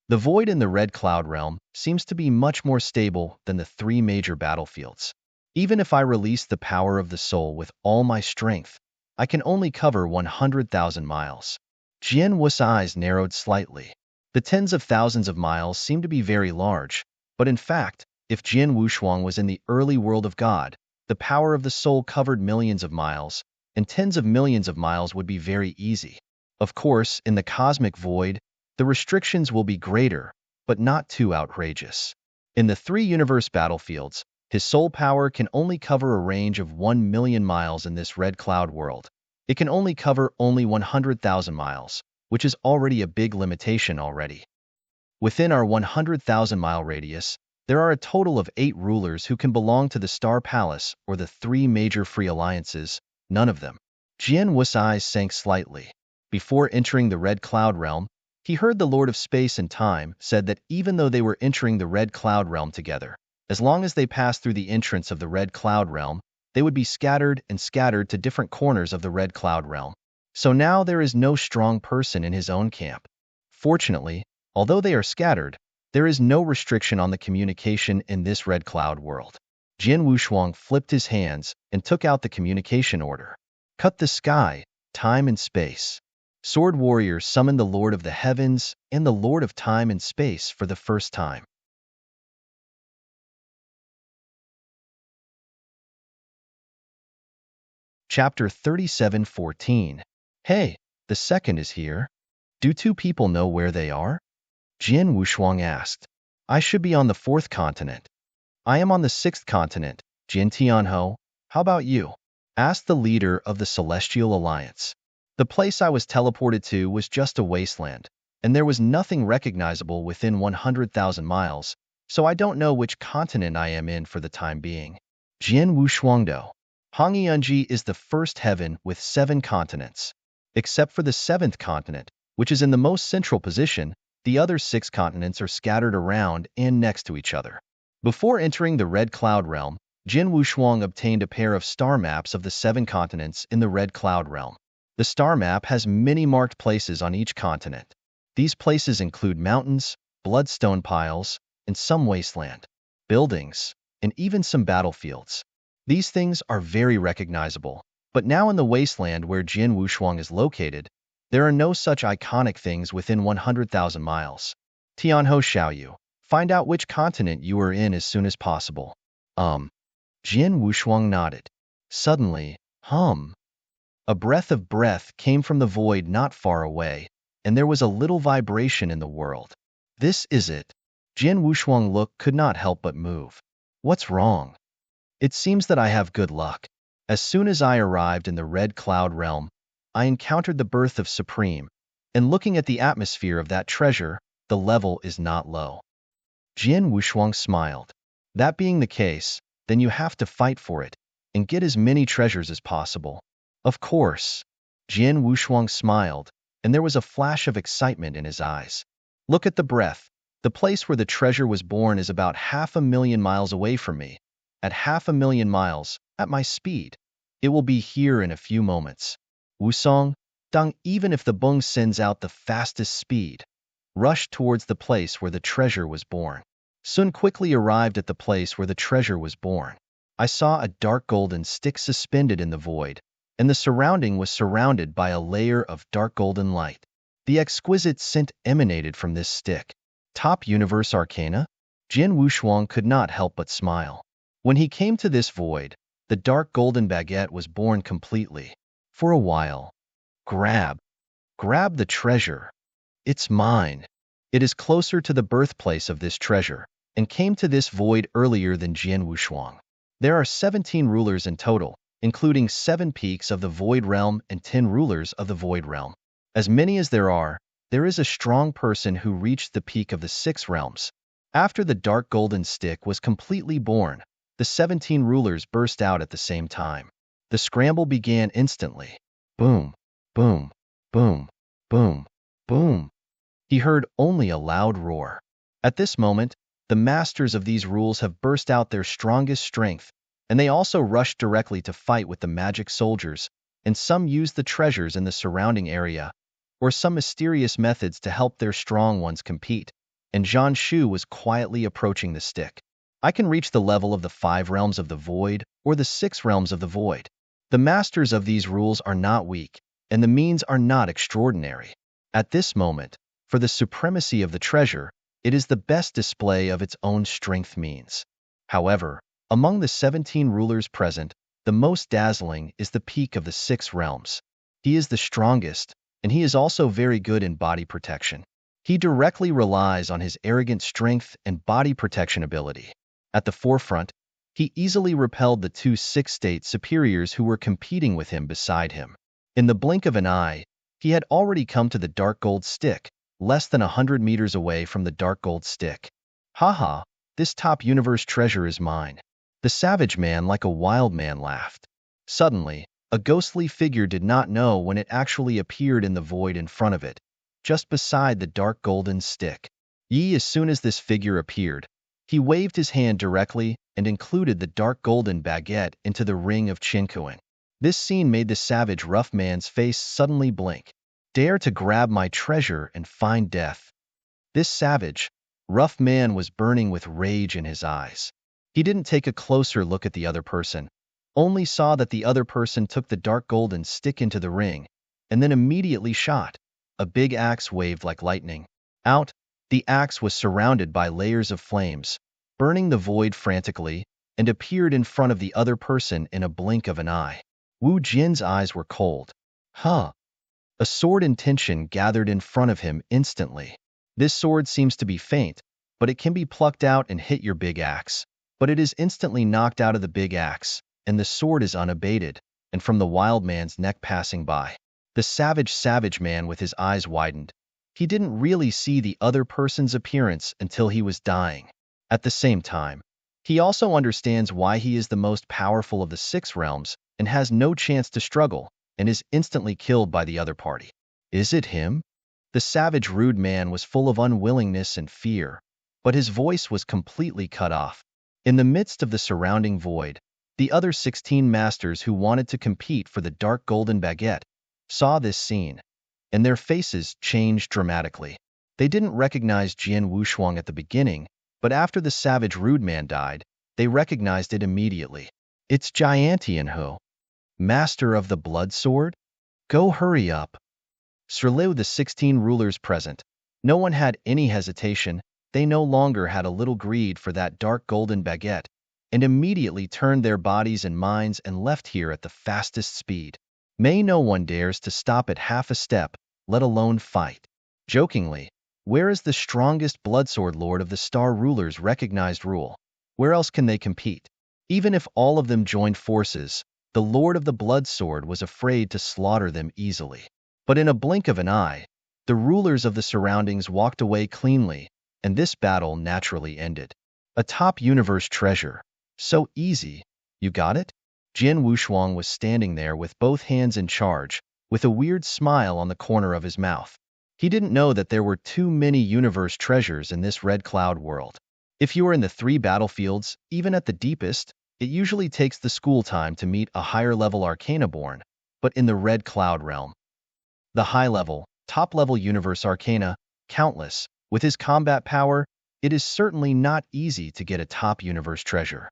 The void in the red cloud realm seems to be much more stable than the 3 major battlefields. Even if I release the power of the soul with all my strength, I can only cover 100,000 miles. Jin Wu's eyes narrowed slightly. The tens of thousands of miles seem to be very large, but in fact, if Jin Wushuang was in the early world of God, the power of the soul covered millions of miles, and tens of millions of miles would be very easy. Of course, in the cosmic void, the restrictions will be greater, but not too outrageous. In the 3 universe battlefields, his soul power can only cover a range of 1 million miles in this red cloud world. It can only cover only 100,000 miles, which is already a big limitation already. Within our 100,000-mile radius, there are a total of 8 rulers who can belong to the Star Palace or the 3 major free alliances, none of them. Jin Wu's eyes sank slightly. Before entering the Red Cloud Realm, He heard the Lord of Space and Time said that even though they were entering the Red Cloud Realm together, as long as they passed through the entrance of the Red Cloud Realm, they would be scattered to different corners of the Red Cloud Realm. So now there is no strong person in his own camp. Fortunately, although they are scattered, there is no restriction on the communication in this Red Cloud world. Jin Wushuang flipped his hands and took out the communication order. Cut the sky, time and space. Sword Warrior summoned the Lord of the Heavens and the Lord of Time and Space for the first time. Chapter 37:14. Hey, the second is here. Do two people know where they are? Jin Wushuang asked. I should be on the fourth continent. I am on the sixth continent, Jin Tianho. How about you? Asked the leader of the Celestial Alliance. The place I was teleported to was just a wasteland, and there was nothing recognizable within 100,000 miles, so I don't know which continent I am in for the time being. Jin Wushuangdo. Hongyunji is the first heaven with 7 continents. Except for the 7th continent, which is in the most central position, the other 6 continents are scattered around and next to each other. Before entering the Red Cloud Realm, Jin Wushuang obtained a pair of star maps of the 7 continents in the Red Cloud Realm. The star map has many marked places on each continent. These places include mountains, bloodstone piles, and some wasteland, buildings, and even some battlefields. These things are very recognizable, but now in the wasteland where Jin Wushuang is located, there are no such iconic things within 100,000 miles. Tianho Xiaoyu, find out which continent you are in as soon as possible. Jin Wushuang nodded. Suddenly, a breath of breath came from the void not far away, and there was a little vibration in the world. This is it. Jin Wushuang look could not help but move. What's wrong? It seems that I have good luck. As soon as I arrived in the Red Cloud Realm, I encountered the birth of Supreme, and looking at the atmosphere of that treasure, the level is not low. Jin Wushuang smiled. That being the case, then you have to fight for it, and get as many treasures as possible. Of course. Jin Wushuang smiled, and there was a flash of excitement in his eyes. Look at the breath. The place where the treasure was born is about 500,000 miles away from me. At 500,000 miles, at my speed, it will be here in a few moments. Wusong, Dang, even if the Bung sends out the fastest speed, rushed towards the place where the treasure was born. Sun quickly arrived at the place where the treasure was born. I saw a dark golden stick suspended in the void, and the surrounding was surrounded by a layer of dark golden light. The exquisite scent emanated from this stick. Top Universe Arcana? Jin Wushuang could not help but smile. When he came to this void, the dark golden baguette was born completely. For a while. Grab the treasure. It's mine. It is closer to the birthplace of this treasure, and came to this void earlier than Jin Wushuang. There are 17 rulers in total, including 7 peaks of the Void Realm and 10 rulers of the Void Realm. As many as there is a strong person who reached the peak of the 6 realms. After the dark golden stick was completely born, the 17 rulers burst out at the same time. The scramble began instantly. Boom, boom, boom, boom, boom. He heard only a loud roar. At this moment, the masters of these rules have burst out their strongest strength, and they also rushed directly to fight with the magic soldiers, and some used the treasures in the surrounding area, or some mysterious methods to help their strong ones compete, and Zhan Shu was quietly approaching the stick. I can reach the level of the 5 realms of the void, or the 6 realms of the void. The masters of these rules are not weak, and the means are not extraordinary. At this moment, for the supremacy of the treasure, it is the best display of its own strength means. However, among the 17 rulers present, the most dazzling is the peak of the 6 realms. He is the strongest, and he is also very good in body protection. He directly relies on his arrogant strength and body protection ability. At the forefront, he easily repelled the 2 6-state superiors who were competing with him beside him. In the blink of an eye, he had already come to the dark gold stick, less than 100 meters away from the dark gold stick. Haha, this top universe treasure is mine. The savage man like a wild man laughed. Suddenly, a ghostly figure did not know when it actually appeared in the void in front of it, just beside the dark golden stick. As soon as this figure appeared, he waved his hand directly and included the dark golden baguette into the ring of Chinkuan. This scene made the savage rough man's face suddenly blink. Dare to grab my treasure and find death. This savage, rough man was burning with rage in his eyes. He didn't take a closer look at the other person, only saw that the other person took the dark golden stick into the ring, and then immediately shot. A big axe waved like lightning. Out, the axe was surrounded by layers of flames, burning the void frantically, and appeared in front of the other person in a blink of an eye. Wu Jin's eyes were cold. Huh. A sword in tension gathered in front of him instantly. This sword seems to be faint, but it can be plucked out and hit your big axe. But it is instantly knocked out of the big axe, and the sword is unabated, and from the wild man's neck passing by. The savage man with his eyes widened. He didn't really see the other person's appearance until he was dying. At the same time, he also understands why he is the most powerful of the 6 realms and has no chance to struggle, and is instantly killed by the other party. Is it him? The savage rude man was full of unwillingness and fear, but his voice was completely cut off. In the midst of the surrounding void, the other 16 masters who wanted to compete for the dark golden baguette saw this scene, and their faces changed dramatically. They didn't recognize Jian Wushuang at the beginning, but after the savage rude man died, they recognized it immediately. It's Jiantianhu, master of the blood sword? Go hurry up. Surliu the 16 rulers present. No one had any hesitation. They no longer had a little greed for that dark golden baguette, and immediately turned their bodies and minds and left here at the fastest speed. May no one dares to stop at half a step, let alone fight. Jokingly, where is the strongest bloodsword lord of the star rulers' recognized rule? Where else can they compete? Even if all of them joined forces, the lord of the blood sword was afraid to slaughter them easily. But in a blink of an eye, the rulers of the surroundings walked away cleanly, and this battle naturally ended. A top universe treasure. So easy. You got it? Jian Wushuang was standing there with both hands in charge, with a weird smile on the corner of his mouth. He didn't know that there were too many universe treasures in this red cloud world. If you are in the 3 battlefields, even at the deepest, it usually takes the school time to meet a higher level Arcana-born, but in the red cloud realm, the high-level, top-level universe Arcana, countless, with his combat power, it is certainly not easy to get a top universe treasure.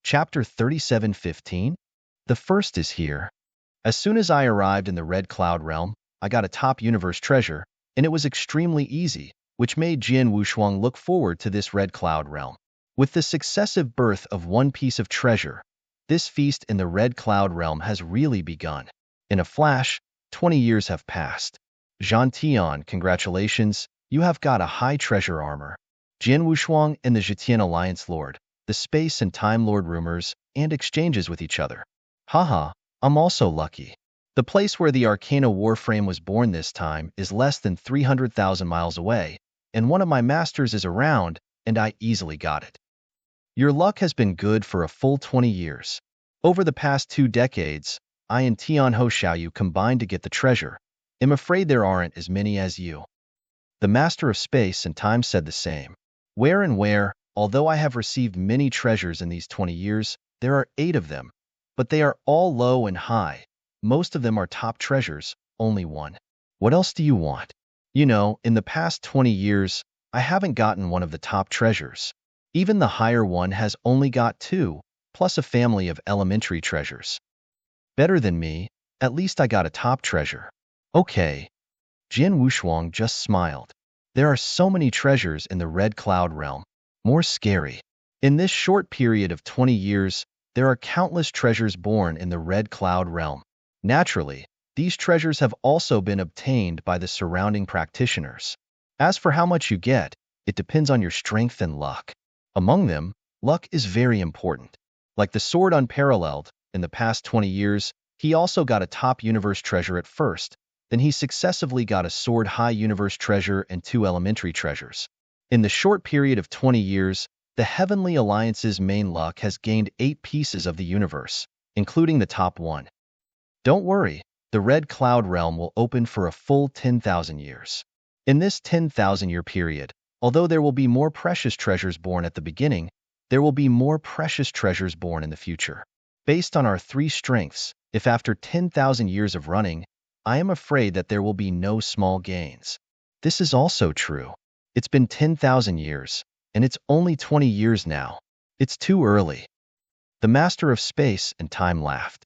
Chapter 37:15. The first is here. As soon as I arrived in the red cloud realm, I got a top universe treasure, and it was extremely easy, which made Jian Wushuang look forward to this red cloud realm. With the successive birth of one piece of treasure, this feast in the red cloud realm has really begun. In a flash, 20 years have passed. Zhan Tian, congratulations, you have got a high treasure armor. Jian Wushuang and the Zhetian Alliance Lord, the Space and Time Lord rumors and exchanges with each other. Haha, I'm also lucky. The place where the Arcana Warframe was born this time is less than 300,000 miles away, and one of my masters is around, and I easily got it. Your luck has been good for a full 20 years. Over the past 2 decades, I and Tianho Xiaoyu combined to get the treasure. I'm afraid there aren't as many as you. The Master of Space and Time said the same. Where, although I have received many treasures in these 20 years, there are 8 of them, but they are all low and high. Most of them are top treasures, only one. What else do you want? You know, in the past 20 years, I haven't gotten one of the top treasures. Even the higher one has only got 2, plus a family of elementary treasures. Better than me, at least I got a top treasure. Okay. Jian Wushuang just smiled. There are so many treasures in the red cloud realm. More scary. In this short period of 20 years, there are countless treasures born in the red cloud realm. Naturally, these treasures have also been obtained by the surrounding practitioners. As for how much you get, it depends on your strength and luck. Among them, luck is very important. Like the sword Unparalleled, in the past 20 years, he also got a top universe treasure at first, then he successively got a sword high universe treasure and 2 elementary treasures. In the short period of 20 years, the Heavenly Alliance's main luck has gained 8 pieces of the universe, including the top one. Don't worry, the Red Cloud realm will open for a full 10,000 years. In this 10,000-year period, although there will be more precious treasures born at the beginning, there will be more precious treasures born in the future. Based on our three strengths, if after 10,000 years of running, I am afraid that there will be no small gains. This is also true. It's been 10,000 years, and it's only 20 years now. It's too early. The master of space and time laughed.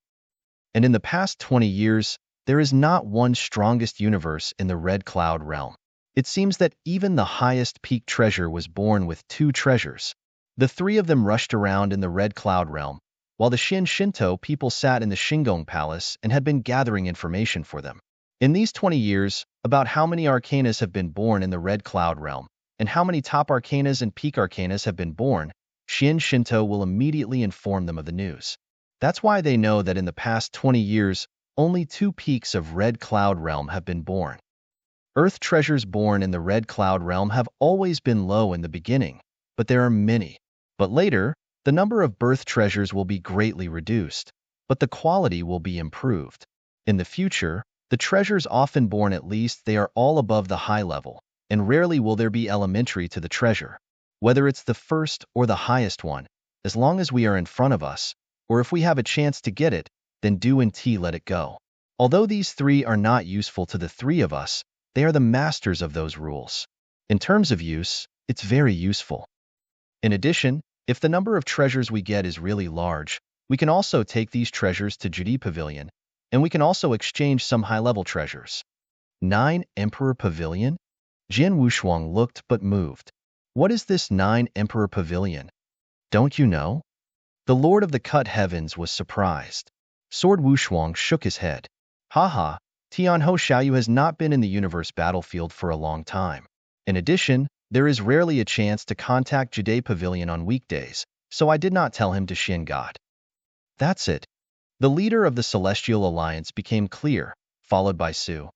And in the past 20 years, there is not one strongest universe in the Red Cloud realm. It seems that even the highest peak treasure was born with two treasures. The three of them rushed around in the Red Cloud realm, while the Shinto people sat in the Shingong Palace and had been gathering information for them. In these 20 years, about how many arcanas have been born in the Red Cloud realm, and how many top arcanas and peak arcanas have been born, Shinto will immediately inform them of the news. That's why they know that in the past 20 years, only two peaks of Red Cloud realm have been born. Earth treasures born in the Red Cloud realm have always been low in the beginning, but there are many. But later, the number of birth treasures will be greatly reduced, but the quality will be improved. In the future, the treasures often born at least they are all above the high level, and rarely will there be elementary to the treasure. Whether it's the first or the highest one, as long as we are in front of us, or if we have a chance to get it, then do and let it go. Although these three are not useful to the three of us, they are the masters of those rules. In terms of use, it's very useful. In addition, if the number of treasures we get is really large, we can also take these treasures to Judy Pavilion, and we can also exchange some high-level treasures. 9 Emperor Pavilion? Jian Wushuang looked but moved. What is this 9 Emperor Pavilion? Don't you know? The Lord of the Cut Heavens was surprised. Sword Wushuang shook his head. Haha, Tianho Xiaoyu has not been in the universe battlefield for a long time. In addition, there is rarely a chance to contact Judy Pavilion on weekdays, so I did not tell him to Xin God. That's it. The leader of the Celestial Alliance became clear, followed by Su.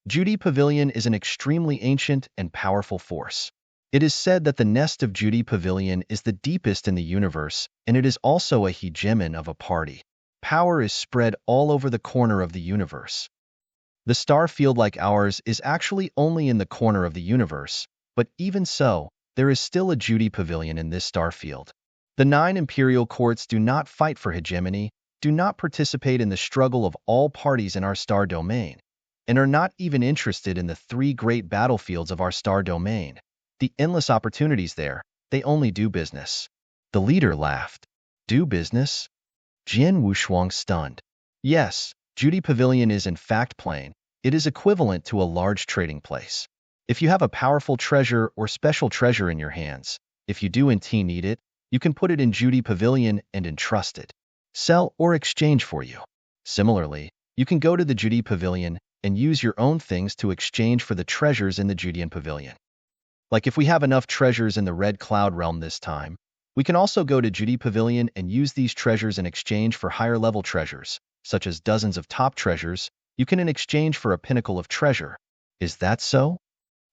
Judy Pavilion is an extremely ancient and powerful force. It is said that the nest of Judy Pavilion is the deepest in the universe, and it is also a hegemon of a party. Power is spread all over the corner of the universe. The star field like ours is actually only in the corner of the universe, but even so, there is still a Judy Pavilion in this star field. The 9 imperial courts do not fight for hegemony, do not participate in the struggle of all parties in our star domain, and are not even interested in the 3 great battlefields of our star domain. The endless opportunities there, they only do business. The leader laughed. Do business? Jian Wushuang stunned. Yes, Judy Pavilion is in fact plain. It is equivalent to a large trading place. If you have a powerful treasure or special treasure in your hands, if you do indeed need it, you can put it in Judy Pavilion and entrust it. Sell or exchange for you. Similarly, you can go to the Judy Pavilion and use your own things to exchange for the treasures in the Judean Pavilion. Like if we have enough treasures in the Red Cloud realm this time, we can also go to Judy Pavilion and use these treasures in exchange for higher level treasures, such as dozens of top treasures, you can in exchange for a pinnacle of treasure. Is that so?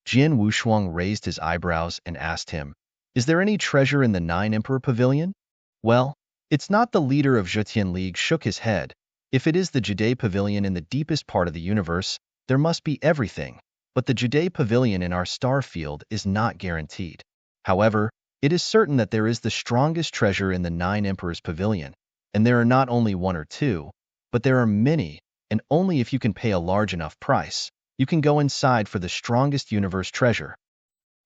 Jian Wushuang raised his eyebrows and asked him, is there any treasure in the 9 Emperor Pavilion? Well, it's not. The leader of Zhetian League shook his head. If it is the Judy Pavilion in the deepest part of the universe, there must be everything, but the Judy Pavilion in our star field is not guaranteed. However, it is certain that there is the strongest treasure in the 9 Emperors Pavilion, and there are not only 1 or 2, but there are many, and only if you can pay a large enough price, you can go inside for the strongest universe treasure.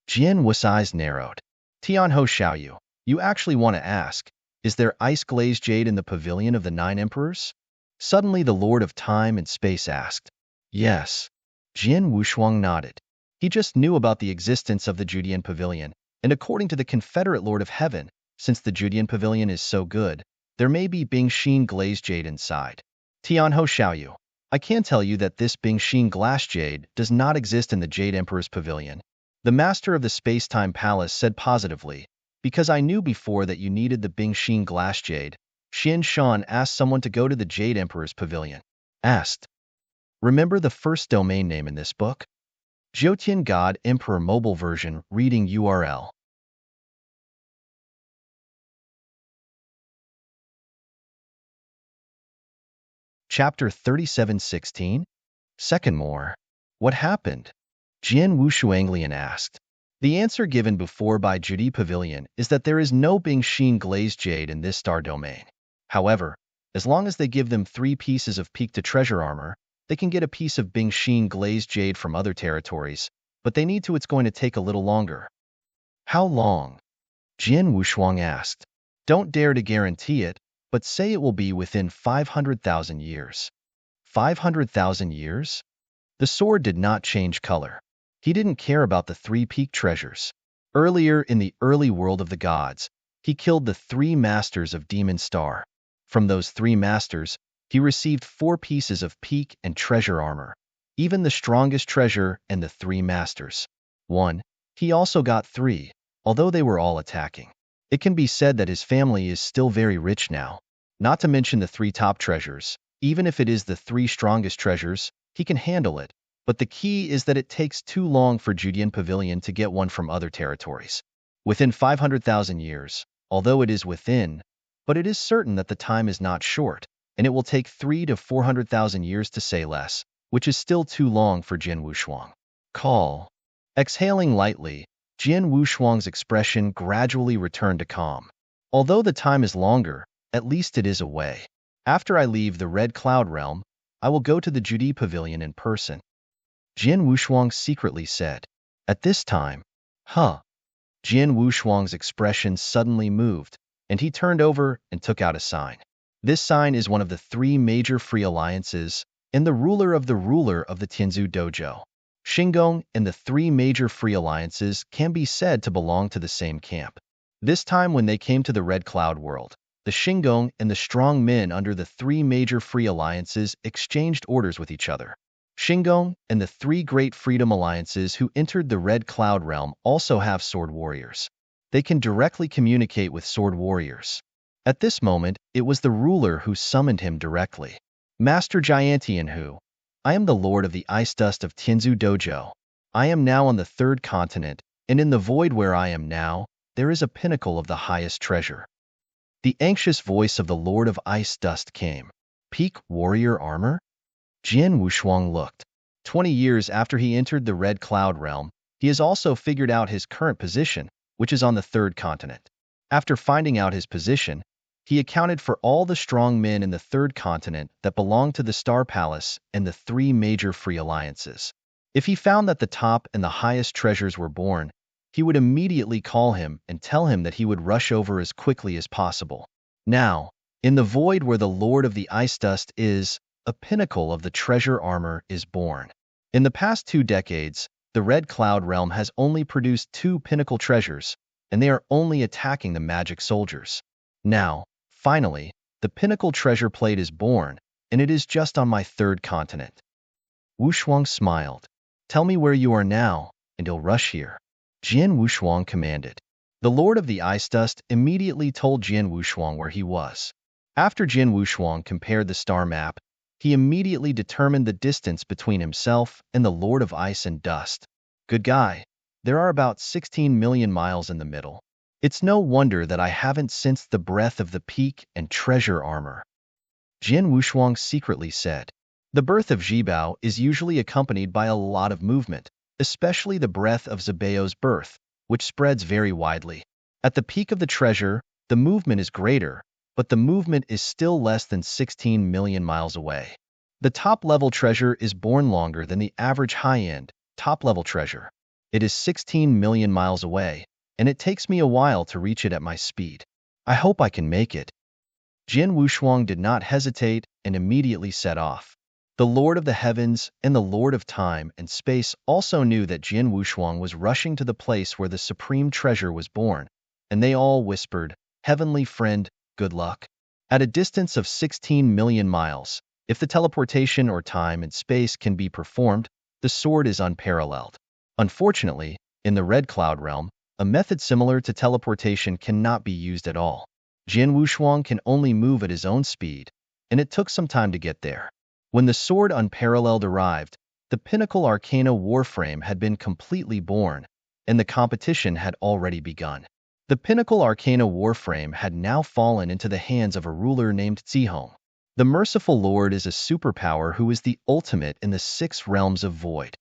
Jian Wu's eyes narrowed. Tianho Xiaoyu, you actually want to ask, is there ice-glazed jade in the pavilion of the 9 emperors? Suddenly the Lord of Time and Space asked. Yes. Jian Wushuang nodded. He just knew about the existence of the Judean Pavilion, and according to the Confederate Lord of Heaven, since the Judean Pavilion is so good, there may be Bingxin glazed jade inside. Tianho Xiaoyu, I can tell you that this Bingxin glass jade does not exist in the Jade Emperor's Pavilion. The master of the Space-Time Palace said positively, because I knew before that you needed the Bingxin glass jade. Xian Shan asked someone to go to the Jade Emperor's Pavilion. Asked. Remember the first domain name in this book? Zhoutian God Emperor Mobile Version Reading URL. Chapter 37:16. Second more. What happened? Jian Wushuanglian asked. The answer given before by Judy Pavilion is that there is no Bingxin glazed jade in this star domain. However, as long as they give them 3 pieces of peak to treasure armor, they can get a piece of Bingxin glazed jade from other territories, but they need to. It's going to take a little longer. How long? Jian Wushuang asked. Don't dare to guarantee it, but say it will be within 500,000 years. 500,000 years? The sword did not change color. He didn't care about the 3 peak treasures. Earlier in the early world of the gods, he killed the 3 masters of Demon Star. From those 3 masters, he received 4 pieces of peak and treasure armor, even the strongest treasure and the 3 masters. 1. He also got 3, although they were all attacking. It can be said that his family is still very rich now. Not to mention the 3 top treasures. Even if it is the 3 strongest treasures, he can handle it. But the key is that it takes too long for Judian Pavilion to get one from other territories. Within 500,000 years, although it is within, but it is certain that the time is not short, and it will take 3 to 400,000 years to say less, which is still too long for Jian Wushuang. Call. Exhaling lightly, Jian Wushuang's expression gradually returned to calm. Although the time is longer, at least it is away. After I leave the Red Cloud Realm, I will go to the Judy Pavilion in person. Jian Wushuang secretly said. At this time, Jian Wushuang's expression suddenly moved, and he turned over and took out a sign. This sign is one of the 3 major free alliances and the ruler of the Tianzu Dojo. Xingong and the 3 major free alliances can be said to belong to the same camp. This time when they came to the Red Cloud world, the Xingong and the strong men under the 3 major free alliances exchanged orders with each other. Xingong and the 3 great freedom alliances who entered the Red Cloud realm also have sword warriors. They can directly communicate with sword warriors. At this moment, it was the ruler who summoned him directly. Master Giantian Hu, I am the Lord of the Ice Dust of Tianzu Dojo. I am now on the 3rd continent, and in the void where I am now, there is a pinnacle of the highest treasure. The anxious voice of the Lord of Ice Dust came. Peak warrior armor? Jian Wushuang looked. 20 years after he entered the Red Cloud realm, he has also figured out his current position, which is on the 3rd continent. After finding out his position, he accounted for all the strong men in the 3rd continent that belonged to the Star Palace and the 3 major free alliances. If he found that the top and the highest treasures were born, he would immediately call him and tell him that he would rush over as quickly as possible. Now, in the void where the Lord of the Ice Dust is, a pinnacle of the treasure armor is born. In the past 2 decades, the Red Cloud realm has only produced 2 pinnacle treasures, and they are only attacking the magic soldiers. Now, finally, the pinnacle treasure plate is born, and it is just on my 3rd continent. Wushuang smiled. Tell me where you are now, and I'll rush here. Jian Wushuang commanded. The Lord of the Ice Dust immediately told Jian Wushuang where he was. After Jian Wushuang compared the star map, he immediately determined the distance between himself and the Lord of Ice and Dust. Good guy, there are about 16 million miles in the middle. It's no wonder that I haven't sensed the breath of the peak and treasure armor. Jian Wushuang secretly said. The birth of Zhibao is usually accompanied by a lot of movement, especially the breath of Zibao's birth, which spreads very widely. At the peak of the treasure, the movement is greater, but the movement is still less than 16 million miles away. The top-level treasure is born longer than the average high-end, top-level treasure. It is 16 million miles away, and it takes me a while to reach it at my speed. I hope I can make it. Jian Wushuang did not hesitate and immediately set off. The Lord of the Heavens and the Lord of Time and Space also knew that Jian Wushuang was rushing to the place where the supreme treasure was born, and they all whispered, "Heavenly friend, good luck." At a distance of 16 million miles, if the teleportation or time and space can be performed, the sword is unparalleled. Unfortunately, in the Red Cloud realm, a method similar to teleportation cannot be used at all. Jian Wushuang can only move at his own speed, and it took some time to get there. When the sword unparalleled arrived, the Pinnacle Arcana Warframe had been completely born, and the competition had already begun. The Pinnacle Arcana Warframe had now fallen into the hands of a ruler named Zihong. The Merciful Lord is a superpower who is the ultimate in the 6 realms of void.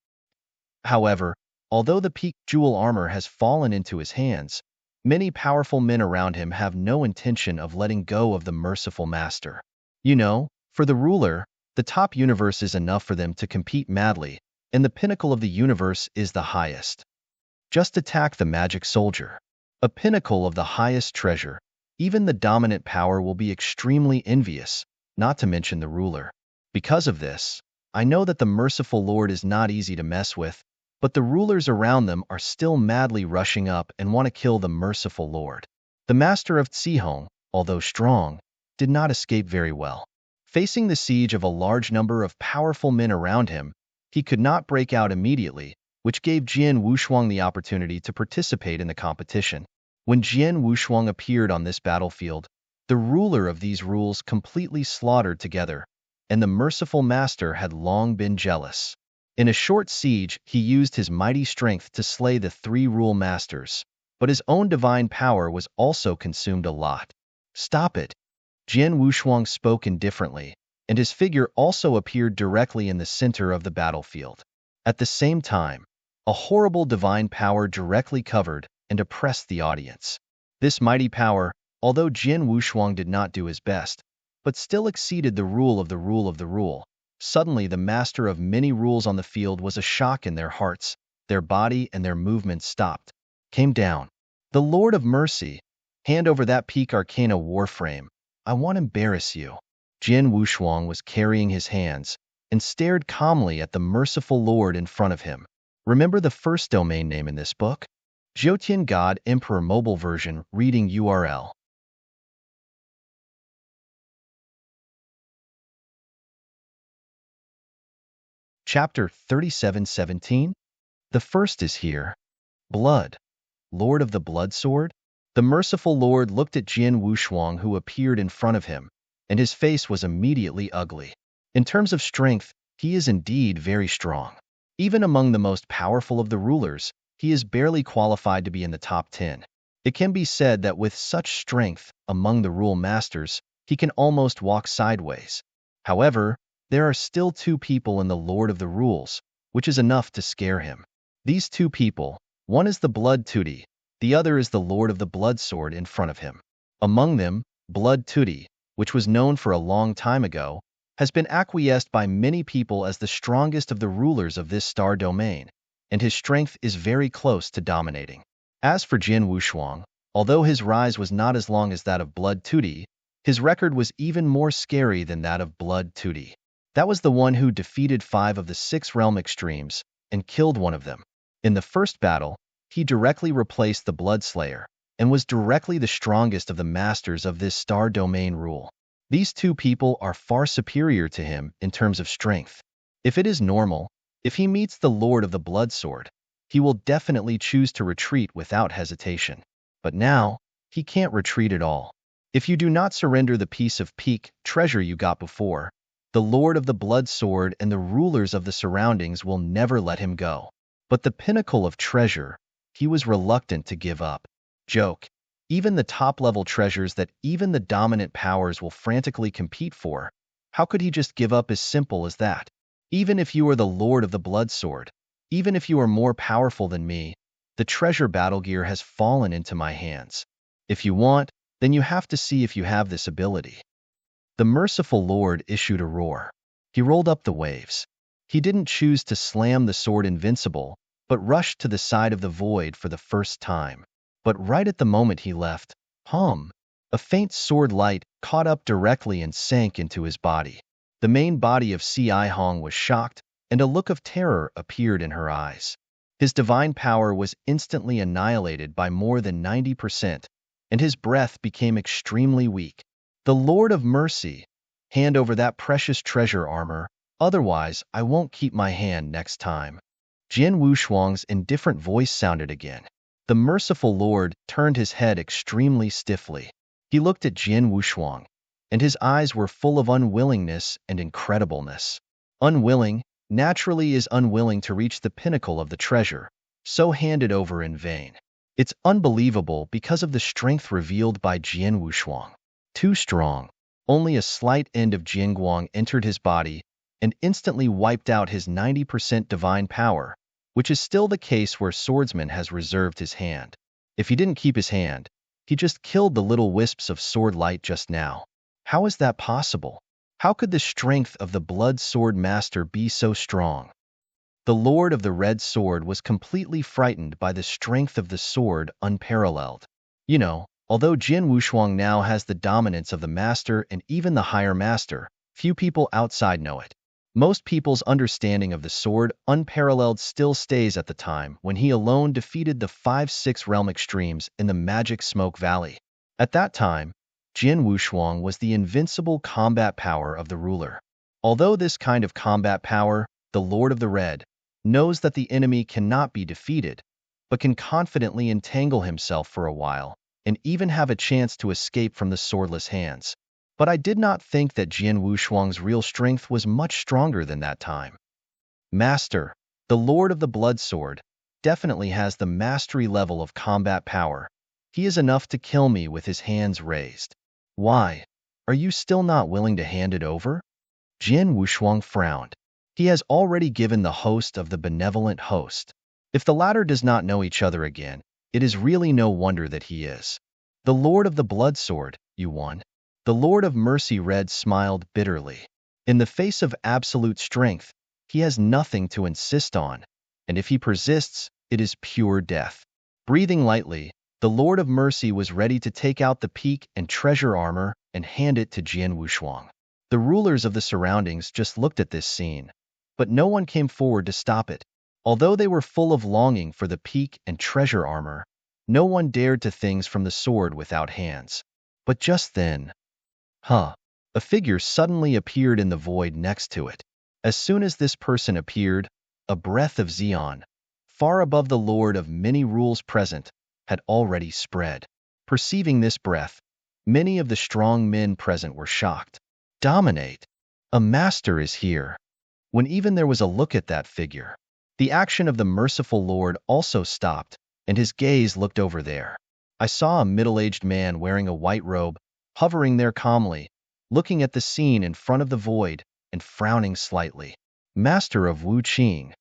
However, although the peak jewel armor has fallen into his hands, many powerful men around him have no intention of letting go of the Merciful Master. You know, for the ruler, the top universe is enough for them to compete madly, and the pinnacle of the universe is the highest. Just attack the magic soldier. A pinnacle of the highest treasure. Even the dominant power will be extremely envious, not to mention the ruler. Because of this, I know that the Merciful Lord is not easy to mess with, but the rulers around them are still madly rushing up and want to kill the Merciful Lord. The master of Tsihong, although strong, did not escape very well. Facing the siege of a large number of powerful men around him, he could not break out immediately, which gave Jian Wushuang the opportunity to participate in the competition. When Jian Wushuang appeared on this battlefield, the ruler of these rules completely slaughtered together, and the Merciful Master had long been jealous. In a short siege, he used his mighty strength to slay the 3 rule masters, but his own divine power was also consumed a lot. Stop it! Jian Wushuang spoke indifferently, and his figure also appeared directly in the center of the battlefield. At the same time, a horrible divine power directly covered and oppressed the audience. This mighty power, although Jian Wushuang did not do his best, but still exceeded the rule of the rule of the rule. Suddenly, the master of many rules on the field was a shock in their hearts. Their body and their movements stopped, came down. The Lord of Mercy, hand over that peak arcana warframe. I want to embarrass you. Jian Wushuang was carrying his hands and stared calmly at the Merciful Lord in front of him. Remember the first domain name in this book? Zhoutian God Emperor Mobile Version Reading URL. Chapter 37:17. The first is here. Blood. Lord of the Blood Sword? The Merciful Lord looked at Jian Wushuang who appeared in front of him, and his face was immediately ugly. In terms of strength, he is indeed very strong. Even among the most powerful of the rulers, he is barely qualified to be in the top 10. It can be said that with such strength among the rule masters, he can almost walk sideways. However, there are still 2 people in the Lord of the Rules, which is enough to scare him. These 2 people, one is the Blood Tuti, the other is the Lord of the Blood Sword in front of him. Among them, Blood Tuti, which was known for a long time ago, has been acquiesced by many people as the strongest of the rulers of this star domain, and his strength is very close to dominating. As for Jian Wushuang, although his rise was not as long as that of Blood Tuti, his record was even more scary than that of Blood Tuti. That was the one who defeated 5 of the 6 realm extremes and killed one of them. In the first battle, he directly replaced the Bloodslayer and was directly the strongest of the masters of this star domain rule. These 2 people are far superior to him in terms of strength. If it is normal, if he meets the Lord of the Blood Sword, he will definitely choose to retreat without hesitation. But now, he can't retreat at all. If you do not surrender the piece of peak treasure you got before, the Lord of the Blood Sword and the rulers of the surroundings will never let him go. But the pinnacle of treasure, he was reluctant to give up. Joke. Even the top-level treasures that even the dominant powers will frantically compete for, how could he just give up as simple as that? Even if you are the Lord of the Blood Sword, even if you are more powerful than me, the treasure battle gear has fallen into my hands. If you want, then you have to see if you have this ability. The Merciful Lord issued a roar. He rolled up the waves. He didn't choose to slam the sword invincible, but rushed to the side of the void for the first time. But right at the moment he left, a faint sword light caught up directly and sank into his body. The main body of C.I. Hong was shocked, and a look of terror appeared in her eyes. His divine power was instantly annihilated by more than 90%, and his breath became extremely weak. The Lord of Mercy, hand over that precious treasure armor, otherwise I won't keep my hand next time. Jian Wushuang's indifferent voice sounded again. The Merciful Lord turned his head extremely stiffly. He looked at Jian Wushuang, and his eyes were full of unwillingness and incredibleness. Unwilling, naturally is unwilling to reach the pinnacle of the treasure, so hand it over in vain. It's unbelievable because of the strength revealed by Jian Wushuang. Too strong. Only a slight end of Jianguang entered his body and instantly wiped out his 90% divine power, which is still the case where Swordsman has reserved his hand. If he didn't keep his hand, he just killed the little wisps of sword light just now. How is that possible? How could the strength of the Blood Sword Master be so strong? The Lord of the Red Sword was completely frightened by the strength of the sword unparalleled. Although Jin Wushuang now has the dominance of the Master and even the Higher Master, few people outside know it. Most people's understanding of the sword unparalleled still stays at the time when he alone defeated the 5-6 realm extremes in the Magic Smoke Valley. At that time, Jin Wushuang was the invincible combat power of the ruler. Although this kind of combat power, the Lord of the Red, knows that the enemy cannot be defeated, but can confidently entangle himself for a while and even have a chance to escape from the swordless hands. But I did not think that Jin Wushuang's real strength was much stronger than that time. Master, the Lord of the Blood Sword, definitely has the mastery level of combat power. He is enough to kill me with his hands raised. Why? Are you still not willing to hand it over? Jin Wushuang frowned. He has already given the host of the benevolent host. If the latter does not know each other again, it is really no wonder that he is. The Lord of the Blood Sword, you won. The Lord of Mercy Red smiled bitterly. In the face of absolute strength, he has nothing to insist on, and if he persists, it is pure death. Breathing lightly, the Lord of Mercy was ready to take out the peak and treasure armor and hand it to Jin Wushuang. The rulers of the surroundings just looked at this scene, but no one came forward to stop it. Although they were full of longing for the peak and treasure armor, no one dared to things from the sword without hands. But just then, a figure suddenly appeared in the void next to it. As soon as this person appeared, a breath of Xian, far above the Lord of many rules present, had already spread. Perceiving this breath, many of the strong men present were shocked. Dominate! A master is here. When even there was a look at that figure, the action of the merciful Lord also stopped, and his gaze looked over there. I saw a middle-aged man wearing a white robe, hovering there calmly, looking at the scene in front of the void and frowning slightly. Master of Wu Qing.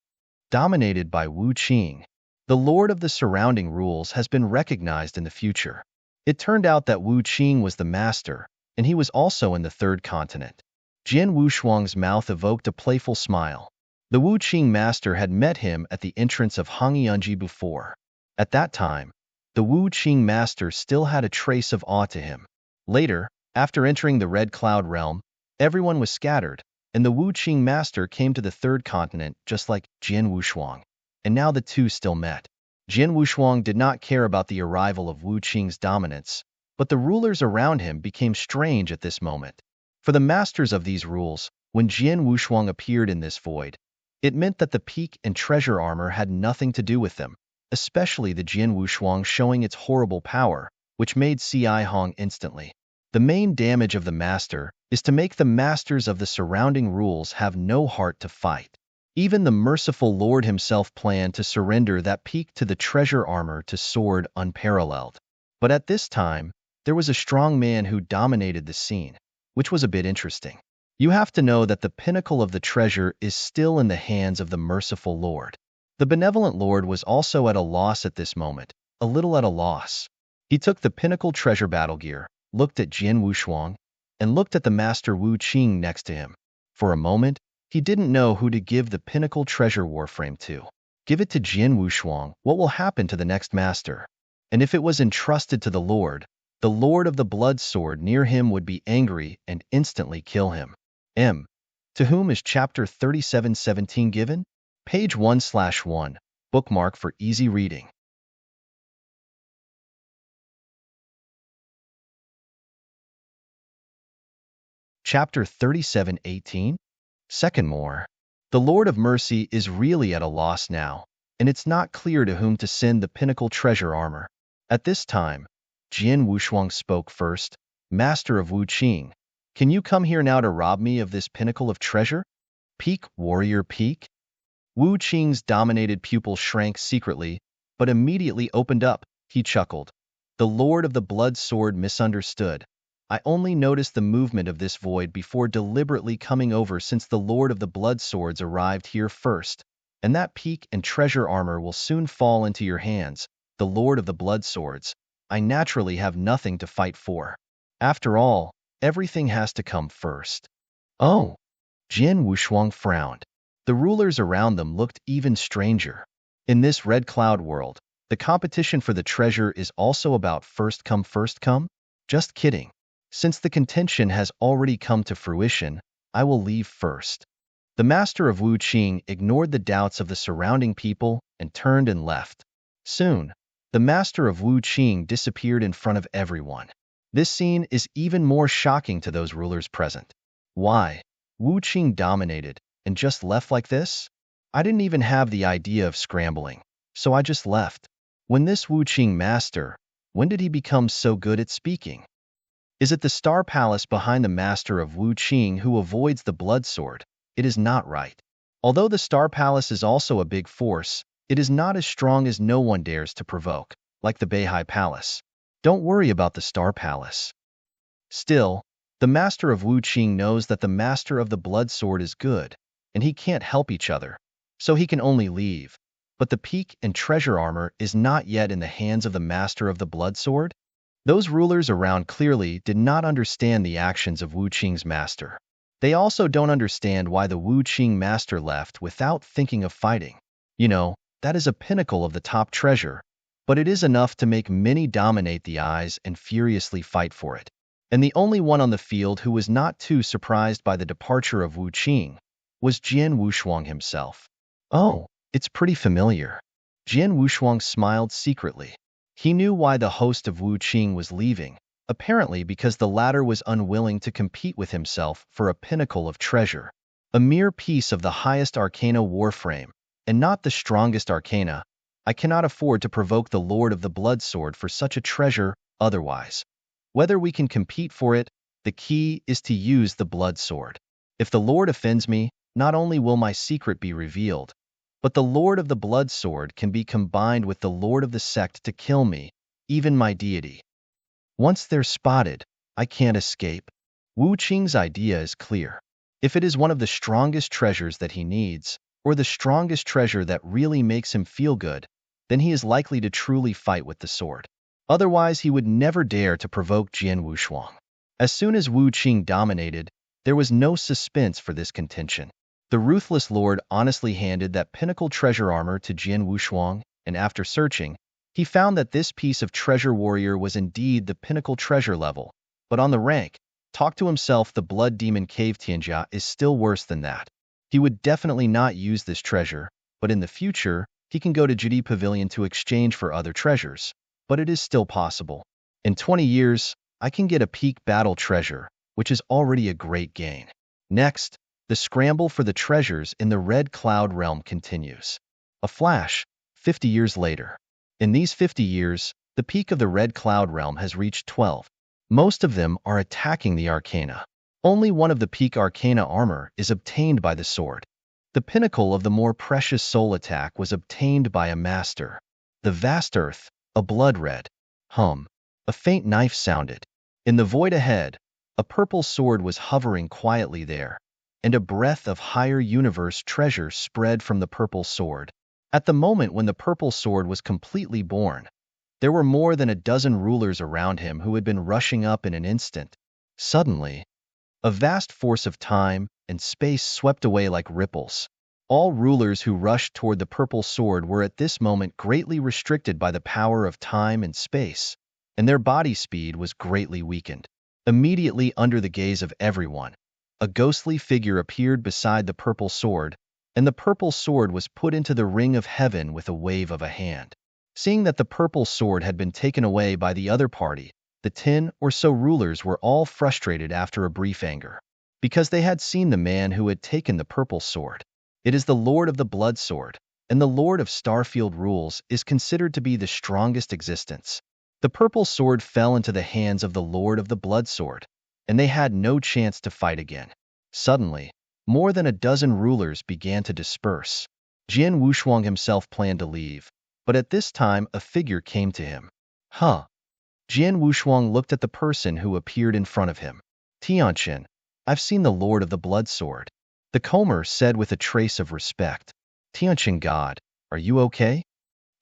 Dominated by Wu Qing. The Lord of the surrounding rules has been recognized in the future. It turned out that Wu Qing was the master, and he was also in the third continent. Jin Wushuang's mouth evoked a playful smile. The Wu Qing master had met him at the entrance of Hangyunji before. At that time, the Wu Qing master still had a trace of awe to him. Later, after entering the Red Cloud realm, everyone was scattered, and the Wu Qing master came to the third continent just like Jin Wushuang, and now the two still met. Jin Wushuang did not care about the arrival of Wu Qing's dominance, but the rulers around him became strange at this moment. For the masters of these rules, when Jin Wushuang appeared in this void, it meant that the peak and treasure armor had nothing to do with them, especially the Jin Wushuang showing its horrible power, which made Ci Hong instantly. The main damage of the master is to make the masters of the surrounding rules have no heart to fight. Even the merciful Lord himself planned to surrender that peak to the treasure armor to sword unparalleled. But at this time, there was a strong man who dominated the scene, which was a bit interesting. You have to know that the pinnacle of the treasure is still in the hands of the merciful Lord. The benevolent Lord was also at a loss at this moment, a little at a loss. He took the pinnacle treasure battle gear, looked at Jin Wushuang, and looked at the master Wu Qing next to him. For a moment, he didn't know who to give the pinnacle treasure warframe to. Give it to Jin Wushuang, what will happen to the next master? And if it was entrusted to the Lord of the Blood Sword near him would be angry and instantly kill him. To whom is chapter 3717 given? Page 1/1, bookmark for easy reading. Chapter 3718? Second more. The Lord of Mercy is really at a loss now, and it's not clear to whom to send the pinnacle treasure armor. At this time, Jin Wushuang spoke first. Master of Wu Qing, can you come here now to rob me of this pinnacle of treasure? Peak, warrior peak? Wu Qing's dominated pupil shrank secretly, but immediately opened up. He chuckled. The Lord of the Blood Sword misunderstood. I only noticed the movement of this void before deliberately coming over since the Lord of the Blood Swords arrived here first, and that peak and treasure armor will soon fall into your hands, the Lord of the Blood Swords. I naturally have nothing to fight for. After all, everything has to come first. Oh, Jian Wushuang frowned. The rulers around them looked even stranger. In this red cloud world, the competition for the treasure is also about first come first come? Just kidding. Since the contention has already come to fruition, I will leave first. The master of Wu Qing ignored the doubts of the surrounding people and turned and left. Soon, the master of Wu Qing disappeared in front of everyone. This scene is even more shocking to those rulers present. Why? Wu Qing dominated and just left like this? I didn't even have the idea of scrambling, so I just left. When this Wu Qing master, when did he become so good at speaking? Is it the Star Palace behind the master of Wu Qing who avoids the blood sword? It is not right. Although the Star Palace is also a big force, it is not as strong as no one dares to provoke, like the Beihai Palace. Don't worry about the Star Palace. Still, the master of Wu Qing knows that the master of the blood sword is good, and he can't help each other, so he can only leave. But the peak and treasure armor is not yet in the hands of the master of the blood sword? Those rulers around clearly did not understand the actions of Wu Qing's master. They also don't understand why the Wu Qing master left without thinking of fighting. You know, that is a pinnacle of the top treasure, but it is enough to make many dominate the eyes and furiously fight for it. And the only one on the field who was not too surprised by the departure of Wu Qing was Jian Wushuang himself. Oh, it's pretty familiar. Jian Wushuang smiled secretly. He knew why the host of Wu Qing was leaving, apparently because the latter was unwilling to compete with himself for a pinnacle of treasure, a mere piece of the highest arcana warframe, and not the strongest arcana. I cannot afford to provoke the Lord of the Blood Sword for such a treasure otherwise. Whether we can compete for it, the key is to use the blood sword. If the Lord offends me, not only will my secret be revealed, but the Lord of the Blood Sword can be combined with the Lord of the Sect to kill me, even my deity. Once they're spotted, I can't escape. Wu Qing's idea is clear. If it is one of the strongest treasures that he needs, or the strongest treasure that really makes him feel good, then he is likely to truly fight with the sword. Otherwise, he would never dare to provoke Jian Wushuang. As soon as Wu Qing dominated, there was no suspense for this contention. The ruthless lord honestly handed that pinnacle treasure armor to Jian Wushuang, and after searching, he found that this piece of treasure warrior was indeed the pinnacle treasure level. But on the rank, talk to himself, the blood demon cave Tianjia is still worse than that. He would definitely not use this treasure, but in the future, he can go to Jidi Pavilion to exchange for other treasures. But it is still possible. In 20 years, I can get a peak battle treasure, which is already a great gain. Next, the scramble for the treasures in the Red Cloud realm continues. A flash, 50 years later. In these 50 years, the peak of the Red Cloud realm has reached 12. Most of them are attacking the arcana. Only one of the peak arcana armor is obtained by the sword. The pinnacle of the more precious soul attack was obtained by a master. The vast earth, a blood red. A faint knife sounded. In the void ahead, a purple sword was hovering quietly there, and a breath of higher universe treasure spread from the purple sword. At the moment when the purple sword was completely born, there were more than a dozen rulers around him who had been rushing up in an instant. Suddenly, a vast force of time and space swept away like ripples. All rulers who rushed toward the purple sword were at this moment greatly restricted by the power of time and space, and their body speed was greatly weakened. Immediately under the gaze of everyone, a ghostly figure appeared beside the purple sword, and the purple sword was put into the ring of heaven with a wave of a hand. Seeing that the purple sword had been taken away by the other party, the 10 or so rulers were all frustrated after a brief anger, because they had seen the man who had taken the purple sword. It is the Lord of the Blood Sword, and the Lord of Starfield rules is considered to be the strongest existence. The purple sword fell into the hands of the Lord of the Blood Sword, and they had no chance to fight again. Suddenly, more than a dozen rulers began to disperse. Jian Wushuang himself planned to leave, but at this time a figure came to him. Jian Wushuang looked at the person who appeared in front of him. Tianqin, I've seen the Lord of the Blood Sword, the Comer said with a trace of respect. Tianqin God, are you okay?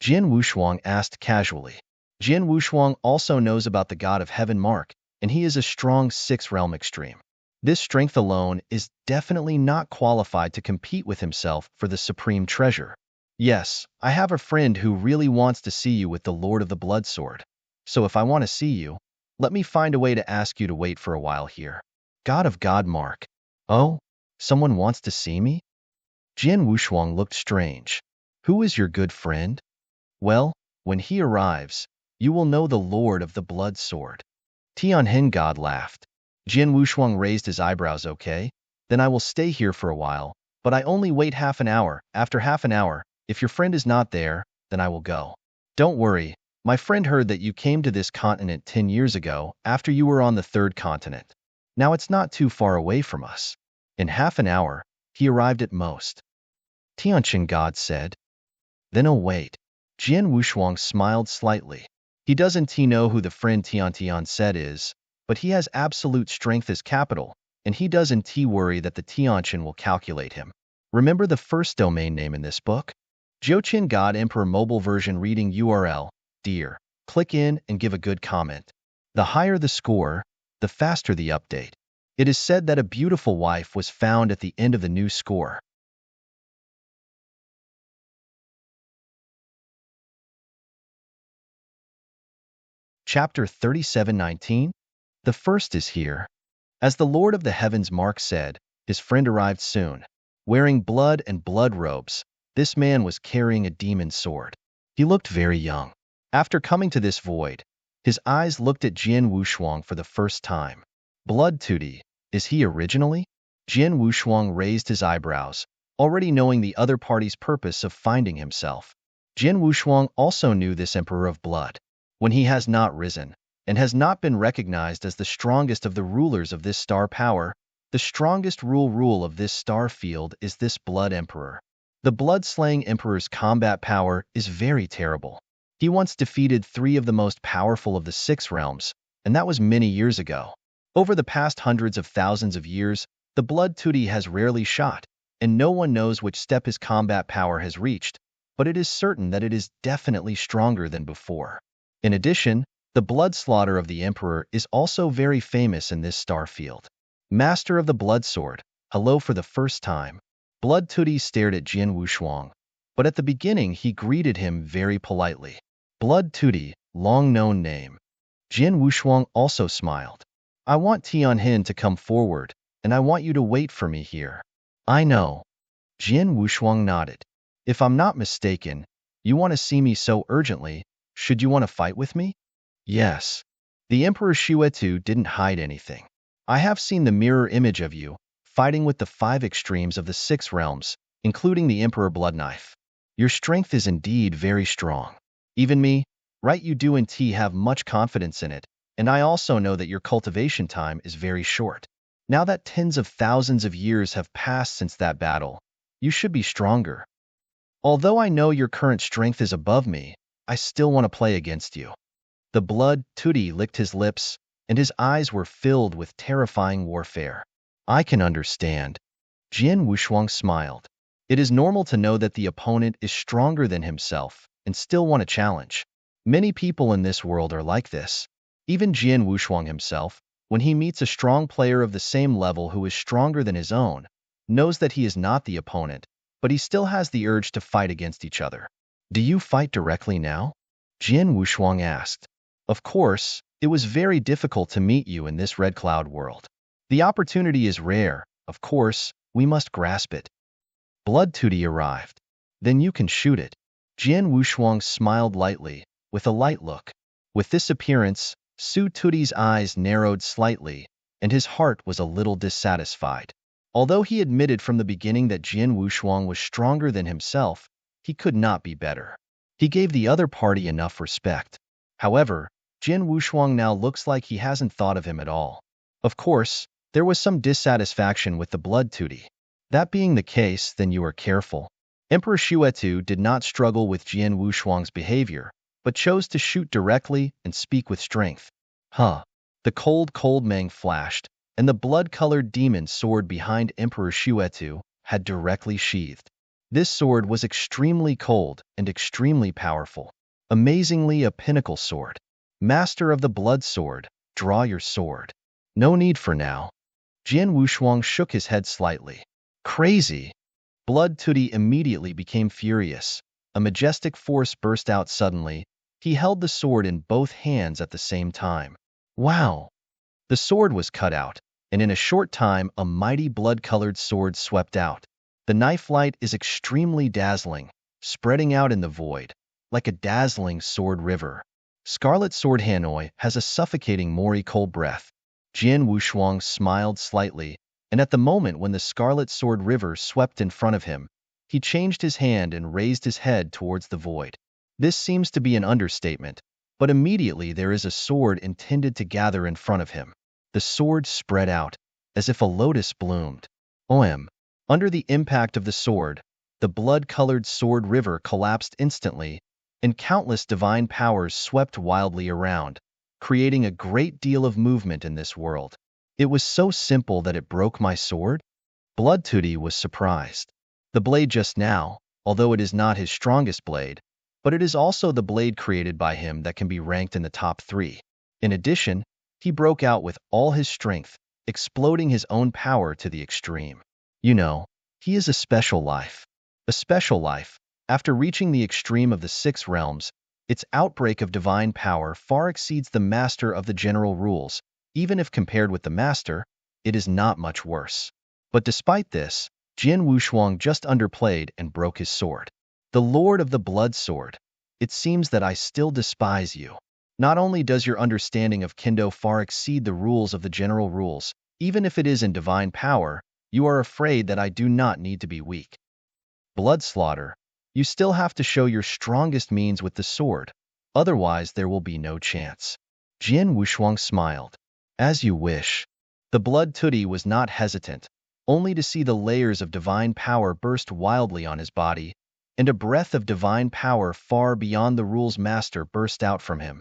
Jian Wushuang asked casually. Jian Wushuang also knows about the God of Heaven Mark, and he is a strong six-realm extreme. This strength alone is definitely not qualified to compete with himself for the supreme treasure. Yes, I have a friend who really wants to see you with the Lord of the Blood Sword. So if I want to see you, let me find a way to ask you to wait for a while here. God of God Mark. Oh, someone wants to see me? Jian Wushuang looked strange. Who is your good friend? Well, when he arrives, you will know the Lord of the Blood Sword. Tianhin God laughed. Jian Wushuang raised his eyebrows. Okay, then I will stay here for a while, but I only wait half an hour. After half an hour, if your friend is not there, then I will go. Don't worry, my friend heard that you came to this continent 10 years ago after you were on the third continent. Now it's not too far away from us. In half an hour, he arrived at most. Tianqin God said. Then I'll wait. Jian Wushuang smiled slightly. He doesn't know who the friend Tian said is, but he has absolute strength as capital, and he doesn't worry that the Tianqin will calculate him. Remember the first domain name in this book? Jiuqin God Emperor mobile version reading URL, dear. Click in and give a good comment. The higher the score, the faster the update. It is said that a beautiful wife was found at the end of the new score. Chapter 37:19. The first is here. As the Lord of the Heavens Mark said, his friend arrived soon. Wearing blood and blood robes, this man was carrying a demon sword. He looked very young. After coming to this void, his eyes looked at Jian Wushuang for the first time. Blood Tuti, is he originally? Jian Wushuang raised his eyebrows, already knowing the other party's purpose of finding himself. Jian Wushuang also knew this Emperor of Blood. When he has not risen, and has not been recognized as the strongest of the rulers of this star power, the strongest rule of this star field is this Blood Emperor. The blood-slaying Emperor's combat power is very terrible. He once defeated 3 of the most powerful of the 6 realms, and that was many years ago. Over the past hundreds of thousands of years, the Blood Tuti has rarely shot, and no one knows which step his combat power has reached, but it is certain that it is definitely stronger than before. In addition, the blood slaughter of the Emperor is also very famous in this star field. Master of the Blood Sword, hello for the first time. Blood Tuti stared at Jian Wushuang, but at the beginning he greeted him very politely. Blood Tuti, long-known name. Jian Wushuang also smiled. I want Tianhin to come forward, and I want you to wait for me here. I know. Jian Wushuang nodded. If I'm not mistaken, you want to see me so urgently. Should you want to fight with me? Yes. The Emperor Shuetu didn't hide anything. I have seen the mirror image of you, fighting with the 5 extremes of the 6 realms, including the Emperor Bloodknife. Your strength is indeed very strong. Even me, right, you do indeed have much confidence in it, and I also know that your cultivation time is very short. Now that tens of thousands of years have passed since that battle, you should be stronger. Although I know your current strength is above me, I still want to play against you. The Blood Tuti licked his lips, and his eyes were filled with terrifying warfare. I can understand. Jian Wushuang smiled. It is normal to know that the opponent is stronger than himself and still want a challenge. Many people in this world are like this. Even Jian Wushuang himself, when he meets a strong player of the same level who is stronger than his own, knows that he is not the opponent, but he still has the urge to fight against each other. Do you fight directly now? Jian Wushuang asked. Of course, it was very difficult to meet you in this Red Cloud world. The opportunity is rare, of course, we must grasp it. Blood Tuti arrived. Then you can shoot it. Jian Wushuang smiled lightly, with a light look. With this appearance, Su Tuti's eyes narrowed slightly, and his heart was a little dissatisfied. Although he admitted from the beginning that Jian Wushuang was stronger than himself, he could not be better. He gave the other party enough respect. However, Jian Wushuang now looks like he hasn't thought of him at all. Of course, there was some dissatisfaction with the Blood Tuti. That being the case, then you are careful. Emperor Shuetu did not struggle with Jian Wushuang's behavior, but chose to shoot directly and speak with strength. Huh. The cold Mang flashed, and the blood-colored demon sword behind Emperor Shuetu had directly sheathed. This sword was extremely cold and extremely powerful. Amazingly, a pinnacle sword. Master of the blood sword, draw your sword. No need for now. Jian Wushuang shook his head slightly. Crazy. Blood Tooty immediately became furious. A majestic force burst out suddenly. He held the sword in both hands at the same time. Wow! The sword was cut out, and in a short time a mighty blood-colored sword swept out. The knife light is extremely dazzling, spreading out in the void, like a dazzling sword river. Scarlet Sword Hanoi has a suffocating Mori cold breath. Jian Wushuang smiled slightly, and at the moment when the Scarlet Sword River swept in front of him, he changed his hand and raised his head towards the void. This seems to be an understatement, but immediately there is a sword intended to gather in front of him. The sword spread out, as if a lotus bloomed. OM. Under the impact of the sword, the blood-colored sword river collapsed instantly, and countless divine powers swept wildly around, creating a great deal of movement in this world. It was so simple that it broke my sword? Blood Tooty was surprised. The blade just now, although it is not his strongest blade, but it is also the blade created by him that can be ranked in the top 3. In addition, he broke out with all his strength, exploding his own power to the extreme. You know, he is a special life. A special life. After reaching the extreme of the 6 realms, its outbreak of divine power far exceeds the master of the general rules. Even if compared with the master, it is not much worse. But despite this, Jian Wushuang just underplayed and broke his sword. The Lord of the Blood Sword, it seems that I still despise you. Not only does your understanding of Kendo far exceed the rules of the general rules, even if it is in divine power, you are afraid that I do not need to be weak. Blood slaughter. You still have to show your strongest means with the sword, otherwise there will be no chance. Jian Wushuang smiled. As you wish. The Blood Tooty was not hesitant, only to see the layers of divine power burst wildly on his body, and a breath of divine power far beyond the rules master burst out from him.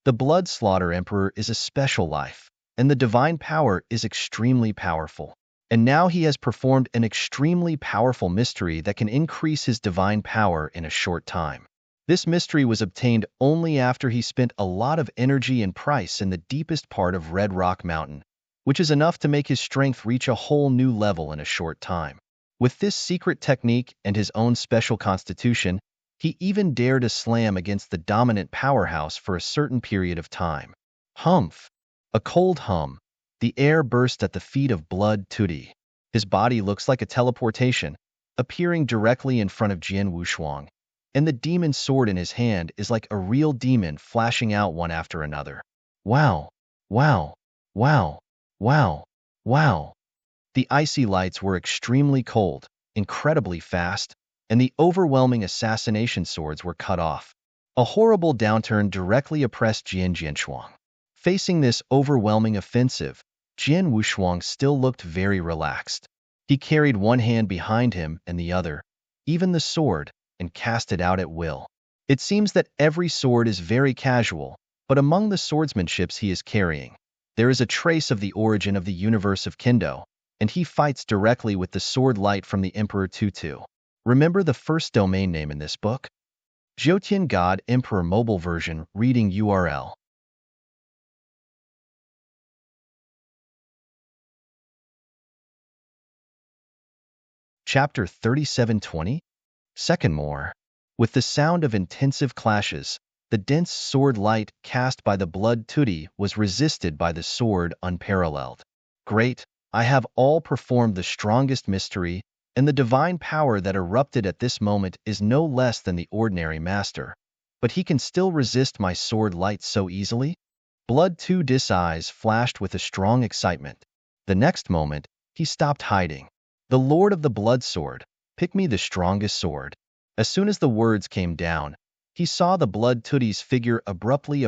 The Blood Slaughter Emperor is a special life, and the divine power is extremely powerful. And now he has performed an extremely powerful mystery that can increase his divine power in a short time. This mystery was obtained only after he spent a lot of energy and price in the deepest part of Red Rock Mountain, which is enough to make his strength reach a whole new level in a short time. With this secret technique and his own special constitution, he even dared to slam against the dominant powerhouse for a certain period of time. Humph! A cold hum. The air burst at the feet of Blood Tooty. His body looks like a teleportation, appearing directly in front of Jian Wushuang, and the demon sword in his hand is like a real demon flashing out one after another. Wow! Wow! Wow! Wow! Wow! The icy lights were extremely cold, incredibly fast, and the overwhelming assassination swords were cut off. A horrible downturn directly oppressed Jian Jianshuang. Facing this overwhelming offensive, Jian Wushuang still looked very relaxed. He carried one hand behind him and the other, even the sword, and cast it out at will. It seems that every sword is very casual, but among the swordsmanships he is carrying, there is a trace of the origin of the universe of Kendo, and he fights directly with the sword light from the Emperor Tutu. Remember the first domain name in this book? Zhoutian God Emperor Mobile Version Reading URL. Chapter 3720? Second more. With the sound of intensive clashes, the dense sword light cast by the Blood Tooty was resisted by the sword unparalleled. Great, I have all performed the strongest mystery, and the divine power that erupted at this moment is no less than the ordinary master. But he can still resist my sword light so easily? Blood Tooty's eyes flashed with a strong excitement. The next moment, he stopped hiding. The Lord of the Blood Sword, pick me the strongest sword. As soon as the words came down, he saw the Blood Tooty's figure abruptly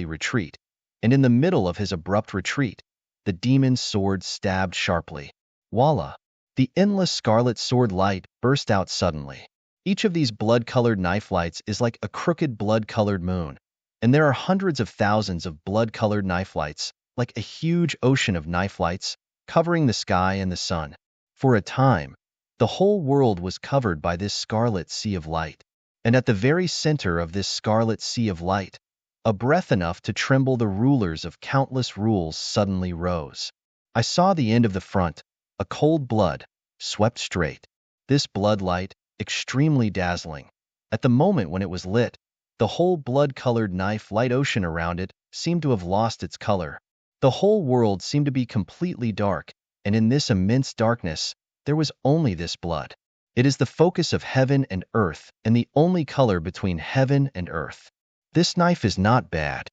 retreat, and in the middle of his abrupt retreat, the demon's sword stabbed sharply. Voila! The endless scarlet sword light burst out suddenly. Each of these blood-colored knife lights is like a crooked blood-colored moon, and there are hundreds of thousands of blood-colored knife lights, like a huge ocean of knife lights, covering the sky and the sun. For a time, the whole world was covered by this scarlet sea of light, and at the very center of this scarlet sea of light, a breath enough to tremble the rulers of countless rules suddenly rose. I saw the end of the front, a cold blood, swept straight. This blood light, extremely dazzling. At the moment when it was lit, the whole blood-colored knife light ocean around it seemed to have lost its color. The whole world seemed to be completely dark, and in this immense darkness, there was only this blood. It is the focus of heaven and earth, and the only color between heaven and earth. This knife is not bad.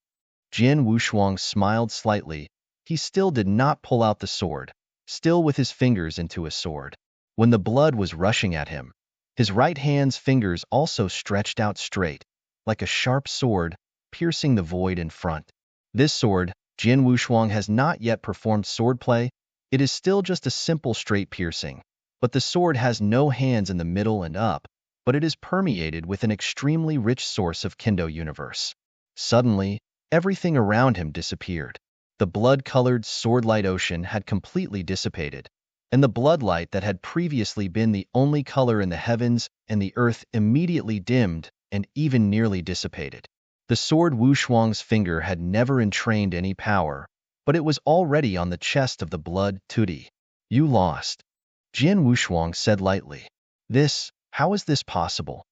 Jian Wushuang smiled slightly. He still did not pull out the sword, still with his fingers into a sword. When the blood was rushing at him, his right hand's fingers also stretched out straight, like a sharp sword, piercing the void in front. This sword, Jian Wushuang has not yet performed swordplay. It is still just a simple straight piercing, but the sword has no hands in the middle and up, but it is permeated with an extremely rich source of Kendo universe. Suddenly, everything around him disappeared. The blood-colored sword-light ocean had completely dissipated, and the bloodlight that had previously been the only color in the heavens and the earth immediately dimmed and even nearly dissipated. The sword Wushuang's finger had never entrained any power, but it was already on the chest of the blood Tudi. You lost, Jian Wushuang said lightly. How is this possible?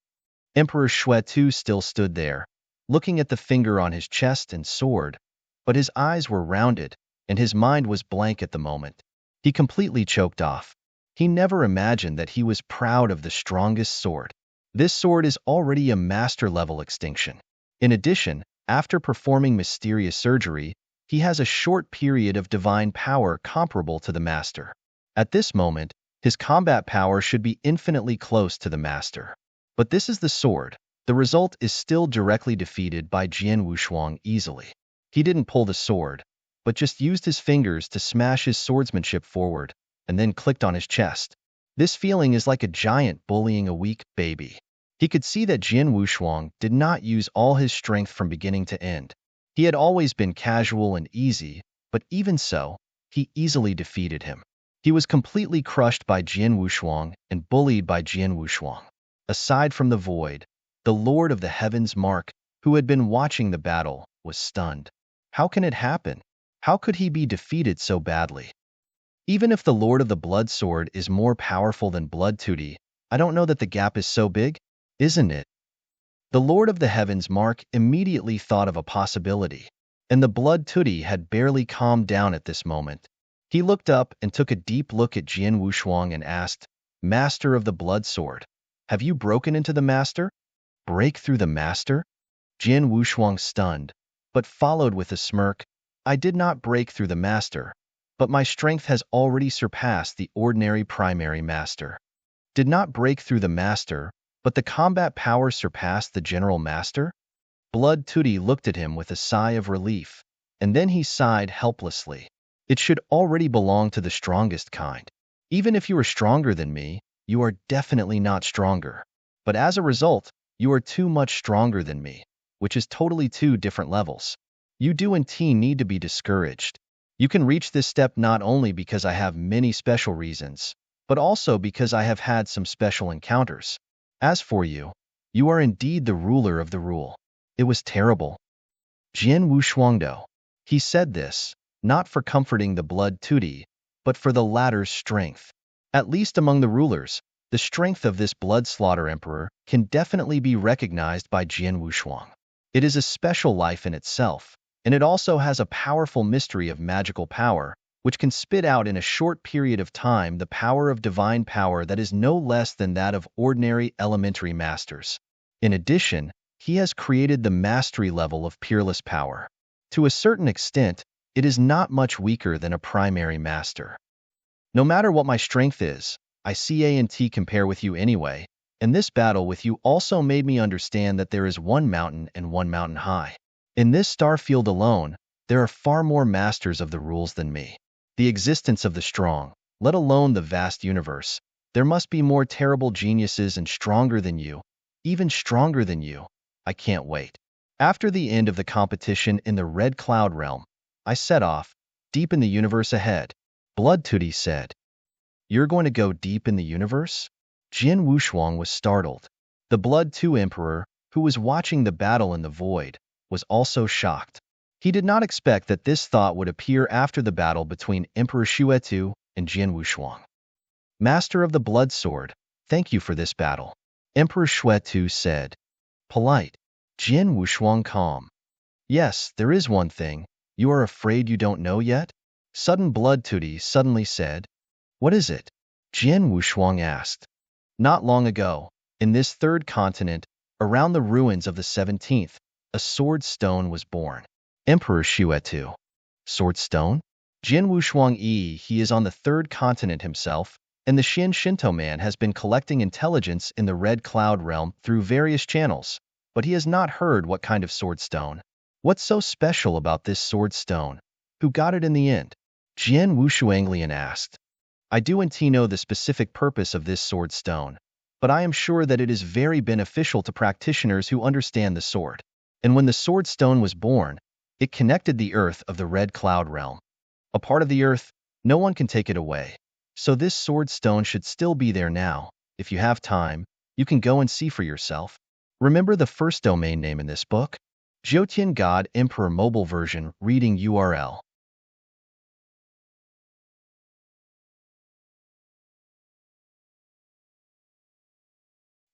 Emperor Shui still stood there, looking at the finger on his chest and sword, but his eyes were rounded, and his mind was blank at the moment. He completely choked off. He never imagined that he was proud of the strongest sword. This sword is already a master-level extinction. In addition, after performing mysterious surgery, he has a short period of divine power comparable to the master. At this moment, his combat power should be infinitely close to the master. But this is the sword. The result is still directly defeated by Jian Wushuang easily. He didn't pull the sword, but just used his fingers to smash his swordsmanship forward, and then clicked on his chest. This feeling is like a giant bullying a weak baby. He could see that Jian Wushuang did not use all his strength from beginning to end. He had always been casual and easy, but even so, he easily defeated him. He was completely crushed by Jian Wushuang and bullied by Jian Wushuang. Aside from the void, the Lord of the Heavens Mark, who had been watching the battle, was stunned. How can it happen? How could he be defeated so badly? Even if the Lord of the Blood Sword is more powerful than Blood Tudi, I don't know that the gap is so big, isn't it? The Lord of the Heavens Mark immediately thought of a possibility, and the Blood Tudi had barely calmed down at this moment. He looked up and took a deep look at Jian Wushuang and asked, Master of the Blood Sword, have you broken into the Master? Break through the Master? Jian Wushuang stunned, but followed with a smirk. I did not break through the Master, but my strength has already surpassed the ordinary primary Master. Did not break through the Master, but the combat power surpassed the General Master? Blood Tudi looked at him with a sigh of relief, and then he sighed helplessly. It should already belong to the strongest kind. Even if you are stronger than me, you are definitely not stronger. But as a result, you are too much stronger than me, which is totally two different levels. You do and T need to be discouraged. You can reach this step not only because I have many special reasons, but also because I have had some special encounters. As for you, you are indeed the ruler of the rule. It was terrible. Jian Wushuangdo. He said this, not for comforting the Blood Tudi, but for the latter's strength. At least among the rulers, the strength of this blood slaughter emperor can definitely be recognized by Jian Wushuang. It is a special life in itself, and it also has a powerful mystery of magical power, which can spit out in a short period of time the power of divine power that is no less than that of ordinary elementary masters. In addition, he has created the mastery level of peerless power. To a certain extent, it is not much weaker than a primary master. No matter what my strength is, I see A&T compare with you anyway, and this battle with you also made me understand that there is one mountain and one mountain high. In this star field alone, there are far more masters of the rules than me. The existence of the strong, let alone the vast universe, There must be more terrible geniuses and stronger than you, even stronger than you. I can't wait. After the end of the competition in the Red Cloud Realm, I set off, deep in the universe ahead. Blood Tootie said, "You're going to go deep in the universe?" Jin Wushuang was startled. The Blood 2 Emperor, who was watching the battle in the void, was also shocked. He did not expect that this thought would appear after the battle between Emperor Shuetu and Jin Wushuang. Master of the Blood Sword, thank you for this battle, Emperor Shuetu said. Polite. Jin Wushuang calm. Yes, there is one thing. You are afraid you don't know yet? Sudden Blood Tootie suddenly said. What is it? Jin Wushuang asked. Not long ago, in this third continent, around the ruins of the 17th, a sword stone was born. Emperor Shuetu. Sword stone? Jin Wushuang he is on the third continent himself, and the Shinto man has been collecting intelligence in the Red Cloud Realm through various channels, but he has not heard what kind of sword stone. What's so special about this sword stone? Who got it in the end? Jin Wushuanglian asked. I do indeed know the specific purpose of this sword stone, but I am sure that it is very beneficial to practitioners who understand the sword. And when the sword stone was born, it connected the earth of the Red Cloud Realm. A part of the earth, no one can take it away. So this sword stone should still be there now. If you have time, you can go and see for yourself. Remember the first domain name in this book? Jyotian God Emperor Mobile Version Reading URL.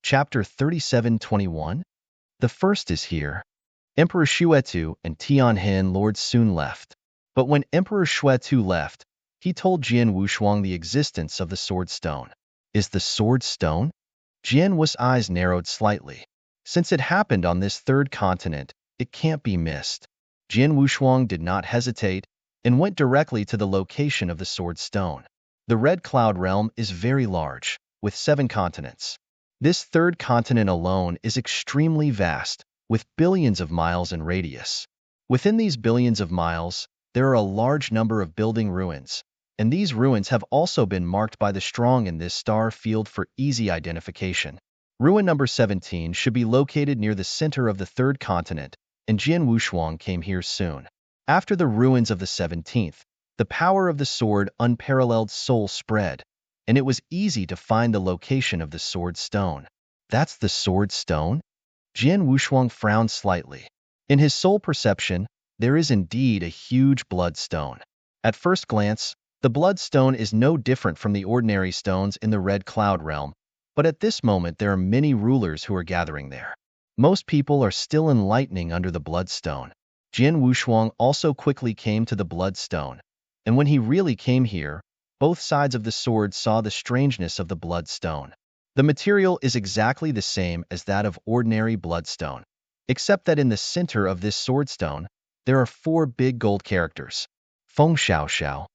Chapter 3721. The first is here. Emperor Shuetu and Tianhin Lord soon left. But when Emperor Shuetu left, he told Jin Wushuang the existence of the sword stone. Is the sword stone? Jin Wu's eyes narrowed slightly. Since it happened on this third continent, it can't be missed. Jin Wushuang did not hesitate and went directly to the location of the sword stone. The Red Cloud Realm is very large, with 7 continents. This third continent alone is extremely vast, with billions of miles in radius. Within these billions of miles, there are a large number of building ruins, and these ruins have also been marked by the strong in this star field for easy identification. Ruin number 17 should be located near the center of the third continent, and Jin Wushuang came here soon. After the ruins of the 17th, the power of the sword unparalleled soul spread, and it was easy to find the location of the sword stone. That's the sword stone? Jin Wushuang frowned slightly. In his soul perception, there is indeed a huge bloodstone. At first glance, the bloodstone is no different from the ordinary stones in the Red Cloud Realm, but at this moment there are many rulers who are gathering there. Most people are still enlightening under the bloodstone. Jin Wushuang also quickly came to the bloodstone, and when he really came here, both sides of the sword saw the strangeness of the bloodstone. The material is exactly the same as that of ordinary bloodstone, except that in the center of this swordstone, there are 4 big gold characters. Feng Xiao Xiao.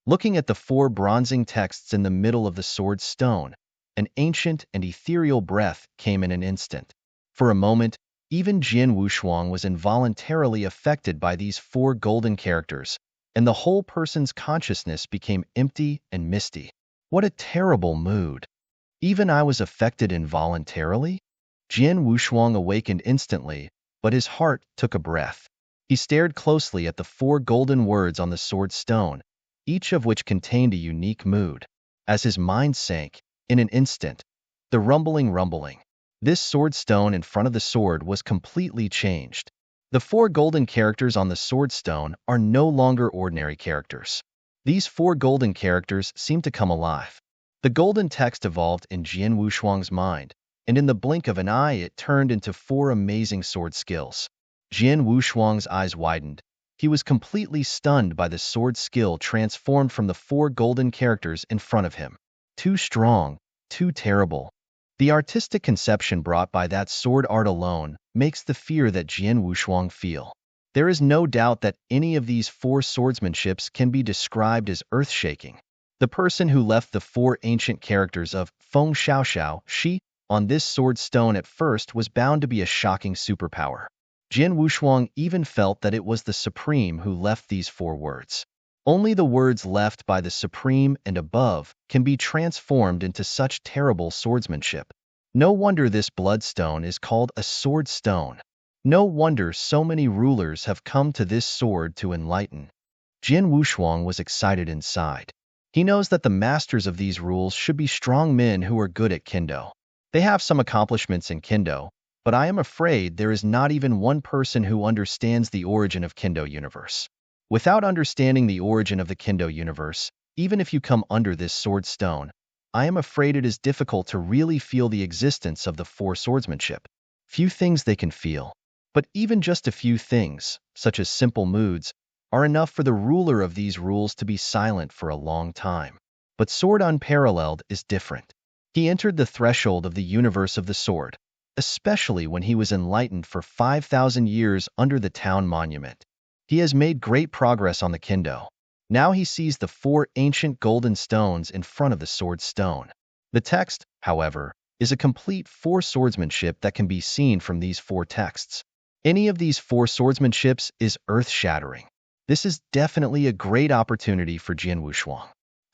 Looking at the 4 bronzing texts in the middle of the sword stone, an ancient and ethereal breath came in an instant. For a moment, even Jin Wushuang was involuntarily affected by these 4 golden characters, and the whole person's consciousness became empty and misty. What a terrible mood. Even I was affected involuntarily? Jin Wushuang awakened instantly, but his heart took a breath. He stared closely at the 4 golden words on the sword stone, each of which contained a unique mood. As his mind sank, in an instant, the rumbling. This sword stone in front of the sword was completely changed. The 4 golden characters on the sword stone are no longer ordinary characters. These 4 golden characters seem to come alive. The golden text evolved in Jin Wushuang's mind, and in the blink of an eye it turned into 4 amazing sword skills. Jin Wushuang's eyes widened. He was completely stunned by the sword skill transformed from the 4 golden characters in front of him. Too strong, too terrible. The artistic conception brought by that sword art alone makes the fear that Jin Wushuang feel. There is no doubt that any of these 4 swordsmanships can be described as earth-shaking. The person who left the 4 ancient characters of Feng Xiao Xiao Shi on this sword stone at first was bound to be a shocking superpower. Jin Wushuang even felt that it was the Supreme who left these 4 words. Only the words left by the Supreme and above can be transformed into such terrible swordsmanship. No wonder this bloodstone is called a sword stone. No wonder so many rulers have come to this sword to enlighten. Jin Wushuang was excited inside. He knows that the masters of these rules should be strong men who are good at Kendo. They have some accomplishments in Kendo, but I am afraid there is not even one person who understands the origin of Kendo universe. Without understanding the origin of the Kendo universe, even if you come under this sword stone, I am afraid it is difficult to really feel the existence of the four swordsmanship. Few things they can feel. But even just a few things, such as simple moods, are enough for the ruler of these rules to be silent for a long time. But Sword Unparalleled is different. He entered the threshold of the universe of the sword, especially when he was enlightened for 5,000 years under the town monument. He has made great progress on the Kendo. Now he sees the four ancient golden stones in front of the sword stone. The text, however, is a complete four swordsmanship that can be seen from these four texts. Any of these four swordsmanships is earth-shattering. This is definitely a great opportunity for Jin Wushuang.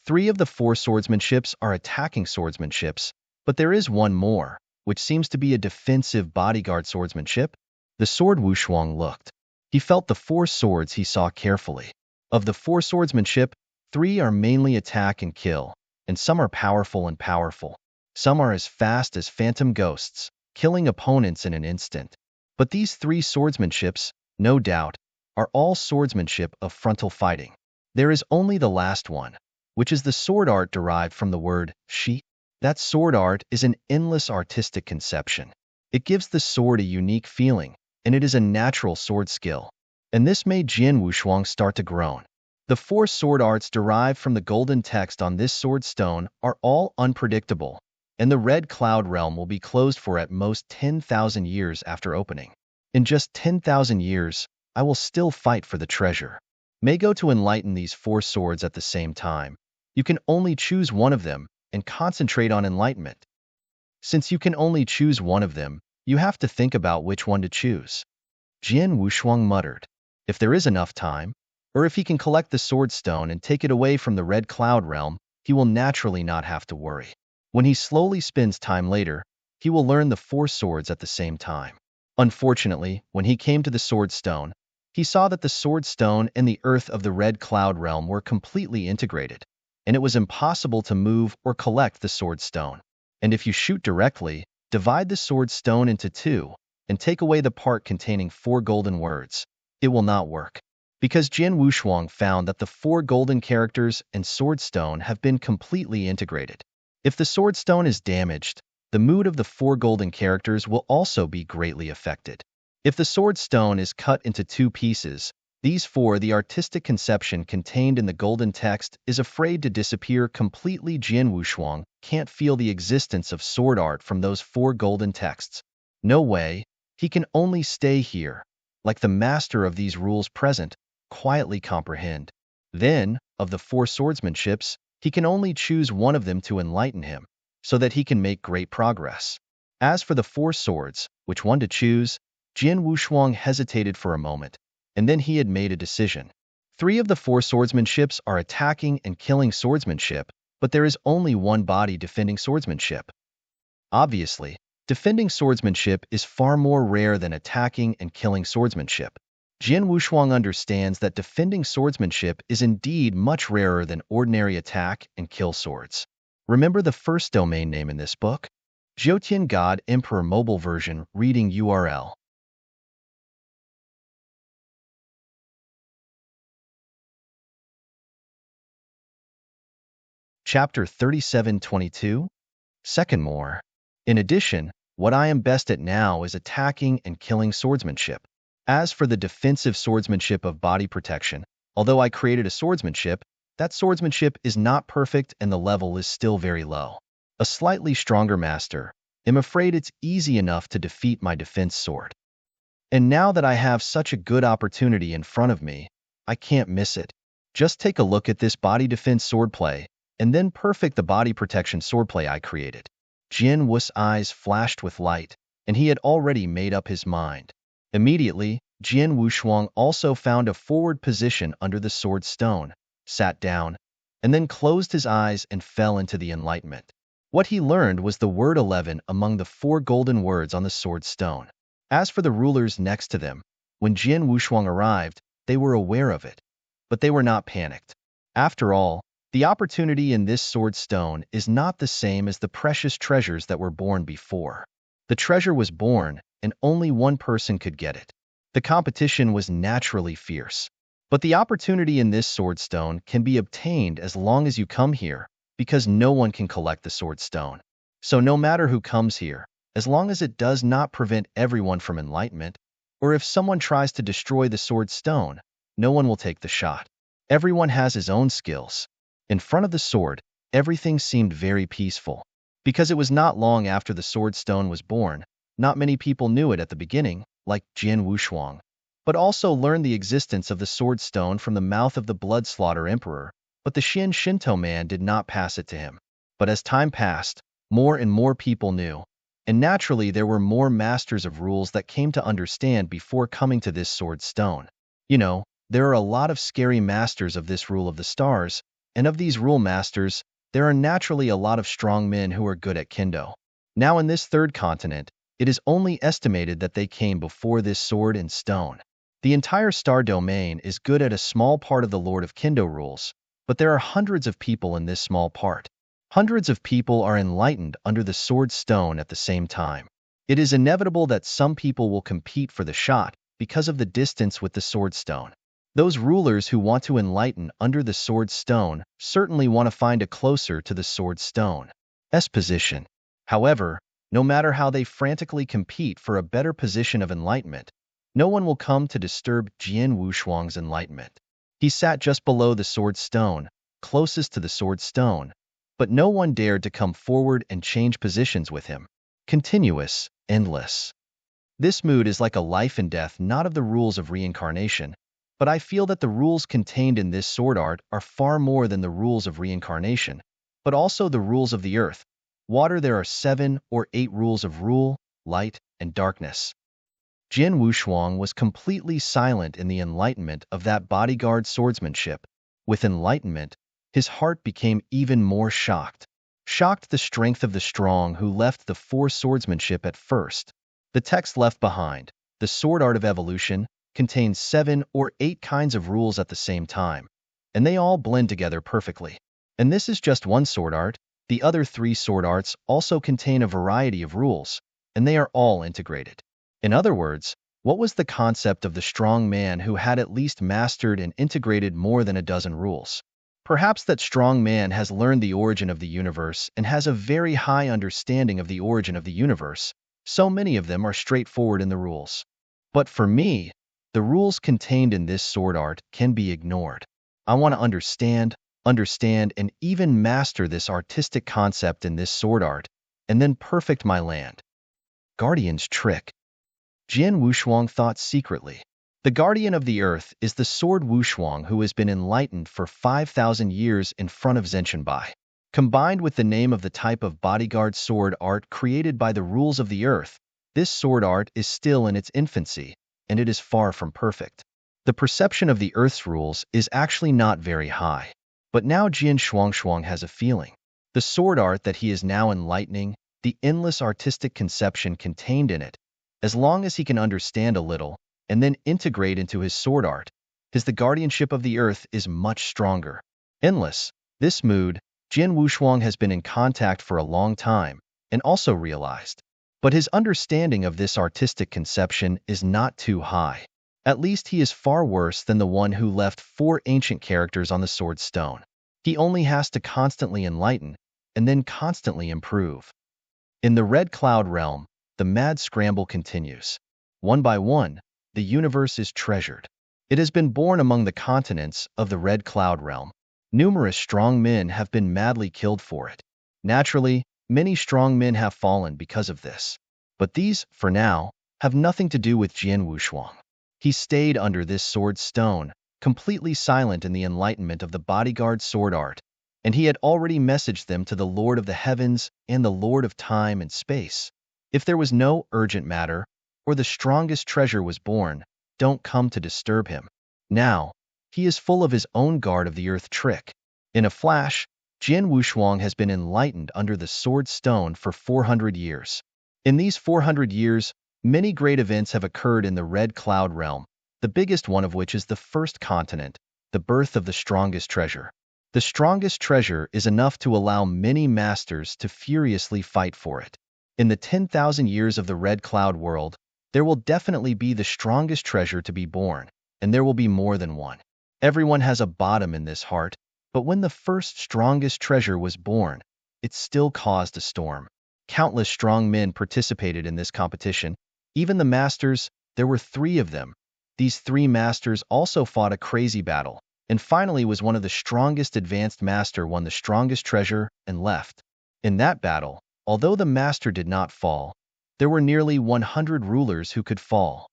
3 of the 4 swordsmanships are attacking swordsmanships, but there is one more, which seems to be a defensive bodyguard swordsmanship. The sword Wushuang looked. He felt the 4 swords he saw carefully. Of the 4 swordsmanship, 3 are mainly attack and kill, and some are powerful and powerful. Some are as fast as phantom ghosts, killing opponents in an instant. But these 3 swordsmanships, no doubt, are all swordsmanship of frontal fighting. There is only the last one, which is the sword art derived from the word shi. That sword art is an endless artistic conception. It gives the sword a unique feeling, and it is a natural sword skill. And this made Jin Wushuang start to groan. The 4 sword arts derived from the golden text on this sword stone are all unpredictable, and the Red Cloud Realm will be closed for at most 10,000 years after opening. In just 10,000 years, I will still fight for the treasure. May go to enlighten these 4 swords at the same time. You can only choose one of them and concentrate on enlightenment. Since you can only choose one of them, you have to think about which one to choose. Jin Wushuang muttered. If there is enough time, or if he can collect the sword stone and take it away from the Red Cloud Realm, he will naturally not have to worry. When he slowly spends time later, he will learn the 4 swords at the same time. Unfortunately, when he came to the sword stone, he saw that the sword stone and the earth of the Red Cloud Realm were completely integrated, and it was impossible to move or collect the sword stone. And if you shoot directly, divide the sword stone into 2, and take away the part containing 4 golden words, it will not work. Because Jin Wushuang found that the 4 golden characters and sword stone have been completely integrated. If the sword stone is damaged, the mood of the 4 golden characters will also be greatly affected. If the sword stone is cut into 2 pieces, these 4, the artistic conception contained in the golden text, is afraid to disappear completely. Jin Wushuang can't feel the existence of sword art from those 4 golden texts. No way, he can only stay here, like the master of these rules present, quietly comprehend. Then, of the 4 swordsmanships, he can only choose one of them to enlighten him, so that he can make great progress. As for the 4 swords, which one to choose, Jin Wushuang hesitated for a moment, and then he had made a decision. 3 of the 4 swordsmanships are attacking and killing swordsmanship, but there is only one body defending swordsmanship. Obviously, defending swordsmanship is far more rare than attacking and killing swordsmanship. Jin Wushuang understands that defending swordsmanship is indeed much rarer than ordinary attack and kill swords. Remember the first domain name in this book? Zhoutian God Emperor Mobile Version Reading URL. Chapter 3722. Second more. In addition, what I am best at now is attacking and killing swordsmanship. As for the defensive swordsmanship of body protection, although I created a swordsmanship, that swordsmanship is not perfect and the level is still very low. A slightly stronger master, I'm afraid it's easy enough to defeat my defense sword. And now that I have such a good opportunity in front of me, I can't miss it. Just take a look at this body defense swordplay, and then perfect the body protection swordplay I created. Jin Wu's eyes flashed with light, and he had already made up his mind. Immediately, Jin Wushuang also found a forward position under the sword stone, sat down, and then closed his eyes and fell into the enlightenment. What he learned was the word 11 among the 4 golden words on the sword stone. As for the rulers next to them, when Jian Wushuang arrived, they were aware of it, but they were not panicked. After all, the opportunity in this sword stone is not the same as the precious treasures that were born before. The treasure was born, and only one person could get it. The competition was naturally fierce. But the opportunity in this sword stone can be obtained as long as you come here, because no one can collect the sword stone. So no matter who comes here, as long as it does not prevent everyone from enlightenment, or if someone tries to destroy the sword stone, no one will take the shot. Everyone has his own skills. In front of the sword, everything seemed very peaceful. Because it was not long after the sword stone was born, not many people knew it at the beginning, like Jian Wushuang, but also learned the existence of the sword stone from the mouth of the blood slaughter emperor, but the Shinto man did not pass it to him. But as time passed, more and more people knew, and naturally there were more masters of rules that came to understand before coming to this sword stone. There are a lot of scary masters of this rule of the stars, and of these rule masters, there are naturally a lot of strong men who are good at Kendo. Now in this third continent, it is only estimated that they came before this sword and stone. The entire star domain is good at a small part of the Lord of Kendo rules, but there are hundreds of people in this small part. Hundreds of people are enlightened under the sword stone at the same time. It is inevitable that some people will compete for the shot because of the distance with the sword stone. Those rulers who want to enlighten under the sword stone certainly want to find a closer to the sword stone's position. However, no matter how they frantically compete for a better position of enlightenment, no one will come to disturb Jian Wushuang's enlightenment. He sat just below the sword stone, closest to the sword stone, but no one dared to come forward and change positions with him. Continuous, endless. This mood is like a life and death not of the rules of reincarnation, but I feel that the rules contained in this sword art are far more than the rules of reincarnation, but also the rules of the earth. Water, there are 7 or 8 rules of rule, light, and darkness. Jian Wushuang was completely silent in the enlightenment of that bodyguard swordsmanship. With enlightenment, his heart became even more shocked. Shocked the strength of the strong who left the 4 swordsmanship at first. The text left behind, the sword art of evolution, contains 7 or 8 kinds of rules at the same time, and they all blend together perfectly. And this is just one sword art. The other 3 sword arts also contain a variety of rules, and they are all integrated. In other words, what was the concept of the strong man who had at least mastered and integrated more than a dozen rules? Perhaps that strong man has learned the origin of the universe and has a very high understanding of the origin of the universe. So many of them are straightforward in the rules. But for me, the rules contained in this sword art can be ignored. I want to understand, and even master this artistic concept in this sword art, and then perfect my land. Guardian's trick. Jian Wushuang thought secretly. The guardian of the earth is the sword Wushuang who has been enlightened for 5,000 years in front of Zhenshinbai. Combined with the name of the type of bodyguard sword art created by the rules of the earth, this sword art is still in its infancy, and it is far from perfect. The perception of the earth's rules is actually not very high. But now Jian Shuangshuang has a feeling. The sword art that he is now enlightening, the endless artistic conception contained in it, as long as he can understand a little, and then integrate into his sword art, the guardianship of the earth is much stronger. Endless. This mood, Jian Wushuang has been in contact for a long time, and also realized. But his understanding of this artistic conception is not too high. At least he is far worse than the one who left 4 ancient characters on the sword stone. He only has to constantly enlighten, and then constantly improve. In the Red Cloud realm, the mad scramble continues. One by one, the universe is treasured. It has been born among the continents of the Red Cloud realm. Numerous strong men have been madly killed for it. Naturally, many strong men have fallen because of this. But these, for now, have nothing to do with Jian Wushuang. He stayed under this sword stone, completely silent in the enlightenment of the bodyguard sword art, and he had already messaged them to the Lord of the Heavens and the Lord of Time and Space. If there was no urgent matter, or the strongest treasure was born, don't come to disturb him. Now, He is full of his own guard of the earth trick. In a flash, Jian Wushuang has been enlightened under the sword stone for 400 years. In these 400 years, many great events have occurred in the Red Cloud realm, the biggest one of which is the first continent, the birth of the strongest treasure. The strongest treasure is enough to allow many masters to furiously fight for it. In the 10,000 years of the Red Cloud world, there will definitely be the strongest treasure to be born, and there will be more than one. Everyone has a bottom in this heart, but when the first strongest treasure was born, it still caused a storm. Countless strong men participated in this competition. Even the masters, there were 3 of them. These 3 masters also fought a crazy battle, and finally was one of the strongest advanced master won the strongest treasure and left. In that battle, although the master did not fall, there were nearly 100 rulers who could fall.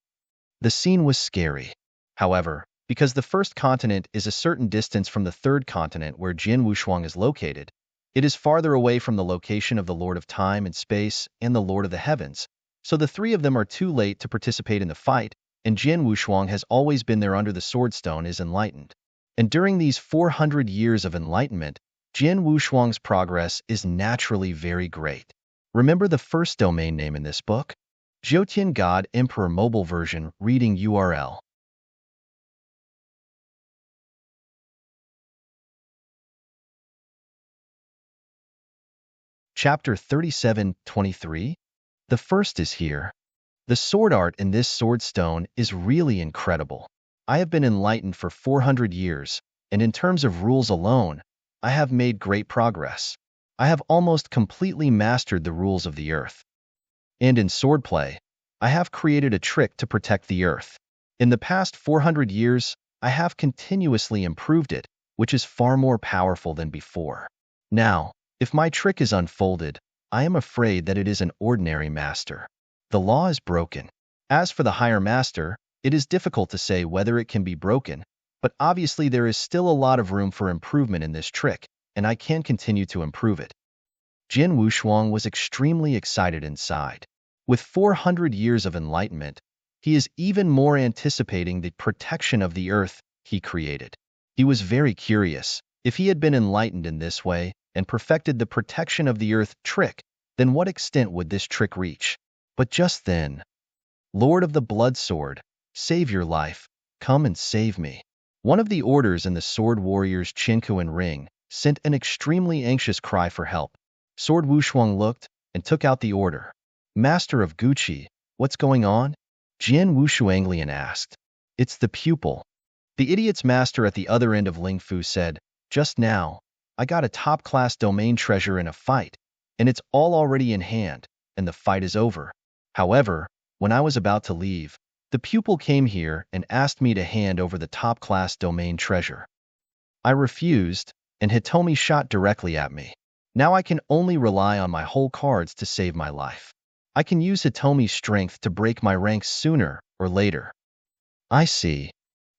The scene was scary. However, because the first continent is a certain distance from the third continent where Jian Wushuang is located, it is farther away from the location of the Lord of Time and Space and the Lord of the Heavens, so the 3 of them are too late to participate in the fight, and Jian Wushuang has always been there under the Swordstone is enlightened. And during these 400 years of enlightenment, Jian Wushuang's progress is naturally very great. Remember the first domain name in this book? Zhoutian God Emperor Mobile Version Reading URL. Chapter 37:23. The first is here. The sword art in this sword stone is really incredible. I have been enlightened for 400 years, and in terms of rules alone, I have made great progress. I have almost completely mastered the rules of the earth. And in swordplay, I have created a trick to protect the earth. In the past 400 years, I have continuously improved it, which is far more powerful than before. Now, if my trick is unfolded, I am afraid that it is an ordinary master. The law is broken. As for the higher master, it is difficult to say whether it can be broken, but obviously there is still a lot of room for improvement in this trick, and I can continue to improve it. Jian Wushuang was extremely excited inside. With 400 years of enlightenment, he is even more anticipating the protection of the earth he created. He was very curious. If he had been enlightened in this way and perfected the protection of the earth trick, then what extent would this trick reach? But just then, Lord of the Blood Sword, save your life, come and save me. One of the orders in the sword warriors Chinku and Ring sent an extremely anxious cry for help. Sword Wushuang looked and took out the order. Master of Guqi, what's going on? Jian Wushuanglian asked. It's the pupil. The idiot's master at the other end of Lingfu said, just now, I got a top-class domain treasure in a fight, and it's all already in hand, and the fight is over. However, when I was about to leave, the pupil came here and asked me to hand over the top-class domain treasure. I refused, and Hitomi shot directly at me. Now I can only rely on my whole cards to save my life. I can use Hitomi's strength to break my ranks sooner or later. I see.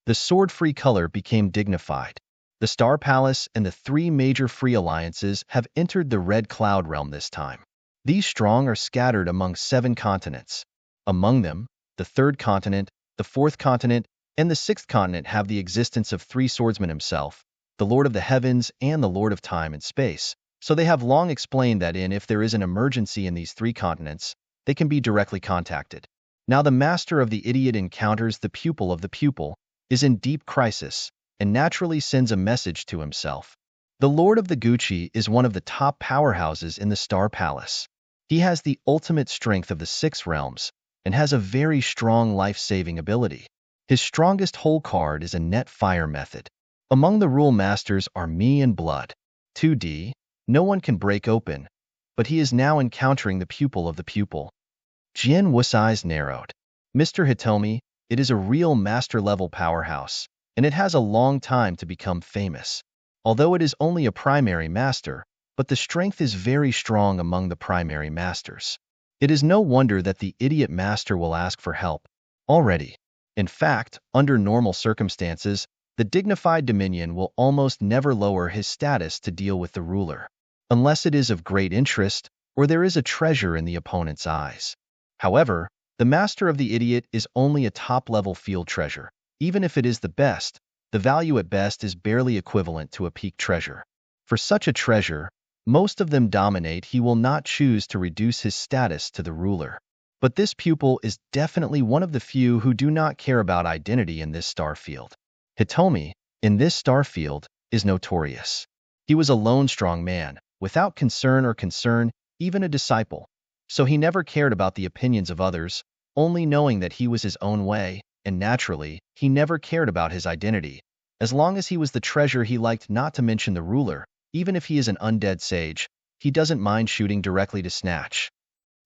The sword-free color became dignified. The Star Palace and the 3 major free alliances have entered the Red Cloud realm this time. These strong are scattered among 7 continents. Among them, the 3rd continent, the 4th continent, and the 6th continent have the existence of 3 swordsmen himself, the Lord of the Heavens and the Lord of Time and Space, so they have long explained that if there is an emergency in these 3 continents, they can be directly contacted. Now the master of the idiot encounters the pupil of the pupil, is in deep crisis, and naturally sends a message to himself. The Lord of the Guqi is one of the top powerhouses in the Star Palace. He has the ultimate strength of the 6 realms, and has a very strong life-saving ability. His strongest hole card is a net fire method. Among the rule masters are me and Blood. 2D, no one can break open, but he is now encountering the pupil of the pupil. Jian Wu's eyes narrowed. Mr. Hitomi, it is a real master-level powerhouse, and it has a long time to become famous. Although it is only a primary master, but the strength is very strong among the primary masters. It is no wonder that the idiot master will ask for help. Already. In fact, under normal circumstances, the dignified dominion will almost never lower his status to deal with the ruler, unless it is of great interest, or there is a treasure in the opponent's eyes. However, the master of the idiot is only a top-level field treasure. Even if it is the best, The value at best is barely equivalent to a peak treasure. For such a treasure, most of them dominate. He will not choose to reduce his status to the ruler. But this pupil is definitely one of the few who do not care about identity in this star field. Hitomi, in this star field, is notorious. He was a lone strong man, without concern, even a disciple. So he never cared about the opinions of others, only knowing that he was his own way, and naturally, he never cared about his identity. As long as he was the treasure, he liked not to mention the ruler. Even if he is an undead sage, he doesn't mind shooting directly to snatch.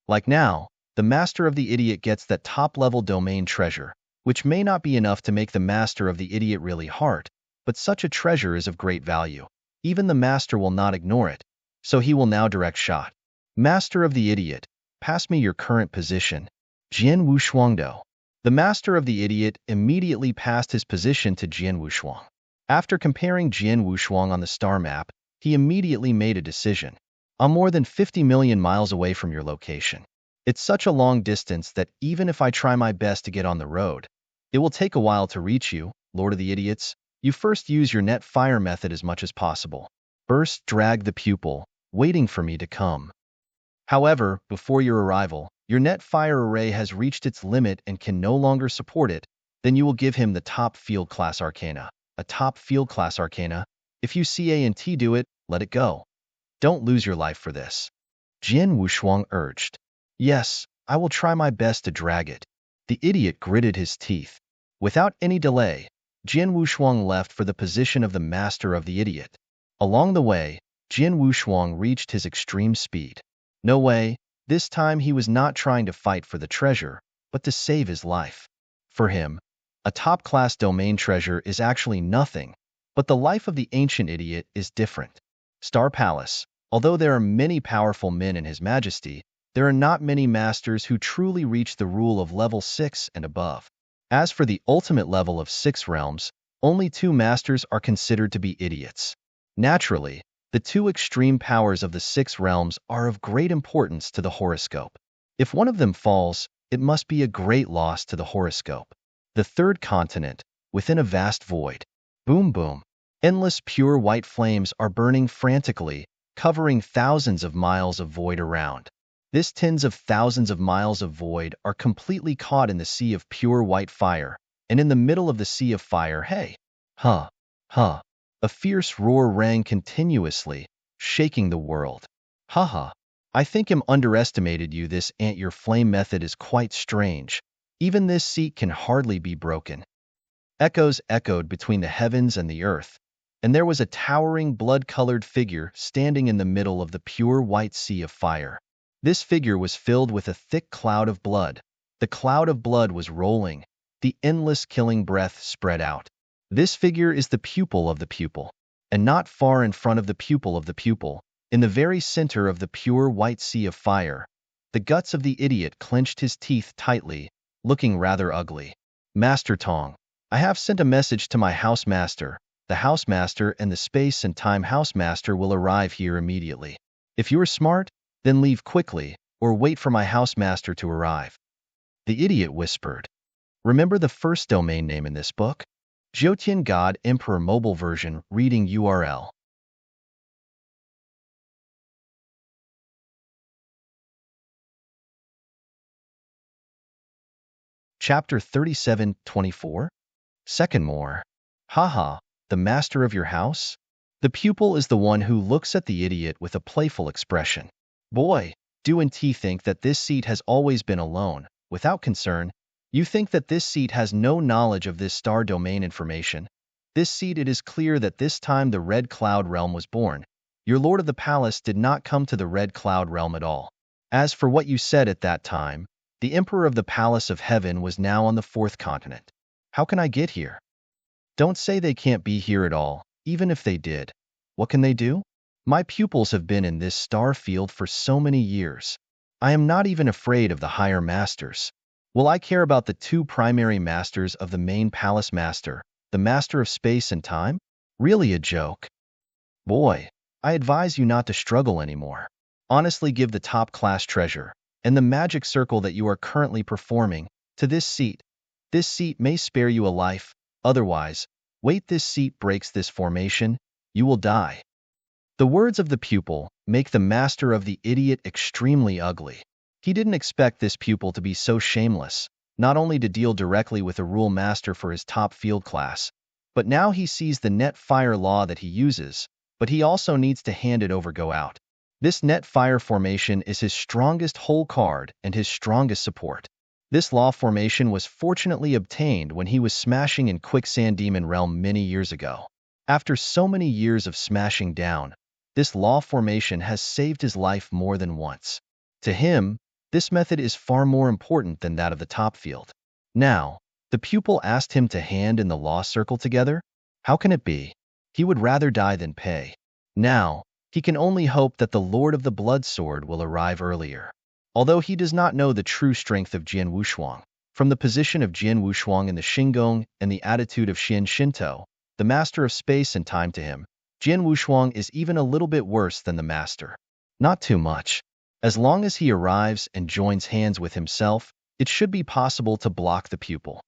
Like now, the master of the idiot gets that top-level domain treasure, which may not be enough to make the master of the idiot really hard, but such a treasure is of great value. Even the master will not ignore it, so he will now direct shot. Master of the idiot, pass me your current position. Jian Wushuangdo. The master of the idiot immediately passed his position to Jian Wushuang. After comparing Jian Wushuang on the star map, he immediately made a decision. I'm more than 50 million miles away from your location. It's such a long distance that even if I try my best to get on the road, it will take a while to reach you, Lord of the Idiots. You first use your net fire method as much as possible. First, drag the pupil, waiting for me to come. However, before your arrival, your net fire array has reached its limit and can no longer support it, then you will give him the top field class arcana. A top field class arcana? If you see A and T do it, let it go. Don't lose your life for this. Jian Wushuang urged. Yes, I will try my best to drag it. The idiot gritted his teeth. Without any delay, Jian Wushuang left for the position of the master of the idiot. Along the way, Jian Wushuang reached his extreme speed. No way, this time he was not trying to fight for the treasure, but to save his life. For him, a top-class domain treasure is actually nothing, but the life of the ancient idiot is different. Star Palace. Although there are many powerful men in His Majesty, there are not many masters who truly reach the rule of level 6 and above. As for the ultimate level of 6 realms, only 2 masters are considered to be idiots. Naturally, the 2 extreme powers of the 6 realms are of great importance to the horoscope. If one of them falls, it must be a great loss to the horoscope. The third continent, within a vast void. Boom boom. Endless pure white flames are burning frantically, covering thousands of miles of void around. This tens of thousands of miles of void are completely caught in the sea of pure white fire, and in the middle of the sea of fire, hey, huh, a fierce roar rang continuously, shaking the world. Haha, I think I'm underestimated you. This your flame method is quite strange. Even this seat can hardly be broken. Echoes echoed between the heavens and the earth, and there was a towering blood-colored figure standing in the middle of the pure white sea of fire. This figure was filled with a thick cloud of blood. The cloud of blood was rolling. The endless killing breath spread out. This figure is the pupil of the pupil, and not far in front of the pupil of the pupil, in the very center of the pure white sea of fire, the guts of the idiot clenched his teeth tightly, looking rather ugly. Master Tong, I have sent a message to my housemaster. The housemaster and the space and time housemaster will arrive here immediately. If you are smart, then leave quickly, or wait for my housemaster to arrive. The idiot whispered. Remember the first domain name in this book? Zhoutian God Emperor Mobile Version. Reading URL. Chapter 37:24. Second more. Haha, the master of your house? The pupil is the one who looks at the idiot with a playful expression. Boy, do and T think that this seat has always been alone, without concern. You think that this seat has no knowledge of this star domain information. This seat, it is clear that this time the Red Cloud Realm was born. Your Lord of the Palace did not come to the Red Cloud Realm at all. As for what you said at that time, the Emperor of the Palace of Heaven was now on the 4th continent. How can I get here? Don't say they can't be here at all. Even if they did, what can they do? My pupils have been in this star field for so many years. I am not even afraid of the higher masters. Will I care about the 2 primary masters of the main palace master, the master of space and time? Really a joke. Boy, I advise you not to struggle anymore. Honestly, give the top-class treasure, and the magic circle that you are currently performing, to this seat. This seat may spare you a life, otherwise, Wait, this seat breaks this formation, you will die. The words of the pupil make the master of the idiot extremely ugly. He didn't expect this pupil to be so shameless, not only to deal directly with a rule master for his top field class, but now he sees the net fire law that he uses, but he also needs to hand it over go out. This net fire formation is his strongest hole card and his strongest support. This law formation was fortunately obtained when he was smashing in Quicksand Demon Realm many years ago. After so many years of smashing down, this law formation has saved his life more than once. To him, this method is far more important than that of the top field. Now, the pupil asked him to hand in the law circle together. How can it be? He would rather die than pay. Now, he can only hope that the Lord of the Blood Sword will arrive earlier. Although he does not know the true strength of Jian Wushuang, from the position of Jian Wushuang in the Shingon and the attitude of Xian Shinto, the master of space and time, to him, Jian Wushuang is even a little bit worse than the master. Not too much. As long as he arrives and joins hands with himself, it should be possible to block the pupil.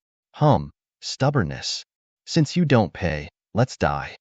Stubbornness. Since you don't pay, let's die.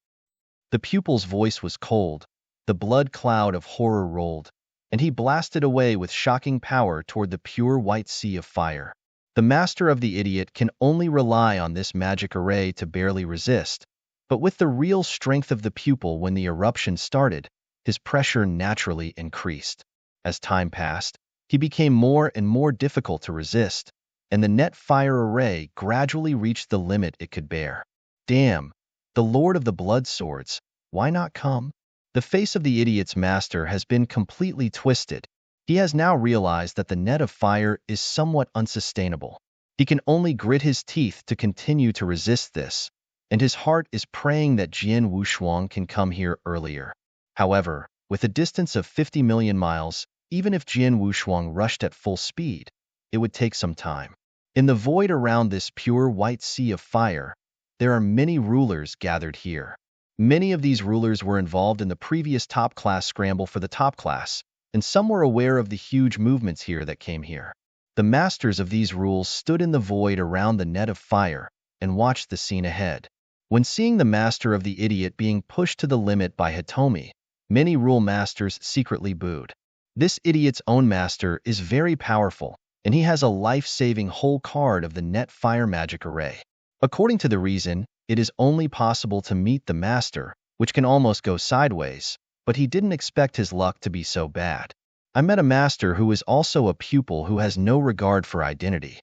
The pupil's voice was cold, the blood cloud of horror rolled, and he blasted away with shocking power toward the pure white sea of fire. The master of the idiot can only rely on this magic array to barely resist, but with the real strength of the pupil when the eruption started, his pressure naturally increased. As time passed, he became more and more difficult to resist, and the net fire array gradually reached the limit it could bear. Damn, the Lord of the Blood Swords, why not come? The face of the idiot's master has been completely twisted. He has now realized that the net of fire is somewhat unsustainable. He can only grit his teeth to continue to resist this, and his heart is praying that Jian Wushuang can come here earlier. However, with a distance of 50 million miles, even if Jian Wushuang rushed at full speed, it would take some time. In the void around this pure white sea of fire, there are many rulers gathered here. Many of these rulers were involved in the previous top-class scramble for the top class, and some were aware of the huge movements here that came here. The masters of these rules stood in the void around the net of fire and watched the scene ahead. When seeing the master of the idiot being pushed to the limit by Hitomi, many rule masters secretly booed. This idiot's own master is very powerful, and he has a life-saving whole card of the net fire magic array. According to the reason, it is only possible to meet the master, which can almost go sideways, but he didn't expect his luck to be so bad. I met a master who is also a pupil who has no regard for identity.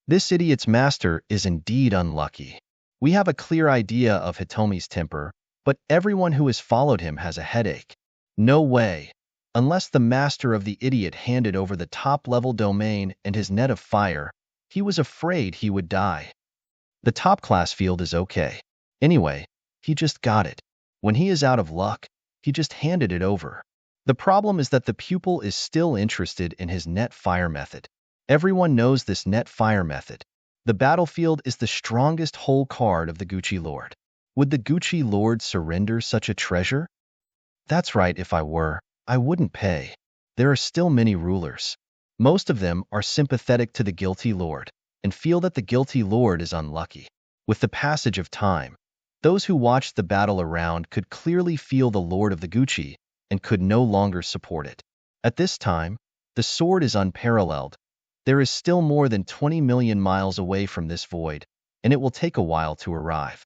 This idiot's master is indeed unlucky. We have a clear idea of Hitomi's temper, but everyone who has followed him has a headache. No way. Unless the master of the idiot handed over the top-level domain and his net of fire, he was afraid he would die. The top-class field is okay. Anyway, he just got it. When he is out of luck, he just handed it over. The problem is that the pupil is still interested in his net fire method. Everyone knows this net fire method. The battlefield is the strongest hole card of the Gucci Lord. Would the Gucci Lord surrender such a treasure? That's right, if I were, I wouldn't pay. There are still many rulers. Most of them are sympathetic to the guilty lord and feel that the guilty lord is unlucky. With the passage of time, those who watched the battle around could clearly feel the lord of the Gucci and could no longer support it. At this time, the sword is unparalleled. There is still more than 20 million miles away from this void, and it will take a while to arrive.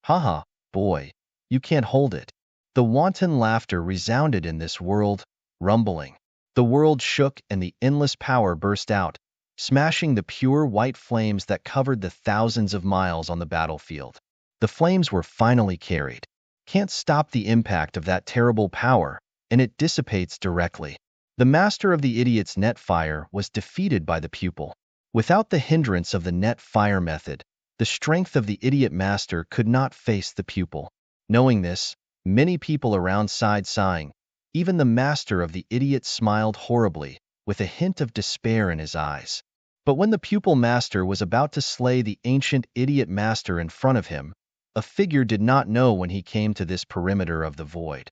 Haha, boy, you can't hold it. The wanton laughter resounded in this world, rumbling. The world shook and the endless power burst out, smashing the pure white flames that covered the thousands of miles on the battlefield. The flames were finally carried. Can't stop the impact of that terrible power, and it dissipates directly. The master of the idiot's net fire was defeated by the pupil. Without the hindrance of the net fire method, the strength of the idiot master could not face the pupil. Knowing this, many people around sighed sighing. Even the master of the idiot smiled horribly, with a hint of despair in his eyes. But when the pupil master was about to slay the ancient idiot master in front of him, a figure did not know when he came to this perimeter of the void.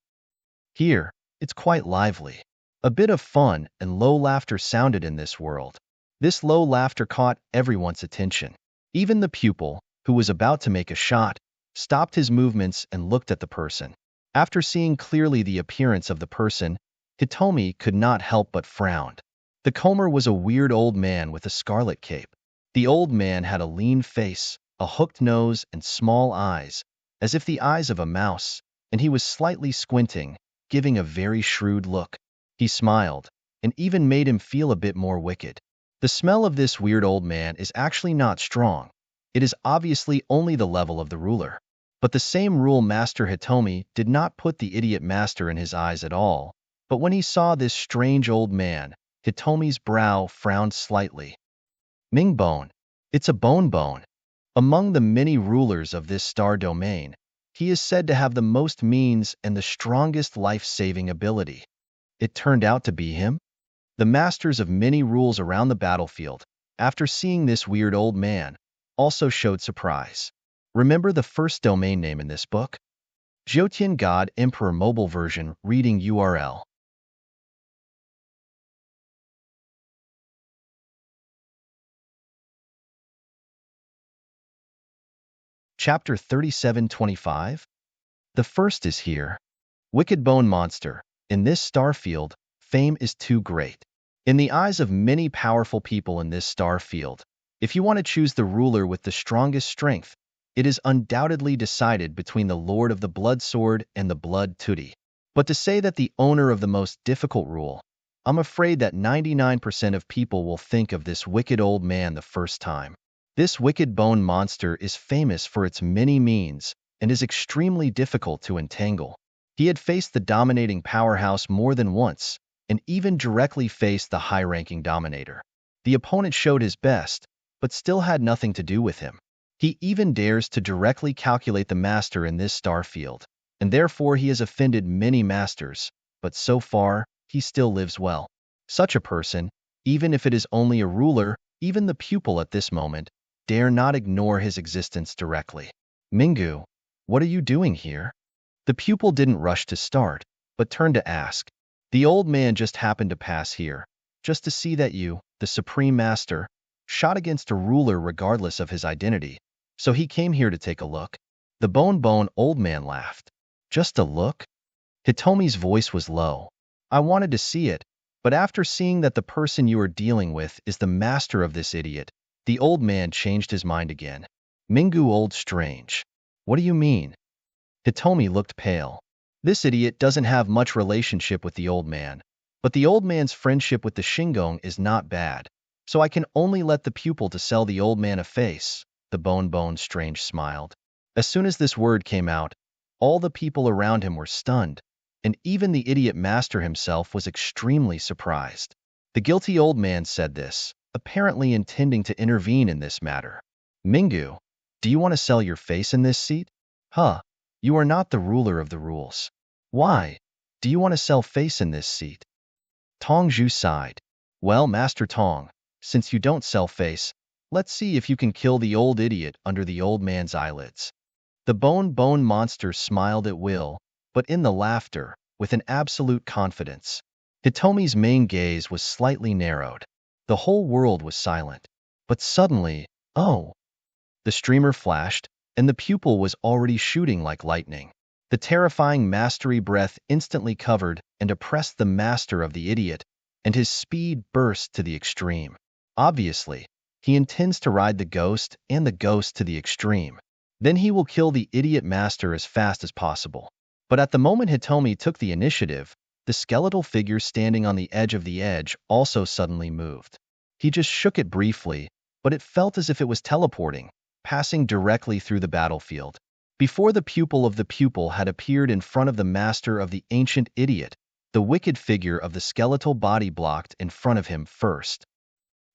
Here, it's quite lively. A bit of fun and low laughter sounded in this world. This low laughter caught everyone's attention. Even the pupil, who was about to make a shot, stopped his movements and looked at the person. After seeing clearly the appearance of the person, Hitomi could not help but frown. The comer was a weird old man with a scarlet cape. The old man had a lean face, a hooked nose, and small eyes, as if the eyes of a mouse, and he was slightly squinting, giving a very shrewd look. He smiled, and even made him feel a bit more wicked. The smell of this weird old man is actually not strong. It is obviously only the level of the ruler. But the same rule Master Hitomi did not put the idiot master in his eyes at all. But when he saw this strange old man, Hitomi's brow frowned slightly. Ming Bone. It's a bone. Among the many rulers of this star domain, he is said to have the most means and the strongest life-saving ability. It turned out to be him? The masters of many rules around the battlefield, after seeing this weird old man, also showed surprise. Remember the first domain name in this book? Jiutian God Emperor Mobile Version Reading URL. Chapter 3725. The first is here. Wicked Bone Monster. In this star field, fame is too great. In the eyes of many powerful people in this star field, if you want to choose the ruler with the strongest strength, it is undoubtedly decided between the Lord of the Blood Sword and the Blood Tutti. But to say that the owner of the most difficult rule, I'm afraid that 99% of people will think of this wicked old man the first time. This wicked bone monster is famous for its many means and is extremely difficult to entangle. He had faced the dominating powerhouse more than once, and even directly faced the high-ranking dominator. The opponent showed his best, but still had nothing to do with him. He even dares to directly calculate the master in this star field, and therefore he has offended many masters, but so far, he still lives well. Such a person, even if it is only a ruler, even the pupil at this moment, dare not ignore his existence directly. Mingu, what are you doing here? The pupil didn't rush to start, but turned to ask. The old man just happened to pass here, just to see that you, the supreme master, shot against a ruler regardless of his identity, so he came here to take a look. The bone old man laughed. Just a look? Hitomi's voice was low. I wanted to see it, but after seeing that the person you are dealing with is the master of this idiot, the old man changed his mind again. Mingu old strange. What do you mean? Hitomi looked pale. This idiot doesn't have much relationship with the old man, but the old man's friendship with the Shingon is not bad, so I can only let the pupil to sell the old man a face, the bone strange smiled. As soon as this word came out, all the people around him were stunned, and even the idiot master himself was extremely surprised. The guilty old man said this, apparently intending to intervene in this matter. Mingu, do you want to sell your face in this seat? Huh, you are not the ruler of the rules. Why? Do you want to sell face in this seat? Tongju sighed. Well, Master Tong, since you don't sell face, let's see if you can kill the old idiot under the old man's eyelids. The bone monster smiled at will, but in the laughter, with an absolute confidence. Hitomi's main gaze was slightly narrowed. The whole world was silent. But suddenly, oh! The streamer flashed, and the pupil was already shooting like lightning. The terrifying mastery breath instantly covered and oppressed the master of the idiot, and his speed burst to the extreme. Obviously, he intends to ride the ghost and the ghost to the extreme. Then he will kill the idiot master as fast as possible. But at the moment Hitomi took the initiative, the skeletal figure standing on the edge also suddenly moved. He just shook it briefly, but it felt as if it was teleporting, passing directly through the battlefield. Before the pupil of the pupil had appeared in front of the master of the ancient idiot, the wicked figure of the skeletal body blocked in front of him first.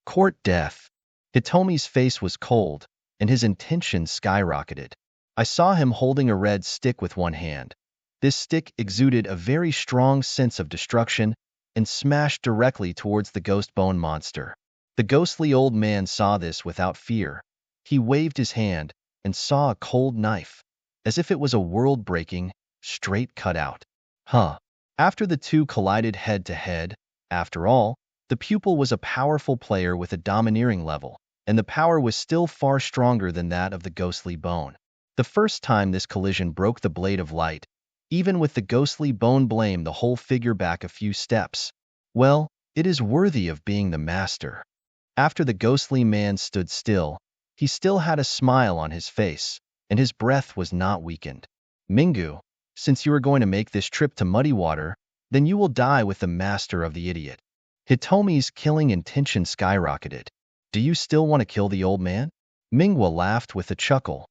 Court death. Hitomi's face was cold, and his intention skyrocketed. I saw him holding a red stick with one hand. This stick exuded a very strong sense of destruction and smashed directly towards the ghost bone monster. The ghostly old man saw this without fear. He waved his hand and saw a cold knife, as if it was a world-breaking, straight cutout. Huh. After the two collided head-to-head, after all, the pupil was a powerful player with a domineering level, and the power was still far stronger than that of the ghostly bone. The first time this collision broke the blade of light, even with the ghostly bone blame the whole figure back a few steps. Well, it is worthy of being the master. After the ghostly man stood still, he still had a smile on his face, and his breath was not weakened. Mingu, since you are going to make this trip to Muddy Water, then you will die with the master of the idiot. Hitomi's killing intention skyrocketed. Do you still want to kill the old man? Mingwa laughed with a chuckle.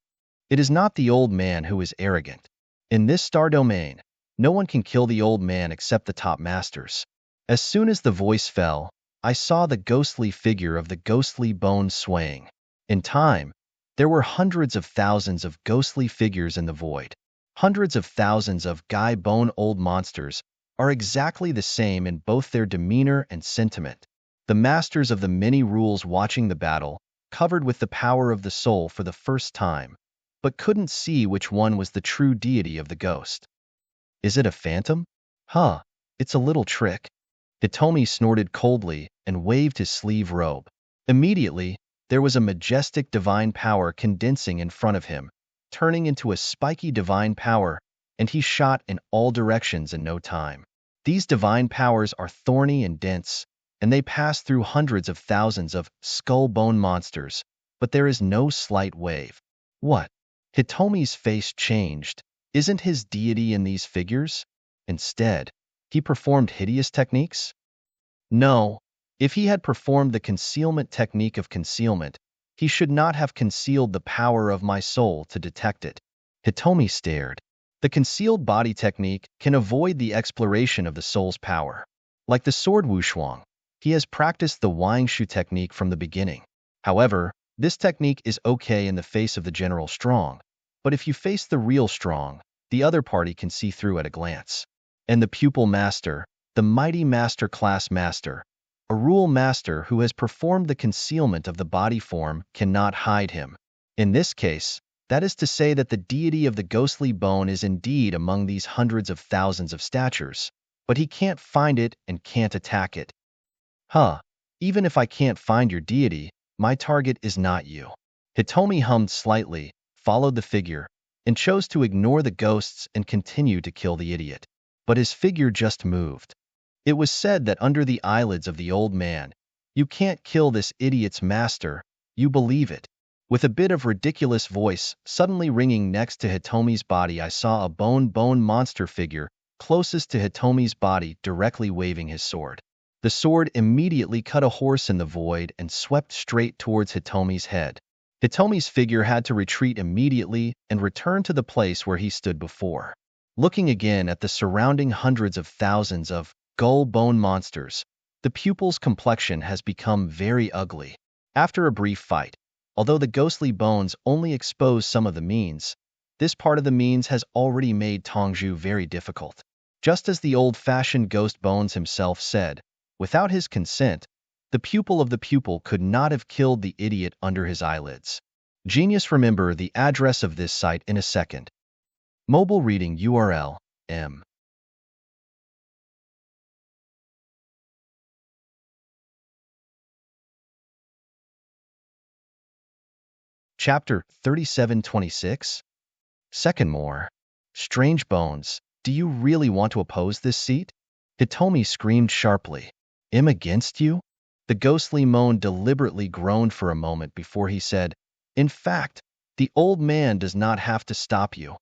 It is not the old man who is arrogant. In this star domain, no one can kill the old man except the top masters. As soon as the voice fell, I saw the ghostly figure of the ghostly bone swaying. In time, there were hundreds of thousands of ghostly figures in the void. Hundreds of thousands of Guy Bone old monsters are exactly the same in both their demeanor and sentiment. The masters of the many rules watching the battle, covered with the power of the soul for the first time, but couldn't see which one was the true deity of the ghost. Is it a phantom? Huh, it's a little trick. Hitomi snorted coldly and waved his sleeve robe. Immediately, there was a majestic divine power condensing in front of him, turning into a spiky divine power, and he shot in all directions in no time. These divine powers are thorny and dense, and they pass through hundreds of thousands of skull bone monsters, but there is no slight wave. What? Hitomi's face changed. Isn't his deity in these figures? Instead, he performed hideous techniques? No, if he had performed the concealment technique of concealment, he should not have concealed the power of my soul to detect it. Hitomi stared. The concealed body technique can avoid the exploration of the soul's power. Like the sword Wushuang, he has practiced the Wang Shu technique from the beginning. However, this technique is okay in the face of the general strong, but if you face the real strong, the other party can see through at a glance. And the pupil master, the mighty master class master, a rule master who has performed the concealment of the body form, cannot hide him. In this case, that is to say that the deity of the ghostly bone is indeed among these hundreds of thousands of statures, but he can't find it and can't attack it. Even if I can't find your deity, my target is not you. Hitomi hummed slightly, followed the figure, and chose to ignore the ghosts and continue to kill the idiot. But his figure just moved. It was said that under the eyelids of the old man, you can't kill this idiot's master, you believe it. With a bit of ridiculous voice suddenly ringing next to Hitomi's body, I saw a bone monster figure closest to Hitomi's body directly waving his sword. The sword immediately cut a horse in the void and swept straight towards Hitomi's head. Hitomi's figure had to retreat immediately and return to the place where he stood before. Looking again at the surrounding hundreds of thousands of gull bone monsters, the pupil's complexion has become very ugly. After a brief fight, although the ghostly bones only expose some of the means, this part of the means has already made Tongzhu very difficult. Just as the old-fashioned ghost bones himself said, without his consent, the pupil of the pupil could not have killed the idiot under his eyelids. Genius, remember the address of this site in a second. Mobile reading URL, M. Chapter 3726. Second more. Strange bones, do you really want to oppose this seat? Hitomi screamed sharply. I'm against you? The ghostly moan deliberately groaned for a moment before he said, in fact, the old man does not have to stop you.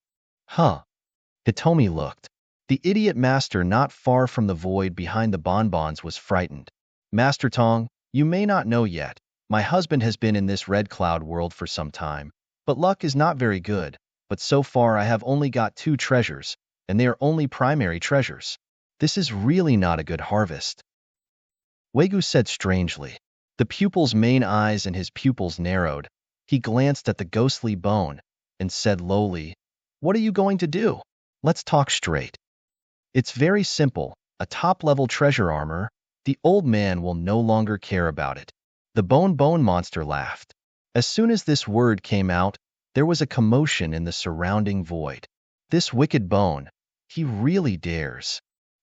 Hitomi looked. The idiot master not far from the void behind the bonbons was frightened. Master Tong, you may not know yet, my husband has been in this red cloud world for some time, but luck is not very good, but so far I have only got 2 treasures, and they are only primary treasures. This is really not a good harvest. Wegu said strangely. The pupil's main eyes and his pupils narrowed. He glanced at the ghostly bone and said lowly, what are you going to do? Let's talk straight. It's very simple, a top-level treasure armor. The old man will no longer care about it. The bone monster laughed. As soon as this word came out, there was a commotion in the surrounding void. This wicked bone, he really dares.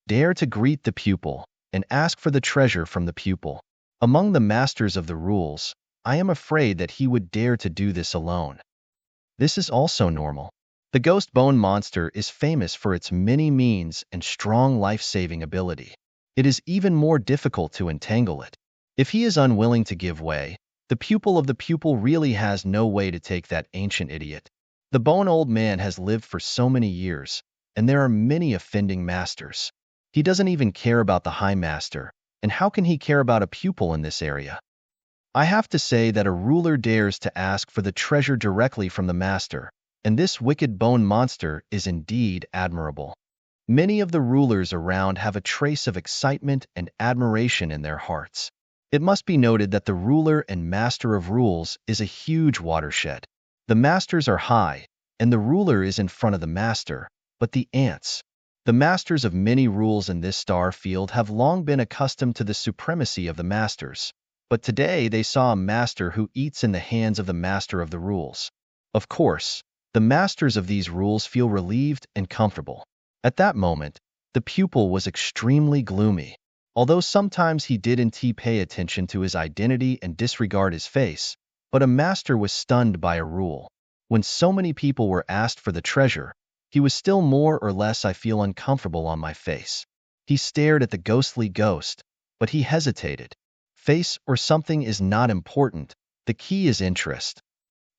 Dare to greet the pupil and ask for the treasure from the pupil. Among the masters of the rules, I am afraid that he would dare to do this alone. This is also normal. The ghost bone monster is famous for its many means and strong life-saving ability. It is even more difficult to entangle it. If he is unwilling to give way, the pupil of the pupil really has no way to take that ancient idiot. The bone old man has lived for so many years, and there are many offending masters. He doesn't even care about the high master, and how can he care about a pupil in this area? I have to say that a ruler dares to ask for the treasure directly from the master, and this wicked bone monster is indeed admirable. Many of the rulers around have a trace of excitement and admiration in their hearts. It must be noted that the ruler and master of rules is a huge watershed. The masters are high, and the ruler is in front of the master, but the masters of many rules in this star field have long been accustomed to the supremacy of the masters. But today they saw a master who eats in the hands of the master of the rules. Of course, the masters of these rules feel relieved and comfortable. At that moment, the pupil was extremely gloomy. Although sometimes he didn't pay attention to his identity and disregard his face, but a master was stunned by a rule. When so many people were asked for the treasure, he was still more or less I feel uncomfortable on my face. He stared at the ghostly ghost, but he hesitated. Face or something is not important, the key is interest.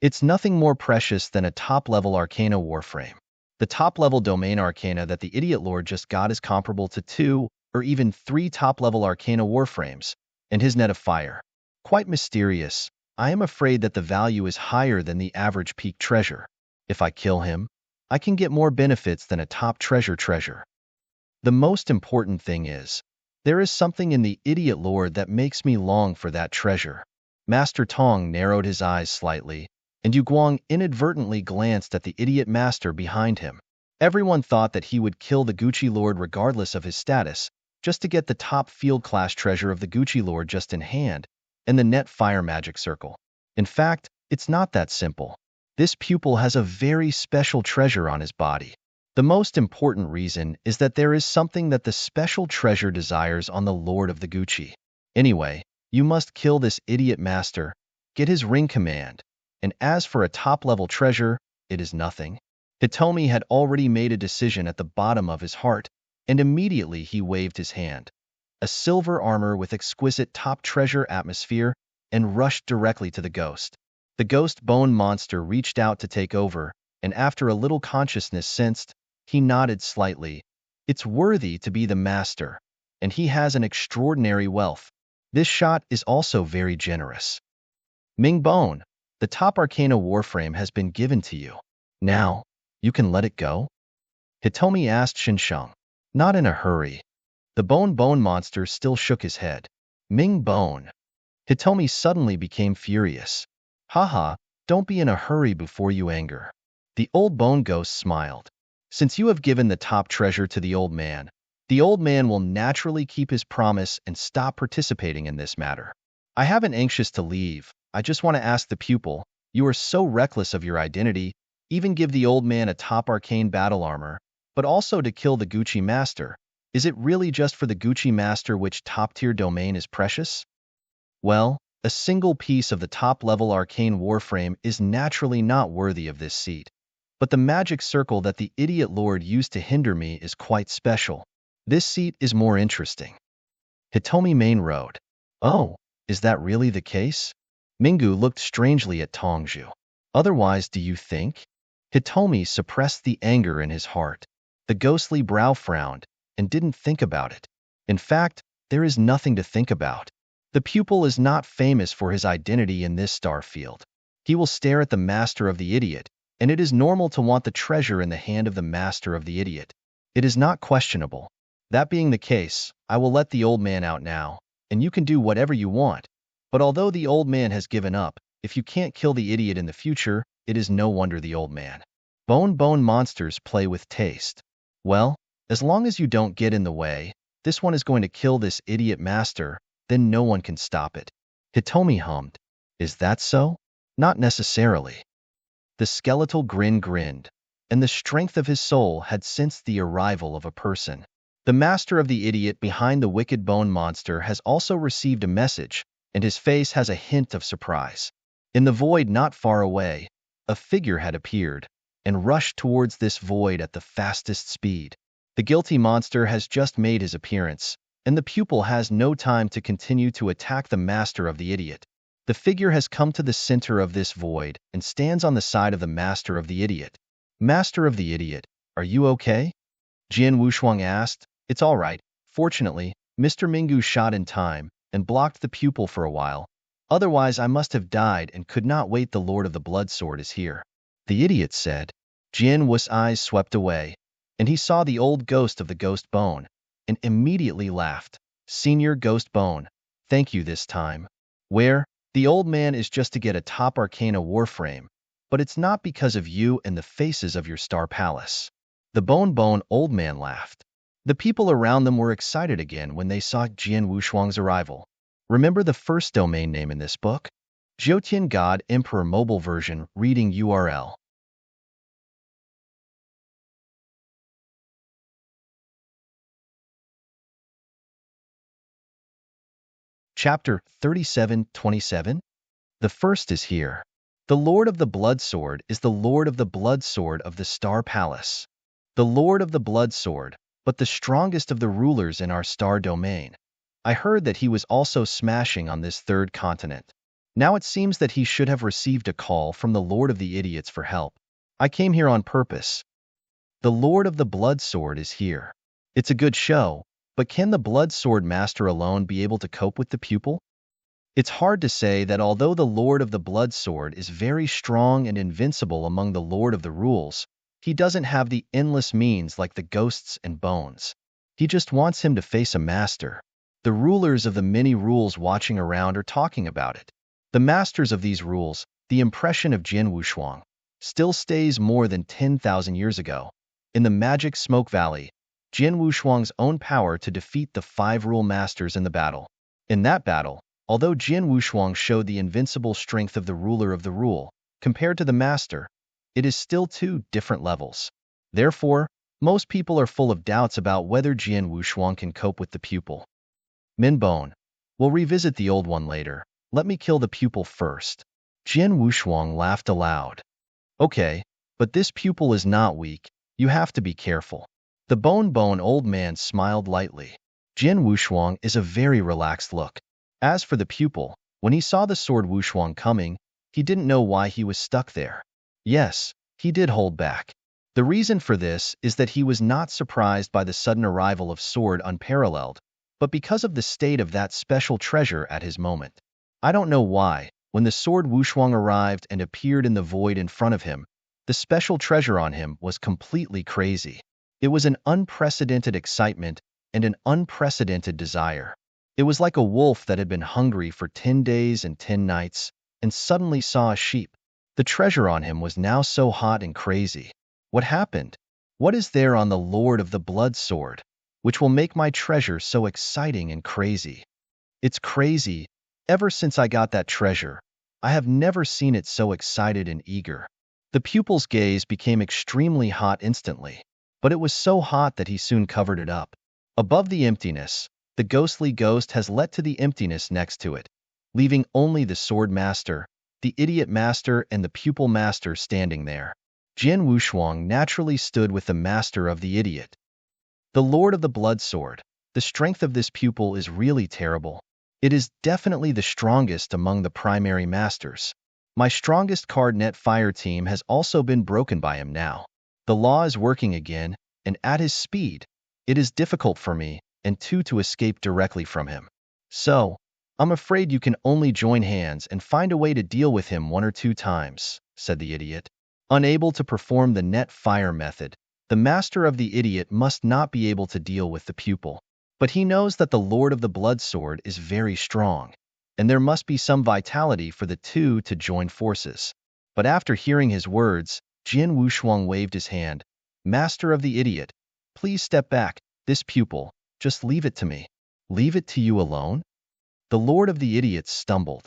It's nothing more precious than a top-level Arcana Warframe. The top-level Domain Arcana that the Idiot Lord just got is comparable to 2 or even 3 top-level Arcana Warframes, and his net of fire. Quite mysterious. I am afraid that the value is higher than the average peak treasure. If I kill him, I can get more benefits than a top treasure. The most important thing is, there is something in the Idiot Lord that makes me long for that treasure. Master Tong narrowed his eyes slightly, and Yu Guang inadvertently glanced at the idiot master behind him. Everyone thought that he would kill the Gucci Lord regardless of his status, just to get the top field class treasure of the Gucci Lord just in hand, and the net fire magic circle. In fact, it's not that simple. This pupil has a very special treasure on his body. The most important reason is that there is something that the special treasure desires on the Lord of the Gucci. Anyway, you must kill this idiot master, get his ring command, and as for a top-level treasure, it is nothing. Hitomi had already made a decision at the bottom of his heart, and immediately he waved his hand. A silver armor with exquisite top treasure atmosphere, and rushed directly to the ghost. The ghost bone monster reached out to take over, and after a little consciousness sensed, he nodded slightly. It's worthy to be the master, and he has an extraordinary wealth. This shot is also very generous. Ming Bone, the top Arcana Warframe has been given to you. Now, you can let it go? Hitomi asked Shinsheng. Not in a hurry. The bone monster still shook his head. Ming Bone. Hitomi suddenly became furious. Haha, don't be in a hurry before you anger. The old bone ghost smiled. Since you have given the top treasure to the old man will naturally keep his promise and stop participating in this matter. I haven't anxious to leave. I just want to ask the pupil, you are so reckless of your identity, even give the old man a top arcane battle armor, but also to kill the Gucci master. Is it really just for the Gucci master which top-tier domain is precious? Well, a single piece of the top-level arcane warframe is naturally not worthy of this seat. But the magic circle that the idiot lord used to hinder me is quite special. This seat is more interesting. Hitomi Main Road. Oh, is that really the case? Mingu looked strangely at Tongzhu. Otherwise, do you think? Hitomi suppressed the anger in his heart. The ghostly brow frowned, and didn't think about it. In fact, there is nothing to think about. The pupil is not famous for his identity in this star field. He will stare at the master of the idiot, and it is normal to want the treasure in the hand of the master of the idiot. It is not questionable. That being the case, I will let the old man out now, and you can do whatever you want. But although the old man has given up, if you can't kill the idiot in the future, it is no wonder the old man. Bone monsters play with taste. Well, as long as you don't get in the way, this one is going to kill this idiot master, then no one can stop it. Hitomi hummed. Is that so? Not necessarily. The skeletal grinned, and the strength of his soul had sensed the arrival of a person. The master of the idiot behind the wicked bone monster has also received a message, and his face has a hint of surprise. In the void not far away, a figure had appeared and rushed towards this void at the fastest speed. The guilty monster has just made his appearance, and the pupil has no time to continue to attack the master of the idiot. The figure has come to the center of this void and stands on the side of the master of the idiot. Master of the idiot, are you okay? Jian Wushuang asked. It's all right. Fortunately, Mr. Mingu shot in time and blocked the pupil for a while. Otherwise, I must have died and could not wait. The Lord of the Blood Sword is here, the idiot said. Jian Wu's eyes swept away, and he saw the old ghost of the ghost bone, and immediately laughed. Senior Ghost Bone, thank you this time. Where? The old man is just to get a top Arcana Warframe, but it's not because of you and the faces of your star palace. The Bone old man laughed. The people around them were excited again when they saw Jian Wushuang's arrival. Remember the first domain name in this book? Jiutian God Emperor Mobile Version reading URL. Chapter 37:27. The first is here. The Lord of the Blood Sword is the Lord of the Blood Sword of the Star Palace. The Lord of the Blood Sword, but the strongest of the rulers in our star domain. I heard that he was also smashing on this third continent. Now it seems that he should have received a call from the Lord of the Idiots for help. I came here on purpose. The Lord of the Blood Sword is here. It's a good show, but can the Blood Sword Master alone be able to cope with the pupil? It's hard to say that although the Lord of the Blood Sword is very strong and invincible among the Lord of the Rules, he doesn't have the endless means like the ghosts and bones. He just wants him to face a master. The rulers of the many rules watching around are talking about it. The masters of these rules, the impression of Jian Wushuang, still stays more than 10,000 years ago. In the Magic Smoke Valley, Jian Wushuang's own power to defeat the 5 rule masters in the battle. In that battle, although Jian Wushuang showed the invincible strength of the ruler of the rule, compared to the master, it is still 2 different levels. Therefore, most people are full of doubts about whether Jian Wushuang can cope with the pupil. Minbone, we'll revisit the old one later. Let me kill the pupil first. Jian Wushuang laughed aloud. Okay, but this pupil is not weak. You have to be careful. The Bone old man smiled lightly. Jian Wushuang is a very relaxed look. As for the pupil, when he saw the sword Wushuang coming, he didn't know why he was stuck there. Yes, he did hold back. The reason for this is that he was not surprised by the sudden arrival of Sword Unparalleled, but because of the state of that special treasure at his moment. I don't know why, when the sword Wushuang arrived and appeared in the void in front of him, the special treasure on him was completely crazy. It was an unprecedented excitement and an unprecedented desire. It was like a wolf that had been hungry for 10 days and 10 nights and suddenly saw a sheep. The treasure on him was now so hot and crazy. What happened? What is there on the Lord of the Blood Sword, which will make my treasure so exciting and crazy? It's crazy. Ever since I got that treasure, I have never seen it so excited and eager. The pupil's gaze became extremely hot instantly, but it was so hot that he soon covered it up. Above the emptiness, the ghostly ghost has let to the emptiness next to it, leaving only the sword master, the idiot master, and the pupil master standing there. Jian Wushuang naturally stood with the master of the idiot. The Lord of the Blood Sword. The strength of this pupil is really terrible. It is definitely the strongest among the primary masters. My strongest card net fire team has also been broken by him now. The law is working again, and at his speed, it is difficult for me, and to escape directly from him. So, I'm afraid you can only join hands and find a way to deal with him 1 or 2 times, said the idiot. Unable to perform the net fire method, the master of the idiot must not be able to deal with the pupil. But he knows that the Lord of the Blood Sword is very strong, and there must be some vitality for the 2 to join forces. But after hearing his words, Jian Wushuang waved his hand. Master of the idiot, please step back. This pupil, just leave it to me. Leave it to you alone? The Lord of the Idiots stumbled.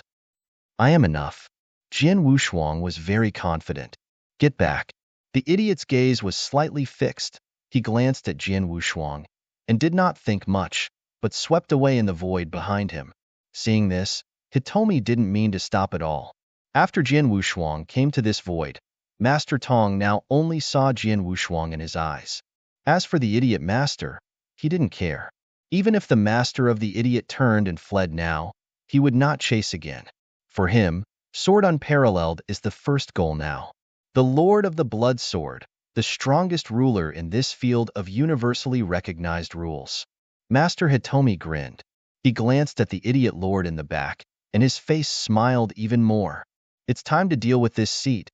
I am enough. Jian Wushuang was very confident. Get back. The idiot's gaze was slightly fixed. He glanced at Jian Wushuang and did not think much, but swept away in the void behind him. Seeing this, Hitomi didn't mean to stop at all. After Jian Wushuang came to this void, Master Tong now only saw Jian Wushuang in his eyes. As for the idiot master, he didn't care. Even if the master of the idiot turned and fled now, he would not chase again. For him, sword unparalleled is the first goal now. The Lord of the Blood Sword, the strongest ruler in this field of universally recognized rules. Master Hitomi grinned. He glanced at the idiot lord in the back, and his face smiled even more. It's time to deal with this seat.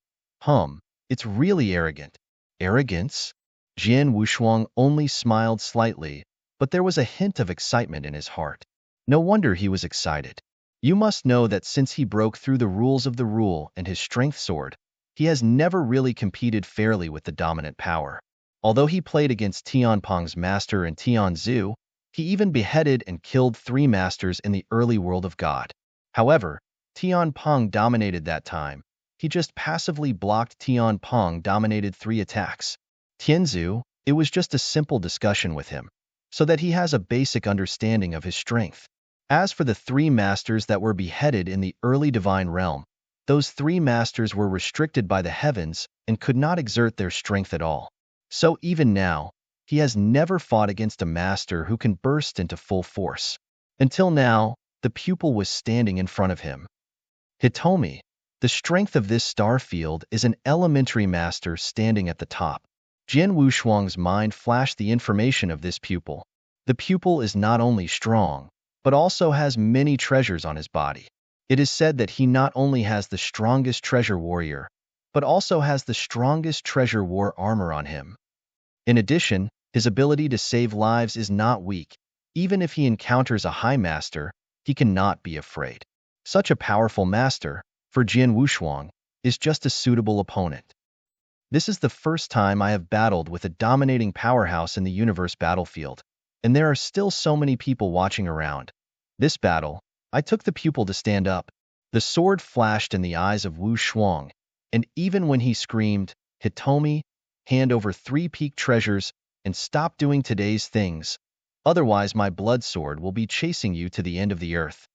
It's really arrogant. Arrogance? Jian Wushuang only smiled slightly, but there was a hint of excitement in his heart. No wonder he was excited. You must know that since he broke through the rules of the rule and his strength sword, he has never really competed fairly with the dominant power. Although he played against Tianpeng's master and Tianzu, he even beheaded and killed 3 masters in the early world of God. However, Tianpeng dominated that time. He just passively blocked Tianpeng dominated 3 attacks. Tianzu, it was just a simple discussion with him, so that he has a basic understanding of his strength. As for the 3 masters that were beheaded in the early divine realm, those 3 masters were restricted by the heavens and could not exert their strength at all. So even now, he has never fought against a master who can burst into full force. Until now, the pupil was standing in front of him. Hitomi, the strength of this star field is an elementary master standing at the top. Jian Wushuang's mind flashed the information of this pupil. The pupil is not only strong, but also has many treasures on his body. It is said that he not only has the strongest treasure warrior, but also has the strongest treasure war armor on him. In addition, his ability to save lives is not weak. Even if he encounters a high master, he cannot be afraid. Such a powerful master, for Jian Wushuang, is just a suitable opponent. This is the first time I have battled with a dominating powerhouse in the universe battlefield, and there are still so many people watching around. This battle, I took the pupil to stand up. The sword flashed in the eyes of Wu Shuang, and even when he screamed, Hitomi, hand over 3 peak treasures and stop doing today's things, otherwise my blood sword will be chasing you to the end of the earth.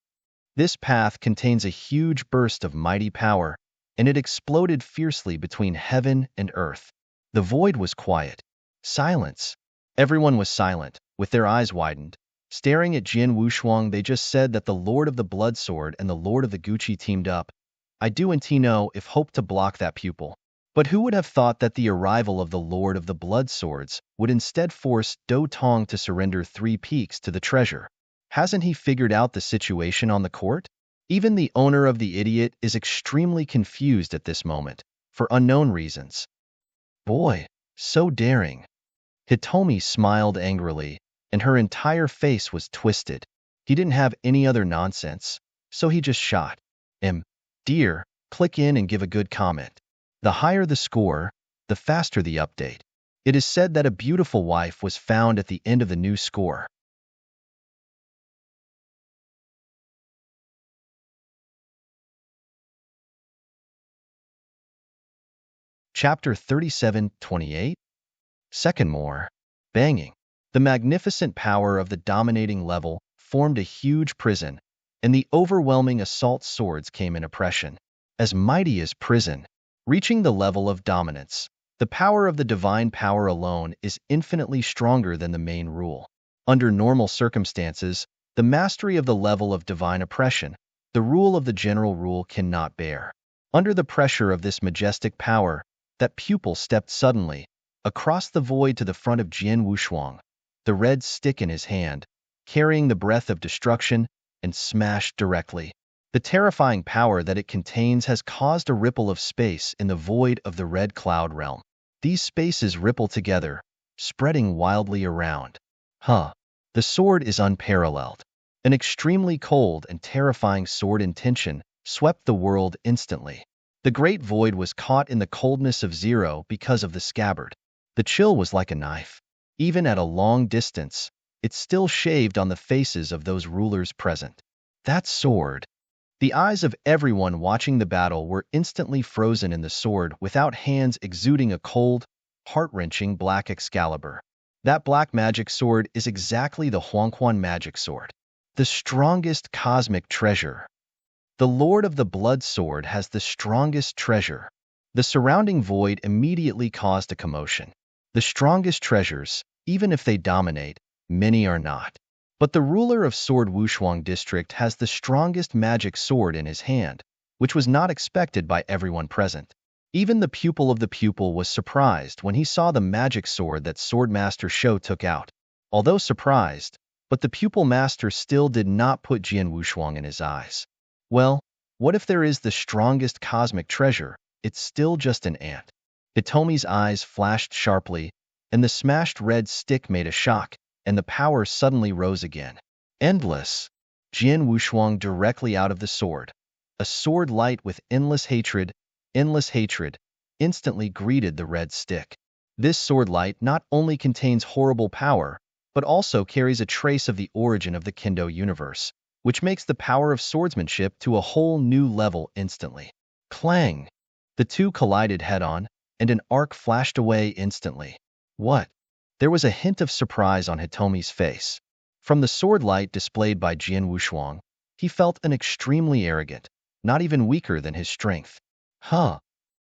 This path contains a huge burst of mighty power, and it exploded fiercely between heaven and earth. The void was quiet. Silence. Everyone was silent, with their eyes widened. Staring at Jian Wushuang, they just said that the Lord of the Blood Sword and the Lord of the Gucci teamed up. I do and know if hope to block that pupil. But who would have thought that the arrival of the Lord of the Blood Swords would instead force Do Tong to surrender 3 peaks to the treasure? Hasn't he figured out the situation on the court? Even the owner of the idiot is extremely confused at this moment, for unknown reasons. Boy, so daring. Hitomi smiled angrily, and her entire face was twisted. He didn't have any other nonsense, so he just shot. Dear, click in and give a good comment. The higher the score, the faster the update. It is said that a beautiful wife was found at the end of the new score. Chapter 37:28. Second more. Banging. The magnificent power of the dominating level formed a huge prison, and the overwhelming assault swords came in oppression. As mighty as prison, reaching the level of dominance. The power of the divine power alone is infinitely stronger than the main rule. Under normal circumstances, the mastery of the level of divine oppression, the rule of the general rule cannot bear. Under the pressure of this majestic power, that pupil stepped suddenly, across the void to the front of Jian Wushuang, the red stick in his hand, carrying the breath of destruction, and smashed directly. The terrifying power that it contains has caused a ripple of space in the void of the red cloud realm. These spaces ripple together, spreading wildly around. The sword is unparalleled. An extremely cold and terrifying sword intention swept the world instantly. The great void was caught in the coldness of zero because of the scabbard. The chill was like a knife. Even at a long distance, it still shaved on the faces of those rulers present. That sword. The eyes of everyone watching the battle were instantly frozen in the sword without hands exuding a cold, heart-wrenching black Excalibur. That black magic sword is exactly the Huangquan magic sword. The strongest cosmic treasure. The Lord of the Blood Sword has the strongest treasure. The surrounding void immediately caused a commotion. The strongest treasures, even if they dominate, many are not. But the ruler of Sword Wushuang district has the strongest magic sword in his hand, which was not expected by everyone present. Even the pupil of the pupil was surprised when he saw the magic sword that Swordmaster Shou took out. Although surprised, but the pupil master still did not put Jian Wushuang in his eyes. Well, what if there is the strongest cosmic treasure? It's still just an ant. Hitomi's eyes flashed sharply, and the smashed red stick made a shock, and the power suddenly rose again. Endless. Jian Wushuang directly out of the sword. A sword light with endless hatred, instantly greeted the red stick. This sword light not only contains horrible power, but also carries a trace of the origin of the Kendo universe, which makes the power of swordsmanship to a whole new level instantly. Clang! The two collided head-on, and an arc flashed away instantly. What? There was a hint of surprise on Hitomi's face. From the sword light displayed by Jian Wushuang, he felt an extremely arrogant, not even weaker than his strength. Huh.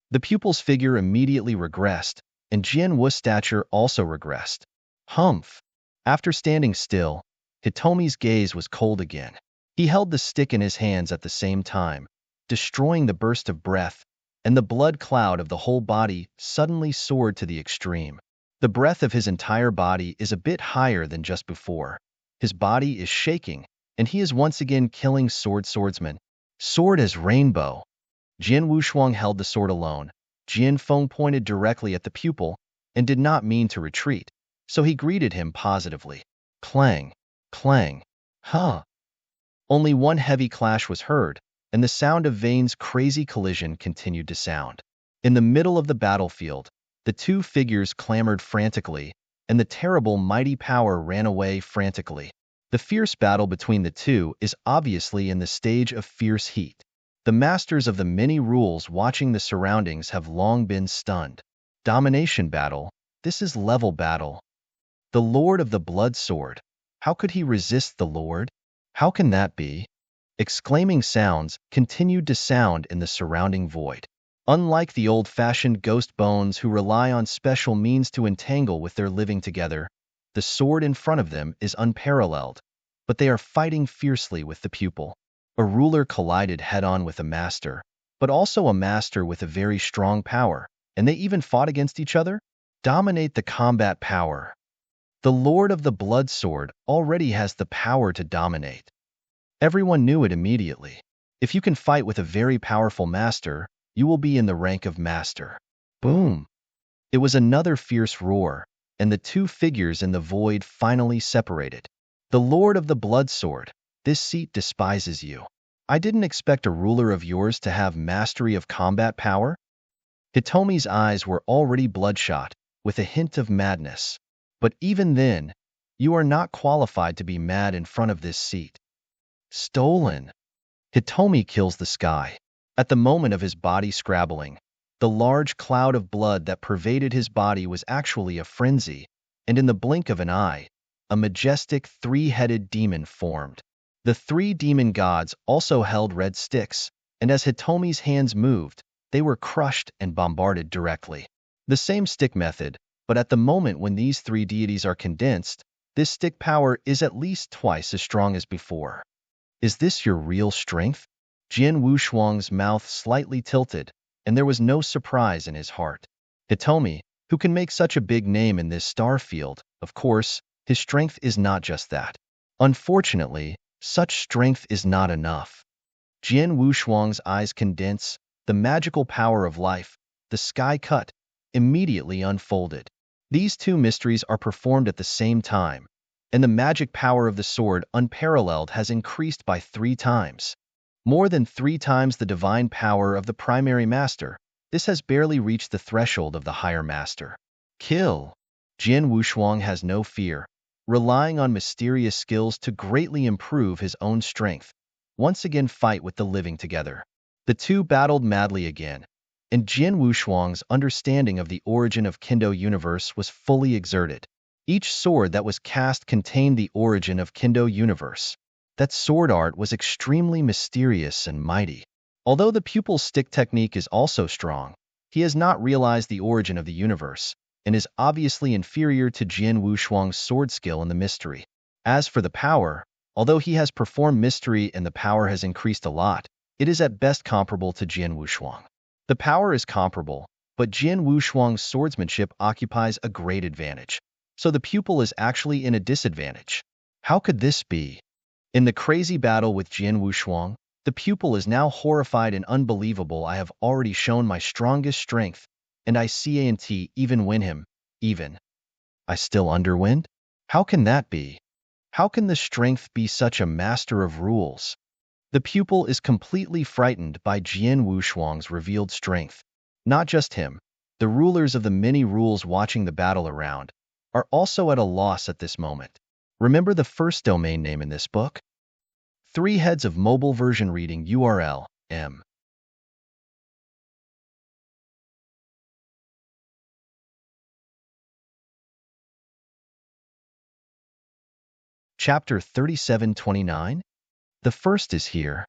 The pupil's figure immediately regressed, and Jian Wu's stature also regressed. Humph. After standing still, Hitomi's gaze was cold again. He held the stick in his hands at the same time, destroying the burst of breath, and the blood cloud of the whole body suddenly soared to the extreme. The breath of his entire body is a bit higher than just before. His body is shaking, and he is once again killing swordsman. Sword as rainbow. Jian Wushuang held the sword alone. Jian Feng pointed directly at the pupil and did not mean to retreat, so he greeted him positively. Clang, clang, huh. Only one heavy clash was heard, and the sound of Vane's crazy collision continued to sound. In the middle of the battlefield, the two figures clamored frantically, and the terrible mighty power ran away frantically. The fierce battle between the two is obviously in the stage of fierce heat. The masters of the many rules watching the surroundings have long been stunned. Domination battle, this is level battle. The Lord of the Blood Sword. How could he resist the Lord? How can that be? Exclaiming sounds continued to sound in the surrounding void. Unlike the old-fashioned ghost bones who rely on special means to entangle with their living together, the sword in front of them is unparalleled, but they are fighting fiercely with the pupil. A ruler collided head-on with a master, but also a master with a very strong power, and they even fought against each other? Dominate the combat power. The Lord of the Blood Sword already has the power to dominate. Everyone knew it immediately. If you can fight with a very powerful master, you will be in the rank of master. Boom! It was another fierce roar, and the two figures in the void finally separated. The Lord of the Blood Sword, this seat despises you. I didn't expect a ruler of yours to have mastery of combat power. Hitomi's eyes were already bloodshot, with a hint of madness. But even then, you are not qualified to be mad in front of this seat. Stolen. Hitomi kills the sky. At the moment of his body scrabbling, the large cloud of blood that pervaded his body was actually a frenzy, and in the blink of an eye, a majestic three-headed demon formed. The three demon gods also held red sticks, and as Hitomi's hands moved, they were crushed and bombarded directly. The same stick method, but at the moment when these three deities are condensed, this stick power is at least twice as strong as before. Is this your real strength? Jian Wushuang's mouth slightly tilted, and there was no surprise in his heart. Hitomi, who can make such a big name in this star field, of course, his strength is not just that. Unfortunately, such strength is not enough. Jian Wushuang's eyes condense, the magical power of life, the sky cut, immediately unfolded. These two mysteries are performed at the same time, and the magic power of the sword unparalleled has increased by 3 times. More than 3 times the divine power of the primary master. This has barely reached the threshold of the higher master. Kill. Jian Wushuang has no fear, relying on mysterious skills to greatly improve his own strength. Once again fight with the living together. The two battled madly again, and Jian Wushuang's understanding of the origin of Kendo universe was fully exerted. Each sword that was cast contained the origin of Kendo universe. That sword art was extremely mysterious and mighty. Although the pupil's stick technique is also strong, He has not realized the origin of the universe, and is obviously inferior to Jian Wushuang's sword skill in the mystery. As for the power, although he has performed mystery and the power has increased a lot, it is at best comparable to Jian Wushuang. The power is comparable, but Jian Wushuang's swordsmanship occupies a great advantage, so the pupil is actually in a disadvantage. How could this be? In the crazy battle with Jian Wushuang, the pupil is now horrified and unbelievable. I have already shown my strongest strength, and I can't even win him, even. I still underwind? How can that be? How can the strength be such a master of rules? The pupil is completely frightened by Jian Wushuang's revealed strength. Not just him, the rulers of the many rules watching the battle around are also at a loss at this moment. Remember the first domain name in this book? 3 heads of mobile version reading URL, M. Chapter 3729? The first is here.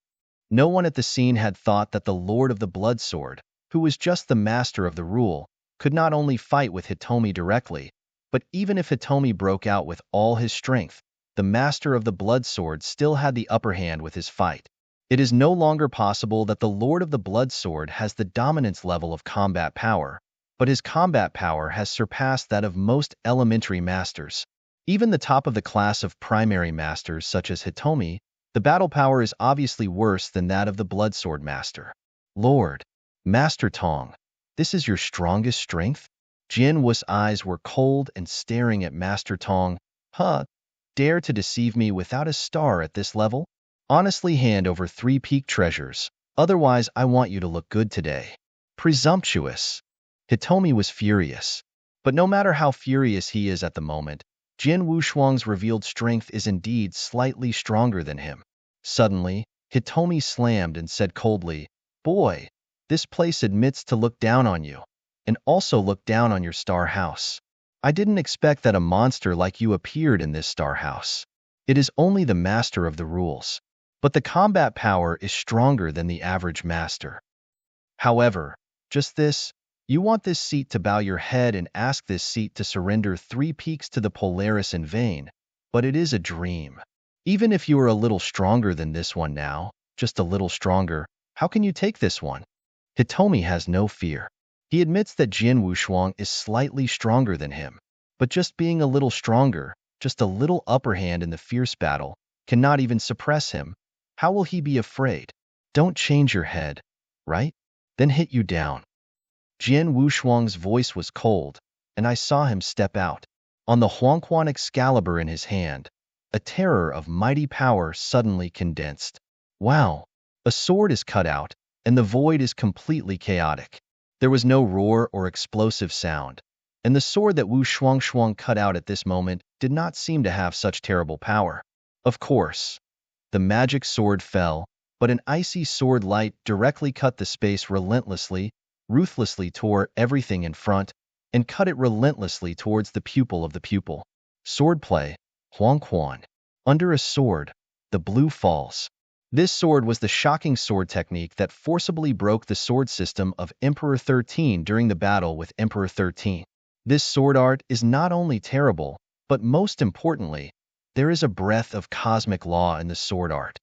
No one at the scene had thought that the Lord of the Blood Sword, who was just the master of the rule, could not only fight with Hitomi directly, but even if Hitomi broke out with all his strength, the master of the Blood Sword still had the upper hand with his fight. It is no longer possible that the Lord of the Blood Sword has the dominance level of combat power, but his combat power has surpassed that of most elementary masters. Even the top of the class of primary masters such as Hitomi, the battle power is obviously worse than that of the Bloodsword Master. Lord, Master Tong, this is your strongest strength? Jian Wu's eyes were cold and staring at Master Tong. Dare to deceive me without a star at this level? Honestly hand over 3 peak treasures, otherwise I want you to look good today. Presumptuous. Hitomi was furious. But no matter how furious he is at the moment, Jian Wushuang's revealed strength is indeed slightly stronger than him. Suddenly, Hitomi slammed and said coldly, "Boy, this place admits to look down on you, and also look down on your star house. I didn't expect that a monster like you appeared in this star house. It is only the master of the rules, but the combat power is stronger than the average master. However, just this, you want this seat to bow your head and ask this seat to surrender 3 peaks to the Polaris in vain, but it is a dream. Even if you are a little stronger than this one now, just a little stronger, how can you take this one?" Hitomi has no fear. He admits that Jian Wushuang is slightly stronger than him, but just being a little stronger, just a little upper hand in the fierce battle, cannot even suppress him. How will he be afraid? Don't change your head, right? Then hit you down. Jian Wushuang's voice was cold, and I saw him step out. On the Huangquan Excalibur in his hand, a terror of mighty power suddenly condensed. Wow! A sword is cut out, and the void is completely chaotic. There was no roar or explosive sound, and the sword that Wu Shuang cut out at this moment did not seem to have such terrible power. Of course, the magic sword fell, but an icy sword light directly cut the space relentlessly, ruthlessly tore everything in front, and cut it relentlessly towards the pupil of the pupil. Swordplay, Huangquan. Under a sword, the blue falls. This sword was the shocking sword technique that forcibly broke the sword system of Emperor 13 during the battle with Emperor 13. This sword art is not only terrible, but most importantly, there is a breath of cosmic law in the sword art.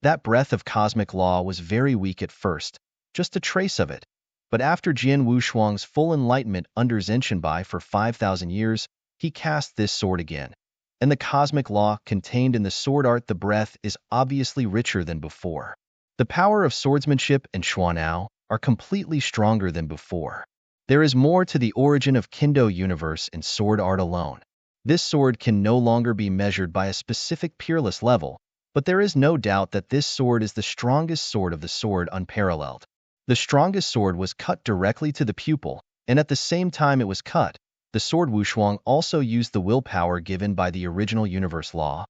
That breath of cosmic law was very weak at first, just a trace of it. But after Jian Wushuang's full enlightenment under Zhenshinbai for 5,000 years, he cast this sword again. And the cosmic law contained in the sword art, the breath, is obviously richer than before. The power of swordsmanship and Xuanao are completely stronger than before. There is more to the origin of Kendo universe in sword art alone. This sword can no longer be measured by a specific peerless level, but there is no doubt that this sword is the strongest sword of the sword unparalleled. The strongest sword was cut directly to the pupil, and at the same time it was cut, the sword Wushuang also used the willpower given by the original universe law.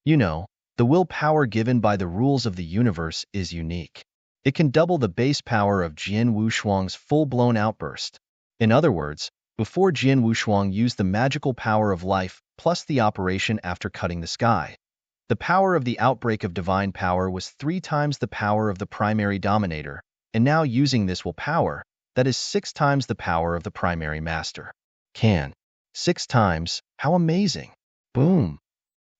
You know, the willpower given by the rules of the universe is unique. It can double the base power of Jian Wushuang's full-blown outburst. In other words, before Jian Wushuang used the magical power of life plus the operation after cutting the sky, the power of the outbreak of divine power was 3 times the power of the primary dominator, and now using this willpower, That is 6 times the power of the primary master. Can. 6 times? How amazing! Boom!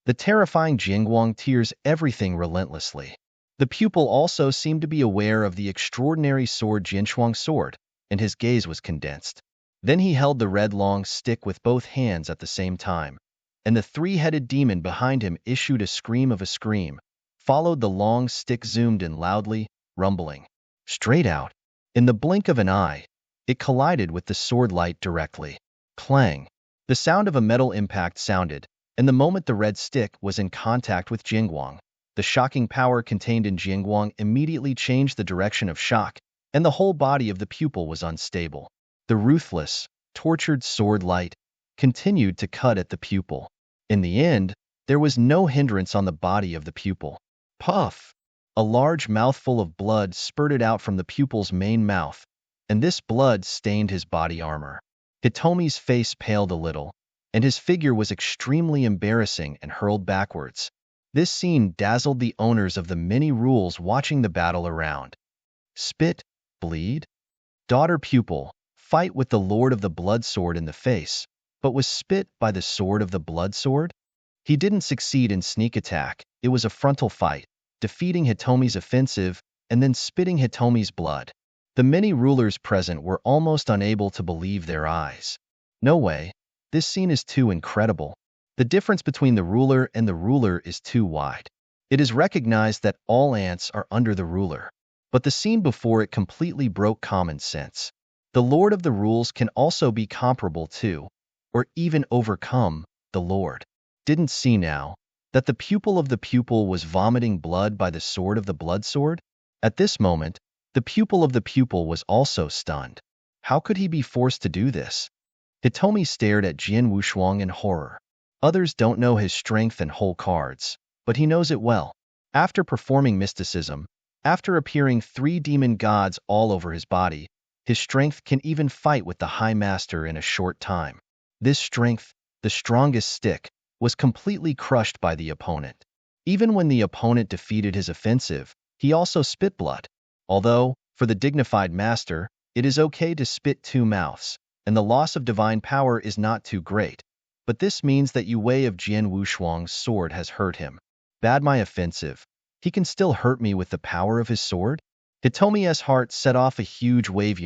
The terrifying Jingguang tears everything relentlessly. The pupil also seemed to be aware of the extraordinary sword Jinshuang's sword, and his gaze was condensed. Then he held the red long stick with both hands at the same time, and the three-headed demon behind him issued a scream, followed the long stick zoomed in loudly, rumbling. Straight out. In the blink of an eye, it collided with the sword light directly. Clang. The sound of a metal impact sounded, and the moment the red stick was in contact with Jingguang, the shocking power contained in Jingguang immediately changed the direction of shock, and the whole body of the pupil was unstable. The ruthless, tortured sword light continued to cut at the pupil. In the end, there was no hindrance on the body of the pupil. Puff! A large mouthful of blood spurted out from the pupil's main mouth, and this blood stained his body armor. Hitomi's face paled a little, and his figure was extremely embarrassing and hurled backwards. This scene dazzled the owners of the many rules watching the battle around. Spit, bleed? Daughter pupil, fight with the Lord of the Blood Sword in the face, but was spit by the Sword of the Blood Sword? He didn't succeed in sneak attack, it was a frontal fight, defeating Hitomi's offensive and then spitting Hitomi's blood. The many rulers present were almost unable to believe their eyes. No way, this scene is too incredible. The difference between the ruler and the ruler is too wide. It is recognized that all ants are under the ruler, but the scene before it completely broke common sense. The Lord of the Rules can also be comparable to, or even overcome, the Lord. Didn't see now that the pupil of the pupil was vomiting blood by the sword of the blood sword? At this moment, the pupil of the pupil was also stunned. How could he be forced to do this? Hitomi stared at Jian Wushuang in horror. Others don't know his strength and whole cards, but he knows it well. After performing mysticism, after appearing 3 demon gods all over his body, his strength can even fight with the High Master in a short time. This strength, the strongest stick, was completely crushed by the opponent. Even when the opponent defeated his offensive, he also spit blood. Although, for the dignified master, it is okay to spit 2 mouths, and the loss of divine power is not too great. But this means that Yue of Jian Wushuang's sword has hurt him. Bad my offensive. He can still hurt me with the power of his sword? Hitomi's heart set off a huge wave.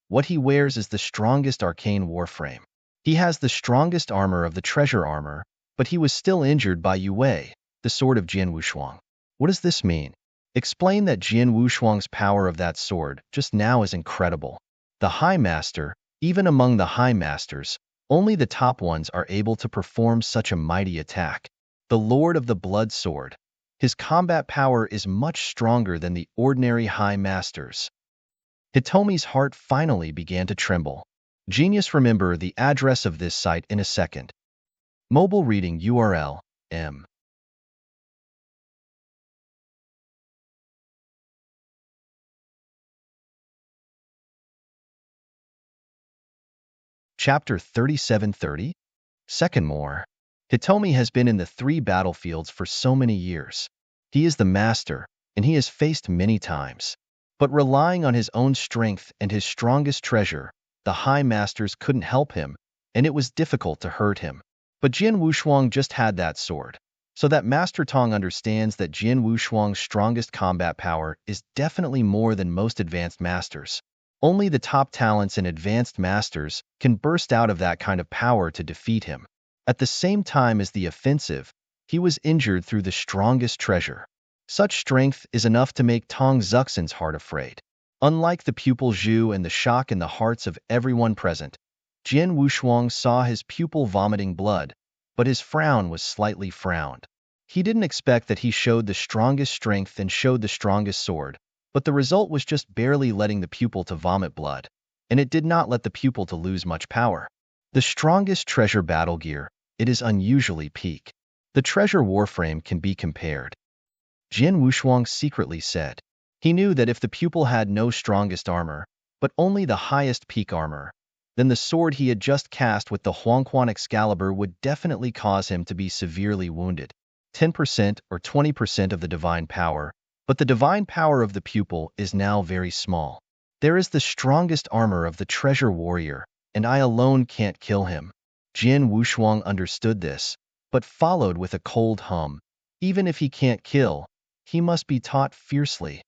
What he wears is the strongest arcane warframe. He has the strongest armor of the treasure armor, but he was still injured by Yue, the sword of Jian Wushuang. What does this mean? Explain that Jian Wushuang's power of that sword just now is incredible. The High Master, even among the High Masters, only the top ones are able to perform such a mighty attack. The Lord of the Blood Sword. His combat power is much stronger than the ordinary High Masters. Hitomi's heart finally began to tremble. Genius, remember the address of this site in a second. Mobile reading URL, M. Chapter 3730? Second more. Hitomi has been in the 3 battlefields for so many years. He is the master, and he has faced many times. But relying on his own strength and his strongest treasure, the High Masters couldn't help him, and it was difficult to hurt him. But Jian Wushuang just had that sword. So that Master Tong understands that Jian Wushuang's strongest combat power is definitely more than most advanced masters. Only the top talents and advanced masters can burst out of that kind of power to defeat him. At the same time as the offensive, he was injured through the strongest treasure. Such strength is enough to make Tong Zuxin's heart afraid. Unlike the pupil Zhu and the shock in the hearts of everyone present, Jian Wushuang saw his pupil vomiting blood, but his frown was slightly frowned. He didn't expect that he showed the strongest strength and showed the strongest sword, but the result was just barely letting the pupil to vomit blood, and it did not let the pupil to lose much power. The strongest treasure battle gear, it is unusually peak. The treasure warframe can be compared. Jian Wushuang secretly said. He knew that if the pupil had no strongest armor, but only the highest peak armor, then the sword he had just cast with the Huangquan Excalibur would definitely cause him to be severely wounded. 10% or 20% of the divine power, but the divine power of the pupil is now very small. There is the strongest armor of the treasure warrior, and I alone can't kill him. Jian Wushuang understood this, but followed with a cold hum. Even if he can't kill, he must be taught fiercely.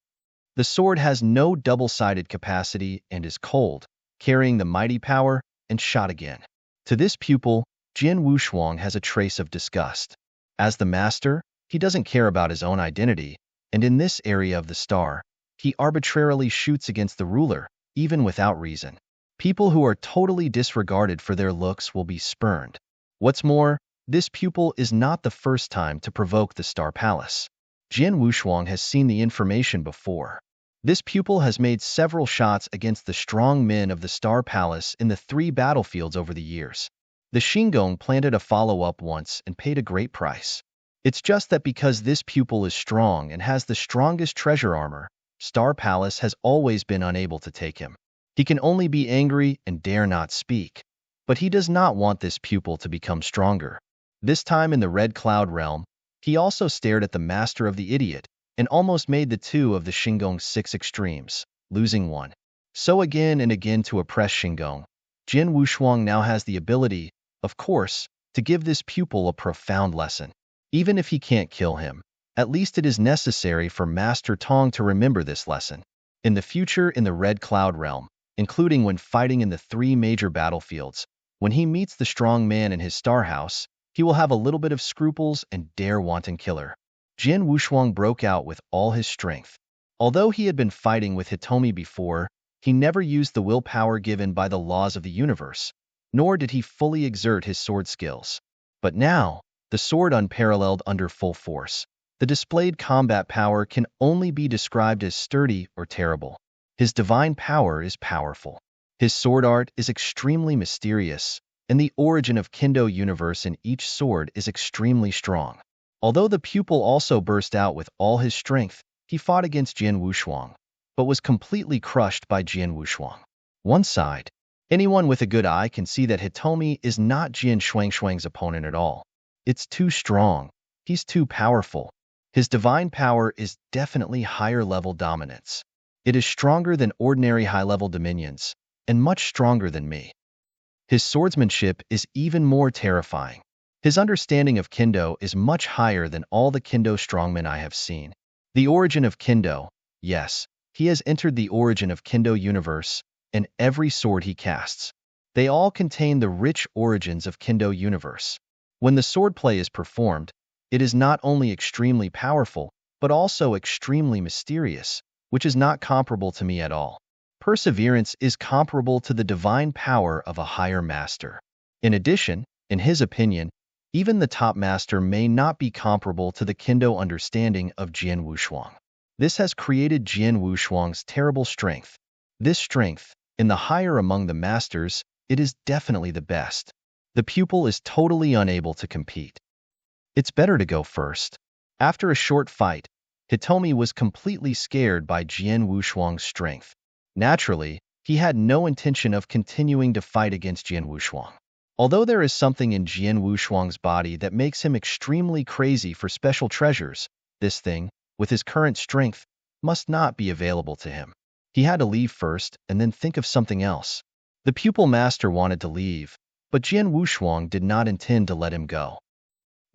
The sword has no double-sided capacity and is cold, carrying the mighty power, and shot again. To this pupil, Jian Wushuang has a trace of disgust. As the master, he doesn't care about his own identity, and in this area of the star, he arbitrarily shoots against the ruler, even without reason. People who are totally disregarded for their looks will be spurned. What's more, this pupil is not the first time to provoke the Star Palace. Jian Wushuang has seen the information before. This pupil has made several shots against the strong men of the Star Palace in the 3 battlefields over the years. The Xingong planted a follow-up once and paid a great price. It's just that because this pupil is strong and has the strongest treasure armor, Star Palace has always been unable to take him. He can only be angry and dare not speak. But he does not want this pupil to become stronger. This time in the Red Cloud realm, he also stared at the master of the idiot and almost made the 2 of the Xingong's 6 extremes, losing one. So again and again to oppress Xingong, Jian Wushuang now has the ability, of course, to give this pupil a profound lesson. Even if he can't kill him, at least it is necessary for Master Tong to remember this lesson. In the future in the Red Cloud realm, including when fighting in the 3 major battlefields, when he meets the strong man in his star house, he will have a little bit of scruples and dare wanton killer. Jian Wushuang broke out with all his strength. Although he had been fighting with Hitomi before, he never used the willpower given by the laws of the universe, nor did he fully exert his sword skills. But now, the sword unparalleled under full force, the displayed combat power can only be described as sturdy or terrible. His divine power is powerful. His sword art is extremely mysterious, and the origin of Kendo universe in each sword is extremely strong. Although the pupil also burst out with all his strength, he fought against Jian Wushuang, but was completely crushed by Jian Wushuang. One side, anyone with a good eye can see that Hitomi is not Jian Shuang's opponent at all. It's too strong. He's too powerful. His divine power is definitely higher-level dominance. It is stronger than ordinary high-level dominions, and much stronger than me. His swordsmanship is even more terrifying. His understanding of Kendo is much higher than all the Kendo strongmen I have seen. The origin of Kendo, yes, he has entered the origin of Kendo universe, and every sword he casts. They all contain the rich origins of Kendo universe. When the swordplay is performed, it is not only extremely powerful, but also extremely mysterious, which is not comparable to me at all. Perseverance is comparable to the divine power of a higher master. In addition, in his opinion, even the top master may not be comparable to the Kendo understanding of Jian Wushuang. This has created Jian Wushuang's terrible strength. This strength, in the higher among the masters, it is definitely the best. The pupil is totally unable to compete. It's better to go first. After a short fight, Hitomi was completely scared by Jian Wushuang's strength. Naturally, he had no intention of continuing to fight against Jian Wushuang. Although there is something in Jian Wushuang's body that makes him extremely crazy for special treasures, this thing, with his current strength, must not be available to him. He had to leave first and then think of something else. The pupil master wanted to leave, but Jian Wushuang did not intend to let him go.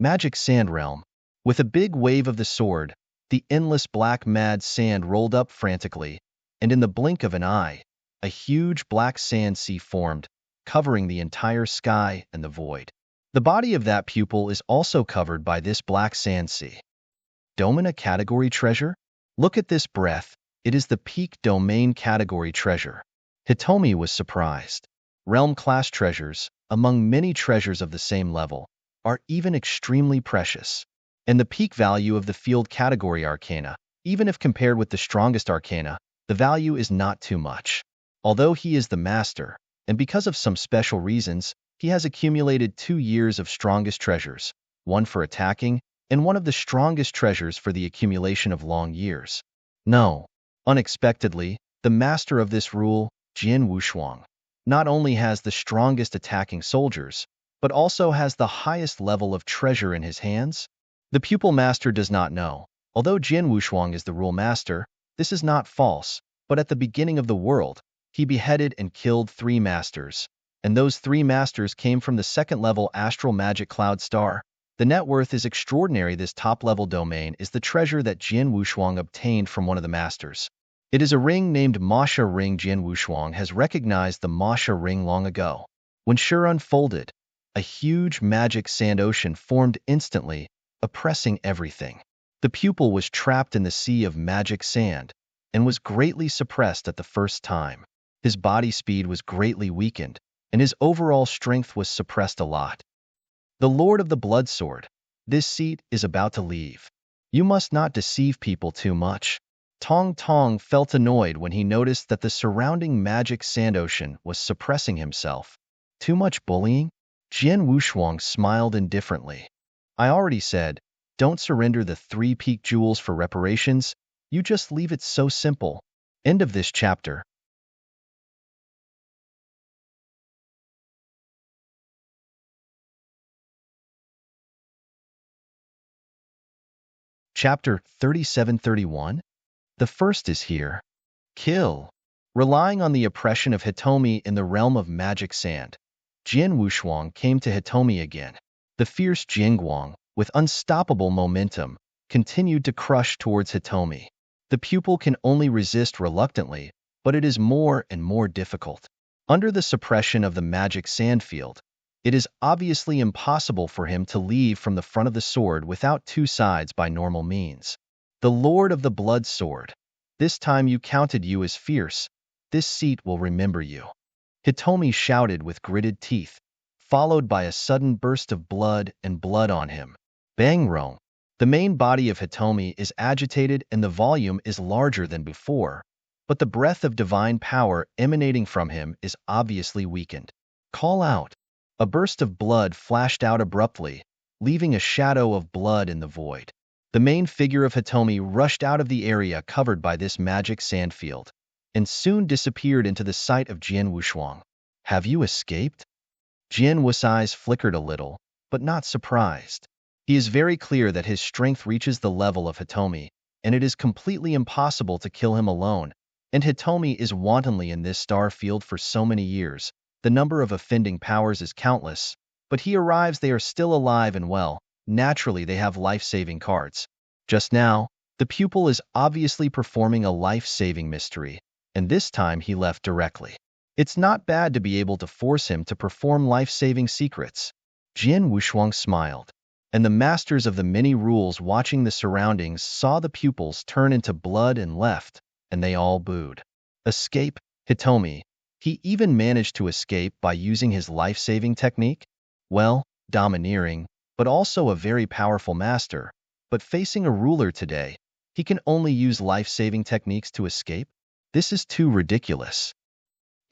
Magic Sand Realm. With a big wave of the sword, the endless black mad sand rolled up frantically, and in the blink of an eye, a huge black sand sea formed, covering the entire sky and the void. The body of that pupil is also covered by this black sand sea. Domain category treasure? Look at this breath, it is the peak domain category treasure. Hitomi was surprised. Realm class treasures, among many treasures of the same level, are even extremely precious. And the peak value of the field category arcana, even if compared with the strongest arcana, the value is not too much. Although he is the master, and because of some special reasons, he has accumulated 2 years of strongest treasures, one for attacking, and one of the strongest treasures for the accumulation of long years. No, unexpectedly, the master of this rule, Jian Wushuang, not only has the strongest attacking soldiers, but also has the highest level of treasure in his hands. The pupil master does not know. Although Jian Wushuang is the rule master, this is not false, But at the beginning of the world, he beheaded and killed 3 masters. And those 3 masters came from the second-level astral magic cloud star. The net worth is extraordinary. This top-level domain is the treasure that Jian Wushuang obtained from one of the masters. It is a ring named Masha Ring. Jian Wushuang has recognized the Masha Ring long ago. When Shur unfolded, a huge magic sand ocean formed instantly, oppressing everything. The pupil was trapped in the sea of magic sand and was greatly suppressed at the first time. His body speed was greatly weakened, and his overall strength was suppressed a lot. The Lord of the Blood Sword, this seat is about to leave. You must not deceive people too much. Tong Tong felt annoyed when he noticed that the surrounding magic sand ocean was suppressing himself. Too much bullying? Jian Wushuang smiled indifferently. I already said, don't surrender the 3 peak jewels for reparations. You just leave it so simple. End of this chapter. Chapter 37-31. The first is here. Kill. Relying on the oppression of Hitomi in the realm of magic sand, Jian Wushuang came to Hitomi again. The fierce Jingguang, with unstoppable momentum, continued to crush towards Hitomi. The pupil can only resist reluctantly, but it is more and more difficult. Under the suppression of the magic sand field, it is obviously impossible for him to leave from the front of the sword without 2 sides by normal means. The Lord of the Blood Sword. This time you counted you as fierce. This seat will remember you. Hitomi shouted with gritted teeth, followed by a sudden burst of blood and blood on him. Bang rong. The main body of Hitomi is agitated and the volume is larger than before, but the breath of divine power emanating from him is obviously weakened. Call out. A burst of blood flashed out abruptly, leaving a shadow of blood in the void. The main figure of Hitomi rushed out of the area covered by this magic sand field, and soon disappeared into the sight of Jian Wushuang. Have you escaped? Jian Wu's eyes flickered a little, but not surprised. He is very clear that his strength reaches the level of Hitomi, and it is completely impossible to kill him alone, and Hitomi is wantonly in this star field for so many years. The number of offending powers is countless, but he arrives they are still alive and well. Naturally, they have life-saving cards. Just now, the pupil is obviously performing a life-saving mystery, and this time he left directly. It's not bad to be able to force him to perform life-saving secrets. Jian Wushuang smiled, and the masters of the many rules watching the surroundings saw the pupils turn into blood and left, and they all booed. Escape, Hitomi. He even managed to escape by using his life-saving technique? Well, domineering, but also a very powerful master. But facing a ruler today, he can only use life-saving techniques to escape? This is too ridiculous.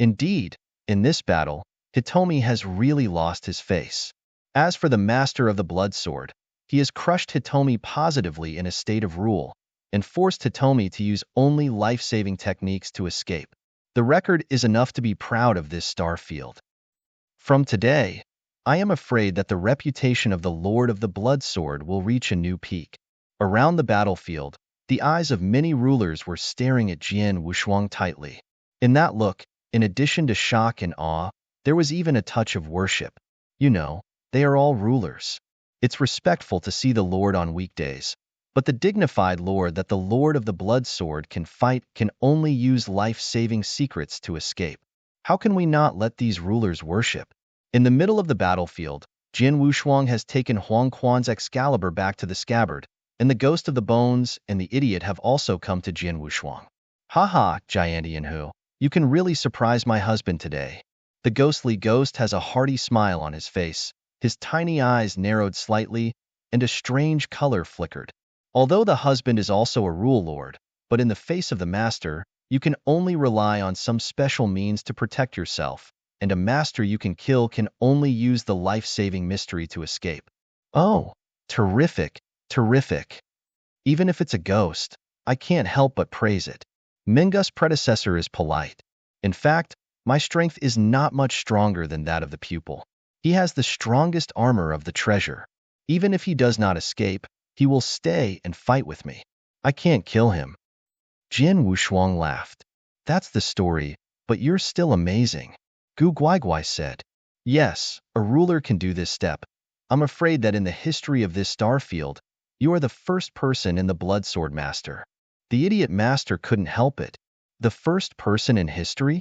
Indeed, in this battle, Hitomi has really lost his face. As for the master of the blood sword, he has crushed Hitomi positively in a state of rule, and forced Hitomi to use only life-saving techniques to escape. The record is enough to be proud of this star field. From today, I am afraid that the reputation of the Lord of the Blood Sword will reach a new peak. Around the battlefield, the eyes of many rulers were staring at Jian Wushuang tightly. In that look, in addition to shock and awe, there was even a touch of worship. You know, they are all rulers. It's respectful to see the Lord on weekdays, but the dignified Lord that the Lord of the Blood Sword can fight can only use life-saving secrets to escape. How can we not let these rulers worship? In the middle of the battlefield, Jian Wushuang has taken Huang Quan's Excalibur back to the scabbard, and the Ghost of the Bones and the Idiot have also come to Jian Wushuang. Haha, Jiandianhu, you can really surprise my husband today. The ghostly ghost has a hearty smile on his face, his tiny eyes narrowed slightly, and a strange color flickered. Although the husband is also a rule lord, but in the face of the master, you can only rely on some special means to protect yourself, and a master you can kill can only use the life-saving mystery to escape. Oh, terrific, terrific. Even if it's a ghost, I can't help but praise it. Mingus' predecessor is polite. In fact, my strength is not much stronger than that of the pupil. He has the strongest armor of the treasure. Even if he does not escape, he will stay and fight with me. I can't kill him. Jian Wushuang laughed. That's the story, but you're still amazing. Gu Guaiguai said. Yes, a ruler can do this step. I'm afraid that in the history of this star field, you are the first person in the Blood Sword Master. The idiot master couldn't help it. The first person in history?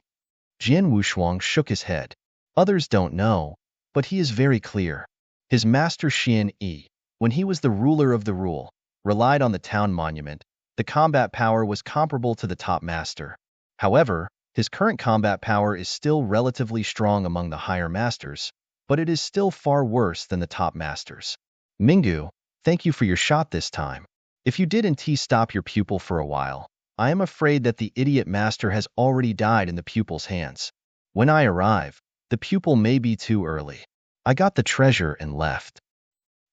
Jian Wushuang shook his head. Others don't know, but he is very clear. His master Xian Yi, when he was the ruler of the rule, relied on the town monument. The combat power was comparable to the top master. However, his current combat power is still relatively strong among the higher masters, but it is still far worse than the top masters. Minggu, thank you for your shot this time. If you didn't stop your pupil for a while, I am afraid that the idiot master has already died in the pupil's hands. When I arrive, the pupil may be too early. I got the treasure and left.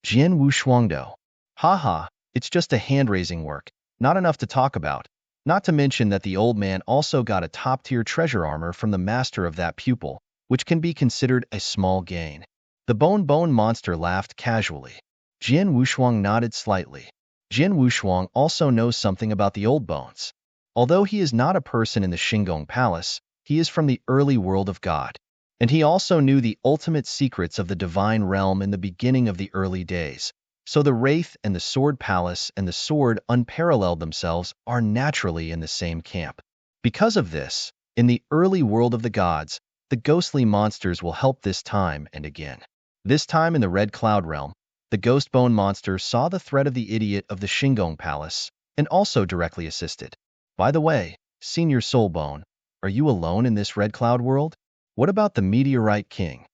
Jian Wushuangdo. Haha, it's just a hand-raising work, not enough to talk about. Not to mention that the old man also got a top-tier treasure armor from the master of that pupil, which can be considered a small gain. The bone monster laughed casually. Jian Wushuang nodded slightly. Jian Wushuang also knows something about the old bones. Although he is not a person in the Xingong Palace, he is from the early world of God. And he also knew the ultimate secrets of the divine realm in the beginning of the early days. So the Wraith and the Sword Palace and the Sword Unparalleled themselves are naturally in the same camp. Because of this, in the early world of the gods, the ghostly monsters will help this time and again. This time in the Red Cloud realm, the Ghost Bone monster saw the threat of the idiot of the Xingong Palace and also directly assisted. By the way, Senior Soul Bone, are you alone in this Red Cloud world? What about the Meteorite King?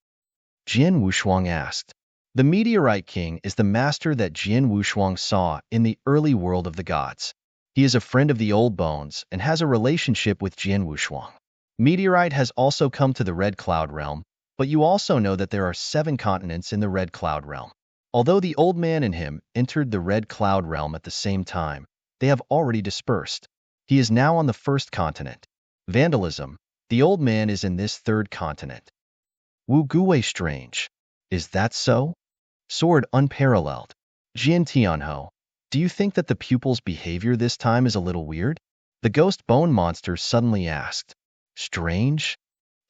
Jian Wushuang asked. The Meteorite King is the master that Jian Wushuang saw in the early world of the gods. He is a friend of the old bones and has a relationship with Jian Wushuang. Meteorite has also come to the Red Cloud realm, but you also know that there are 7 continents in the Red Cloud realm. Although the old man and him entered the Red Cloud realm at the same time, they have already dispersed. He is now on the 1st continent. Vandalism. The old man is in this 3rd continent. Wu Guwei strange. Is that so? Sword Unparalleled. Jian Tianho, do you think that the pupil's behavior this time is a little weird? The Ghost Bone monster suddenly asked. Strange?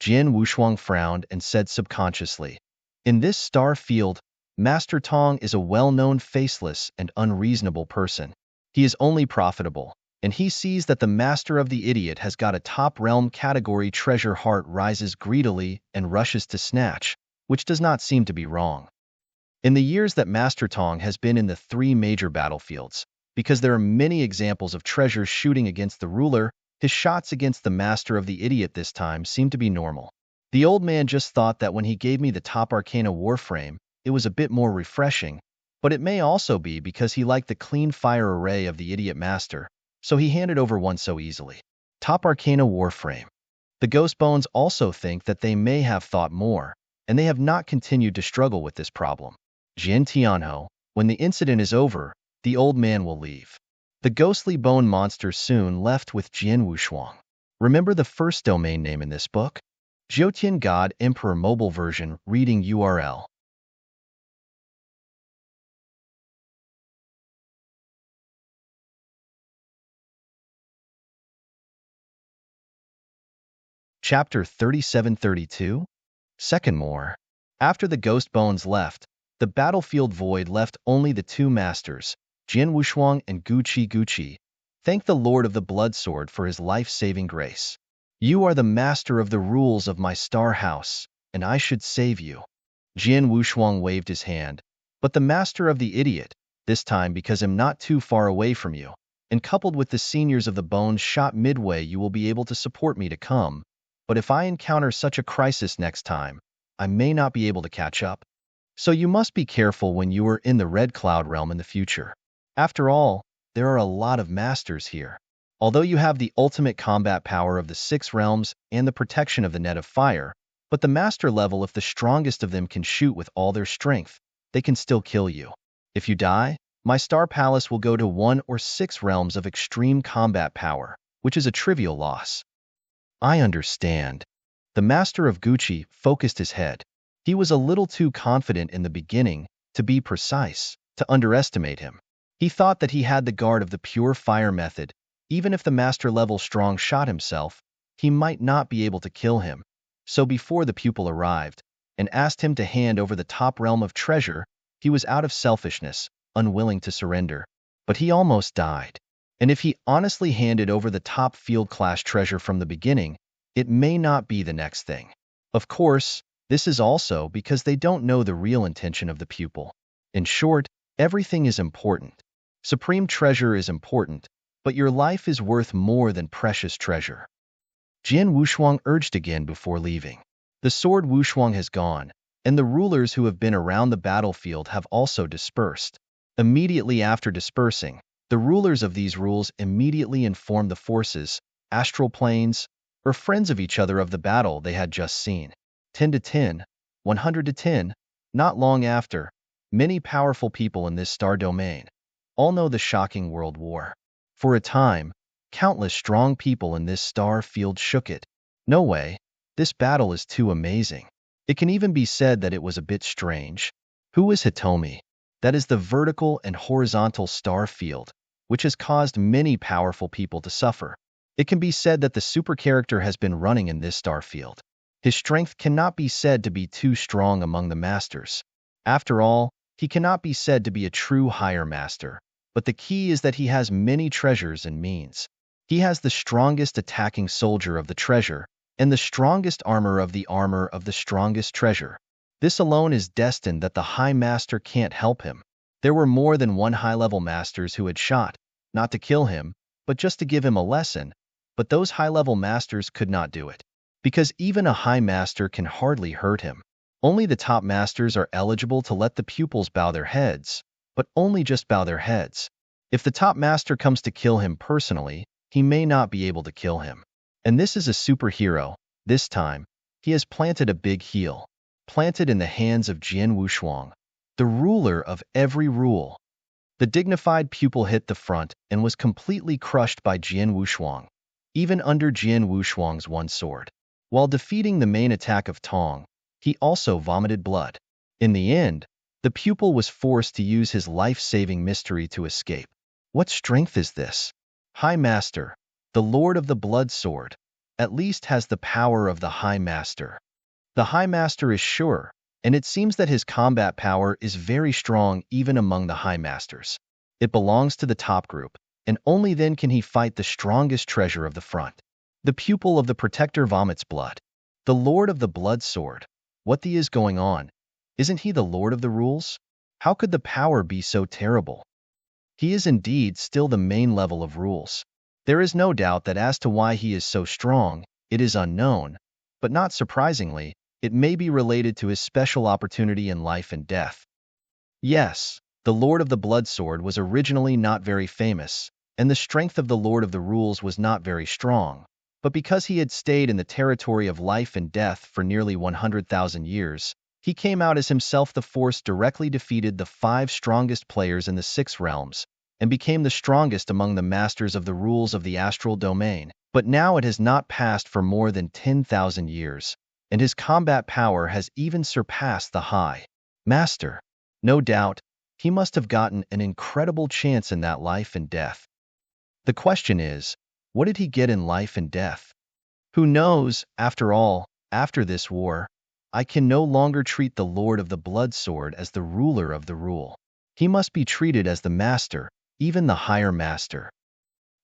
Jian Wushuang frowned and said subconsciously. In this star field, Master Tong is a well-known faceless and unreasonable person. He is only profitable, and he sees that the master of the idiot has got a top realm category treasure. Heart rises greedily and rushes to snatch, which does not seem to be wrong. In the years that Master Tong has been in the 3 major battlefields, because there are many examples of treasures shooting against the ruler, his shots against the master of the idiot this time seem to be normal. The old man just thought that when he gave me the top Arcana Warframe, it was a bit more refreshing, but it may also be because he liked the clean fire array of the idiot master, so he handed over one so easily. Top Arcana Warframe. The Ghost Bones also think that they may have thought more, and they have not continued to struggle with this problem. Jian Tianho, when the incident is over, the old man will leave. The ghostly bone monster soon left with Jian Wushuang. Remember the first domain name in this book? Jiutian God Emperor Mobile Version Reading URL. Chapter 3732? Second more. After the Ghost Bones left, the battlefield void left only the 2 masters, Jian Wushuang and Guqi. Thank the Lord of the Blood Sword for his life-saving grace. You are the master of the rules of my star house, and I should save you. Jian Wushuang waved his hand, but the master of the idiot, this time because I'm not too far away from you, and coupled with the seniors of the bones shot midway, you will be able to support me to come. But if I encounter such a crisis next time, I may not be able to catch up. So you must be careful when you are in the Red Cloud realm in the future. After all, there are a lot of masters here. Although you have the ultimate combat power of the 6 realms and the protection of the net of fire, but the master level, if the strongest of them can shoot with all their strength, they can still kill you. If you die, my star palace will go to 1 or 6 realms of extreme combat power, which is a trivial loss. I understand. The master of Gucci focused his head. He was a little too confident in the beginning, to be precise, to underestimate him. He thought that he had the guard of the pure fire method. Even if the master level strong shot himself, he might not be able to kill him. So before the pupil arrived and asked him to hand over the top realm of treasure, he was out of selfishness, unwilling to surrender. But he almost died. And if he honestly handed over the top field class treasure from the beginning, it may not be the next thing. Of course, this is also because they don't know the real intention of the pupil. In short, everything is important. Supreme treasure is important, but your life is worth more than precious treasure. Jian Wushuang urged again before leaving. The sword Wushuang has gone, and the rulers who have been around the battlefield have also dispersed. Immediately after dispersing, the rulers of these rules immediately informed the forces, astral planes, or friends of each other of the battle they had just seen. 10 to 10, 100 to 10, not long after, many powerful people in this star domain all know the shocking world war. For a time, countless strong people in this star field shook it. No way, this battle is too amazing. It can even be said that it was a bit strange. Who is Hitomi? That is the vertical and horizontal star field, which has caused many powerful people to suffer. It can be said that the super character has been running in this star field. His strength cannot be said to be too strong among the masters. After all, he cannot be said to be a true higher master, but the key is that he has many treasures and means. He has the strongest attacking soldier of the treasure, and the strongest armor of the strongest treasure. This alone is destined that the high master can't help him. There were more than one high-level masters who had shot, not to kill him, but just to give him a lesson, but those high-level masters could not do it. Because even a high master can hardly hurt him. Only the top masters are eligible to let the pupils bow their heads, but only just bow their heads. If the top master comes to kill him personally, he may not be able to kill him. And this is a superhero. This time, he has planted a big heel. Planted in the hands of Jian Wushuang, the ruler of every rule. The dignified pupil hit the front and was completely crushed by Jian Wushuang, even under Jian Wushuang's one sword. While defeating the main attack of Tong, he also vomited blood. In the end, the pupil was forced to use his life-saving mystery to escape. What strength is this? High Master, the Lord of the Blood Sword, at least has the power of the High Master. The High Master is sure, and it seems that his combat power is very strong even among the High Masters. It belongs to the top group, and only then can he fight the strongest treasure of the front. The pupil of the Protector vomits blood. The Lord of the Blood Sword. What the is going on? Isn't he the Lord of the Rules? How could the power be so terrible? He is indeed still the main level of rules. There is no doubt that as to why he is so strong, it is unknown, but not surprisingly, it may be related to his special opportunity in life and death. Yes, the Lord of the Blood Sword was originally not very famous, and the strength of the Lord of the Rules was not very strong, but because he had stayed in the territory of life and death for nearly 100,000 years, he came out as himself. The force directly defeated the 5 strongest players in the 6 realms, and became the strongest among the masters of the rules of the astral domain. But now it has not passed for more than 10,000 years, and his combat power has even surpassed the High Master. No doubt, he must have gotten an incredible chance in that life and death. The question is, what did he get in life and death? Who knows? After all, after this war, I can no longer treat the Lord of the Blood Sword as the ruler of the rule. He must be treated as the master, even the higher master.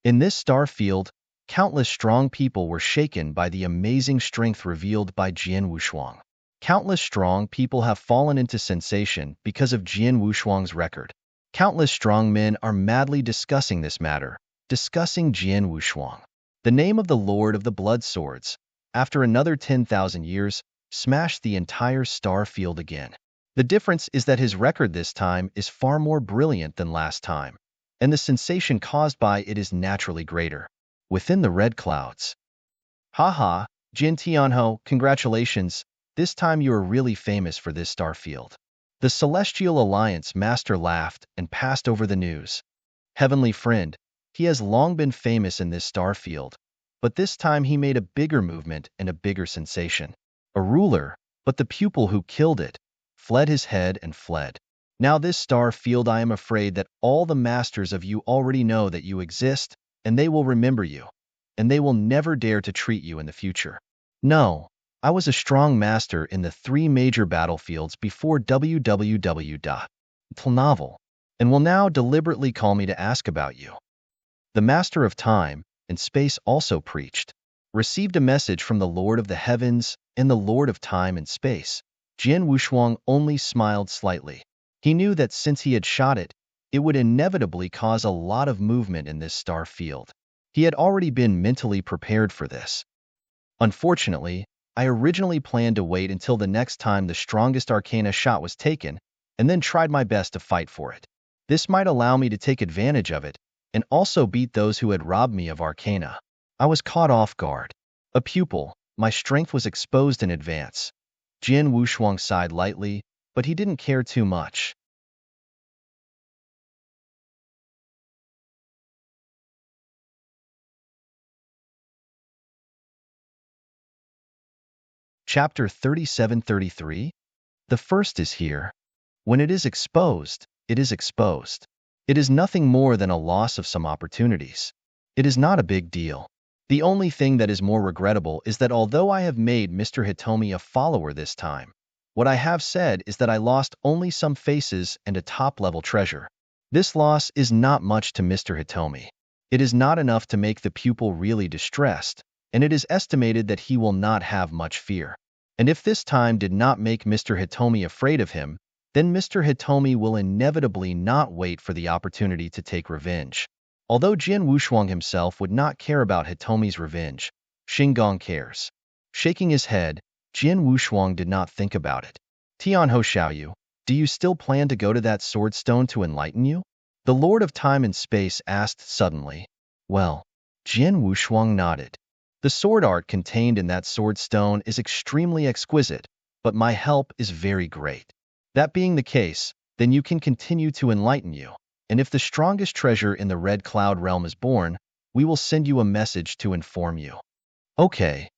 In this star field, countless strong people were shaken by the amazing strength revealed by Jian Wushuang. Countless strong people have fallen into sensation because of Jian Wushuang's record. Countless strong men are madly discussing this matter, discussing Jian Wushuang. The name of the Lord of the Blood Swords, after another 10,000 years, smashed the entire star field again. The difference is that his record this time is far more brilliant than last time, and the sensation caused by it is naturally greater. Within the red clouds. Haha, Jin Tianho, congratulations, this time you are really famous for this star field. The Celestial Alliance master laughed and passed over the news. Heavenly friend, he has long been famous in this star field, but this time he made a bigger movement and a bigger sensation. A ruler, but the pupil who killed it, fled his head and fled. Now this star field, I am afraid that all the masters of you already know that you exist, and they will remember you. and they will never dare to treat you in the future. No, I was a strong master in the 3 major battlefields before www. Novel, and will now deliberately call me to ask about you. The Master of Time and Space also preached, received a message from the Lord of the Heavens and the Lord of Time and Space. Jian Wushuang only smiled slightly. He knew that since he had shot it, it would inevitably cause a lot of movement in this star field. He had already been mentally prepared for this. Unfortunately, I originally planned to wait until the next time the strongest arcana shot was taken, and then tried my best to fight for it. This might allow me to take advantage of it, and also beat those who had robbed me of arcana. I was caught off guard. A pupil, my strength was exposed in advance. Jian Wushuang sighed lightly, but he didn't care too much. Chapter 37-33. The first is here. When it is exposed, it is exposed. It is nothing more than a loss of some opportunities. It is not a big deal. The only thing that is more regrettable is that although I have made Mr. Hitomi a follower this time, what I have said is that I lost only some faces and a top-level treasure. This loss is not much to Mr. Hitomi. It is not enough to make the pupil really distressed, and it is estimated that he will not have much fear. And if this time did not make Mr. Hitomi afraid of him, then Mr. Hitomi will inevitably not wait for the opportunity to take revenge. Although Jian Wushuang himself would not care about Hitomi's revenge, Xinggong cares. Shaking his head, Jian Wushuang did not think about it. Tianho Xiaoyu, do you still plan to go to that sword stone to enlighten you? The Lord of Time and Space asked suddenly. Well, Jian Wushuang nodded. The sword art contained in that sword stone is extremely exquisite, but my help is very great. That being the case, then you can continue to enlighten you, and if the strongest treasure in the Red Cloud realm is born, we will send you a message to inform you. Okay,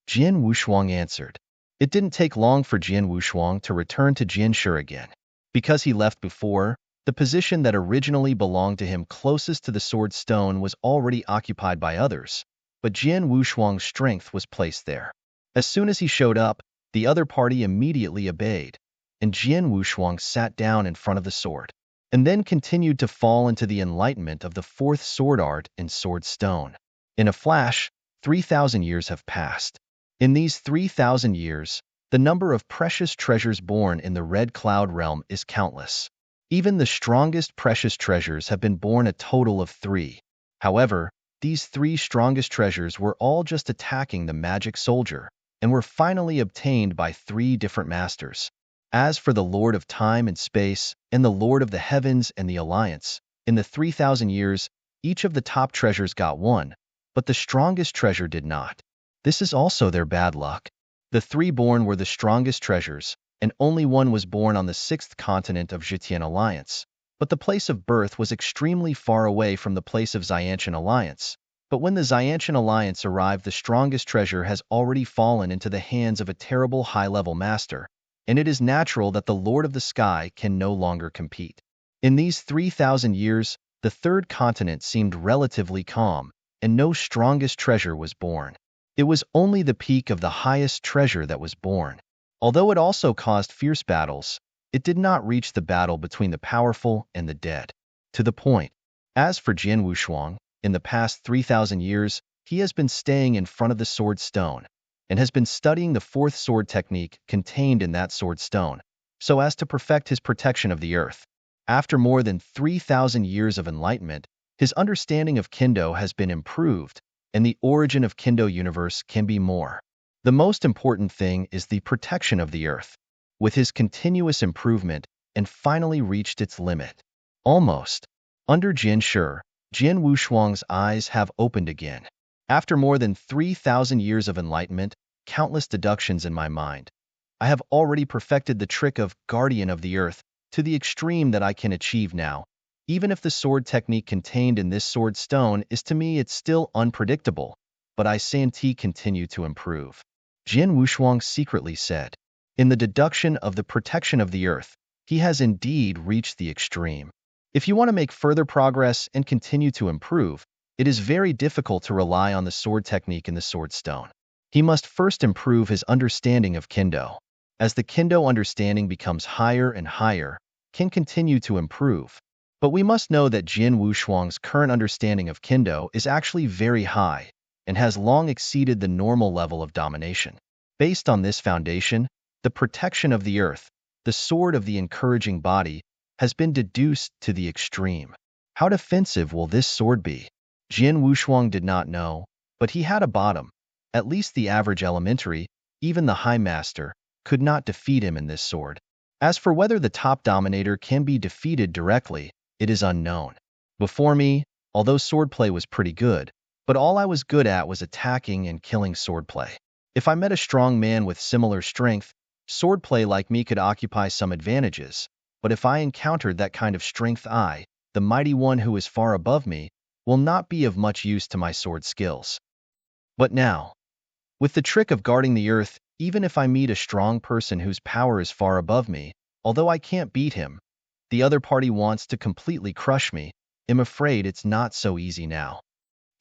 Jian Wushuang answered. It didn't take long for Jian Wushuang to return to Jianshi again. Because he left before, the position that originally belonged to him closest to the sword stone was already occupied by others, but Jian Wushuang's strength was placed there. As soon as he showed up, the other party immediately obeyed, and Jian Wushuang sat down in front of the sword, and then continued to fall into the enlightenment of the 4th sword art and sword stone. In a flash, 3,000 years have passed. In these 3,000 years, the number of precious treasures born in the Red Cloud realm is countless. Even the strongest precious treasures have been born a total of 3. However, these 3 strongest treasures were all just attacking the magic soldier, and were finally obtained by 3 different masters. As for the Lord of Time and Space, and the Lord of the Heavens and the Alliance, in the 3,000 years, each of the top treasures got 1, but the strongest treasure did not. This is also their bad luck. The 3 born were the strongest treasures, and only 1 was born on the 6th continent of Zhitian Alliance. But the place of birth was extremely far away from the place of Xiantian Alliance. But when the Xiantian Alliance arrived, the strongest treasure has already fallen into the hands of a terrible high-level master, and it is natural that the Lord of the Sky can no longer compete. In these 3,000 years, the 3rd continent seemed relatively calm, and no strongest treasure was born. It was only the peak of the highest treasure that was born. Although it also caused fierce battles, it did not reach the battle between the powerful and the dead. To the point. As for Jian Wushuang, in the past 3,000 years, he has been staying in front of the sword stone, and has been studying the 4th sword technique contained in that sword stone, so as to perfect his protection of the earth. After more than 3,000 years of enlightenment, his understanding of Kendo has been improved, and the origin of Kendo universe can be more. The most important thing is the protection of the earth, with his continuous improvement, and finally reached its limit. Almost. Under Jianshi, Jian Wushuang's eyes have opened again. After more than 3,000 years of enlightenment, countless deductions in my mind, I have already perfected the trick of Guardian of the Earth to the extreme that I can achieve now. Even if the sword technique contained in this sword stone is to me it's still unpredictable, but I Santi continue to improve. Jian Wushuang secretly said. In the deduction of the protection of the earth, he has indeed reached the extreme. If you want to make further progress and continue to improve, It is very difficult to rely on the sword technique in the sword stone. He must first improve his understanding of Kendo. As the Kendo understanding becomes higher and higher, can continue to improve. But we must know that Jin Wushuang's current understanding of Kendo is actually very high and has long exceeded the normal level of domination. Based on this foundation, the protection of the earth, the sword of the encouraging body, has been deduced to the extreme. How defensive will this sword be? Jin Wushuang did not know, but he had a bottom. At least the average elementary, even the high master, could not defeat him in this sword. As for whether the top dominator can be defeated directly, it is unknown. Before me, although swordplay was pretty good, but all I was good at was attacking and killing swordplay. If I met a strong man with similar strength, swordplay like me could occupy some advantages, but if I encountered that kind of strength, I, the mighty one who is far above me, will not be of much use to my sword skills. But now, with the trick of guarding the earth, even if I meet a strong person whose power is far above me, although I can't beat him, the other party wants to completely crush me, I'm afraid it's not so easy now.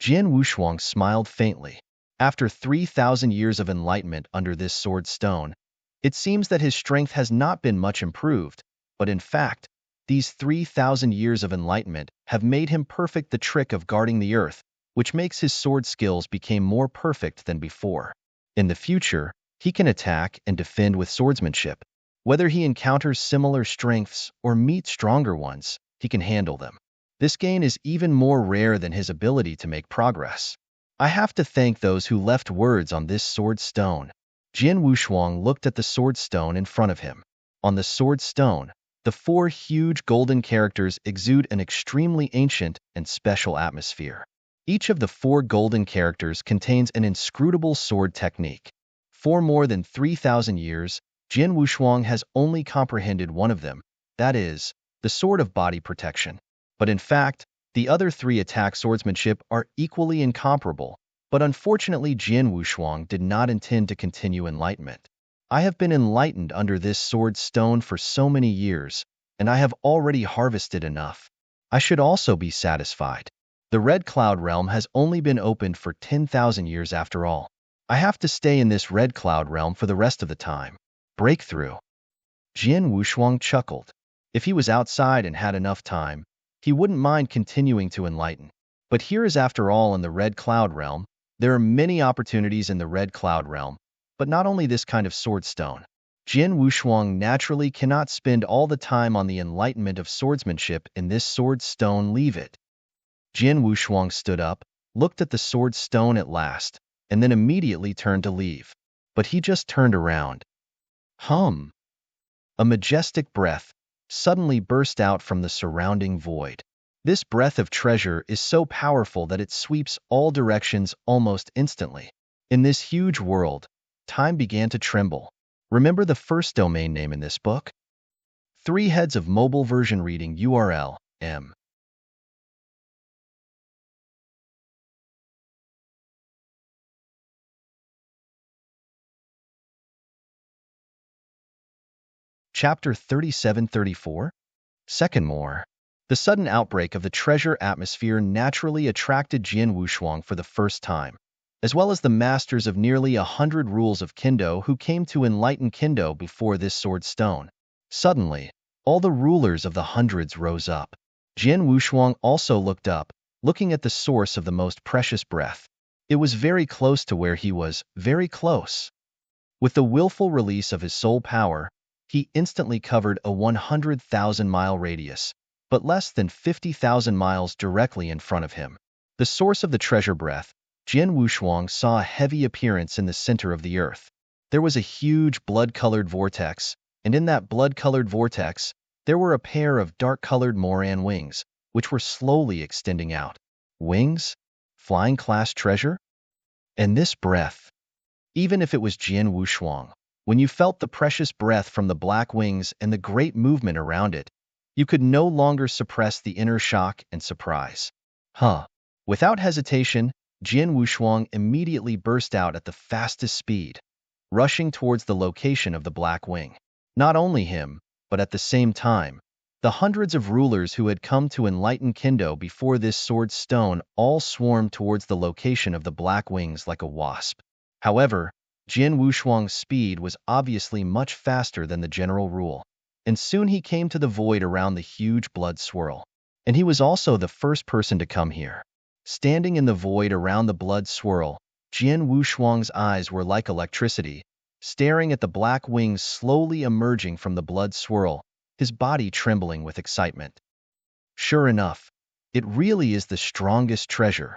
Jin Wushuang smiled faintly. After 3,000 years of enlightenment under this sword stone, it seems that his strength has not been much improved, but in fact, these 3,000 years of enlightenment have made him perfect the trick of guarding the earth, which makes his sword skills become more perfect than before. In the future, he can attack and defend with swordsmanship. Whether he encounters similar strengths or meets stronger ones, he can handle them. This gain is even more rare than his ability to make progress. I have to thank those who left words on this sword stone. Jin Wushuang looked at the sword stone in front of him. On the sword stone, the 4 huge golden characters exude an extremely ancient and special atmosphere. Each of the 4 golden characters contains an inscrutable sword technique. For more than 3,000 years, Jin Wushuang has only comprehended one of them, that is, the sword of body protection. But in fact, the other 3 attack swordsmanship are equally incomparable, but unfortunately Jin Wushuang did not intend to continue enlightenment. I have been enlightened under this sword stone for so many years, and I have already harvested enough. I should also be satisfied. The Red Cloud Realm has only been opened for 10,000 years after all. I have to stay in this Red Cloud Realm for the rest of the time. Breakthrough. Jin Wushuang chuckled. If he was outside and had enough time, he wouldn't mind continuing to enlighten. But here is after all in the Red Cloud Realm, there are many opportunities in the Red Cloud Realm, but not only this kind of sword stone. Jin Wushuang naturally cannot spend all the time on the enlightenment of swordsmanship in this sword stone. Leave it. Jin Wushuang stood up, looked at the sword stone at last, and then immediately turned to leave. But he just turned around. Hum! A majestic breath suddenly burst out from the surrounding void. This breath of treasure is so powerful that it sweeps all directions almost instantly. In this huge world, time began to tremble. Remember the first domain name in this book? 3 heads of mobile version reading URL, M. Chapter 37-34? Second more. The sudden outbreak of the treasure atmosphere naturally attracted Jin Wushuang for the first time, as well as the masters of nearly 100 rules of Kendo who came to enlighten Kendo before this sword stone. Suddenly, all the rulers of the hundreds rose up. Jin Wushuang also looked up, looking at the source of the most precious breath. It was very close to where he was, very close. With the willful release of his soul power, he instantly covered a 100,000-mile radius, but less than 50,000 miles directly in front of him. The source of the treasure breath, Jin Wushuang saw a heavy appearance in the center of the earth. There was a huge blood-colored vortex, and in that blood-colored vortex, there were a pair of dark-colored Moran wings, which were slowly extending out. Wings? Flying class treasure? And this breath. Even if it was Jin Wushuang, when you felt the precious breath from the black wings and the great movement around it, you could no longer suppress the inner shock and surprise. Without hesitation, Jin Wushuang immediately burst out at the fastest speed, rushing towards the location of the black wing. Not only him, but at the same time, The hundreds of rulers who had come to enlighten Kendo before this sword stone all swarmed towards the location of the black wings like a wasp. However, Jin Wushuang's speed was obviously much faster than the general rule, and soon he came to the void around the huge blood swirl. And he was also the first person to come here. Standing in the void around the blood swirl, Jin Wushuang's eyes were like electricity, staring at the black wings slowly emerging from the blood swirl, his body trembling with excitement. Sure enough, it really is the strongest treasure.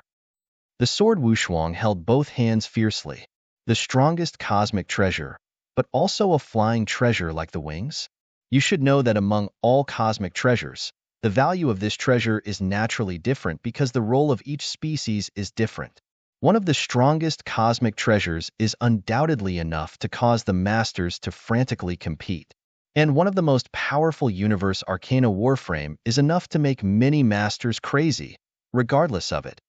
The sword Wushuang held both hands fiercely. The strongest cosmic treasure, but also a flying treasure like the wings? You should know that among all cosmic treasures, the value of this treasure is naturally different because the role of each species is different. One of the strongest cosmic treasures is undoubtedly enough to cause the masters to frantically compete. And one of the most powerful universe arcana warframe is enough to make many masters crazy, regardless of it.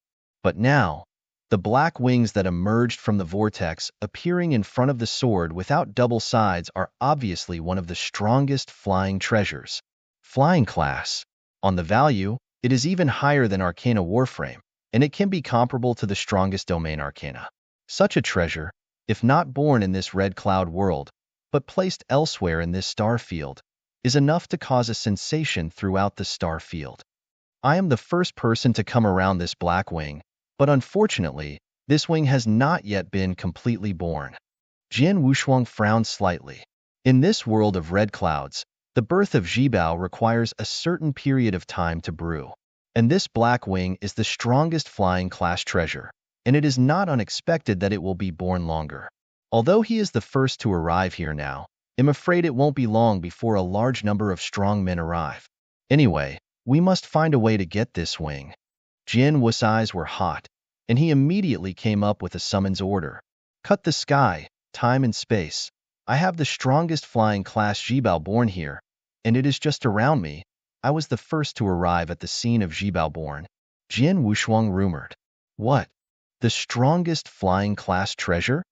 But now, the black wings that emerged from the vortex appearing in front of the sword without double sides are obviously one of the strongest flying treasures. Flying class. On the value, it is even higher than Arcana Warframe, and it can be comparable to the strongest domain Arcana. Such a treasure, if not born in this red cloud world, but placed elsewhere in this star field, is enough to cause a sensation throughout the star field. I am the first person to come around this black wing, but unfortunately, this wing has not yet been completely born. Jin Wushuang frowned slightly. In this world of red clouds, the birth of Jibao requires a certain period of time to brew. And this black wing is the strongest flying class treasure, and it is not unexpected that it will be born longer. Although he is the first to arrive here now, I'm afraid it won't be long before a large number of strong men arrive. Anyway, we must find a way to get this wing. Jin Wu's eyes were hot, and he immediately came up with a summons order. Cut the sky, time and space. I have the strongest flying class Jibao born here, and it is just around me. I was the first to arrive at the scene of Jibao born. Jin Wushuang rumored. What? The strongest flying class treasure?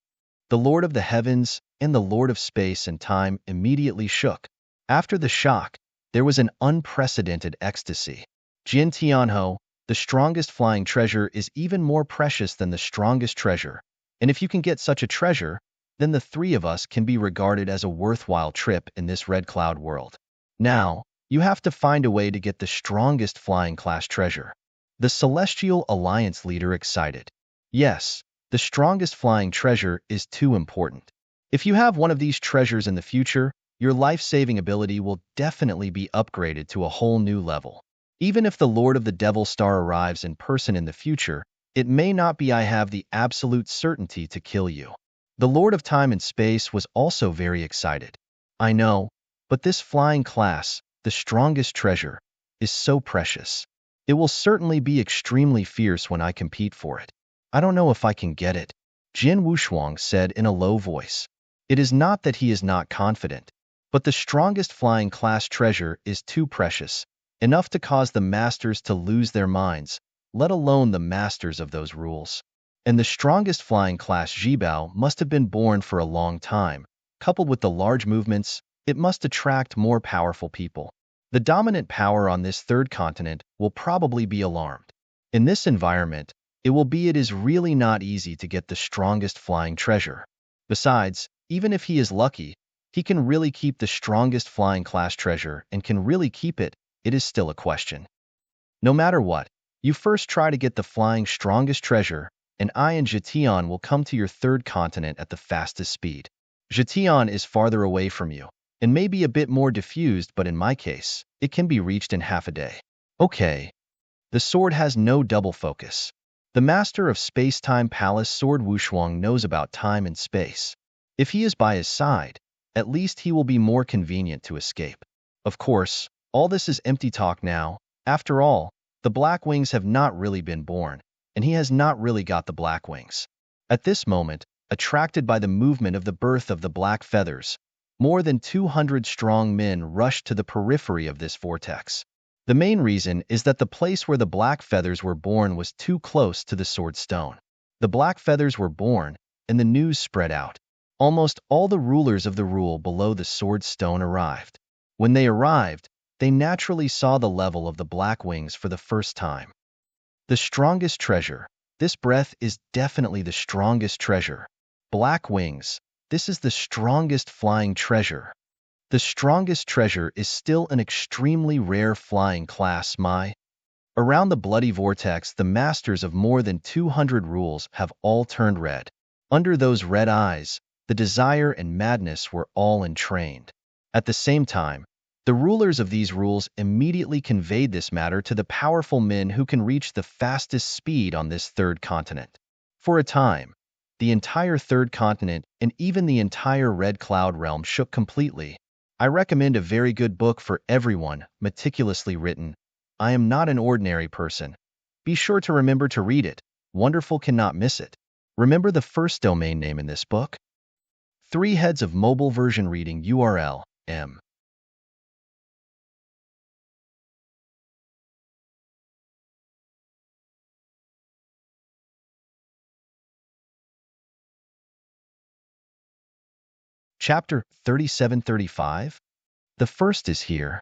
The Lord of the Heavens and the Lord of Space and Time immediately shook. After the shock, there was an unprecedented ecstasy. Jin Tianho, the strongest flying treasure is even more precious than the strongest treasure, and if you can get such a treasure, then the three of us can be regarded as a worthwhile trip in this red cloud world. Now, you have to find a way to get the strongest flying class treasure. The Celestial Alliance leader excited. Yes, the strongest flying treasure is too important. If you have one of these treasures in the future, your life-saving ability will definitely be upgraded to a whole new level. Even if the Lord of the Devil Star arrives in person in the future, it may not be I have the absolute certainty to kill you. The Lord of Time and Space was also very excited. I know, but this flying class, the strongest treasure, is so precious. It will certainly be extremely fierce when I compete for it. I don't know if I can get it, Jin Wushuang said in a low voice. It is not that he is not confident, but the strongest flying class treasure is too precious, enough to cause the masters to lose their minds, let alone the masters of those rules. And the strongest flying class Jibao must have been born for a long time. Coupled with the large movements, it must attract more powerful people. The dominant power on this third continent will probably be alarmed. In this environment, it is really not easy to get the strongest flying treasure. Besides, even if he is lucky, he can really keep the strongest flying class treasure and can really keep it. It is still a question. No matter what, you first try to get the flying strongest treasure, and I and Jitian will come to your third continent at the fastest speed. Jitian is farther away from you, and may be a bit more diffused, but in my case, it can be reached in half a day. Okay. The sword has no double focus. The master of Space-Time Palace Sword Wushuang knows about time and space. If he is by his side, at least he will be more convenient to escape. Of course, all this is empty talk now. After all, the Black Wings have not really been born, and he has not really got the Black Wings. At this moment, attracted by the movement of the birth of the Black Feathers, more than 200 strong men rushed to the periphery of this vortex. The main reason is that the place where the Black Feathers were born was too close to the Sword Stone. The Black Feathers were born, and the news spread out. Almost all the rulers of the rule below the Sword Stone arrived. When they arrived, they naturally saw the level of the black wings for the first time. The strongest treasure. This breath is definitely the strongest treasure. Black wings. This is the strongest flying treasure. The strongest treasure is still an extremely rare flying class, my. Around the bloody vortex, the masters of more than 200 rules have all turned red. Under those red eyes, the desire and madness were all entrained. At the same time, the rulers of these rules immediately conveyed this matter to the powerful men who can reach the fastest speed on this third continent. For a time, the entire third continent and even the entire Red Cloud realm shook completely. I recommend a very good book for everyone, meticulously written. I am not an ordinary person. Be sure to remember to read it. Wonderful cannot miss it. Remember the first domain name in this book? 3 heads of mobile version reading URL, M. Chapter 3735. The first is here.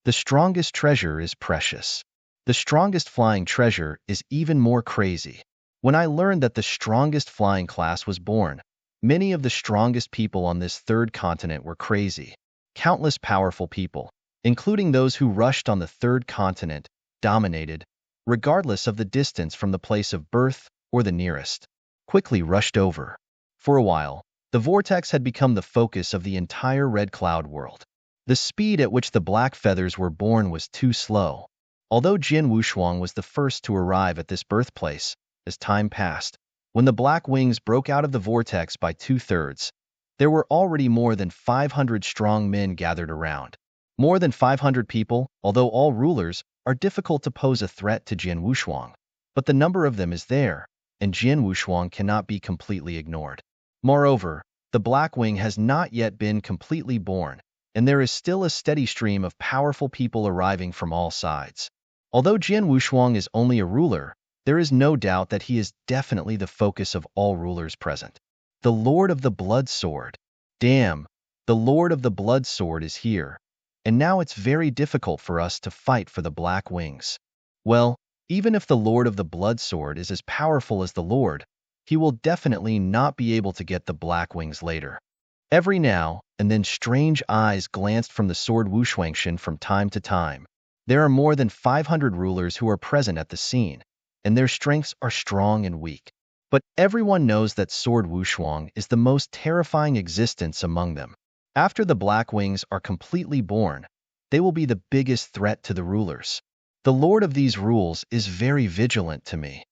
The strongest treasure is precious. The strongest flying treasure is even more crazy. When I learned that the strongest flying class was born, many of the strongest people on this third continent were crazy. Countless powerful people, including those who rushed on the third continent, dominated, regardless of the distance from the place of birth or the nearest, quickly rushed over. For a while, the vortex had become the focus of the entire Red Cloud world. The speed at which the black feathers were born was too slow. Although Jin Wushuang was the first to arrive at this birthplace, as time passed, when the black wings broke out of the vortex by 2/3, there were already more than 500 strong men gathered around. More than 500 people, although all rulers, are difficult to pose a threat to Jin Wushuang. But the number of them is there, and Jin Wushuang cannot be completely ignored. Moreover, the black wing has not yet been completely born, and there is still a steady stream of powerful people arriving from all sides. Although Jin Wushuang is only a ruler, there is no doubt that he is definitely the focus of all rulers present. The Lord of the Blood Sword. Damn, the Lord of the Blood Sword is here, and now it's very difficult for us to fight for the black wings. Well, even if the Lord of the Blood Sword is as powerful as the Lord, he will definitely not be able to get the black wings later. Every now and then strange eyes glanced from the sword Wushuangshan from time to time. There are more than 500 rulers who are present at the scene, and their strengths are strong and weak. But everyone knows that Sword Wushuang is the most terrifying existence among them. After the black wings are completely born, they will be the biggest threat to the rulers. The Lord of these rules is very vigilant to me.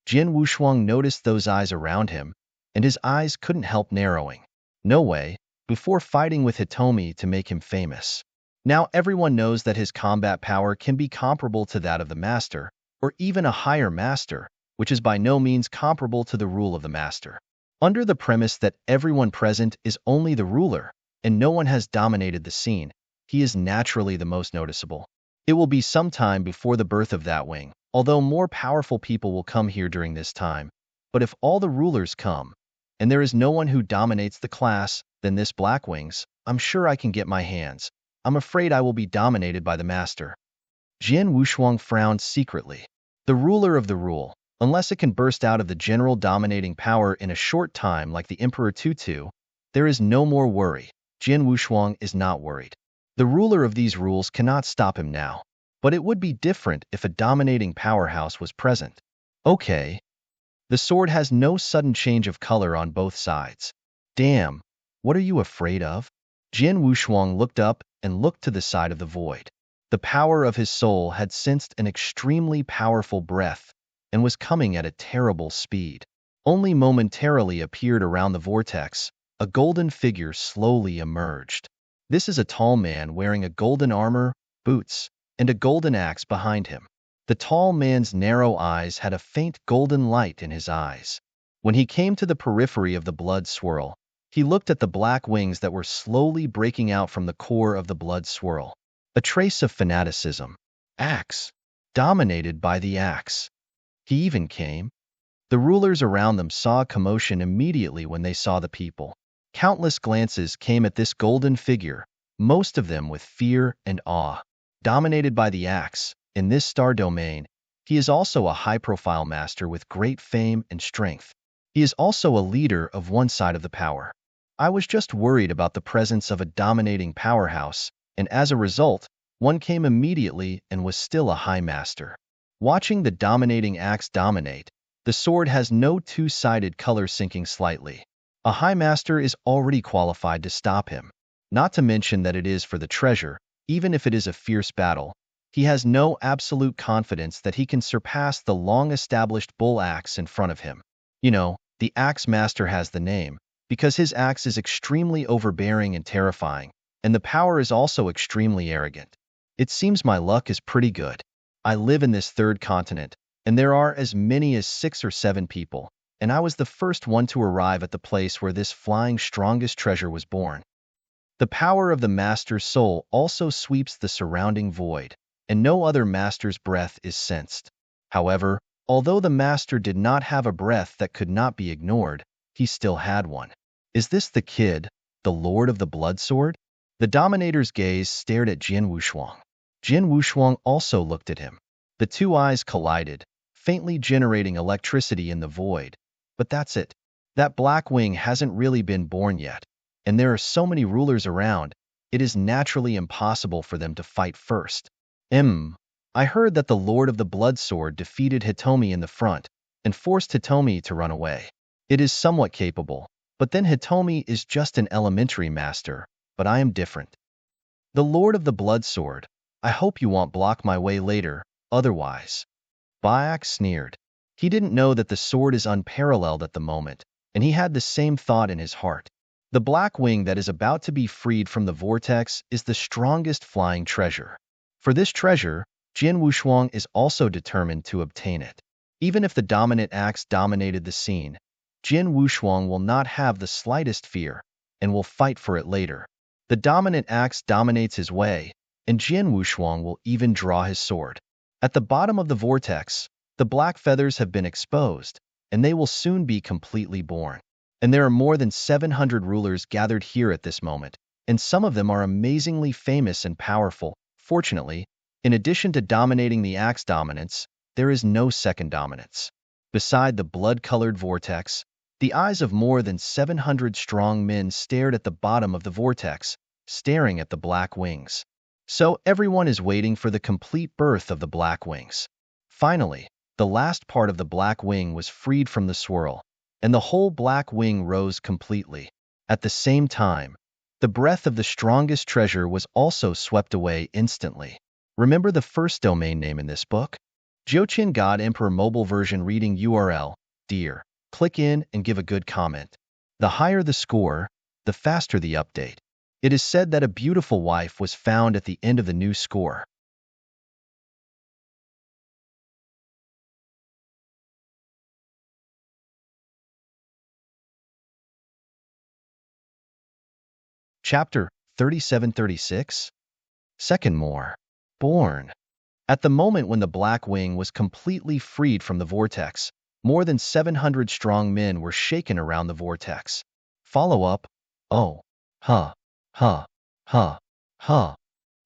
Jin Wushuang noticed those eyes around him, and his eyes couldn't help narrowing. No way, before fighting with Hitomi to make him famous. Now everyone knows that his combat power can be comparable to that of the master, or even a higher master, which is by no means comparable to the rule of the master. Under the premise that everyone present is only the ruler, and no one has dominated the scene, he is naturally the most noticeable. It will be some time before the birth of that wing, although more powerful people will come here during this time. But if all the rulers come, and there is no one who dominates the class, then this black wings, I'm sure I can get my hands. I'm afraid I will be dominated by the master. Jin Wushuang frowned secretly. The ruler of the rule, unless it can burst out of the general dominating power in a short time like the Emperor Tutu, there is no more worry. Jin Wushuang is not worried. The ruler of these rules cannot stop him now. But it would be different if a dominating powerhouse was present. Okay. The sword has no sudden change of color on both sides. Damn, what are you afraid of? Jin Wushuang looked up and looked to the side of the void. The power of his soul had sensed an extremely powerful breath and was coming at a terrible speed. Only momentarily appeared around the vortex, a golden figure slowly emerged. This is a tall man wearing a golden armor, boots, and a golden axe behind him. The tall man's narrow eyes had a faint golden light in his eyes. When he came to the periphery of the blood swirl, he looked at the black wings that were slowly breaking out from the core of the blood swirl. A trace of fanaticism. Axe. Dominated by the axe. He even came. The rulers around them saw a commotion immediately when they saw the people. Countless glances came at this golden figure, most of them with fear and awe. dominated by the axe. In this star domain, he is also a high-profile master with great fame and strength. He is also a leader of one side of the power. I was just worried about the presence of a dominating powerhouse, and as a result, one came immediately and was still a high master. Watching the dominating axe dominate, the sword has no two-sided color sinking slightly. A high master is already qualified to stop him. Not to mention that it is for the treasure, even if it is a fierce battle. He has no absolute confidence that he can surpass the long-established bull axe in front of him. You know, the axe master has the name, because his axe is extremely overbearing and terrifying, and the power is also extremely arrogant. It seems my luck is pretty good. I live in this third continent, and there are as many as 6 or 7 people, and I was the first one to arrive at the place where this flying strongest treasure was born. The power of the master's soul also sweeps the surrounding void, and no other master's breath is sensed. However, although the master did not have a breath that could not be ignored, he still had one. Is this the kid, the Lord of the Blood Sword? The Dominator's gaze stared at Jin Wushuang. Jin Wushuang also looked at him. The two eyes collided, faintly generating electricity in the void. But that's it. That black wing hasn't really been born yet, and there are so many rulers around, it is naturally impossible for them to fight first. I heard that the Lord of the Blood Sword defeated Hitomi in the front and forced Hitomi to run away. It is somewhat capable, but then Hitomi is just an elementary master, but I am different. The Lord of the Blood Sword, I hope you won't block my way later, otherwise. Bayak sneered. He didn't know that the sword is unparalleled at the moment, and he had the same thought in his heart. The black wing that is about to be freed from the vortex is the strongest flying treasure. For this treasure, Jin Wushuang is also determined to obtain it. Even if the dominant axe dominated the scene, Jin Wushuang will not have the slightest fear, and will fight for it later. The dominant axe dominates his way, and Jin Wushuang will even draw his sword. At the bottom of the vortex, the black feathers have been exposed, and they will soon be completely born. And there are more than 700 rulers gathered here at this moment, and some of them are amazingly famous and powerful. Fortunately, in addition to dominating the axe dominance, there is no second dominance. Beside the blood-colored vortex, the eyes of more than 700 strong men stared at the bottom of the vortex, staring at the black wings. So everyone is waiting for the complete birth of the black wings. Finally, the last part of the black wing was freed from the swirl, and the whole black wing rose completely. At the same time, the breath of the strongest treasure was also swept away instantly. Remember the first domain name in this book? Jiuqian God Emperor Mobile Version Reading URL, Dear. Click in and give a good comment. The higher the score, the faster the update. It is said that a beautiful wife was found at the end of the new score. Chapter 3736. Second more. Born. At the moment when the black wing was completely freed from the vortex, more than 700 strong men were shaken around the vortex. Follow up. Oh. Huh. Huh. Huh. Huh.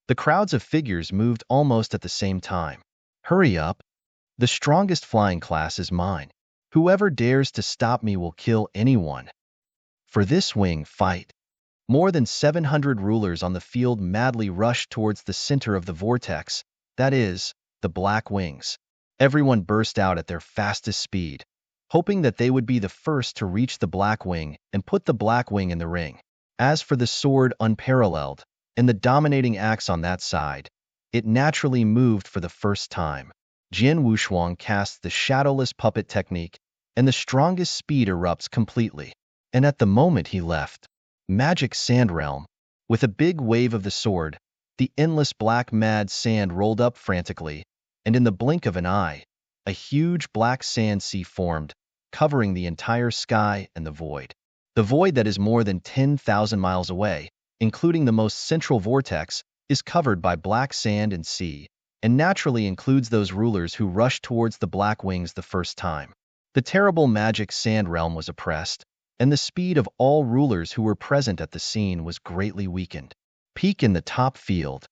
The crowds of figures moved almost at the same time. Hurry up. The strongest flying class is mine. Whoever dares to stop me will kill anyone. For this wing, fight. More than 700 rulers on the field madly rushed towards the center of the vortex, that is, the black wings. Everyone burst out at their fastest speed, hoping that they would be the first to reach the black wing and put the black wing in the ring. As for the sword unparalleled, and the dominating axe on that side, it naturally moved for the first time. Jin Wushuang casts the shadowless puppet technique, and the strongest speed erupts completely. And at the moment he left, Magic Sand Realm. With a big wave of the sword, the endless black mad sand rolled up frantically, and in the blink of an eye, a huge black sand sea formed, covering the entire sky and the void. The void that is more than 10,000 miles away, including the most central vortex, is covered by black sand and sea, and naturally includes those rulers who rushed towards the black wings the first time. The terrible Magic Sand Realm was oppressed, and the speed of all rulers who were present at the scene was greatly weakened. Peak in the top field.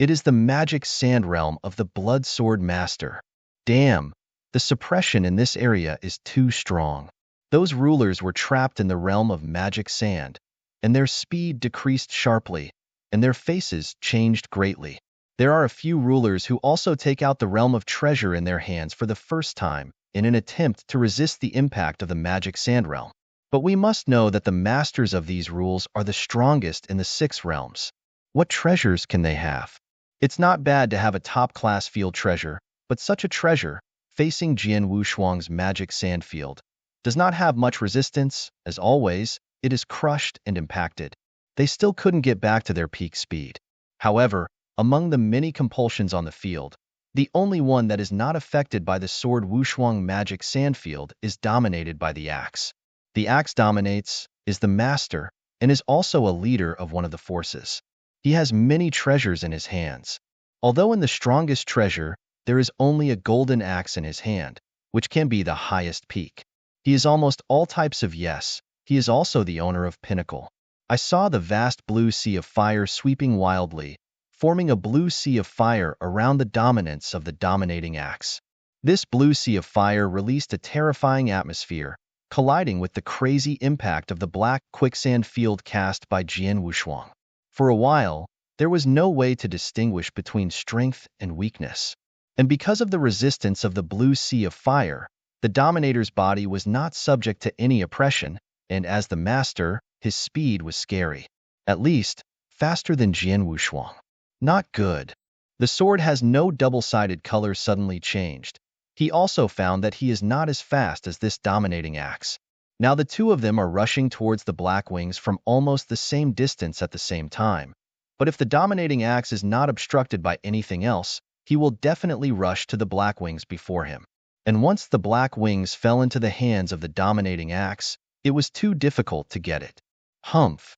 It is the magic sand realm of the Blood Sword Master. Damn, the suppression in this area is too strong. Those rulers were trapped in the realm of magic sand, and their speed decreased sharply, and their faces changed greatly. There are a few rulers who also take out the realm of treasure in their hands for the first time in an attempt to resist the impact of the magic sand realm. But we must know that the masters of these rules are the strongest in the 6 realms. What treasures can they have? It's not bad to have a top-class field treasure, but such a treasure, facing Jian Wushuang's magic sand field, does not have much resistance. As always, it is crushed and impacted. They still couldn't get back to their peak speed. However, among the many compulsions on the field, the only one that is not affected by the sword Wushuang magic sand field is dominated by the axe. The axe dominates, is the master, and is also a leader of one of the forces. He has many treasures in his hands. Although in the strongest treasure, there is only a golden axe in his hand, which can be the highest peak. He is almost all types of yes. He is also the owner of Pinnacle. I saw the vast blue sea of fire sweeping wildly, forming a blue sea of fire around the dominance of the dominating axe. This blue sea of fire released a terrifying atmosphere, colliding with the crazy impact of the black quicksand field cast by Jian Wushuang. For a while, there was no way to distinguish between strength and weakness. And because of the resistance of the blue sea of fire, the Dominator's body was not subject to any oppression, and as the master, his speed was scary. At least, faster than Jian Wushuang. Not good. The sword has no double-sided color suddenly changed. He also found that he is not as fast as this dominating axe. Now the two of them are rushing towards the Black Wings from almost the same distance at the same time. But if the dominating axe is not obstructed by anything else, he will definitely rush to the Black Wings before him. And once the Black Wings fell into the hands of the dominating axe, it was too difficult to get it. Humph!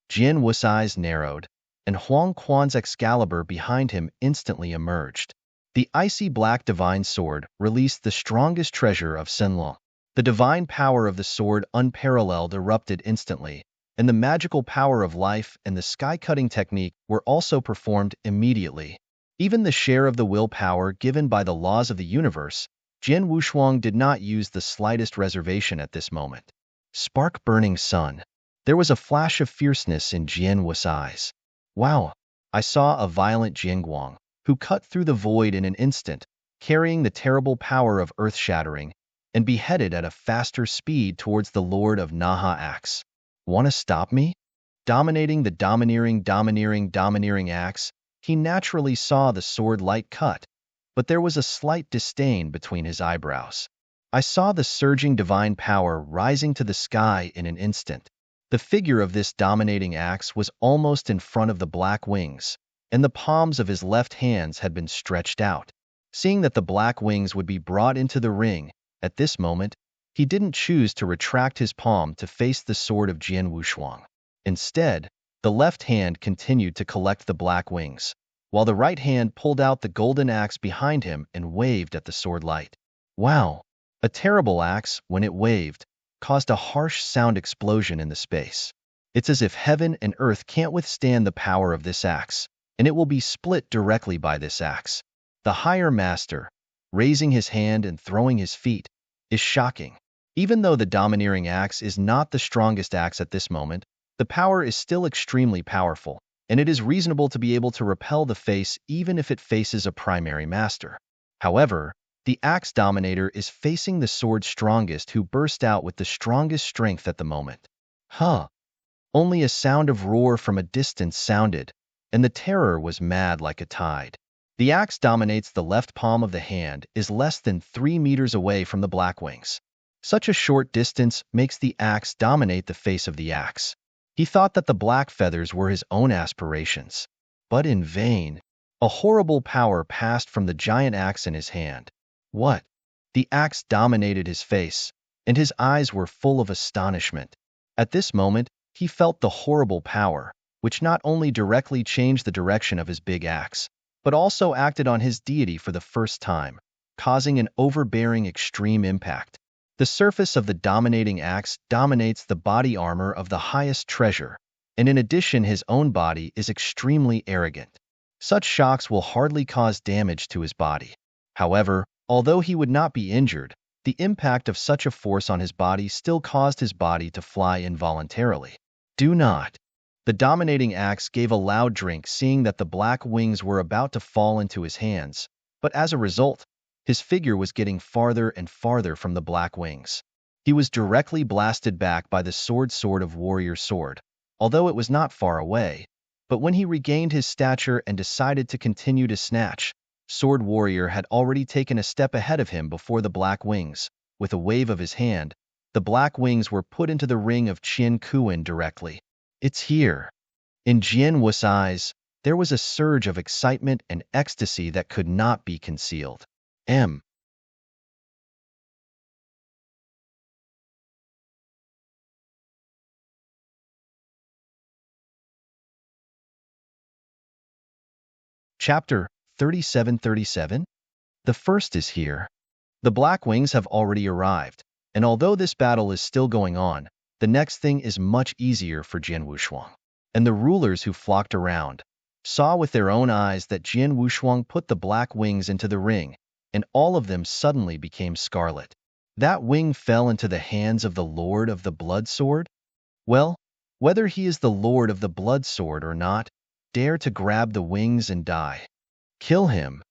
Jian Wu's eyes narrowed, and Huang Quan's Excalibur behind him instantly emerged. The icy black divine sword released the strongest treasure of Shenlong. The divine power of the sword unparalleled erupted instantly, and the magical power of life and the sky-cutting technique were also performed immediately. Even the share of the willpower given by the laws of the universe, Jian Wushuang did not use the slightest reservation at this moment. Spark-burning sun. There was a flash of fierceness in Jian Wu's eyes. Wow! I saw a violent Jianguang, who cut through the void in an instant, carrying the terrible power of earth-shattering, and beheaded at a faster speed towards the Lord of Naha Axe. Wanna stop me? Dominating the domineering axe, he naturally saw the sword light cut, but there was a slight disdain between his eyebrows. I saw the surging divine power rising to the sky in an instant. The figure of this dominating axe was almost in front of the Black Wings, and the palms of his left hands had been stretched out. Seeing that the Black Wings would be brought into the ring, at this moment, he didn't choose to retract his palm to face the sword of Jian Wushuang. Instead, the left hand continued to collect the Black Wings, while the right hand pulled out the golden axe behind him and waved at the sword light. Wow! A terrible axe, when it waved, caused a harsh sound explosion in the space. It's as if heaven and earth can't withstand the power of this axe, and it will be split directly by this axe. The higher master, raising his hand and throwing his feet, is shocking. Even though the domineering axe is not the strongest axe at this moment, the power is still extremely powerful, and it is reasonable to be able to repel the face even if it faces a primary master. However, the axe dominator is facing the sword strongest who burst out with the strongest strength at the moment. Huh! Only a sound of roar from a distance sounded, and the terror was mad like a tide. The axe dominates the left palm of the hand is less than 3 meters away from the Black Wings. Such a short distance makes the axe dominate the face of the axe. He thought that the black feathers were his own aspirations. But in vain. A horrible power passed from the giant axe in his hand. What? The axe dominated his face, and his eyes were full of astonishment. At this moment, he felt the horrible power, which not only directly changed the direction of his big axe, but also acted on his deity for the first time, causing an overbearing extreme impact. The surface of the dominating axe dominates the body armor of the highest treasure, and in addition his own body is extremely arrogant. Such shocks will hardly cause damage to his body. However, although he would not be injured, the impact of such a force on his body still caused his body to fly involuntarily. Do not. The dominating axe gave a loud drink, seeing that the black wings were about to fall into his hands, but as a result, his figure was getting farther and farther from the black wings. He was directly blasted back by the sword of warrior sword, although it was not far away. But when he regained his stature and decided to continue to snatch, Sword Warrior had already taken a step ahead of him before the black wings. With a wave of his hand, the black wings were put into the ring of Jian Kuan directly. It's here. In Jian Wu's eyes, there was a surge of excitement and ecstasy that could not be concealed. Chapter 3737. The first is here. The Black Wings have already arrived, and although this battle is still going on, the next thing is much easier for Jian Wushuang. And the rulers who flocked around saw with their own eyes that Jian Wushuang put the Black Wings into the ring, and all of them suddenly became scarlet. That wing fell into the hands of the Lord of the Blood Sword? Well, whether he is the Lord of the Blood Sword or not, dare to grab the wings and die. Kill him.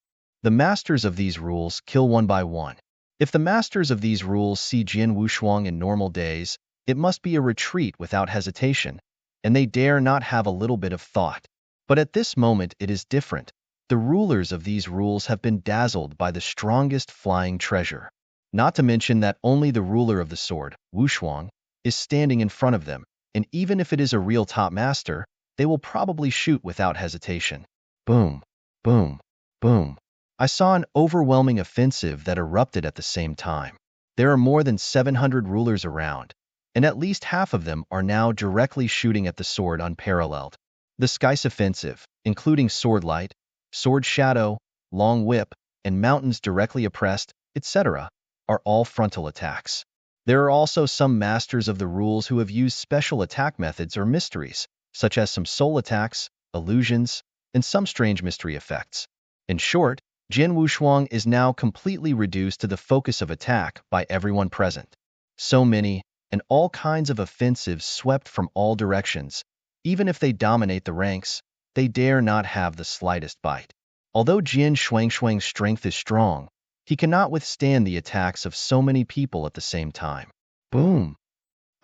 The masters of these rules kill one by one. If the masters of these rules see Jian Wushuang in normal days, it must be a retreat without hesitation, and they dare not have a little bit of thought. But at this moment it is different. The rulers of these rules have been dazzled by the strongest flying treasure. Not to mention that only the ruler of the sword, Wushuang, is standing in front of them, and even if it is a real top master, they will probably shoot without hesitation. Boom, boom, boom. I saw an overwhelming offensive that erupted at the same time. There are more than 700 rulers around, and at least half of them are now directly shooting at the sword unparalleled. The Sky's offensive, including Sword Light, Sword Shadow, Long Whip, and Mountains directly oppressed, etc., are all frontal attacks. There are also some masters of the rules who have used special attack methods or mysteries, such as some soul attacks, illusions, and some strange mystery effects. In short, Jian Wushuang is now completely reduced to the focus of attack by everyone present. So many, and all kinds of offensives swept from all directions. Even if they dominate the ranks, they dare not have the slightest bite. Although Jian Shuangshuang's strength is strong, he cannot withstand the attacks of so many people at the same time. Boom!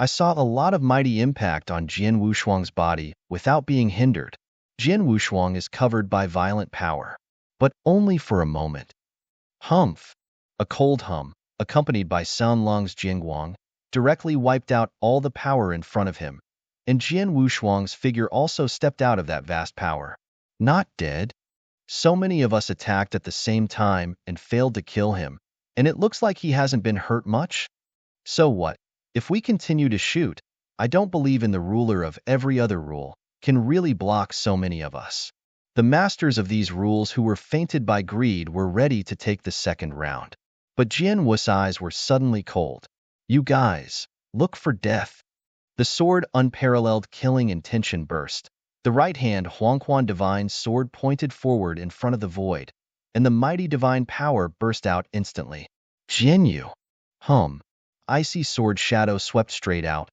I saw a lot of mighty impact on Jian Wushuang's body without being hindered. Jian Wushuang is covered by violent power, but only for a moment. Humph! A cold hum, accompanied by Sun Long's Jingguang, directly wiped out all the power in front of him, and Jian Wushuang's figure also stepped out of that vast power. Not dead. So many of us attacked at the same time and failed to kill him, and it looks like he hasn't been hurt much. So what? If we continue to shoot, I don't believe in the ruler of every other rule can really block so many of us. The masters of these rules who were fainted by greed were ready to take the second round. But Jian Wu's eyes were suddenly cold. You guys, look for death. The sword unparalleled killing intention burst. The right hand Huangquan divine sword pointed forward in front of the void, and the mighty divine power burst out instantly. Jianyu! Icy sword shadow swept straight out.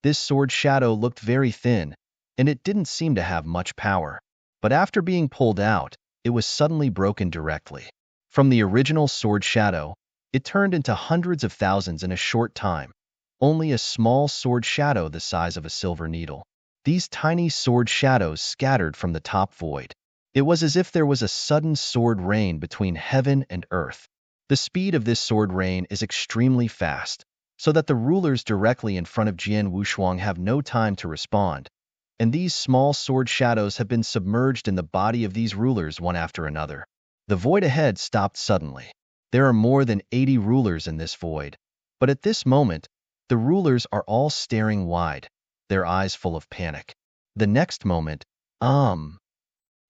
This sword shadow looked very thin, and it didn't seem to have much power. But after being pulled out, it was suddenly broken directly. From the original sword shadow, it turned into hundreds of thousands in a short time. Only a small sword shadow the size of a silver needle. These tiny sword shadows scattered from the top void. It was as if there was a sudden sword rain between heaven and earth. The speed of this sword rain is extremely fast, so that the rulers directly in front of Jian Wushuang have no time to respond, and these small sword shadows have been submerged in the body of these rulers one after another. The void ahead stopped suddenly. There are more than 80 rulers in this void, but at this moment, the rulers are all staring wide, their eyes full of panic. The next moment, in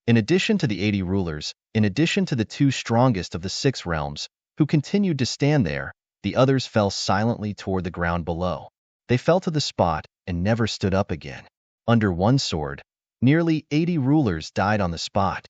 addition to the 80 rulers, in addition to the two strongest of the 6 realms, who continued to stand there, the others fell silently toward the ground below. They fell to the spot and never stood up again. Under one sword, nearly 80 rulers died on the spot.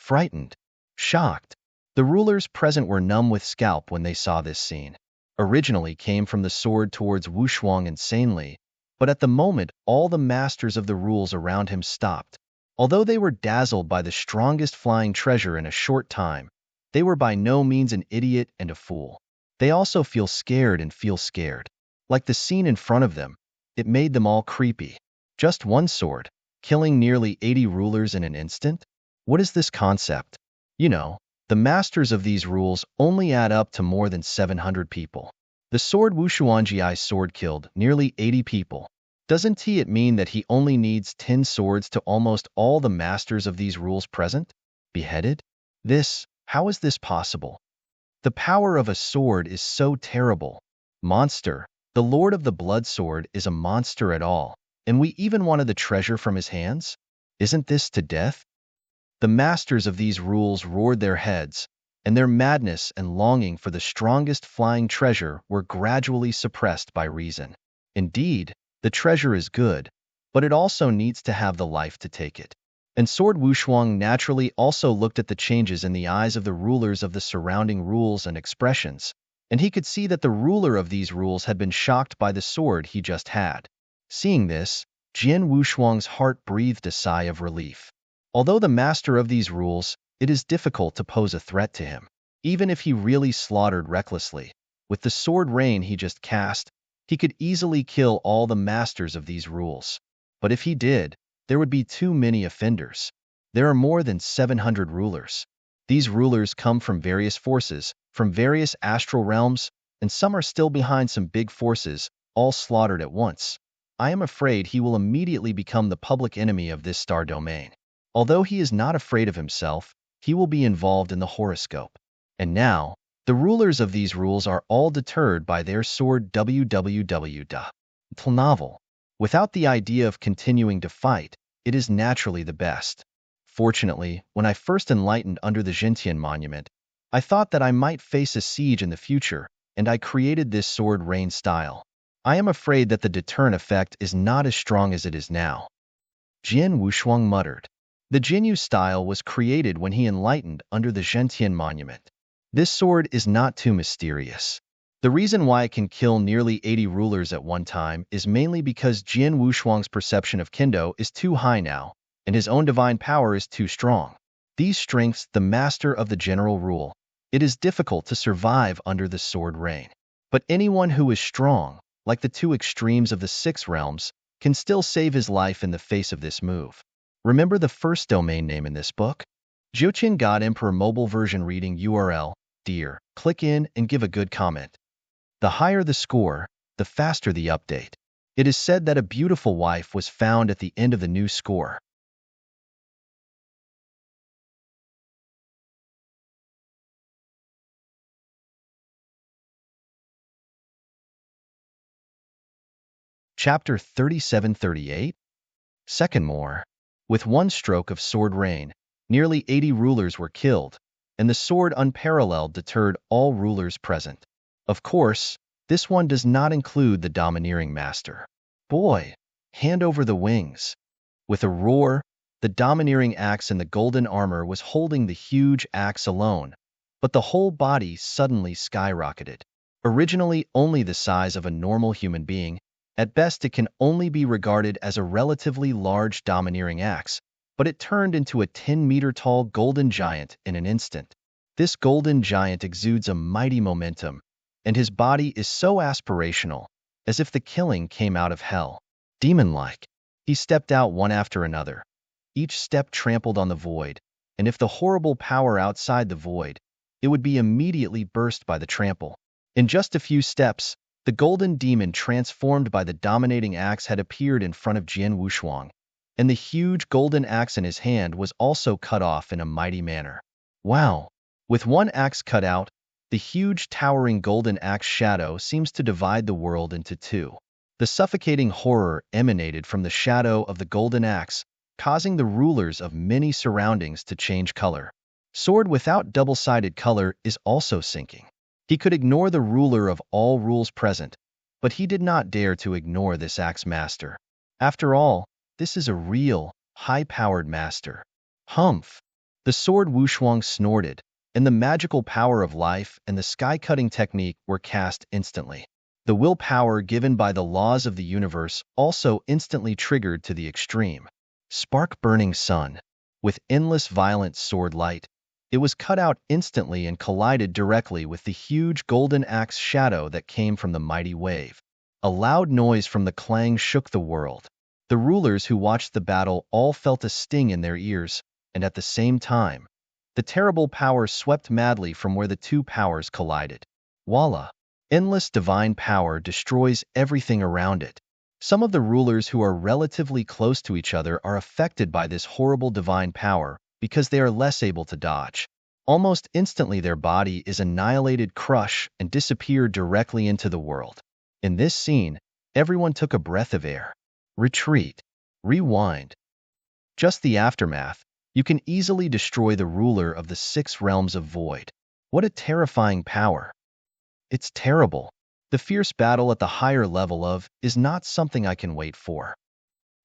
frightened, shocked. The rulers present were numb with scalp when they saw this scene. Originally came from the sword towards Wushuang insanely, but at the moment all the masters of the rules around him stopped. Although they were dazzled by the strongest flying treasure in a short time, they were by no means an idiot and a fool. They also feel scared. Like the scene in front of them, it made them all creepy. Just one sword, killing nearly 80 rulers in an instant? What is this concept? The masters of these rules only add up to more than 700 people. The sword Wushuangjiai's sword killed nearly 80 people. Doesn't it mean that he only needs 10 swords to almost all the masters of these rules present? Beheaded? How is this possible? The power of a sword is so terrible. Monster, the Lord of the Blood Sword is a monster at all, and we even wanted the treasure from his hands? Isn't this to death? The masters of these rules roared their heads, and their madness and longing for the strongest flying treasure were gradually suppressed by reason. Indeed, the treasure is good, but it also needs to have the life to take it. And Sword Wushuang naturally also looked at the changes in the eyes of the rulers of the surrounding rules and expressions, and he could see that the ruler of these rules had been shocked by the sword he just had. Seeing this, Jian Wushuang's heart breathed a sigh of relief. Although the master of these rules, it is difficult to pose a threat to him. Even if he really slaughtered recklessly, with the sword rain he just cast, he could easily kill all the masters of these rules. But if he did, there would be too many offenders. There are more than 700 rulers. These rulers come from various forces, from various astral realms, and some are still behind some big forces, all slaughtered at once. I am afraid he will immediately become the public enemy of this star domain. Although he is not afraid of himself, he will be involved in the horoscope. And now, the rulers of these rules are all deterred by their sword novel. Without the idea of continuing to fight, it is naturally the best. Fortunately, when I first enlightened under the Zhentian monument, I thought that I might face a siege in the future, and I created this sword rain style. I am afraid that the deterrent effect is not as strong as it is now. Jian Wushuang muttered. The Jinyu style was created when he enlightened under the Zhentian monument. This sword is not too mysterious. The reason why it can kill nearly 80 rulers at one time is mainly because Jian Wushuang's perception of Kendo is too high now, and his own divine power is too strong. These strengths the master of the general rule. It is difficult to survive under the sword rain. But anyone who is strong, like the two extremes of the 6 realms, can still save his life in the face of this move. Remember the first domain name in this book? Jiuqin God Emperor mobile version reading URL, dear. Click in and give a good comment. The higher the score, the faster the update. It is said that a beautiful wife was found at the end of the new score. Chapter 37-38. Second more. With one stroke of sword rain, nearly 80 rulers were killed, and the sword unparalleled deterred all rulers present. Of course, this one does not include the domineering master. Boy, hand over the wings. With a roar, the domineering axe in the golden armor was holding the huge axe alone, but the whole body suddenly skyrocketed. Originally only the size of a normal human being, at best it can only be regarded as a relatively large domineering axe, but it turned into a 10-meter-tall golden giant in an instant. This golden giant exudes a mighty momentum, and his body is so aspirational, as if the killing came out of hell. Demon-like, he stepped out one after another. Each step trampled on the void, and if the horrible power outside the void, it would be immediately burst by the trample. In just a few steps, the golden demon transformed by the dominating axe had appeared in front of Jian Wushuang, and the huge golden axe in his hand was also cut off in a mighty manner. Wow! With one axe cut out, the huge towering golden axe shadow seems to divide the world into two. The suffocating horror emanated from the shadow of the golden axe, causing the rulers of many surroundings to change color. Sword without double-sided color is also sinking. He could ignore the ruler of all rules present, but he did not dare to ignore this axe master. After all, this is a real, high-powered master. Humph! The sword Wushuang snorted, and the magical power of life and the sky-cutting technique were cast instantly. The willpower given by the laws of the universe also instantly triggered to the extreme. Spark-burning sun. With endless violent sword light, it was cut out instantly and collided directly with the huge golden axe shadow that came from the mighty wave. A loud noise from the clang shook the world. The rulers who watched the battle all felt a sting in their ears, and at the same time, the terrible power swept madly from where the two powers collided. Voila! Endless divine power destroys everything around it. Some of the rulers who are relatively close to each other are affected by this horrible divine power because they are less able to dodge. Almost instantly their body is annihilated, crushed, and disappeared directly into the world. In this scene, everyone took a breath of air. Retreat. Rewind. Just the aftermath. You can easily destroy the ruler of the 6 realms of void. What a terrifying power. It's terrible. The fierce battle at the higher level of is not something I can wait for.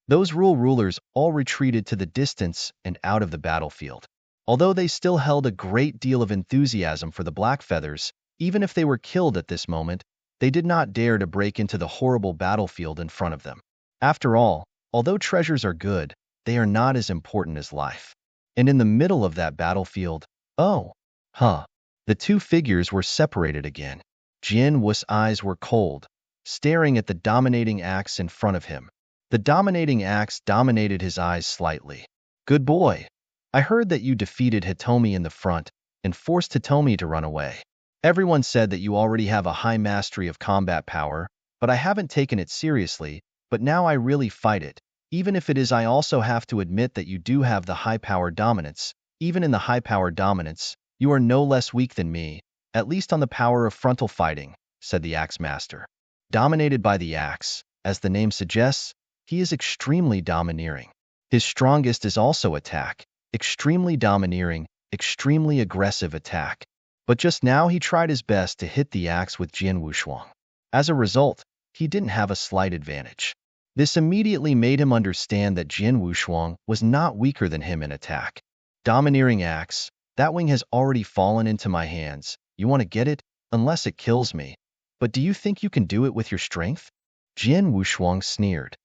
Those rulers all retreated to the distance and out of the battlefield. Although they still held a great deal of enthusiasm for the Black Feathers, even if they were killed at this moment, they did not dare to break into the horrible battlefield in front of them. After all, although treasures are good, they are not as important as life. And in the middle of that battlefield, the two figures were separated again. Jian Wu's eyes were cold, staring at the dominating axe in front of him. The dominating axe dominated his eyes slightly. Good boy. I heard that you defeated Hitomi in the front and forced Hitomi to run away. Everyone said that you already have a high mastery of combat power, but I haven't taken it seriously, but now I really fight it. Even if it is, I also have to admit that you do have the high power dominance. Even in the high power dominance, you are no less weak than me, at least on the power of frontal fighting, said the Axe Master. Dominated by the axe, as the name suggests, he is extremely domineering. His strongest is also attack, extremely domineering, extremely aggressive attack. But just now he tried his best to hit the axe with Jian Wushuang. As a result, he didn't have a slight advantage. This immediately made him understand that Jian Wushuang was not weaker than him in attack. Domineering axe, that wing has already fallen into my hands. You want to get it? Unless it kills me. But do you think you can do it with your strength? Jian Wushuang sneered.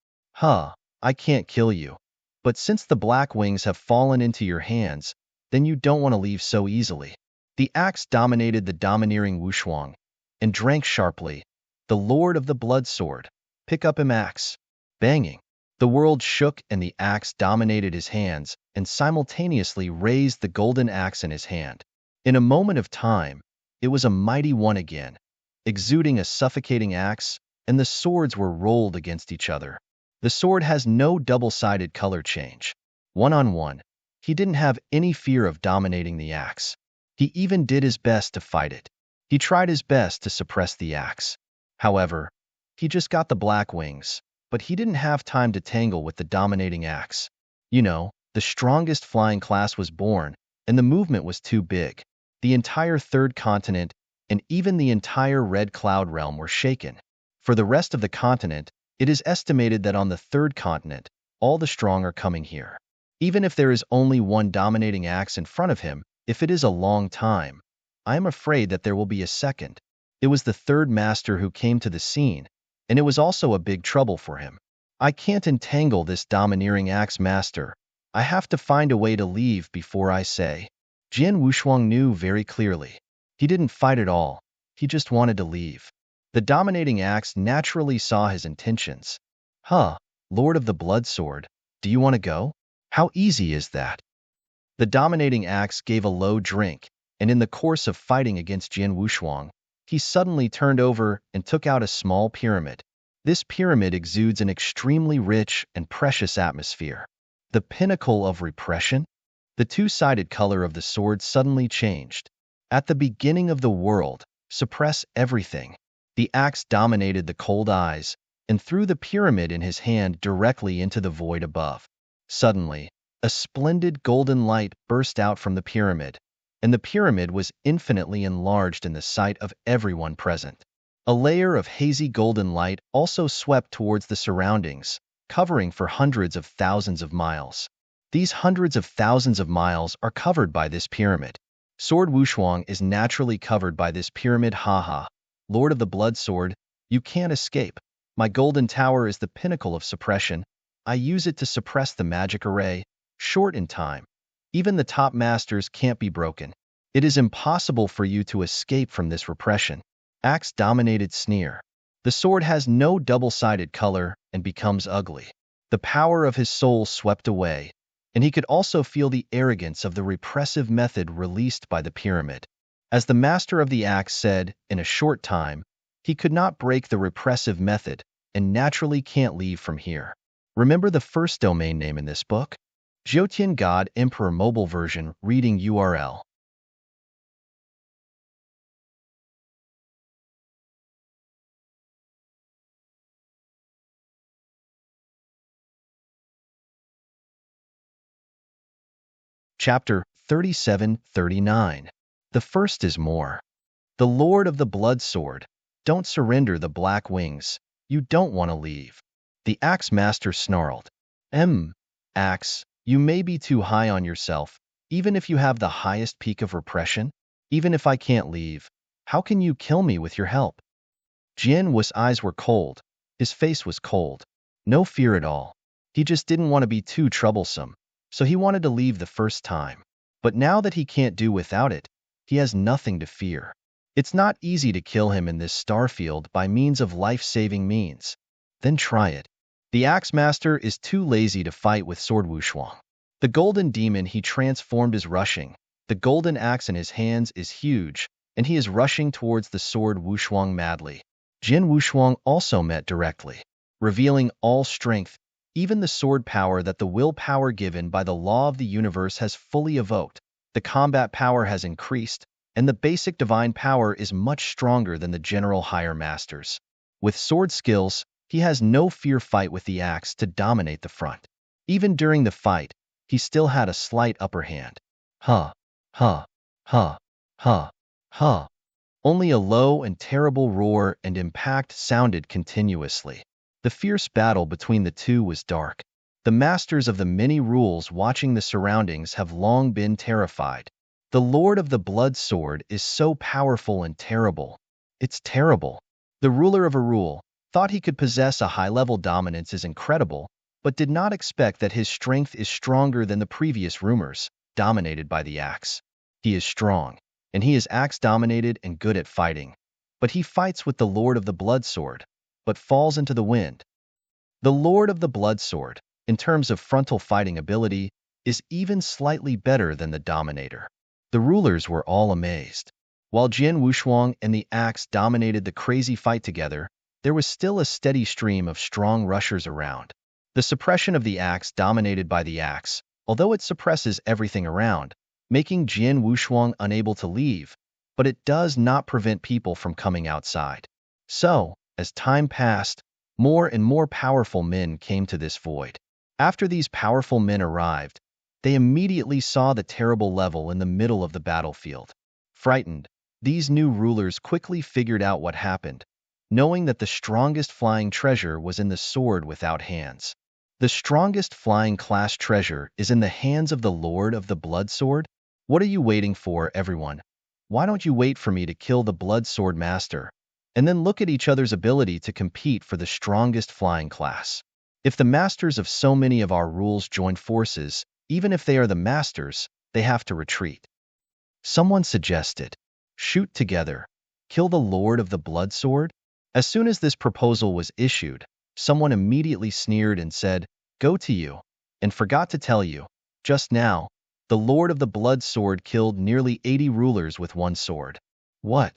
I can't kill you. But since the black wings have fallen into your hands, then you don't want to leave so easily. The axe dominated the domineering Wushuang and drank sharply. The Lord of the Blood Sword. Pick up him axe. Banging. The world shook and the axe dominated his hands and simultaneously raised the golden axe in his hand. In a moment of time, it was a mighty one again, exuding a suffocating axe, and the swords were rolled against each other. The sword has no double-sided color change. One-on-one, he didn't have any fear of dominating the axe. He even did his best to fight it. He tried his best to suppress the axe. However, he just got the black wings, but he didn't have time to tangle with the dominating axe. The strongest flying class was born, and the movement was too big. The entire third continent and even the entire Red Cloud realm were shaken. For the rest of the continent, it is estimated that on the third continent, all the strong are coming here. Even if there is only one dominating axe in front of him, if it is a long time, I am afraid that there will be a second. It was the third master who came to the scene, and it was also a big trouble for him. I can't entangle this domineering axe master. I have to find a way to leave before I say. Jian Wushuang knew very clearly. He didn't fight at all. He just wanted to leave. The dominating axe naturally saw his intentions. Lord of the Blood Sword, do you want to go? How easy is that? The dominating axe gave a low drink, and in the course of fighting against Jian Wushuang, he suddenly turned over and took out a small pyramid. This pyramid exudes an extremely rich and precious atmosphere. The pinnacle of repression? The two-sided color of the sword suddenly changed. At the beginning of the world, suppress everything. The axe dominated the cold eyes and threw the pyramid in his hand directly into the void above. Suddenly, a splendid golden light burst out from the pyramid, and the pyramid was infinitely enlarged in the sight of everyone present. A layer of hazy golden light also swept towards the surroundings, covering for hundreds of thousands of miles. These hundreds of thousands of miles are covered by this pyramid. Sword Wushuang is naturally covered by this pyramid. Haha. Lord of the Blood Sword, you can't escape. My golden tower is the pinnacle of suppression. I use it to suppress the magic array, short in time. Even the top masters can't be broken. It is impossible for you to escape from this repression. Axe-dominated sneer. The sword has no double-sided color and becomes ugly. The power of his soul swept away, and he could also feel the arrogance of the repressive method released by the pyramid. As the master of the axe said, in a short time, he could not break the repressive method and naturally can't leave from here. Remember the first domain name in this book? Jyotian God Emperor Mobile Version Reading URL. Chapter 37-39. The first is more. The Lord of the Blood Sword. Don't surrender the black wings. You don't want to leave. The Axe Master snarled. Axe, you may be too high on yourself, even if you have the highest peak of repression. Even if I can't leave, how can you kill me with your help? Jian Wu's eyes were cold. His face was cold. No fear at all. He just didn't want to be too troublesome, so he wanted to leave the first time. But now that he can't do without it, he has nothing to fear. It's not easy to kill him in this starfield by means of life-saving means. Then try it. The Axe Master is too lazy to fight with Sword Wushuang. The golden demon he transformed is rushing. The golden axe in his hands is huge, and he is rushing towards the Sword Wushuang madly. Jin Wushuang also met directly, revealing all strength, even the sword power that the willpower given by the law of the universe has fully evoked. The combat power has increased, and the basic divine power is much stronger than the general higher masters. With sword skills, he has no fear fight with the axe to dominate the front. Even during the fight, he still had a slight upper hand. Huh, huh, huh, huh, huh. Only a low and terrible roar and impact sounded continuously. The fierce battle between the two was dark. The masters of the many rules watching the surroundings have long been terrified. The Lord of the Blood Sword is so powerful and terrible. It's terrible. The ruler of a rule thought he could possess a high-level dominance is incredible, but did not expect that his strength is stronger than the previous rumors, dominated by the axe. He is strong, and he is axe-dominated and good at fighting, but he fights with the Lord of the Blood Sword, but falls into the wind. The Lord of the Blood Sword, in terms of frontal fighting ability, is even slightly better than the Dominator. The rulers were all amazed. While Jian Wushuang and the axe dominated the crazy fight together, there was still a steady stream of strong rushers around. The suppression of the axe dominated by the axe, although it suppresses everything around, making Jian Wushuang unable to leave, but it does not prevent people from coming outside. So, as time passed, more and more powerful men came to this void. After these powerful men arrived, they immediately saw the terrible level in the middle of the battlefield. Frightened, these new rulers quickly figured out what happened, knowing that the strongest flying treasure was in the sword without hands. The strongest flying class treasure is in the hands of the Lord of the Blood Sword? What are you waiting for, everyone? Why don't you wait for me to kill the Blood Sword Master, and then look at each other's ability to compete for the strongest flying class? If the masters of so many of our rules join forces, even if they are the masters, they have to retreat. Someone suggested, shoot together, kill the Lord of the Blood Sword? As soon as this proposal was issued, someone immediately sneered and said, go to you, and forgot to tell you, just now, the Lord of the Blood Sword killed nearly 80 rulers with one sword. What?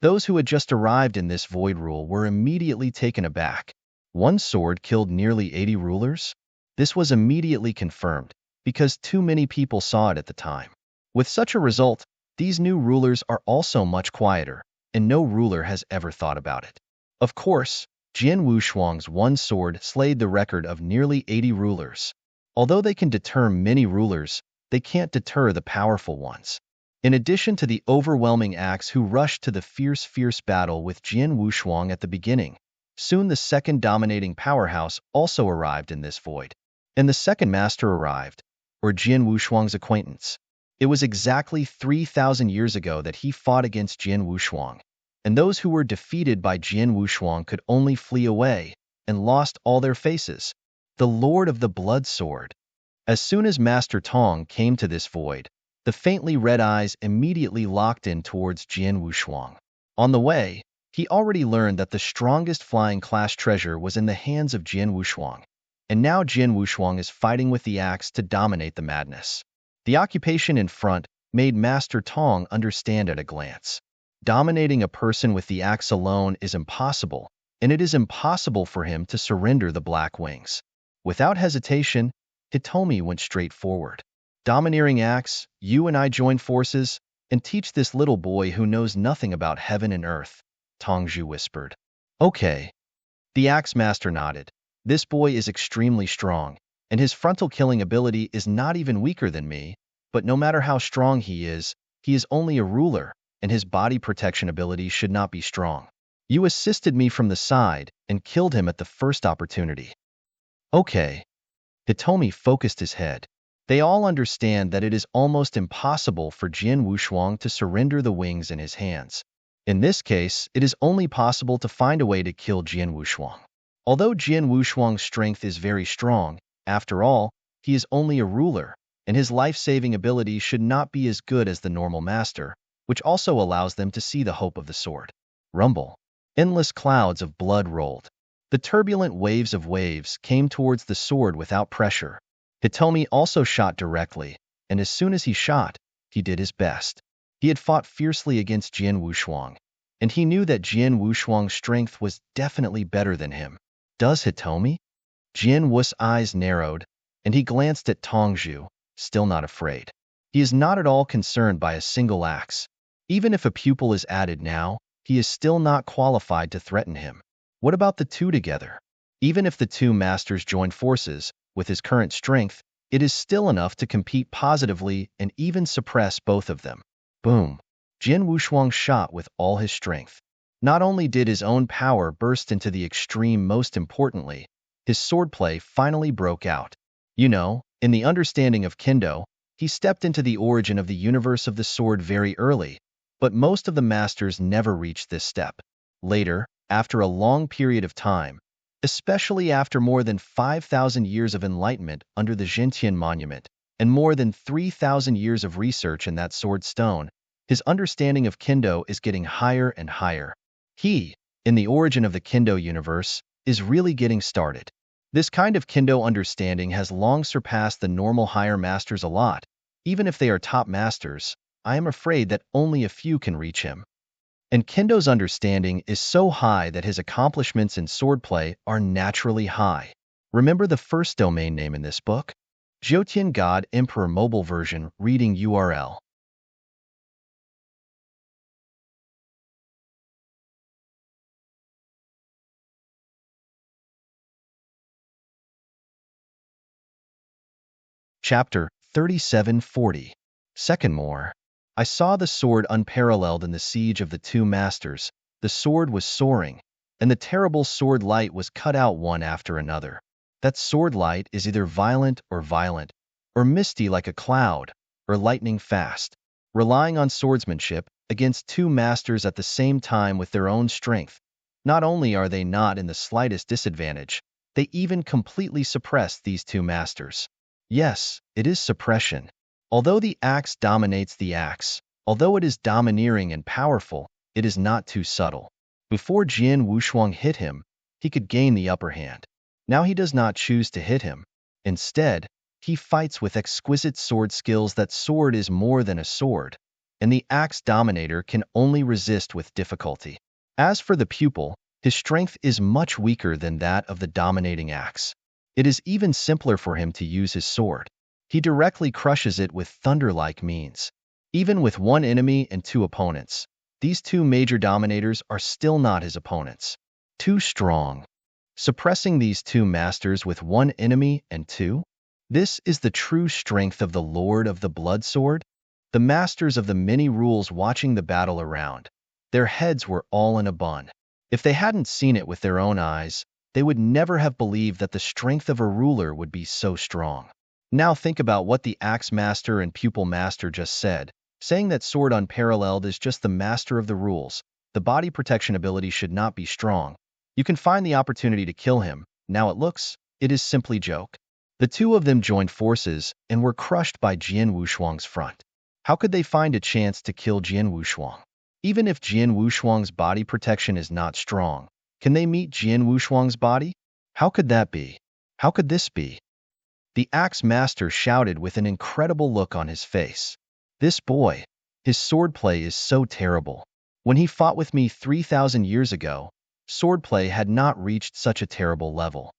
Those who had just arrived in this void rule were immediately taken aback. One sword killed nearly 80 rulers? This was immediately confirmed, because too many people saw it at the time. With such a result, these new rulers are also much quieter, and no ruler has ever thought about it. Of course, Jian Wushuang's one sword slayed the record of nearly 80 rulers. Although they can deter many rulers, they can't deter the powerful ones. In addition to the overwhelming axe who rushed to the fierce battle with Jian Wushuang at the beginning, soon the second dominating powerhouse also arrived in this void. And the second master arrived, or Jian Wushuang's acquaintance. It was exactly 3,000 years ago that he fought against Jian Wushuang, and those who were defeated by Jian Wushuang could only flee away and lost all their faces. The Lord of the Blood Sword. As soon as Master Tong came to this void, the faintly red eyes immediately locked in towards Jian Wushuang. On the way, he already learned that the strongest flying class treasure was in the hands of Jian Wushuang, and now Jian Wushuang is fighting with the axe to dominate the madness. The occupation in front made Master Tong understand at a glance. Dominating a person with the axe alone is impossible, and it is impossible for him to surrender the Black Wings. Without hesitation, Hitomi went straight forward. Domineering axe, you and I join forces and teach this little boy who knows nothing about heaven and earth, Tongzhu whispered. Okay. The axe master nodded. This boy is extremely strong, and his frontal killing ability is not even weaker than me, but no matter how strong he is only a ruler, and his body protection ability should not be strong. You assisted me from the side and killed him at the first opportunity. Okay. Hitomi focused his head. They all understand that it is almost impossible for Jian Wushuang to surrender the wings in his hands. In this case, it is only possible to find a way to kill Jian Wushuang. Although Jian Wushuang's strength is very strong, after all, he is only a ruler, and his life-saving ability should not be as good as the normal master, which also allows them to see the hope of the sword. Rumble. Endless clouds of blood rolled. The turbulent waves came towards the sword without pressure. Hitomi also shot directly, and as soon as he shot, he did his best. He had fought fiercely against Jian Wushuang, and he knew that Jian Wushuang's strength was definitely better than him. Does Hitomi? Jian Wu's eyes narrowed, and he glanced at Tongzhu, still not afraid. He is not at all concerned by a single axe. Even if a pupil is added now, he is still not qualified to threaten him. What about the two together? Even if the two masters join forces, with his current strength, it is still enough to compete positively and even suppress both of them. Boom! Jian Wushuang shot with all his strength. Not only did his own power burst into the extreme, most importantly, his swordplay finally broke out. You know, in the understanding of Kendo, he stepped into the origin of the universe of the sword very early, but most of the masters never reached this step. Later, after a long period of time, especially after more than 5,000 years of enlightenment under the Jintian monument, and more than 3,000 years of research in that sword stone, his understanding of Kendo is getting higher and higher. He, in the origin of the Kendo universe, is really getting started. This kind of Kendo understanding has long surpassed the normal higher masters a lot. Even if they are top masters, I am afraid that only a few can reach him. And Kendo's understanding is so high that his accomplishments in swordplay are naturally high. Remember the first domain name in this book? Jyotian God Emperor Mobile Version Reading URL. Chapter 3740. Second more. I saw the sword unparalleled in the siege of the two masters. The sword was soaring, and the terrible sword light was cut out one after another. That sword light is either violent, or misty like a cloud, or lightning fast. Relying on swordsmanship against two masters at the same time with their own strength, not only are they not in the slightest disadvantage, they even completely suppress these two masters. Yes, it is suppression. Although the axe dominates the axe, although it is domineering and powerful, it is not too subtle. Before Jian Wushuang hit him, he could gain the upper hand. Now he does not choose to hit him. Instead, he fights with exquisite sword skills. That sword is more than a sword, and the axe dominator can only resist with difficulty. As for the pupil, his strength is much weaker than that of the dominating axe. It is even simpler for him to use his sword. He directly crushes it with thunder-like means. Even with one enemy and two opponents, these two major dominators are still not his opponents. Too strong. Suppressing these two masters with one enemy and two? This is the true strength of the Lord of the Blood Sword? The masters of the many rules watching the battle around, their heads were all in a bun. If they hadn't seen it with their own eyes, they would never have believed that the strength of a ruler would be so strong. Now think about what the Axe Master and Pupil Master just said, saying that Sword Unparalleled is just the master of the rules. The body protection ability should not be strong. You can find the opportunity to kill him. Now it is simply joke. The two of them joined forces and were crushed by Jian Wushuang's front. How could they find a chance to kill Jian Wushuang? Even if Jian Wushuang's body protection is not strong, can they meet Jian Wushuang's body? How could that be? How could this be? The Axe Master shouted with an incredible look on his face. This boy, his swordplay is so terrible. When he fought with me 3,000 years ago, swordplay had not reached such a terrible level.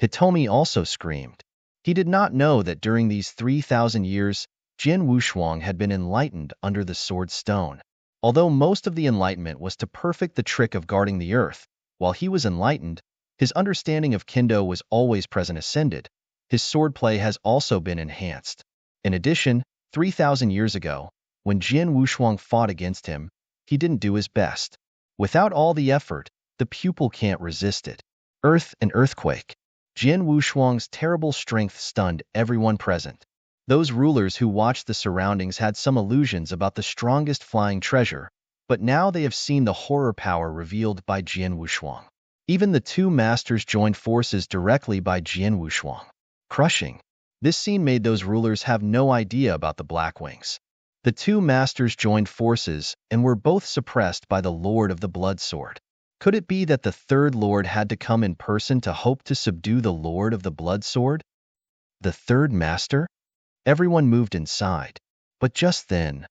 Hitomi also screamed. He did not know that during these 3,000 years, Jian Wushuang had been enlightened under the sword stone. Although most of the enlightenment was to perfect the trick of guarding the earth, while he was enlightened, his understanding of Kendo was always present ascended. His swordplay has also been enhanced. In addition, 3,000 years ago, when Jian Wushuang fought against him, he didn't do his best. Without all the effort, the pupil can't resist it. Earth and earthquake. Jian Wushuang's terrible strength stunned everyone present. Those rulers who watched the surroundings had some illusions about the strongest flying treasure, but now they have seen the horror power revealed by Jian Wushuang. Even the two masters joined forces directly by Jian Wushuang. Crushing. This scene made those rulers have no idea about the Black Wings. The two masters joined forces and were both suppressed by the Lord of the Blood Sword. Could it be that the third Lord had to come in person to hope to subdue the Lord of the Blood Sword? The third master? Everyone moved inside. But just then,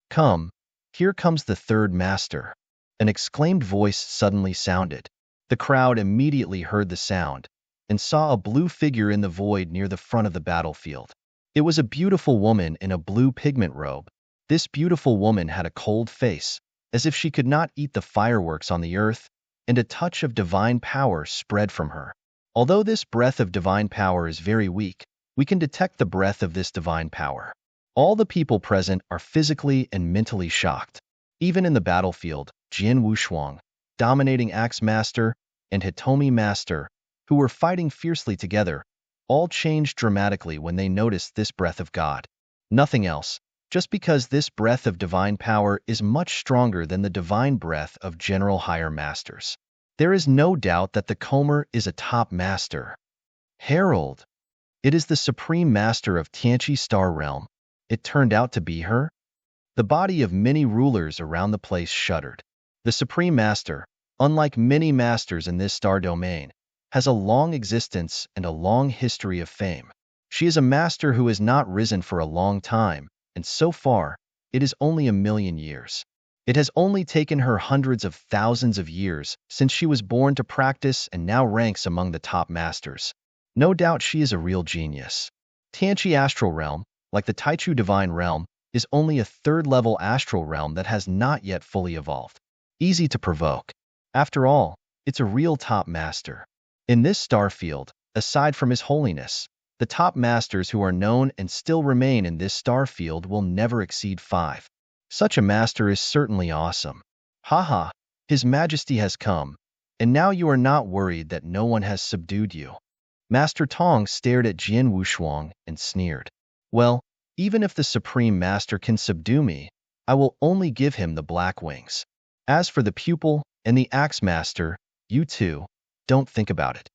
"Come, here comes the third master." An exclaimed voice suddenly sounded. The crowd immediately heard the sound and saw a blue figure in the void near the front of the battlefield. It was a beautiful woman in a blue pigment robe. This beautiful woman had a cold face, as if she could not eat the fireworks on the earth, and a touch of divine power spread from her. Although this breath of divine power is very weak, we can detect the breath of this divine power. All the people present are physically and mentally shocked. Even in the battlefield, Jian Wushuang, dominating Axe Master, and Hitomi Master, who were fighting fiercely together, all changed dramatically when they noticed this breath of God. Nothing else, just because this breath of divine power is much stronger than the divine breath of general higher masters. There is no doubt that the Comer is a top master. Herald. It is the supreme master of Tianqi Star Realm. It turned out to be her? The body of many rulers around the place shuddered. The supreme master, unlike many masters in this star domain, has a long existence and a long history of fame. She is a master who has not risen for a long time, and so far, it is only 1,000,000 years. It has only taken her hundreds of thousands of years since she was born to practice and now ranks among the top masters. No doubt she is a real genius. Tianqi Astral Realm, like the Taichu Divine Realm, is only a third-level astral realm that has not yet fully evolved. Easy to provoke. After all, it's a real top master. In this star field, aside from His Holiness, the top masters who are known and still remain in this star field will never exceed 5. Such a master is certainly awesome. Haha, His Majesty has come, and now you are not worried that no one has subdued you. Master Tong stared at Jian Wushuang and sneered. Well, even if the Supreme Master can subdue me, I will only give him the Black Wings. As for the pupil and the Axe Master, you two, don't think about it.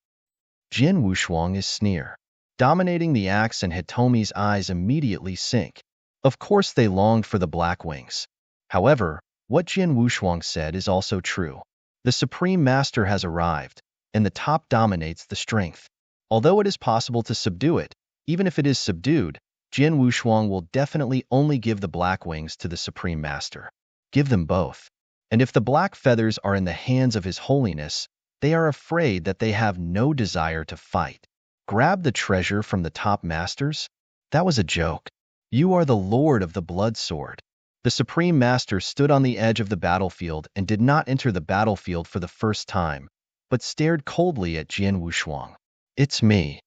Jian Wushuang is sneer. Dominating the axe, and Hitomi's eyes immediately sink. Of course they longed for the Black Wings. However, what Jian Wushuang said is also true. The Supreme Master has arrived, and the top dominates the strength. Although it is possible to subdue it, even if it is subdued, Jian Wushuang will definitely only give the Black Wings to the Supreme Master. Give them both. And if the black feathers are in the hands of His Holiness, they are afraid that they have no desire to fight. Grab the treasure from the top masters? That was a joke. You are the Lord of the Blood Sword. The Supreme Master stood on the edge of the battlefield and did not enter the battlefield for the first time, but stared coldly at Jian Wushuang. It's me.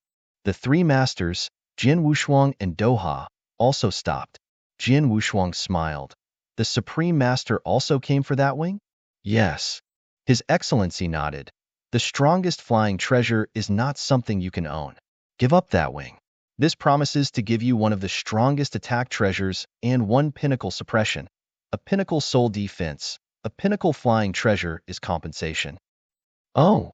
The three masters, Jian Wushuang and Doha, also stopped. Jian Wushuang smiled. The Supreme Master also came for that wing? Yes. His Excellency nodded. The strongest flying treasure is not something you can own. Give up that wing. This promises to give you one of the strongest attack treasures and one pinnacle suppression. A pinnacle soul defense, a pinnacle flying treasure is compensation. Oh,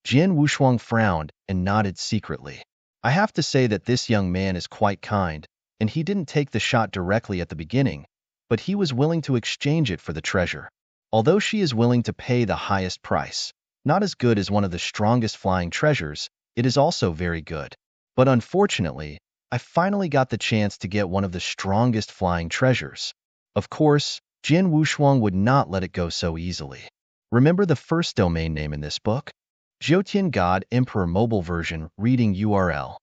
Jian Wushuang frowned and nodded secretly. I have to say that this young man is quite kind, and he didn't take the shot directly at the beginning, but he was willing to exchange it for the treasure. Although she is willing to pay the highest price, not as good as one of the strongest flying treasures, it is also very good. But unfortunately, I finally got the chance to get one of the strongest flying treasures. Of course, Jian Wushuang would not let it go so easily. Remember the first domain name in this book? Jiutian God Emperor Mobile Version Reading URL.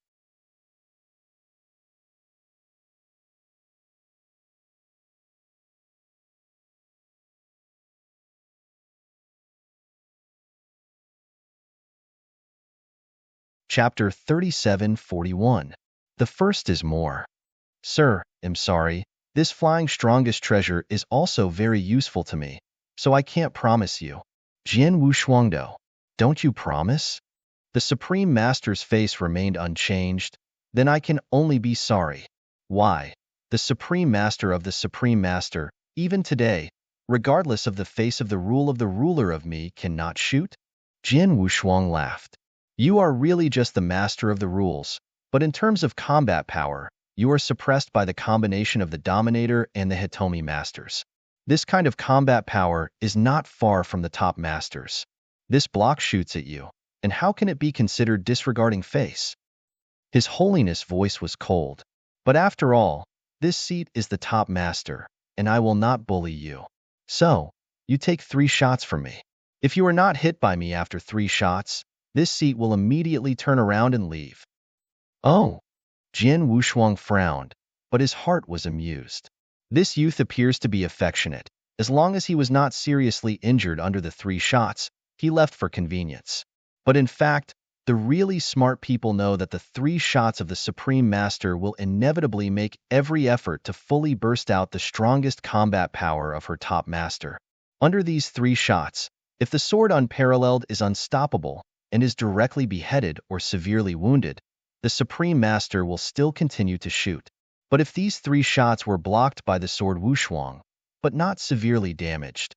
Chapter 3741. The first is more. Sir, I'm sorry, this flying strongest treasure is also very useful to me, so I can't promise you. Jian Wushuangdo, don't you promise? The Supreme Master's face remained unchanged. Then I can only be sorry. Why? The Supreme Master of the Supreme Master, even today, regardless of the face of the ruler of me, cannot shoot? Jian Wushuang laughed. You are really just the master of the rules, but in terms of combat power, you are suppressed by the combination of the Dominator and the Hitomi Masters. This kind of combat power is not far from the top masters. This block shoots at you, and how can it be considered disregarding face? His Holiness' voice was cold. But after all, this seat is the top master, and I will not bully you. So, you take 3 shots from me. If you are not hit by me after 3 shots, this seat will immediately turn around and leave. Oh, Jian Wushuang frowned, but his heart was amused. This youth appears to be affectionate. As long as he was not seriously injured under the 3 shots, he left for convenience. But in fact, the really smart people know that the 3 shots of the Supreme Master will inevitably make every effort to fully burst out the strongest combat power of her top master. Under these 3 shots, if the sword unparalleled is unstoppable and is directly beheaded or severely wounded, the Supreme Master will still continue to shoot. But if these 3 shots were blocked by the sword Wushuang, but not severely damaged,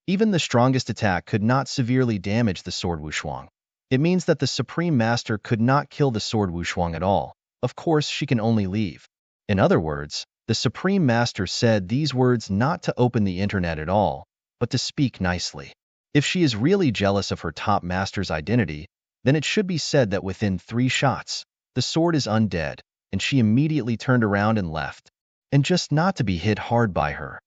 even the strongest attack could not severely damage the sword Wushuang. It means that the Supreme Master could not kill the sword Wushuang at all. Of course, she can only leave. In other words, the Supreme Master said these words not to open the internet at all, but to speak nicely. If she is really jealous of her top master's identity, then it should be said that within 3 shots, the sword is undead, and she immediately turned around and left. And just not to be hit hard by her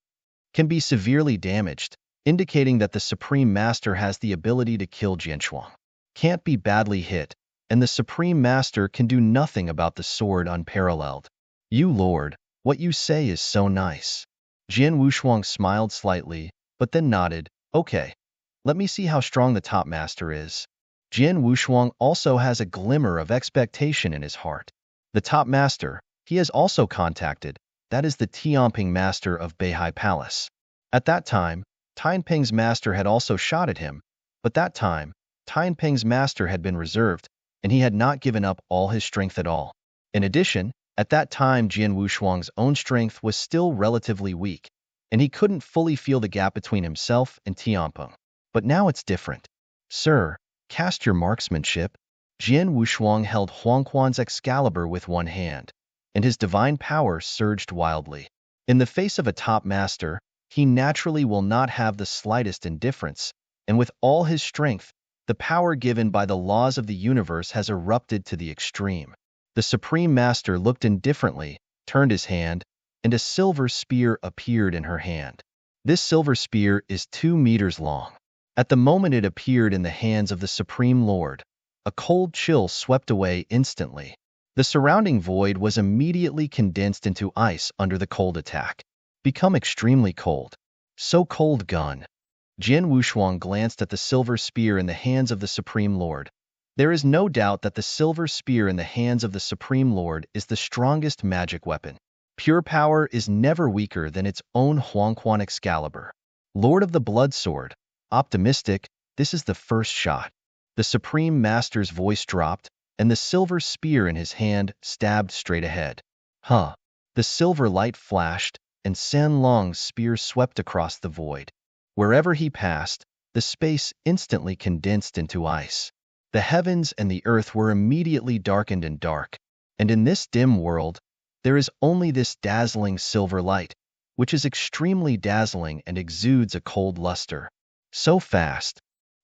can be severely damaged, indicating that the Supreme Master has the ability to kill Jianshuang. Can't be badly hit, and the Supreme Master can do nothing about the sword unparalleled. You Lord, what you say is so nice. Jian Wushuang smiled slightly, but then nodded. Okay, let me see how strong the top master is. Jian Wushuang also has a glimmer of expectation in his heart. The top master, he has also contacted, that is the Tianping master of Beihai Palace. At that time, Tianping's master had also shot at him, but that time, Tianping's master had been reserved, and he had not given up all his strength at all. In addition, at that time Jian Wushuang's own strength was still relatively weak, and he couldn't fully feel the gap between himself and Tianping. But now it's different. Sir, cast your marksmanship. Jian Wushuang held Huangquan's Excalibur with one hand, and his divine power surged wildly. In the face of a top master, he naturally will not have the slightest indifference, and with all his strength, the power given by the laws of the universe has erupted to the extreme. The Supreme Master looked indifferently, turned his hand, and a silver spear appeared in her hand. This silver spear is 2 meters long. At the moment it appeared in the hands of the Supreme Lord, a cold chill swept away instantly. The surrounding void was immediately condensed into ice under the cold attack. Become extremely cold. So cold gun. Jian Wushuang glanced at the silver spear in the hands of the Supreme Lord. There is no doubt that the silver spear in the hands of the Supreme Lord is the strongest magic weapon. Pure power is never weaker than its own Huangquan Excalibur. Lord of the Blood Sword, optimistic, this is the first shot. The Supreme Master's voice dropped, and the silver spear in his hand stabbed straight ahead. Huh! The silver light flashed, and San Long's spear swept across the void. Wherever he passed, the space instantly condensed into ice. The heavens and the earth were immediately darkened and dark, and in this dim world, there is only this dazzling silver light, which is extremely dazzling and exudes a cold luster. So fast.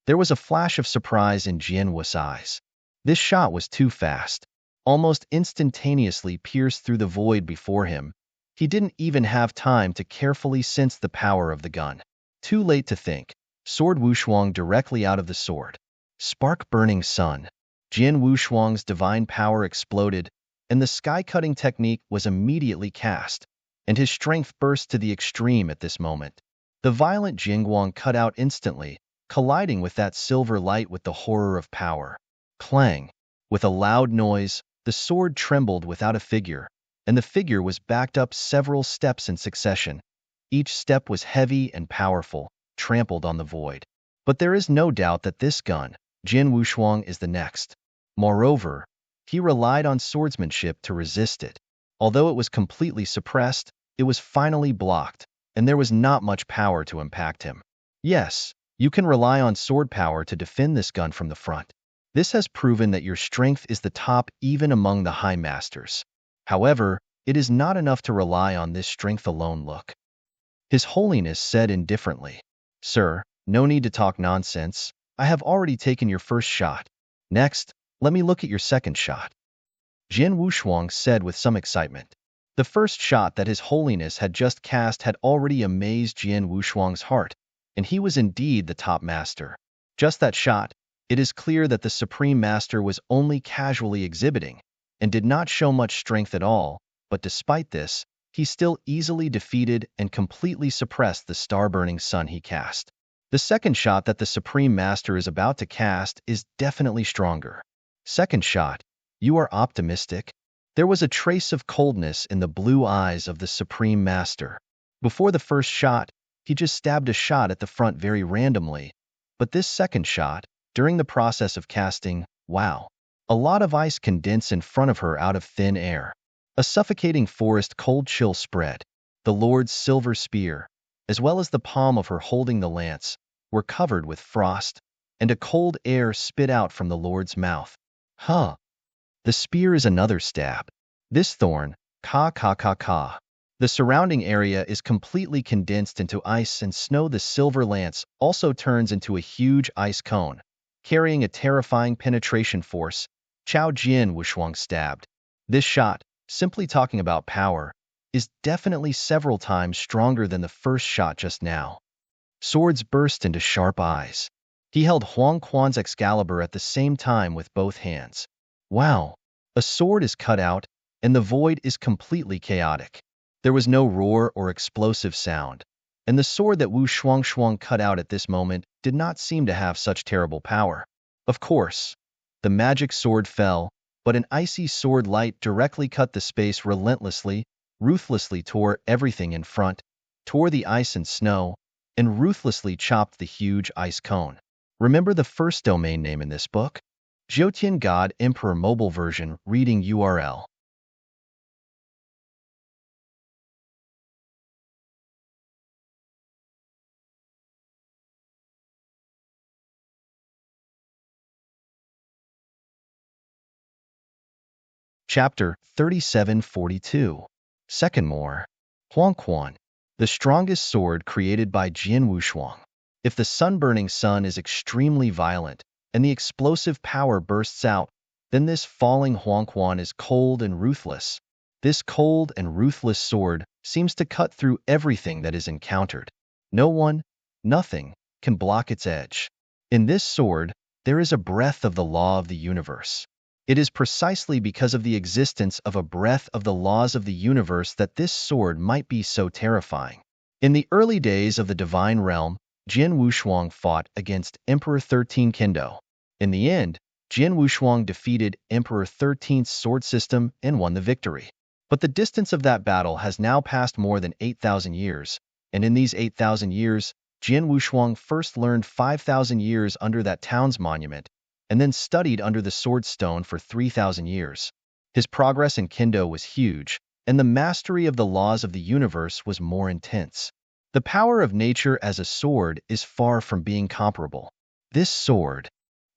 There was a flash of surprise in Jian Wu's eyes. This shot was too fast. Almost instantaneously pierced through the void before him. He didn't even have time to carefully sense the power of the gun. Too late to think. Sword Wushuang directly out of the sword. Spark burning sun. Jian Wushuang's divine power exploded, and the sky-cutting technique was immediately cast, and his strength burst to the extreme at this moment. The violent Jingguang cut out instantly, colliding with that silver light with the horror of power. Clang! With a loud noise, the sword trembled without a figure, and the figure was backed up several steps in succession. Each step was heavy and powerful, trampled on the void. But there is no doubt that this gun, Jian Wushuang, is the next. Moreover, he relied on swordsmanship to resist it. Although it was completely suppressed, it was finally blocked, and there was not much power to impact him. Yes, you can rely on sword power to defend this gun from the front. This has proven that your strength is the top even among the high masters. However, it is not enough to rely on this strength alone. Look. His Holiness said indifferently. Sir, no need to talk nonsense. I have already taken your first shot. Next, let me look at your second shot. Jian Wushuang said with some excitement. The first shot that His Holiness had just cast had already amazed Jian Wushuang's heart, and he was indeed the top master. Just that shot, it is clear that the Supreme Master was only casually exhibiting, and did not show much strength at all, but despite this, he still easily defeated and completely suppressed the star-burning sun he cast. The second shot that the Supreme Master is about to cast is definitely stronger. Second shot, you are optimistic? There was a trace of coldness in the blue eyes of the Supreme Master. Before the first shot, he just stabbed a shot at the front very randomly, but this second shot, during the process of casting, wow. A lot of ice condensed in front of her out of thin air. A suffocating forest cold chill spread. The Lord's silver spear, as well as the palm of her holding the lance, were covered with frost, and a cold air spit out from the Lord's mouth. Huh. The spear is another stab. This thorn, ka. The surrounding area is completely condensed into ice and snow. The silver lance also turns into a huge ice cone, carrying a terrifying penetration force. Chao Jian Wushuang stabbed. This shot, simply talking about power, is definitely several times stronger than the first shot just now. Swords burst into sharp eyes. He held Huang Quan's Excalibur at the same time with both hands. Wow! A sword is cut out, and the void is completely chaotic. There was no roar or explosive sound, and the sword that Wu Shuang cut out at this moment did not seem to have such terrible power. Of course, the magic sword fell, but an icy sword light directly cut the space relentlessly, ruthlessly tore everything in front, tore the ice and snow, and ruthlessly chopped the huge ice cone. Remember the first domain name in this book? Zhoutian God Emperor Mobile Version reading URL. Chapter 3742. Second more. Huang Quan, the strongest sword created by Jian Wushuang. If the sun-burning sun is extremely violent, and the explosive power bursts out, then this falling Huang Quan is cold and ruthless. This cold and ruthless sword seems to cut through everything that is encountered. No one, nothing, can block its edge. In this sword, there is a breath of the law of the universe. It is precisely because of the existence of a breath of the laws of the universe that this sword might be so terrifying. In the early days of the divine realm, Jian Wushuang fought against Emperor 13 Kendo. In the end, Jian Wushuang defeated Emperor 13's sword system and won the victory. But the distance of that battle has now passed more than 8,000 years, and in these 8,000 years, Jian Wushuang first learned 5,000 years under that town's monument, and then studied under the Sword Stone for 3,000 years. His progress in Kendo was huge, and the mastery of the laws of the universe was more intense. The power of nature as a sword is far from being comparable. This sword.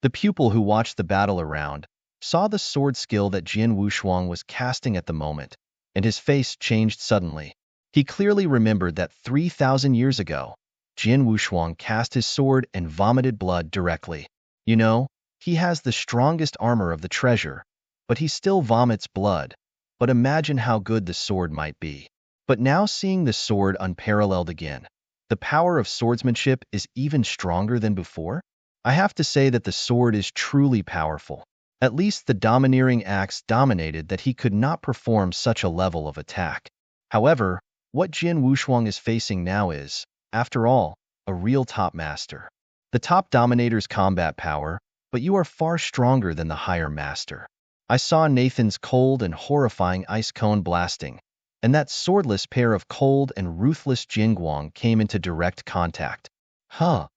The pupil who watched the battle around saw the sword skill that Jian Wushuang was casting at the moment, and his face changed suddenly. He clearly remembered that 3,000 years ago, Jian Wushuang cast his sword and vomited blood directly. You know, he has the strongest armor of the treasure, but he still vomits blood. But imagine how good the sword might be. But now seeing the sword unparalleled again, the power of swordsmanship is even stronger than before? I have to say that the sword is truly powerful. At least the domineering axe dominated that he could not perform such a level of attack. However, what Jian Wushuang is facing now is, after all, a real top master. The top dominator's combat power, but you are far stronger than the higher master. I saw Nathan's cold and horrifying ice cone blasting, and that swordless pair of cold and ruthless Jingguang came into direct contact. Huh!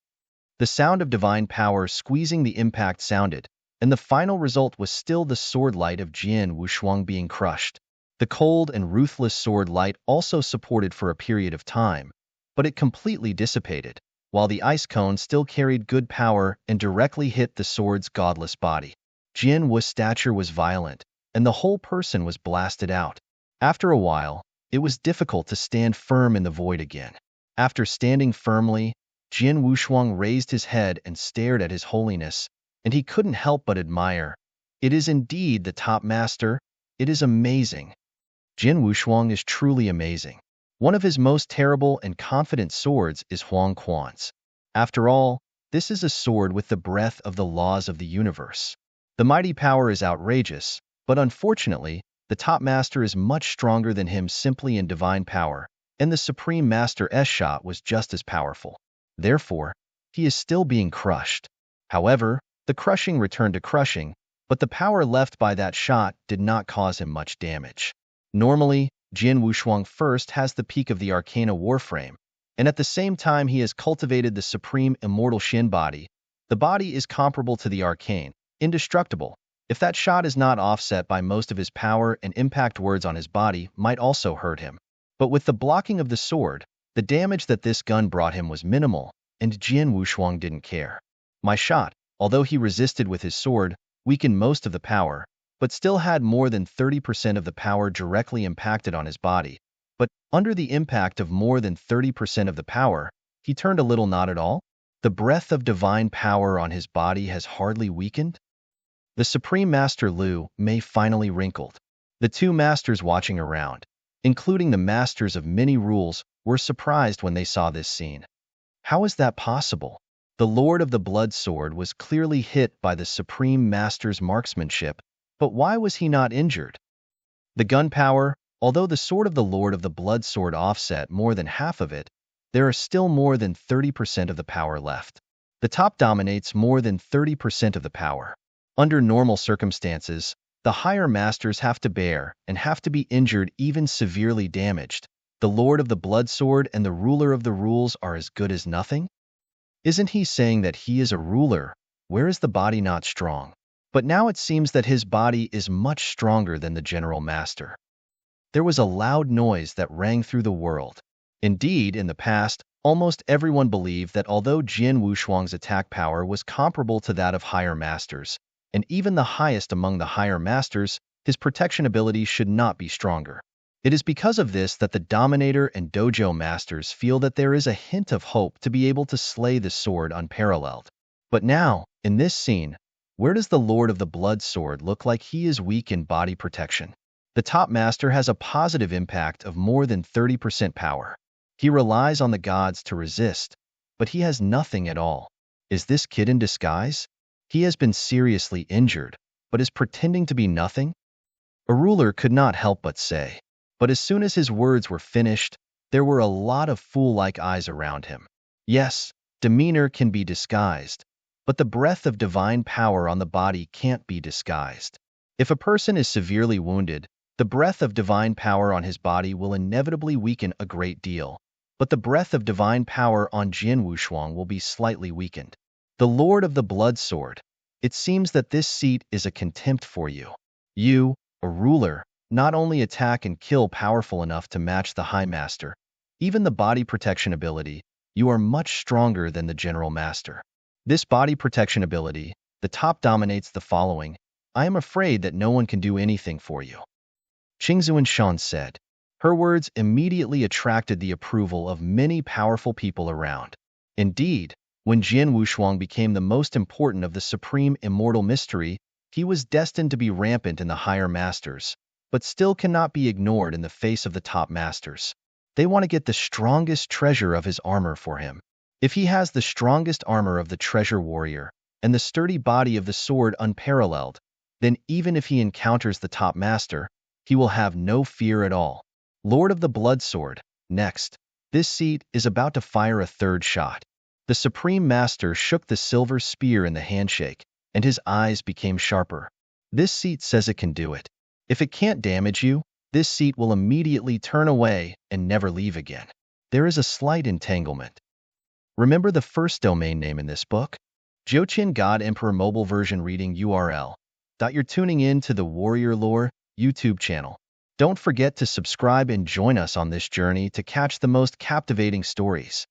The sound of divine power squeezing the impact sounded, and the final result was still the sword light of Jian Wushuang being crushed. The cold and ruthless sword light also supported for a period of time, but it completely dissipated, while the ice cone still carried good power and directly hit the sword's godless body. Jian Wu's stature was violent, and the whole person was blasted out. After a while, it was difficult to stand firm in the void again. After standing firmly, Jian Wushuang raised his head and stared at his holiness, and he couldn't help but admire. It is indeed the top master. It is amazing. Jian Wushuang is truly amazing. One of his most terrible and confident swords is Huang Quan's. After all, this is a sword with the breath of the laws of the universe. The mighty power is outrageous, but unfortunately, the top master is much stronger than him simply in divine power, and the supreme master S shot was just as powerful. Therefore, he is still being crushed. However, the crushing returned to crushing, but the power left by that shot did not cause him much damage. Normally, Jian Wushuang first has the peak of the Arcana Warframe, and at the same time he has cultivated the supreme immortal Shin body. The body is comparable to the arcane, indestructible. If that shot is not offset by most of his power and impact words on his body might also hurt him. But with the blocking of the sword, the damage that this gun brought him was minimal, and Jian Wushuang didn't care. My shot, although he resisted with his sword, weakened most of the power, but still had more than 30% of the power directly impacted on his body. But under the impact of more than 30% of the power, he turned a little not at all. The breath of divine power on his body has hardly weakened. The Supreme Master Liu Mei finally wrinkled. The two masters watching around, including the masters of many rules, were surprised when they saw this scene. How is that possible? The Lord of the Blood Sword was clearly hit by the Supreme Master's marksmanship, but why was he not injured? The gun power, although the sword of the Lord of the Blood Sword offset more than half of it, there are still more than 30% of the power left. The top dominates more than 30% of the power. Under normal circumstances, the higher masters have to bear and have to be injured, even severely damaged. The Lord of the Blood Sword and the ruler of the rules are as good as nothing? Isn't he saying that he is a ruler? Where is the body not strong? But now it seems that his body is much stronger than the general master. There was a loud noise that rang through the world. Indeed, in the past, almost everyone believed that although Jian Wushuang's attack power was comparable to that of higher masters, and even the highest among the higher masters, his protection ability should not be stronger. It is because of this that the Dominator and Dojo masters feel that there is a hint of hope to be able to slay the sword unparalleled. But now, in this scene, where does the Lord of the Blood Sword look like he is weak in body protection? The top master has a positive impact of more than 30% power. He relies on the gods to resist, but he has nothing at all. Is this kid in disguise? He has been seriously injured, but is pretending to be nothing? A ruler could not help but say. But as soon as his words were finished, there were a lot of fool-like eyes around him. Yes, demeanor can be disguised, but the breath of divine power on the body can't be disguised. If a person is severely wounded, the breath of divine power on his body will inevitably weaken a great deal, but the breath of divine power on Jian Wushuang will be slightly weakened. The Lord of the Blood Sword. It seems that this seat is a contempt for you. You, a ruler, not only attack and kill powerful enough to match the High Master, even the body protection ability, you are much stronger than the General Master. This body protection ability, the top dominates the following. I am afraid that no one can do anything for you. Qingzuan Shan said. Her words immediately attracted the approval of many powerful people around. Indeed, when Jian Wushuang became the most important of the supreme immortal mystery, he was destined to be rampant in the higher masters, but still cannot be ignored in the face of the top masters. They want to get the strongest treasure of his armor for him. If he has the strongest armor of the treasure warrior and the sturdy body of the sword unparalleled, then even if he encounters the top master, he will have no fear at all. Lord of the Blood Sword, next. This seat is about to fire a third shot. The Supreme Master shook the silver spear in the handshake, and his eyes became sharper. This seat says it can do it. If it can't damage you, this seat will immediately turn away and never leave again. There is a slight entanglement. Remember the first domain name in this book? Jiuqian God Emperor Mobile Version Reading URL. You're tuning in to the Warrior Lore YouTube channel. Don't forget to subscribe and join us on this journey to catch the most captivating stories.